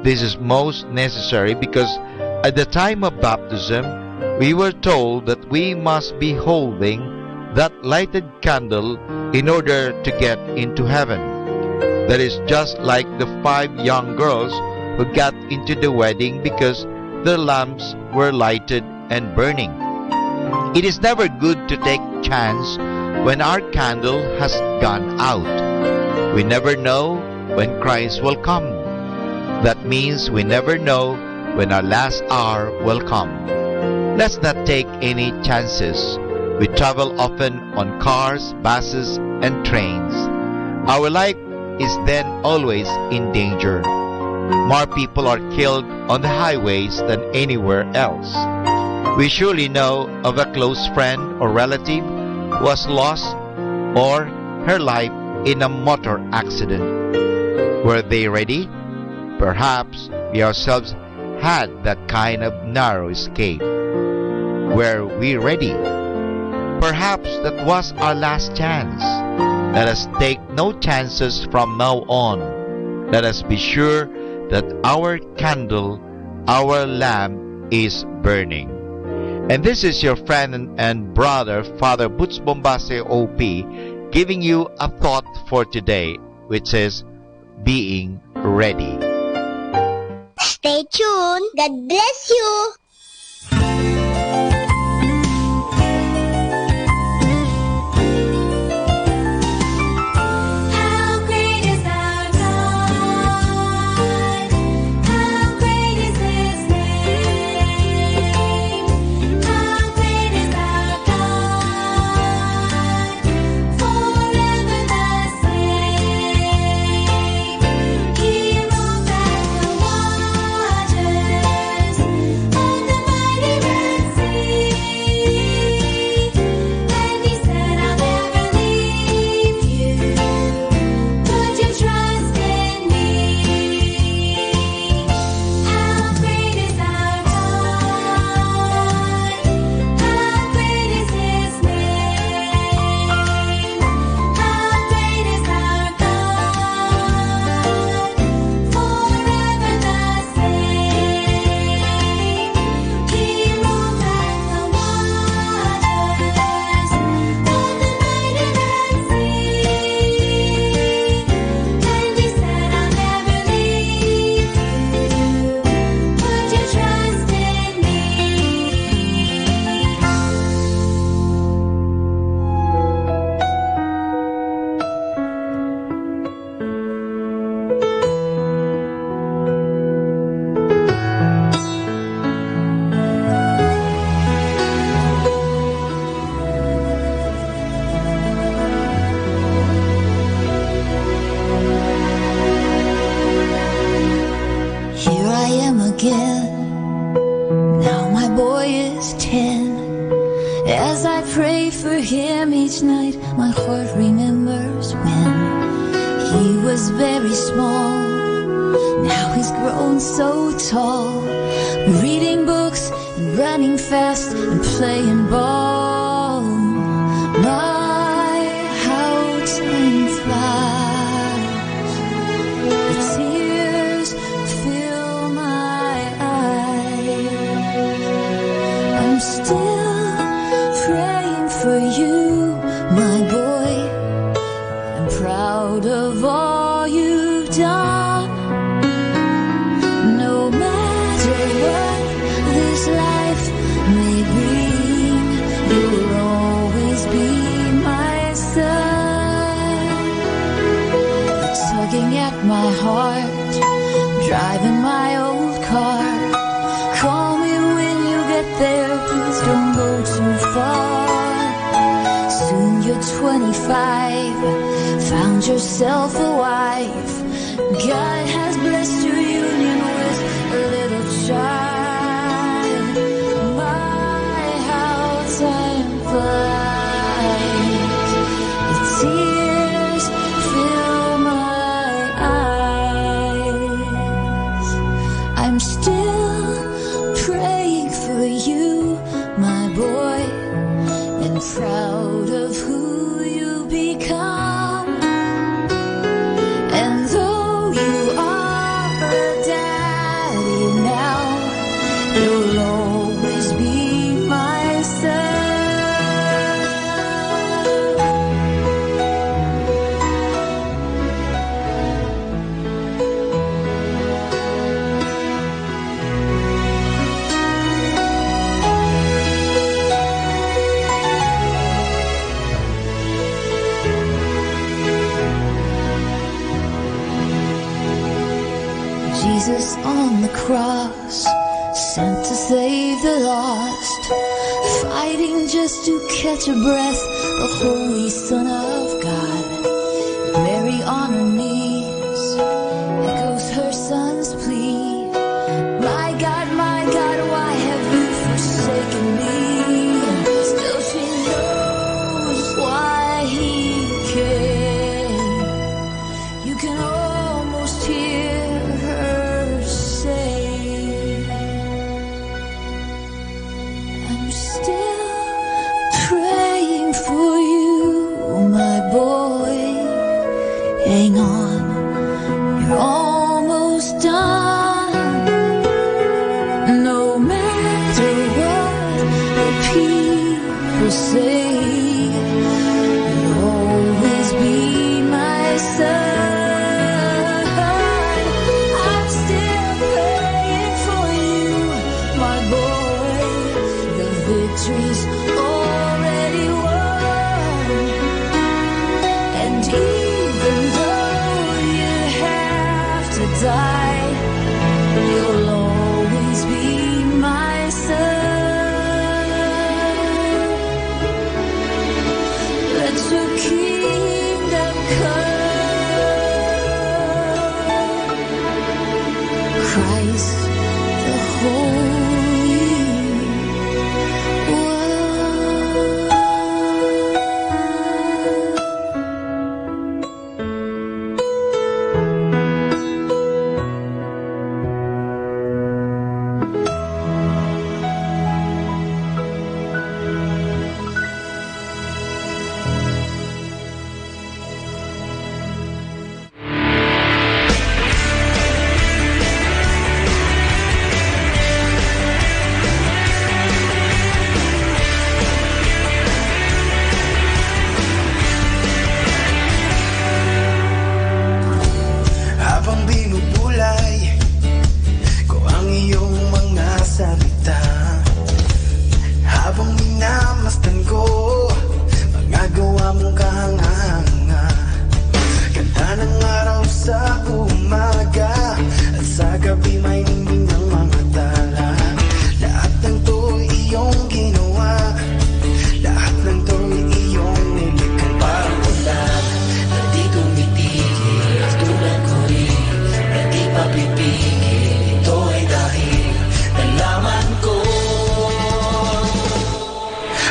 This is most necessary because at the time of baptism, we were told that we must be holding that lighted candle in order to get into heaven. That is just like the 5 young girls who got into the wedding because their lamps were lighted and burning. It is never good to take chance when our candle has gone out. We never know when Christ will come. That means we never know when our last hour will come. Let's not take any chances. We travel often on cars, buses, and trains. Our life is then always in danger. More people are killed on the highways than anywhere else. We surely know of a close friend or relative who has lost or her life in a motor accident. Were they ready? Perhaps we ourselves had that kind of narrow escape. Were we ready? Perhaps that was our last chance. Let us take no chances from now on. Let us be sure that our candle, our lamp is burning. And this is your friend and brother, Father Butch Bombase OP, giving you a thought for today, which is being ready. Stay tuned. God bless you. He wrote that the waters As I pray for him each night, my heart remembers when he was very small. Now he's grown so tall, reading books and running fast and playing ball. My, how time flies. The tears fill my eyes. I'm still praying for you, my boy. I'm proud of all you've done. No matter what this life may bring, you'll always be my son. Tugging at my heart, driving my old car. Call me when you get there, please don't go too far. Soon you're 25, found yourself a wife. God has blessed your union with a little child. My, how time flies. The tears fill my eyes. I'm still praying for you, my boy, and proud of who you become. And though you are a daddy now, you'll always be my son. Jesus on the cross, sent to save the lost, fighting just to catch a breath, the Holy Son of God. Mary on her knees, echoes her son's plea. My God, why have you forsaken me? Still she knows why he came. You can almost hear her say, I'm still praying for you, my boy. Hang on, you're almost done. No matter what the people say, you'll always be my son. I'm still praying for you, my boy. The victory's already won. And even though you have to die, you'll always be my son.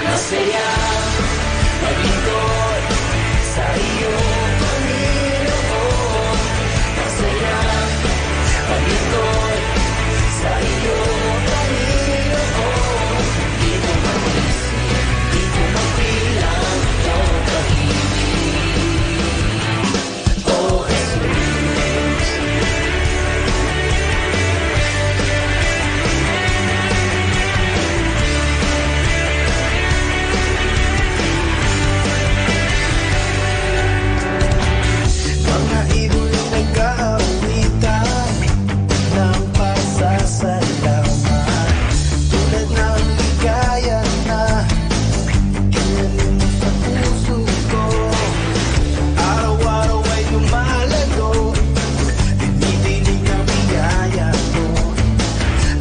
Masaya maglingkod sa iyo, Panginoon. Masaya maglingkod sa iyo, Panginoon. Di ko mag-isip, di ko magbilang iyong pag-ibig. Oh, Jesus. Mga ibon nag-aawitan ng pasasalamat, tulad ng ligaya na inalim sa puso ko. Araw-araw ay lumalago, dinidinig ang biyaya mo.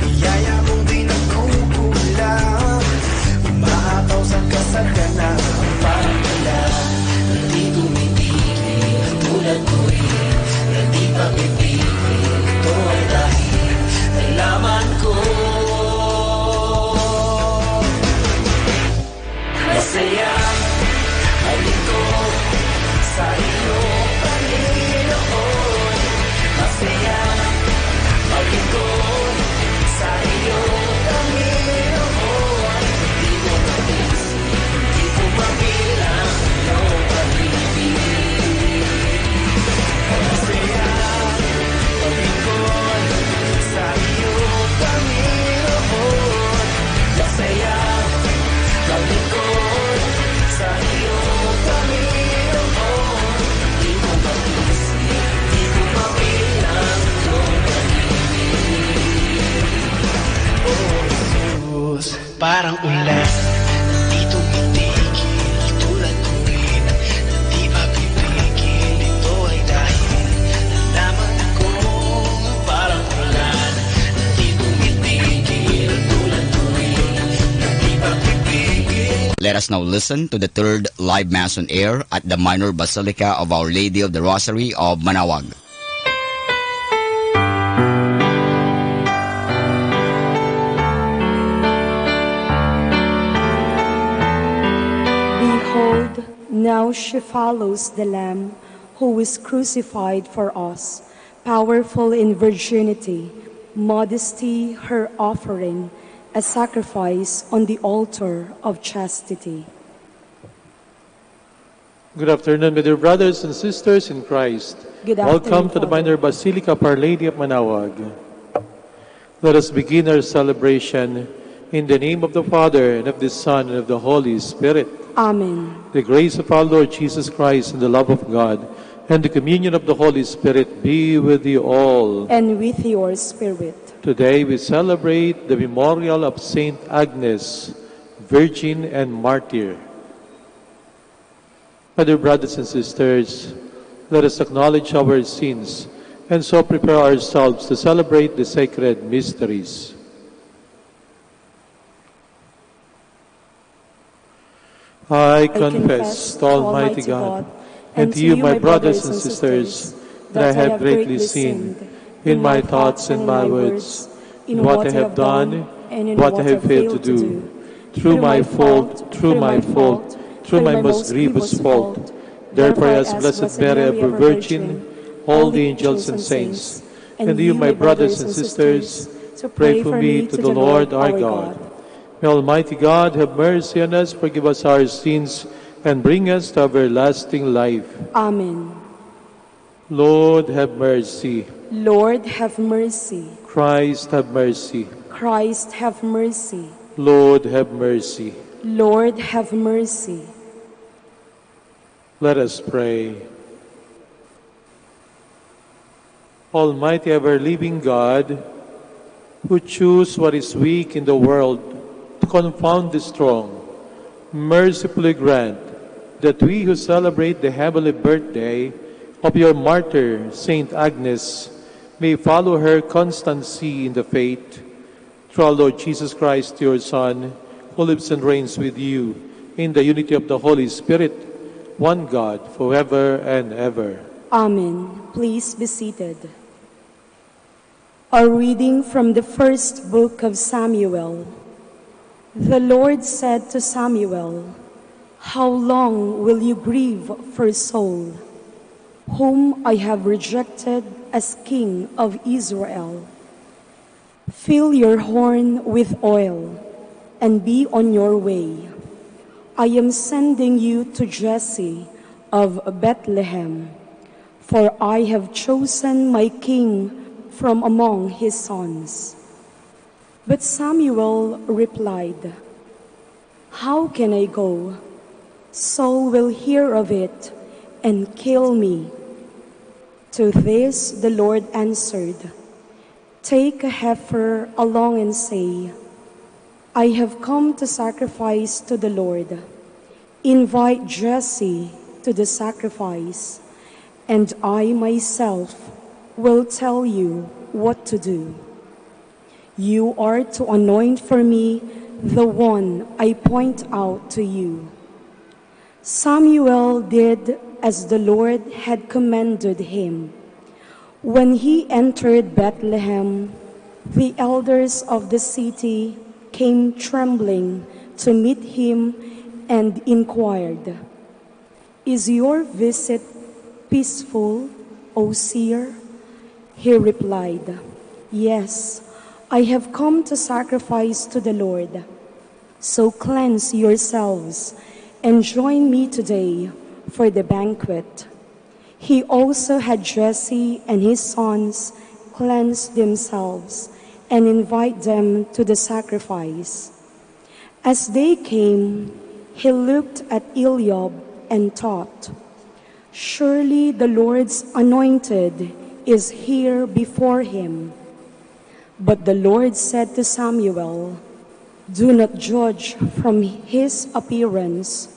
Biyaya mong di nagkukulang, umaapaw sa kasagana, parang wala, hindi tumitigil. Tulad ko rin, na di pag-ibigin. Ito ay dahil nalaman ko. Masaya maglingkod sa iyo, Panginoon. Masaya maglingkod sa iyo, Panginoon. Di ko mag-isip, di ko mabilang iyong pag-ibig. Masaya maglingkod sa iyo, Panginoon. Masaya maglingkod sa iyo, Panginoon. Di ko mag-isip, di ko mabilang iyong pag-ibig. Oh, Jesus, parang ulan, di tumitigil. Tulad ko rin, di mapipigil. Ito ay dahil nalaman ko. Parang ulan, di tumitigil. Tulad ko rin, di mapipigil. Let us now listen to the third live Mass on air at the Minor Basilica of Our Lady of the Rosary of Manawag. Behold, now she follows the Lamb who is crucified for us, powerful in virginity, modesty her offering, a sacrifice on the altar of chastity. Good afternoon, my dear brothers and sisters in Christ. Good Welcome afternoon, to the Father. Minor Basilica of Our Lady of Manawag. Let us begin our celebration in the name of the Father, and of the Son, and of the Holy Spirit. Amen. The grace of our Lord Jesus Christ, and the love of God, and the communion of the Holy Spirit be with you all. And with your spirit. Today we celebrate the memorial of Saint Agnes, Virgin and Martyr. My dear brothers and sisters, let us acknowledge our sins and so prepare ourselves to celebrate the sacred mysteries. I confess to Almighty God and to you, my brothers and sisters, that I have greatly sinned in my thoughts and my words, in what I have done and what I have failed to do, through my fault, through my most grievous fault. Therefore, as Blessed Mary, ever Virgin, all the angels and saints, and you, my brothers and sisters, pray for me to the Lord our God. May Almighty God have mercy on us, forgive us our sins, and bring us to everlasting life. Amen. Lord, have mercy. Lord, have mercy. Christ, have mercy. Christ, have mercy. Lord, have mercy. Lord, have mercy. Let us pray. Almighty, ever-living God, who choose what is weak in the world to confound the strong, mercifully grant that we who celebrate the heavenly birthday of your martyr, Saint Agnes, may follow her constancy in the faith. Through our Lord Jesus Christ, your Son, who lives and reigns with you in the unity of the Holy Spirit, one God, forever and ever. Amen. Please be seated. A reading from the first book of Samuel. The Lord said to Samuel, "How long will you grieve for Saul, whom I have rejected as king of Israel? Fill your horn with oil and be on your way. I am sending you to Jesse of Bethlehem, for I have chosen my king from among his sons." But Samuel replied, "How can I go? Saul will hear of it and kill me." To this the Lord answered, "Take a heifer along and say, 'I have come to sacrifice to the Lord.' Invite Jesse to the sacrifice, and I myself will tell you what to do. You are to anoint for me the one I point out to you." Samuel did as the Lord had commanded him. When he entered Bethlehem, the elders of the city came trembling to meet him and inquired, "Is your visit peaceful, O seer?" He replied, "Yes, I have come to sacrifice to the Lord. So cleanse yourselves and join me today for the banquet." He also had Jesse and his sons cleanse themselves and invite them to the sacrifice. As they came, he looked at Eliab and thought, "Surely the Lord's anointed is here before him." But the Lord said to Samuel, "Do not judge from his appearance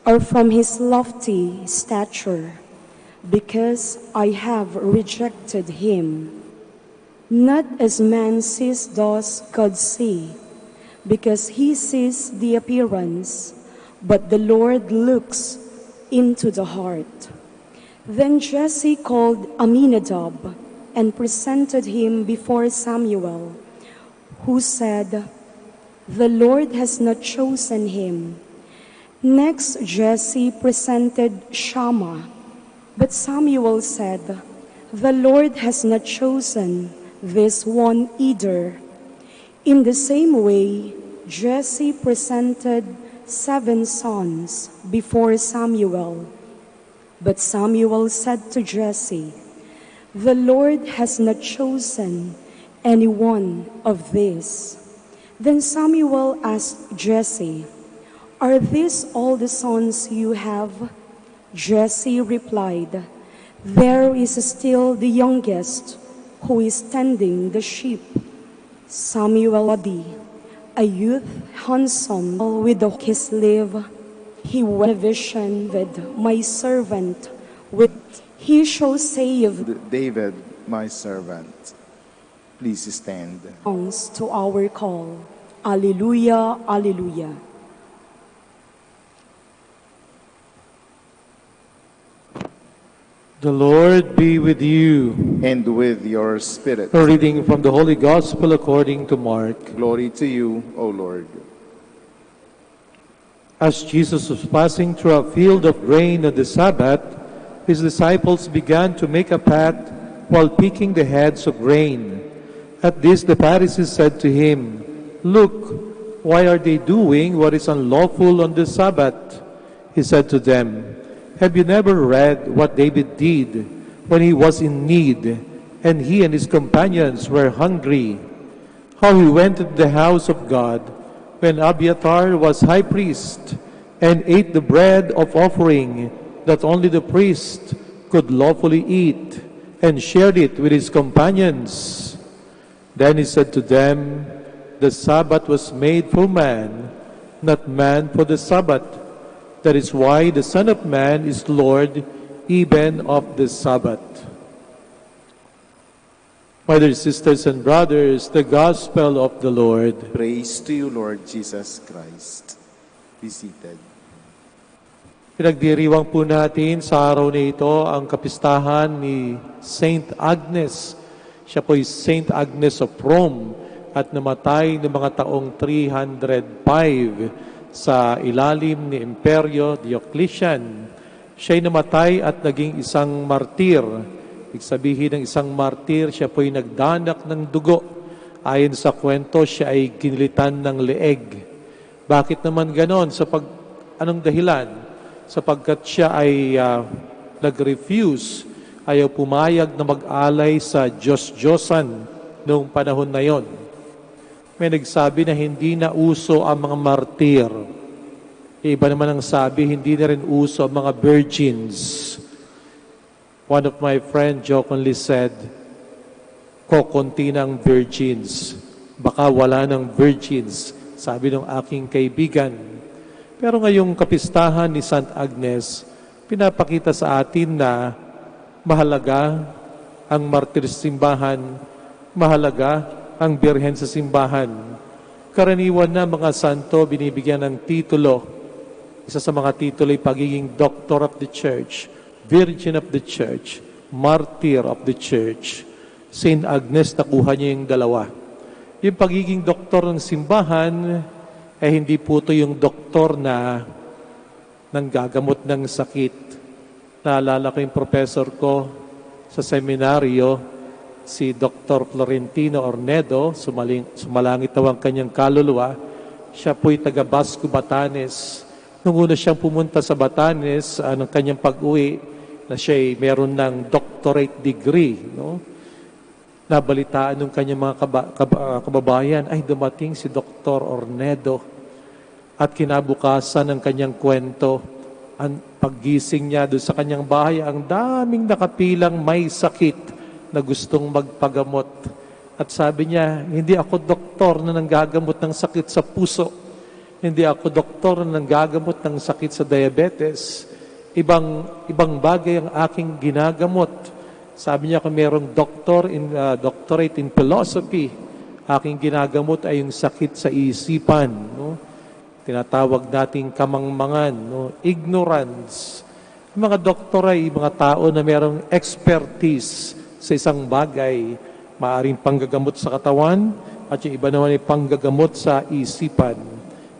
or from his lofty stature, because I have rejected him. Not as man sees does God see, because he sees the appearance, but the Lord looks into the heart." Then Jesse called Aminadab and presented him before Samuel, who said, "The Lord has not chosen him." Next, Jesse presented Shammah, but Samuel said, "The Lord has not chosen this one either." In the same way, Jesse presented 7 sons before Samuel. But Samuel said to Jesse, "The Lord has not chosen any one of these." Then Samuel asked Jesse, "Are these all the sons you have?" Jesse replied, "There is still the youngest, who is tending the sheep." Samuel, a youth handsome with his sleeve, he went a vision with my servant, with he shall save David, my servant. Please stand. To our call. Alleluia, alleluia. The Lord be with you. And with your spirit. A reading from the Holy Gospel according to Mark. Glory to you, O Lord. As Jesus was passing through a field of grain on the Sabbath, his disciples began to make a path while picking the heads of grain. At this the Pharisees said to him, "Look, why are they doing what is unlawful on the Sabbath?" He said to them, "Have you never read what David did when he was in need, and he and his companions were hungry? How he went to the house of God when Abiathar was high priest, and ate the bread of offering that only the priest could lawfully eat, and shared it with his companions." Then he said to them, "The Sabbath was made for man, not man for the Sabbath. That is why the Son of Man is Lord even of the Sabbath." My dear sisters and brothers, the Gospel of the Lord. Praise to you, Lord Jesus Christ. Be seated. Pinagdiriwang po natin sa araw na ito ang kapistahan ni Saint Agnes. Siya po ay Saint Agnes of Rome at namatay noong mga taong 305 sa ilalim ni Imperyo Diocletian. Siya'y namatay at naging isang martir. Ibig sabihin ng isang martir, siya po'y nagdanak ng dugo. Ayon sa kwento, siya ay ginilitan ng leeg. Bakit naman ganon? Anong dahilan? Sapagkat siya ay nag-refuse, ayaw pumayag na mag-alay sa Diyos-Diyosan noong panahon na yon. May nagsabi na hindi na uso ang mga martir. Iba naman ang sabi, hindi na rin uso ang mga virgins. One of my friends jokingly said, kokonti ng virgins. Baka wala ng virgins, sabi ng aking kaibigan. Pero ngayong kapistahan ni St. Agnes, pinapakita sa atin na mahalaga ang martir sa simbahan, mahalaga ang birhen sa simbahan. Karaniwan na mga santo binibigyan ng titulo. Isa sa mga titulo ay pagiging Doctor of the Church, Virgin of the Church, Martyr of the Church. St. Agnes, nakuha niya yung dalawa. Yung pagiging doktor ng simbahan, hindi po ito yung doktor na nanggagamot ng sakit. Naalala ko yung professor ko sa seminaryo, si Dr. Florentino Ornedo, sumalangit daw ang kanyang kaluluwa. Siya po'y taga Basco, Batanes. Nung una siyang pumunta sa Batanes, ng kanyang pag-uwi, na siya'y meron ng doctorate degree, no? Nabalitaan ng kanyang mga kababayan, ay dumating si Dr. Ornedo. At kinabukasan ng kanyang kwento, ang paggising niya doon sa kanyang bahay, ang daming nakapilang may sakit na gustong magpagamot. At sabi niya, hindi ako doktor na nanggagamot ng sakit sa puso. Hindi ako doktor na nanggagamot ng sakit sa diabetes. Ibang bagay ang aking ginagamot. Sabi niya, kung merong doctorate in philosophy, aking ginagamot ay yung sakit sa isipan. No? Tinatawag nating kamangmangan, no? Ignorance. Ang mga doktor ay mga tao na merong expertise sa isang bagay. Maaring panggagamot sa katawan at yung iba naman ay panggagamot sa isipan.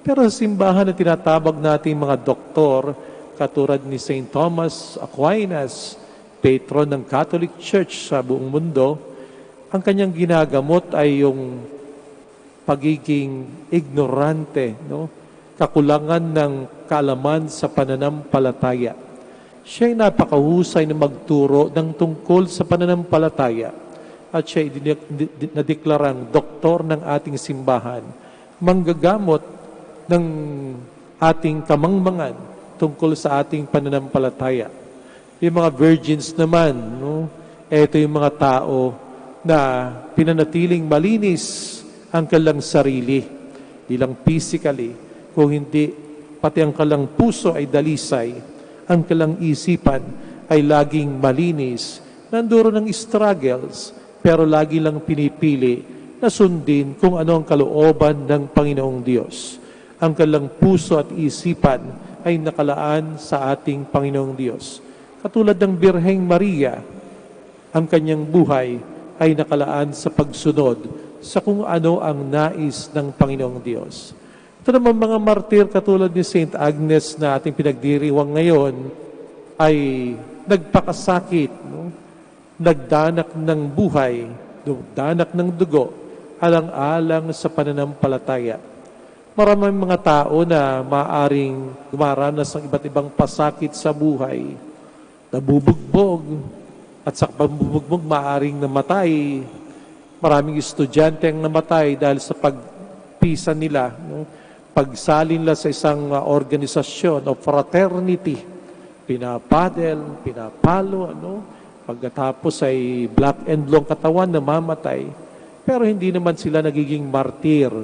Pero sa simbahan na tinatawag natin mga doktor, katulad ni St. Thomas Aquinas, patron ng Catholic Church sa buong mundo, ang kanyang ginagamot ay yung pagiging ignorante, no? Kakulangan ng kaalaman sa pananampalataya. Siya ay napakahusay na magturo ng tungkol sa pananampalataya at siya ay nadeklarang doktor ng ating simbahan, manggagamot ng ating kamangmangan tungkol sa ating pananampalataya. Yung mga virgins naman, no? Ito yung mga tao na pinanatiling malinis ang kanilang sarili, di lang physically, kung hindi pati ang kanilang puso ay dalisay, ang kanilang isipan ay laging malinis. Nanduro ng struggles, pero lagi lang pinipili na sundin kung ano ang kalooban ng Panginoong Diyos. Ang kanilang puso at isipan ay nakalaan sa ating Panginoong Diyos. Katulad ng Birheng Maria, ang kanyang buhay ay nakalaan sa pagsunod sa kung ano ang nais ng Panginoong Diyos. Ito naman mga martir katulad ni St. Agnes na ating pinagdiriwang ngayon ay nagpakasakit, no? Nagdanak ng buhay, nagdanak ng dugo, alang-alang sa pananampalataya. Maraming mga tao na maaring dumaranas ng iba't ibang pasakit sa buhay, nabubugbog, at sa pambubugbog maaring namatay. Maraming estudyante ang namatay dahil sa pagpisa nila, no? Pagsalin nila sa isang organisasyon o fraternity, pinapadel, pinapalo, ano? Pagkatapos ay black and long katawan, namamatay. Pero hindi naman sila nagiging martir.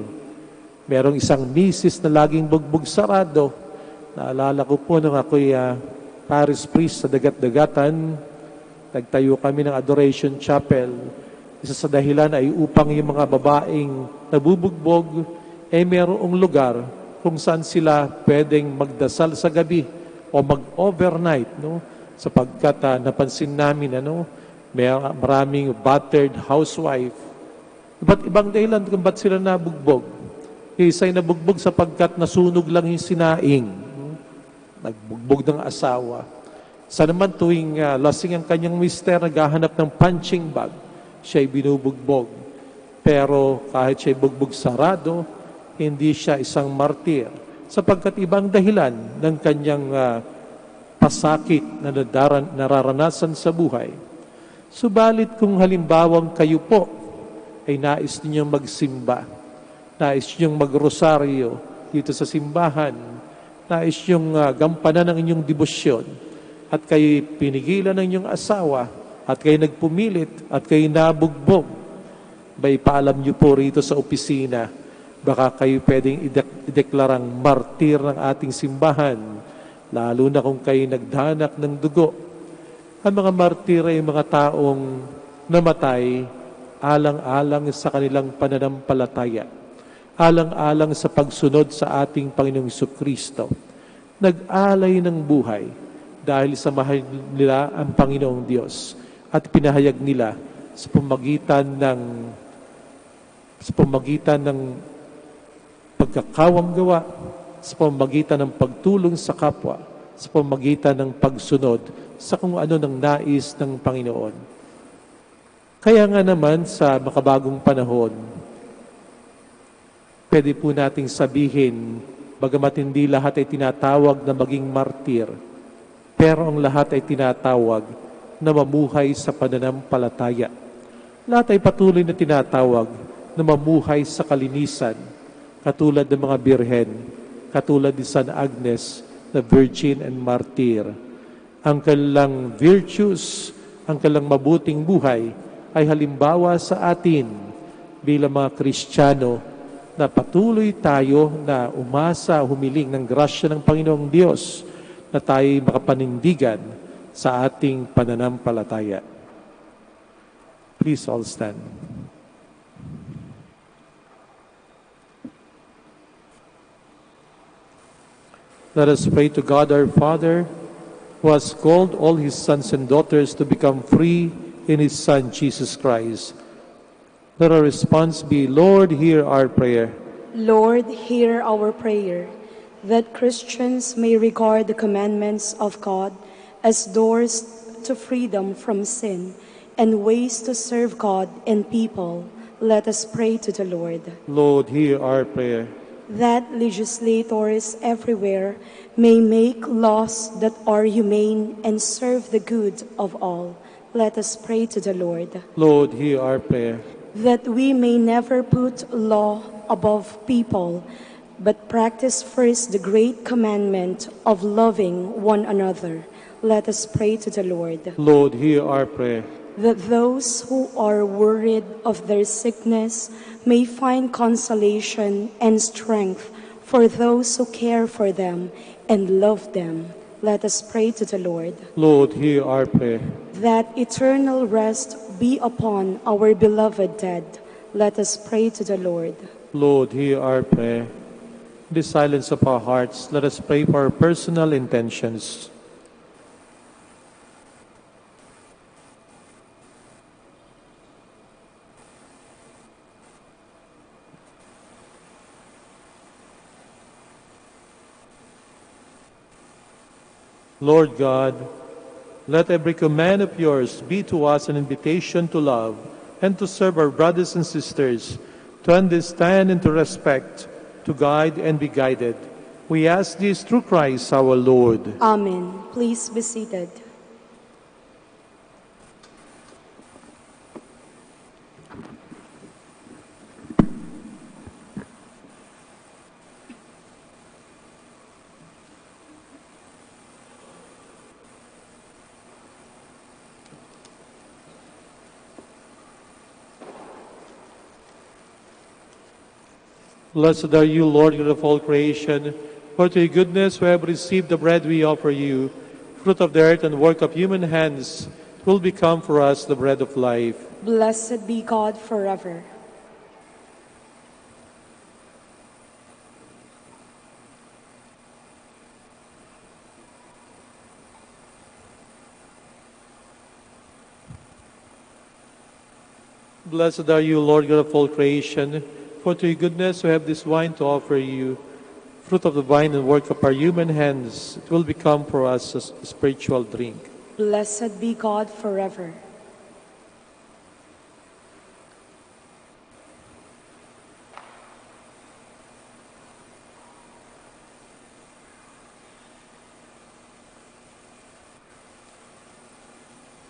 Merong isang misis na laging bugbog sarado. Naalala ko po nung ako'y parish priest sa Dagat-Dagatan, nagtayo kami ng Adoration Chapel. Isa sa dahilan ay upang yung mga babaeng nabubugbog, merong lugar kung saan sila pwedeng magdasal sa gabi o mag-overnight, no? Sapagkat napansin namin, maraming battered housewife Iba't ibang dahilan kung ba't sila nabugbog. Yung isa'y nabugbog sapagkat nasunog lang yung sinaing. Nagbugbog ng asawa. Sa naman tuwing lasing ang kanyang mister, naghahanap ng punching bag, siya'y binubugbog. Pero kahit siya'y bugbog sarado, hindi siya isang martir. Sapagkat ibang dahilan ng kanyang pasakit na nararanasan sa buhay. Subalit kung halimbawang kayo po ay nais ninyong magsimba, nais ninyong magrosaryo dito sa simbahan, nais ninyong gampanan ang inyong debosyon, at kayo pinigilan ng inyong asawa, at kayo nagpumilit, at kayo nabugbog, bay paalam niyo po rito sa opisina, baka kayo pwedeng ideklarang martir ng ating simbahan, lalo na kung kayo nagdanak ng dugo. Ang mga martir ay mga taong namatay alang-alang sa kanilang pananampalataya, alang-alang sa pagsunod sa ating Panginoong Kristo. Nag-alay ng buhay dahil sa mahal nila ang Panginoong Diyos at pinahayag nila sa pamagitan ng pagkakawang-gawa, sa pamagitan ng pagtulong sa kapwa, sa pamagitan ng pagsunod sa kung ano ng nais ng Panginoon. Kaya nga naman sa makabagong panahon, pwede po nating sabihin, bagamat hindi lahat ay tinatawag na maging martir, pero ang lahat ay tinatawag na mamuhay sa pananampalataya. Lahat ay patuloy na tinatawag na mamuhay sa kalinisan, katulad ng mga birhen, katulad ni San Agnes na virgin and martyr. Ang kanilang virtues, ang kanilang mabuting buhay ay halimbawa sa atin bilang mga Kristiyano na patuloy tayo na umasa, humiling ng grasya ng Panginoong Diyos na tayo'y makapanindigan sa ating pananampalataya. Please all stand. Let us pray to God our Father, who has called all His sons and daughters to become free in His Son, Jesus Christ. Let our response be, Lord, hear our prayer. Lord, hear our prayer, that Christians may regard the commandments of God as doors to freedom from sin and ways to serve God and people. Let us pray to the Lord. Lord, hear our prayer. That legislators everywhere may make laws that are humane and serve the good of all. Let us pray to the Lord. Lord, hear our prayer. That we may never put law above people, but practice first the great commandment of loving one another. Let us pray to the Lord. Lord, hear our prayer. That those who are worried of their sickness may find consolation and strength for those who care for them and love them. Let us pray to the Lord. Lord, hear our prayer. That eternal rest be upon our beloved dead. Let us pray to the Lord. Lord, hear our prayer. In the silence of our hearts, let us pray for our personal intentions. Lord God, let every command of yours be to us an invitation to love and to serve our brothers and sisters, to understand and to respect, to guide and be guided. We ask this through Christ our Lord. Amen. Please be seated. Blessed are you, Lord, God of all creation, for to your goodness we have received the bread we offer you, fruit of the earth and work of human hands, will become for us the bread of life. Blessed be God forever. Blessed are you, Lord God of all creation, for to your goodness we have this wine to offer you, fruit of the vine and work of our human hands. It will become for us a spiritual drink. Blessed be God forever.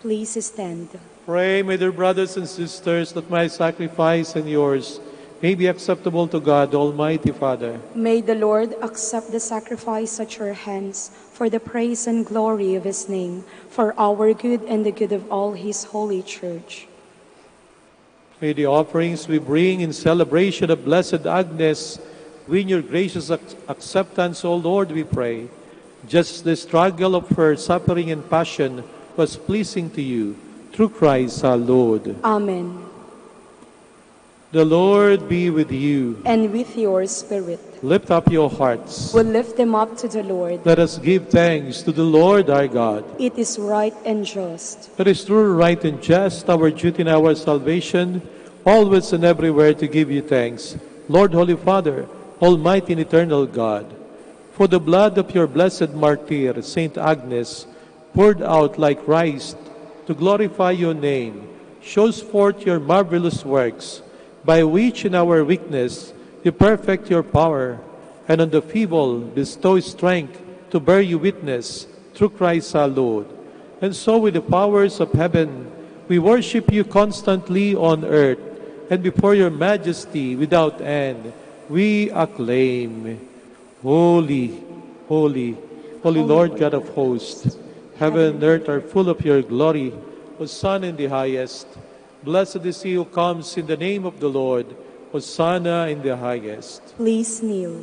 Please stand. Pray, my dear brothers and sisters, that my sacrifice and yours may be acceptable to God, Almighty Father. May the Lord accept the sacrifice at your hands for the praise and glory of his name, for our good and the good of all his holy church. May the offerings we bring in celebration of Blessed Agnes win your gracious acceptance, O Lord, we pray. Just the struggle of her suffering and passion was pleasing to you, through Christ our Lord. Amen. The Lord be with you. And with your spirit. Lift up your hearts. We lift them up to the Lord. Let us give thanks to the Lord our God. It is right and just. It is true, right, and just, our duty and our salvation, always and everywhere to give you thanks, Lord, Holy Father, Almighty and eternal God. For the blood of your blessed martyr, Saint Agnes, poured out like Christ to glorify your name, shows forth your marvelous works, by which in our weakness you perfect your power, and on the feeble bestow strength to bear you witness, through Christ our Lord. And so with the powers of heaven, we worship you constantly on earth, and before your majesty without end, we acclaim, Holy, holy, holy Lord God of hosts, heaven and earth are full of your glory. Hosanna in the highest. Blessed is he who comes in the name of the Lord. Hosanna in the highest. Please kneel.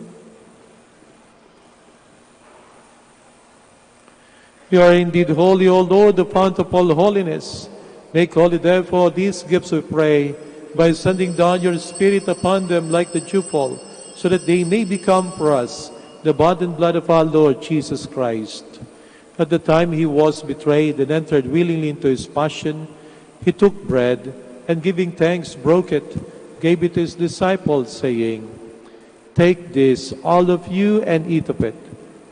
You are indeed holy, O Lord, the fount of all holiness. Make holy, therefore, these gifts, we pray, by sending down your Spirit upon them like the dewfall, so that they may become for us the body and blood of our Lord Jesus Christ. At the time he was betrayed and entered willingly into his passion, he took bread, and giving thanks, broke it, gave it to his disciples, saying, Take this, all of you, and eat of it,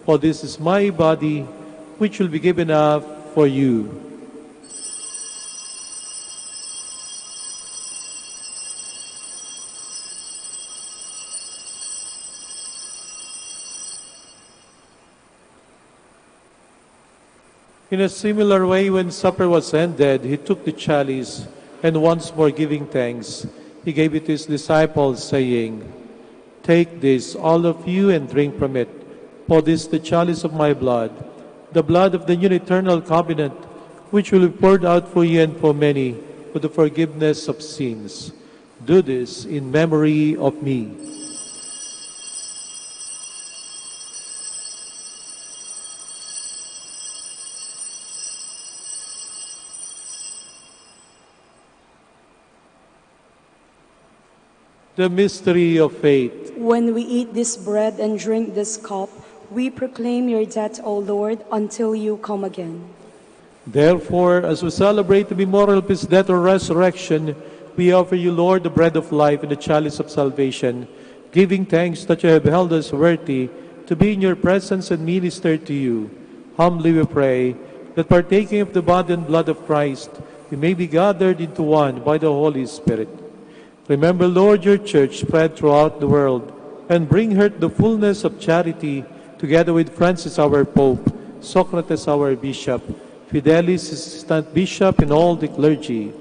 for this is my body, which will be given up for you. In a similar way, when supper was ended, he took the chalice, and once more giving thanks, he gave it to his disciples, saying, Take this, all of you, and drink from it, for this is the chalice of my blood, the blood of the new eternal covenant, which will be poured out for you and for many, for the forgiveness of sins. Do this in memory of me. The mystery of faith. When we eat this bread and drink this cup, we proclaim your death, O Lord, until you come again. Therefore, as we celebrate the memorial of his death or resurrection, we offer you, Lord, the bread of life and the chalice of salvation, giving thanks that you have held us worthy to be in your presence and minister to you. Humbly we pray that partaking of the body and blood of Christ, we may be gathered into one by the Holy Spirit. Remember, Lord, your church spread throughout the world, and bring her to the fullness of charity, together with Francis our Pope, Socrates our Bishop, Fidelis Assistant Bishop, and all the clergy.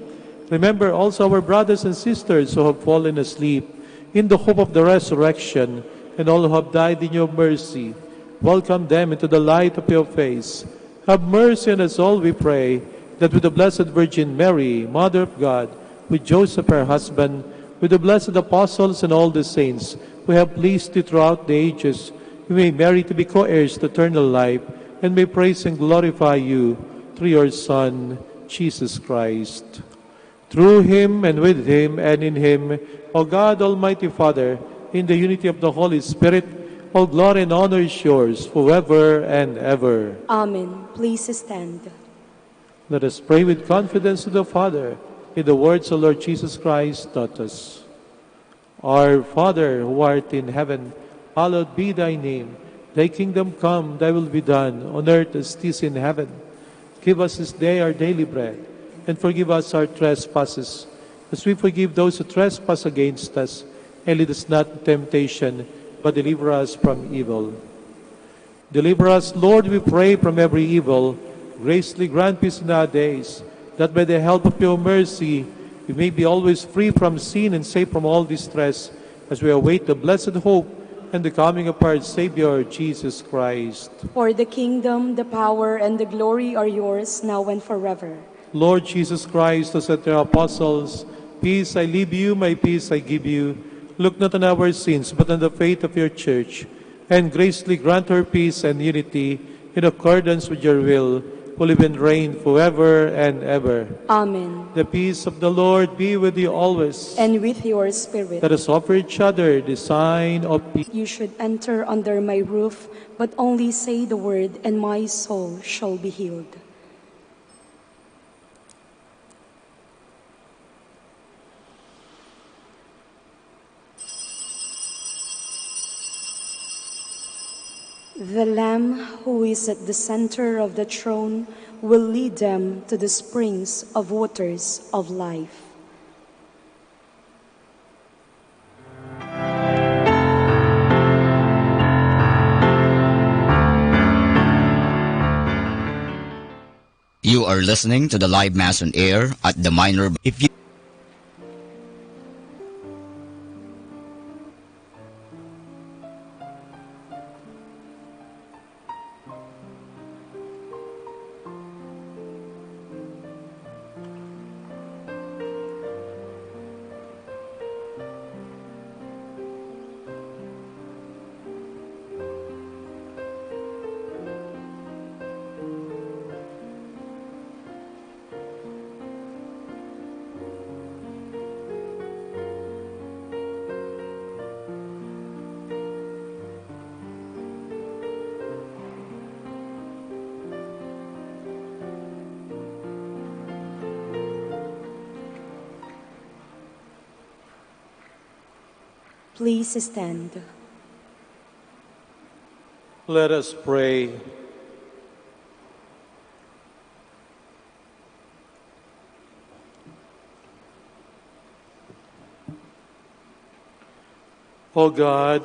Remember also our brothers and sisters who have fallen asleep in the hope of the resurrection, and all who have died in your mercy. Welcome them into the light of your face. Have mercy on us all, we pray, that with the Blessed Virgin Mary, Mother of God, with Joseph her husband, with the blessed apostles and all the saints who have pleased you throughout the ages, we may merit to be co-heirs to eternal life, and may praise and glorify you through your Son, Jesus Christ. Through him, and with him, and in him, O God, Almighty Father, in the unity of the Holy Spirit, all glory and honor is yours forever and ever. Amen. Please stand. Let us pray with confidence to the Father. in the words of Lord Jesus Christ taught us. Our Father, who art in heaven, hallowed be thy name. Thy kingdom come, thy will be done, on earth as it is in heaven. Give us this day our daily bread, and forgive us our trespasses, as we forgive those who trespass against us. And lead us not into temptation, but deliver us from evil. Deliver us, Lord, we pray, from every evil. Graciously grant peace in our days, that by the help of your mercy, we may be always free from sin and safe from all distress, as we await the blessed hope and the coming of our Savior, Jesus Christ. For the kingdom, the power, and the glory are yours, now and forever. Lord Jesus Christ, who said to your apostles, Peace I leave you, my peace I give you. Look not on our sins, but on the faith of your church, and graciously grant her peace and unity in accordance with your will, who live and reign forever and ever. Amen. The peace of the Lord be with you always. And with your spirit. Let us offer each other the sign of peace. You should enter under my roof, but only say the word, and my soul shall be healed. The Lamb who is at the center of the throne will lead them to the springs of waters of life. You are listening to the live Mass on air at the Minor. If you Please stand. Let us pray. O God,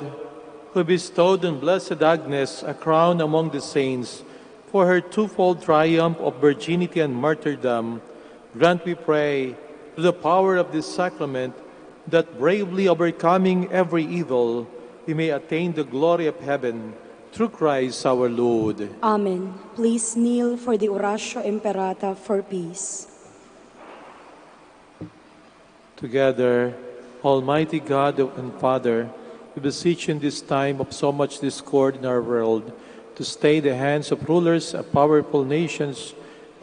who bestowed on Blessed Agnes a crown among the saints for her twofold triumph of virginity and martyrdom, grant, we pray, through the power of this sacrament, that bravely overcoming every evil, we may attain the glory of heaven through Christ our Lord. Amen. Please kneel for the Oratio Imperata for peace. Together, Almighty God and Father, we beseech in this time of so much discord in our world to stay the hands of rulers of powerful nations,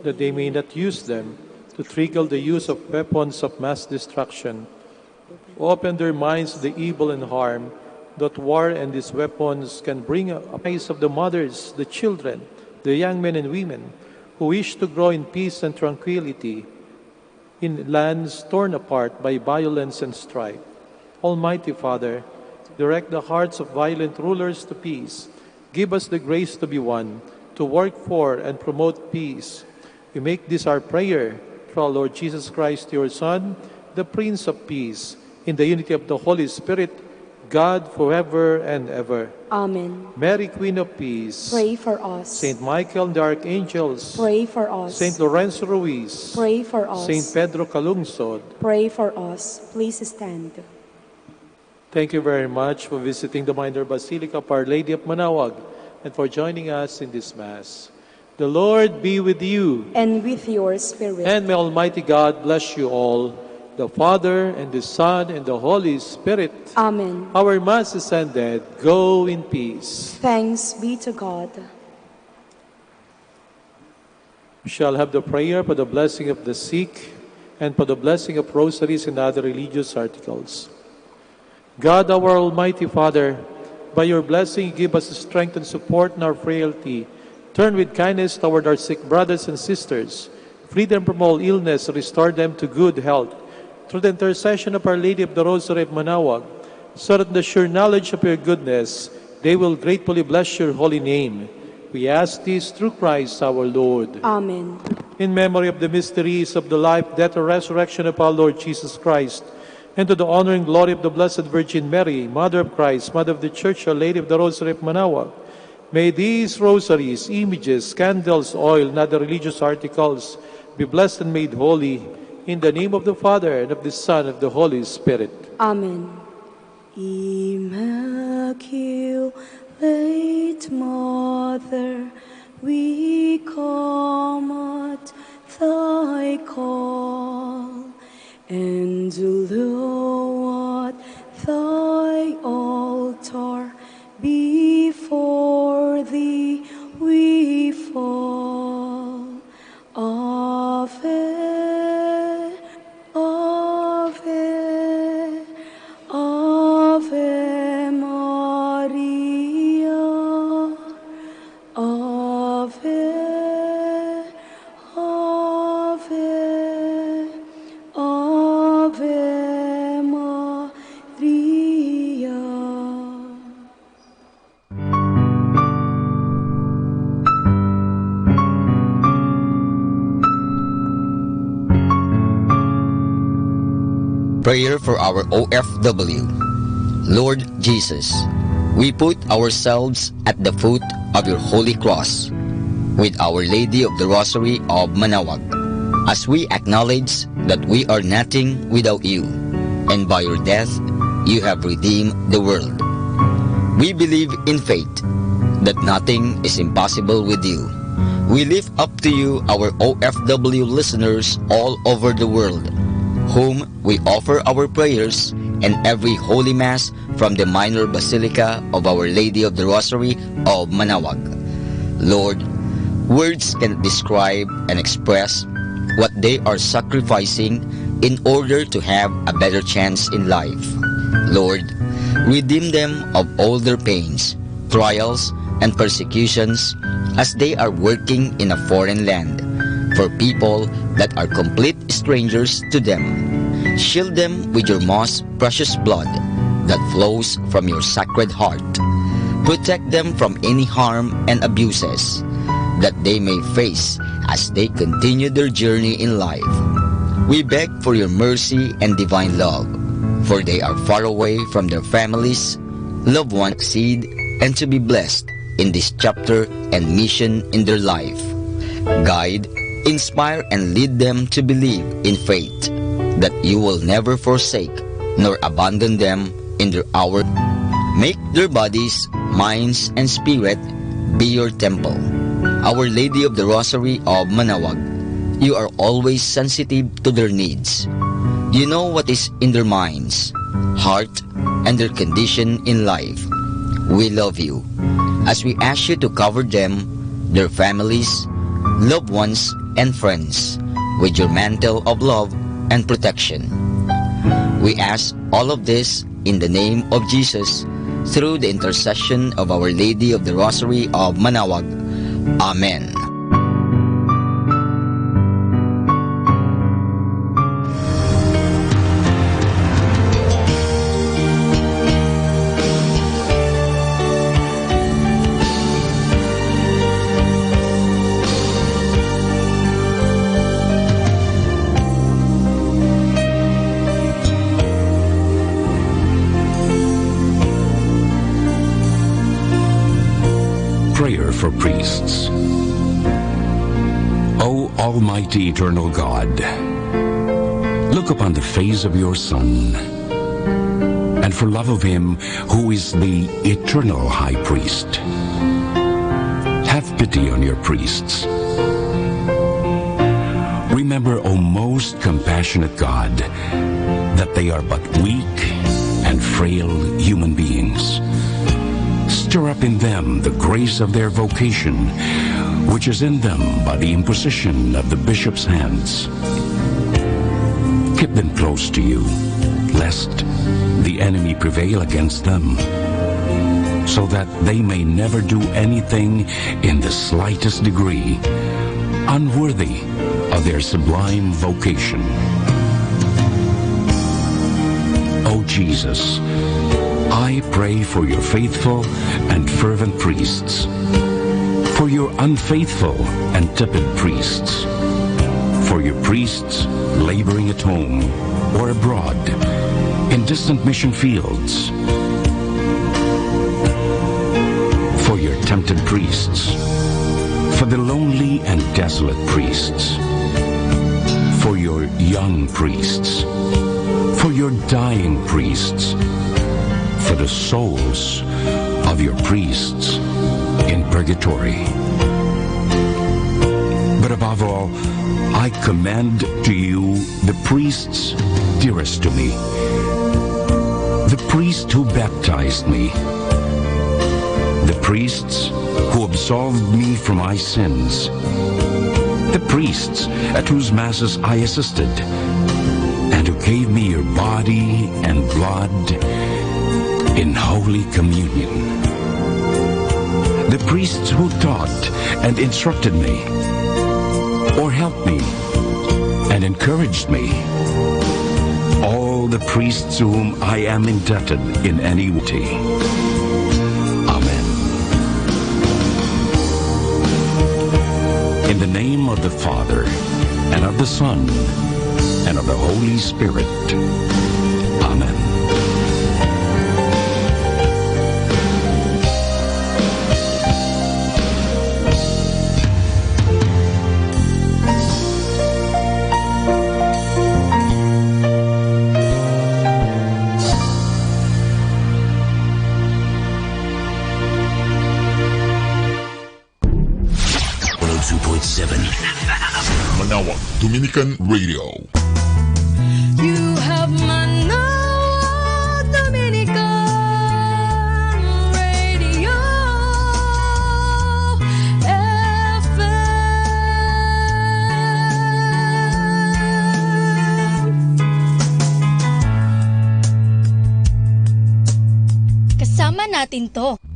that they may not use them to trigger the use of weapons of mass destruction. Open their minds to the evil and harm that war and these weapons can bring a place of the mothers, the children, the young men and women who wish to grow in peace and tranquility in lands torn apart by violence and strife. Almighty Father, direct the hearts of violent rulers to peace. Give us the grace to be one, to work for and promote peace. We make this our prayer through our Lord Jesus Christ, your Son, the Prince of Peace, in the unity of the Holy Spirit, God forever and ever. Amen. Mary, Queen of Peace, Pray for us. Saint Michael and the Archangels, Pray for us. Saint Lorenzo Ruiz, Pray for us. Saint Pedro Calungsod, Pray for us. Please stand. Thank you very much for visiting the Minor Basilica of Our Lady of Manaoag and for joining us in this Mass. The Lord be with you. And with your spirit. And may Almighty God bless you all, the Father, and the Son, and the Holy Spirit. Amen. Our Mass is ended. Go in peace. Thanks be to God. We shall have the prayer for the blessing of the sick and for the blessing of rosaries and other religious articles. God, our Almighty Father, by your blessing, give us strength and support in our frailty. Turn with kindness toward our sick brothers and sisters, Free them from all illness, restore them to good health. Through the intercession of Our Lady of the Rosary of Manaoag, so that in the sure knowledge of your goodness, they will gratefully bless your holy name. We ask this through Christ our Lord. Amen. In memory of the mysteries of the life, death, and resurrection of our Lord Jesus Christ, and to the honor and glory of the Blessed Virgin Mary, Mother of Christ, Mother of the Church, Our Lady of the Rosary of Manaoag, may these rosaries, images, candles, oil, and other religious articles be blessed and made holy, in the name of the Father, and of the Son, and of the Holy Spirit. Amen. Immaculate Mother, we come at thy call, and lo, at thy altar before thee we fall. Ave, Ave, Ave Maria, Ave, Ave, Ave Maria. Prayer for our OFW. Lord Jesus, we put ourselves at the foot of your holy cross with Our Lady of the Rosary of Manaoag, as we acknowledge that we are nothing without you, and by your death you have redeemed the world. We believe in faith that nothing is impossible with you. We lift up to you our OFW listeners all over the world, whom we offer our prayers and every Holy Mass from the Minor Basilica of Our Lady of the Rosary of Manaoag. Lord, words cannot describe and express what they are sacrificing in order to have a better chance in life. Lord, redeem them of all their pains, trials, and persecutions as they are working in a foreign land for people that are complete strangers to them. Shield them with your most precious blood that flows from your sacred heart. Protect them from any harm and abuses that they may face as they continue their journey in life. We beg for your mercy and divine love, for they are far away from their families, loved ones, succeed, and to be blessed in this chapter and mission in their life. Guide, inspire, and lead them to believe in faith that you will never forsake nor abandon them in their hour. Make their bodies, minds, and spirit be your temple. Our Lady of the Rosary of Manaoag, you are always sensitive to their needs. You know what is in their minds, heart, and their condition in life. We love you as we ask you to cover them, their families, loved ones, and friends with your mantle of love and protection. We ask all of this in the name of Jesus, through the intercession of Our Lady of the Rosary of Manaoag. Amen. Prayer for priests. O Almighty Eternal God, look upon the face of your Son, and for love of him who is the eternal High Priest, have pity on your priests. Remember, O most compassionate God, that they are but weak and frail human beings. Stir up in them the grace of their vocation, which is in them by the imposition of the bishop's hands. Keep them close to you, lest the enemy prevail against them, so that they may never do anything in the slightest degree unworthy of their sublime vocation. O Jesus, I pray for your faithful and fervent priests, for your unfaithful and tepid priests, for your priests laboring at home or abroad in distant mission fields, for your tempted priests, for the lonely and desolate priests, for your young priests, for your dying priests, for the souls of your priests in purgatory. But above all, I commend to you the priests dearest to me, the priest who baptized me, the priests who absolved me from my sins, the priests at whose masses I assisted, and who gave me your body and blood in Holy Communion, the priests who taught and instructed me, or helped me and encouraged me, all the priests to whom I am indebted in any way. Amen. In the name of the Father, and of the Son, and of the Holy Spirit. Amen. Manawag Dominican Radio. You have Manawag Dominican Radio FM. Kasama natin to.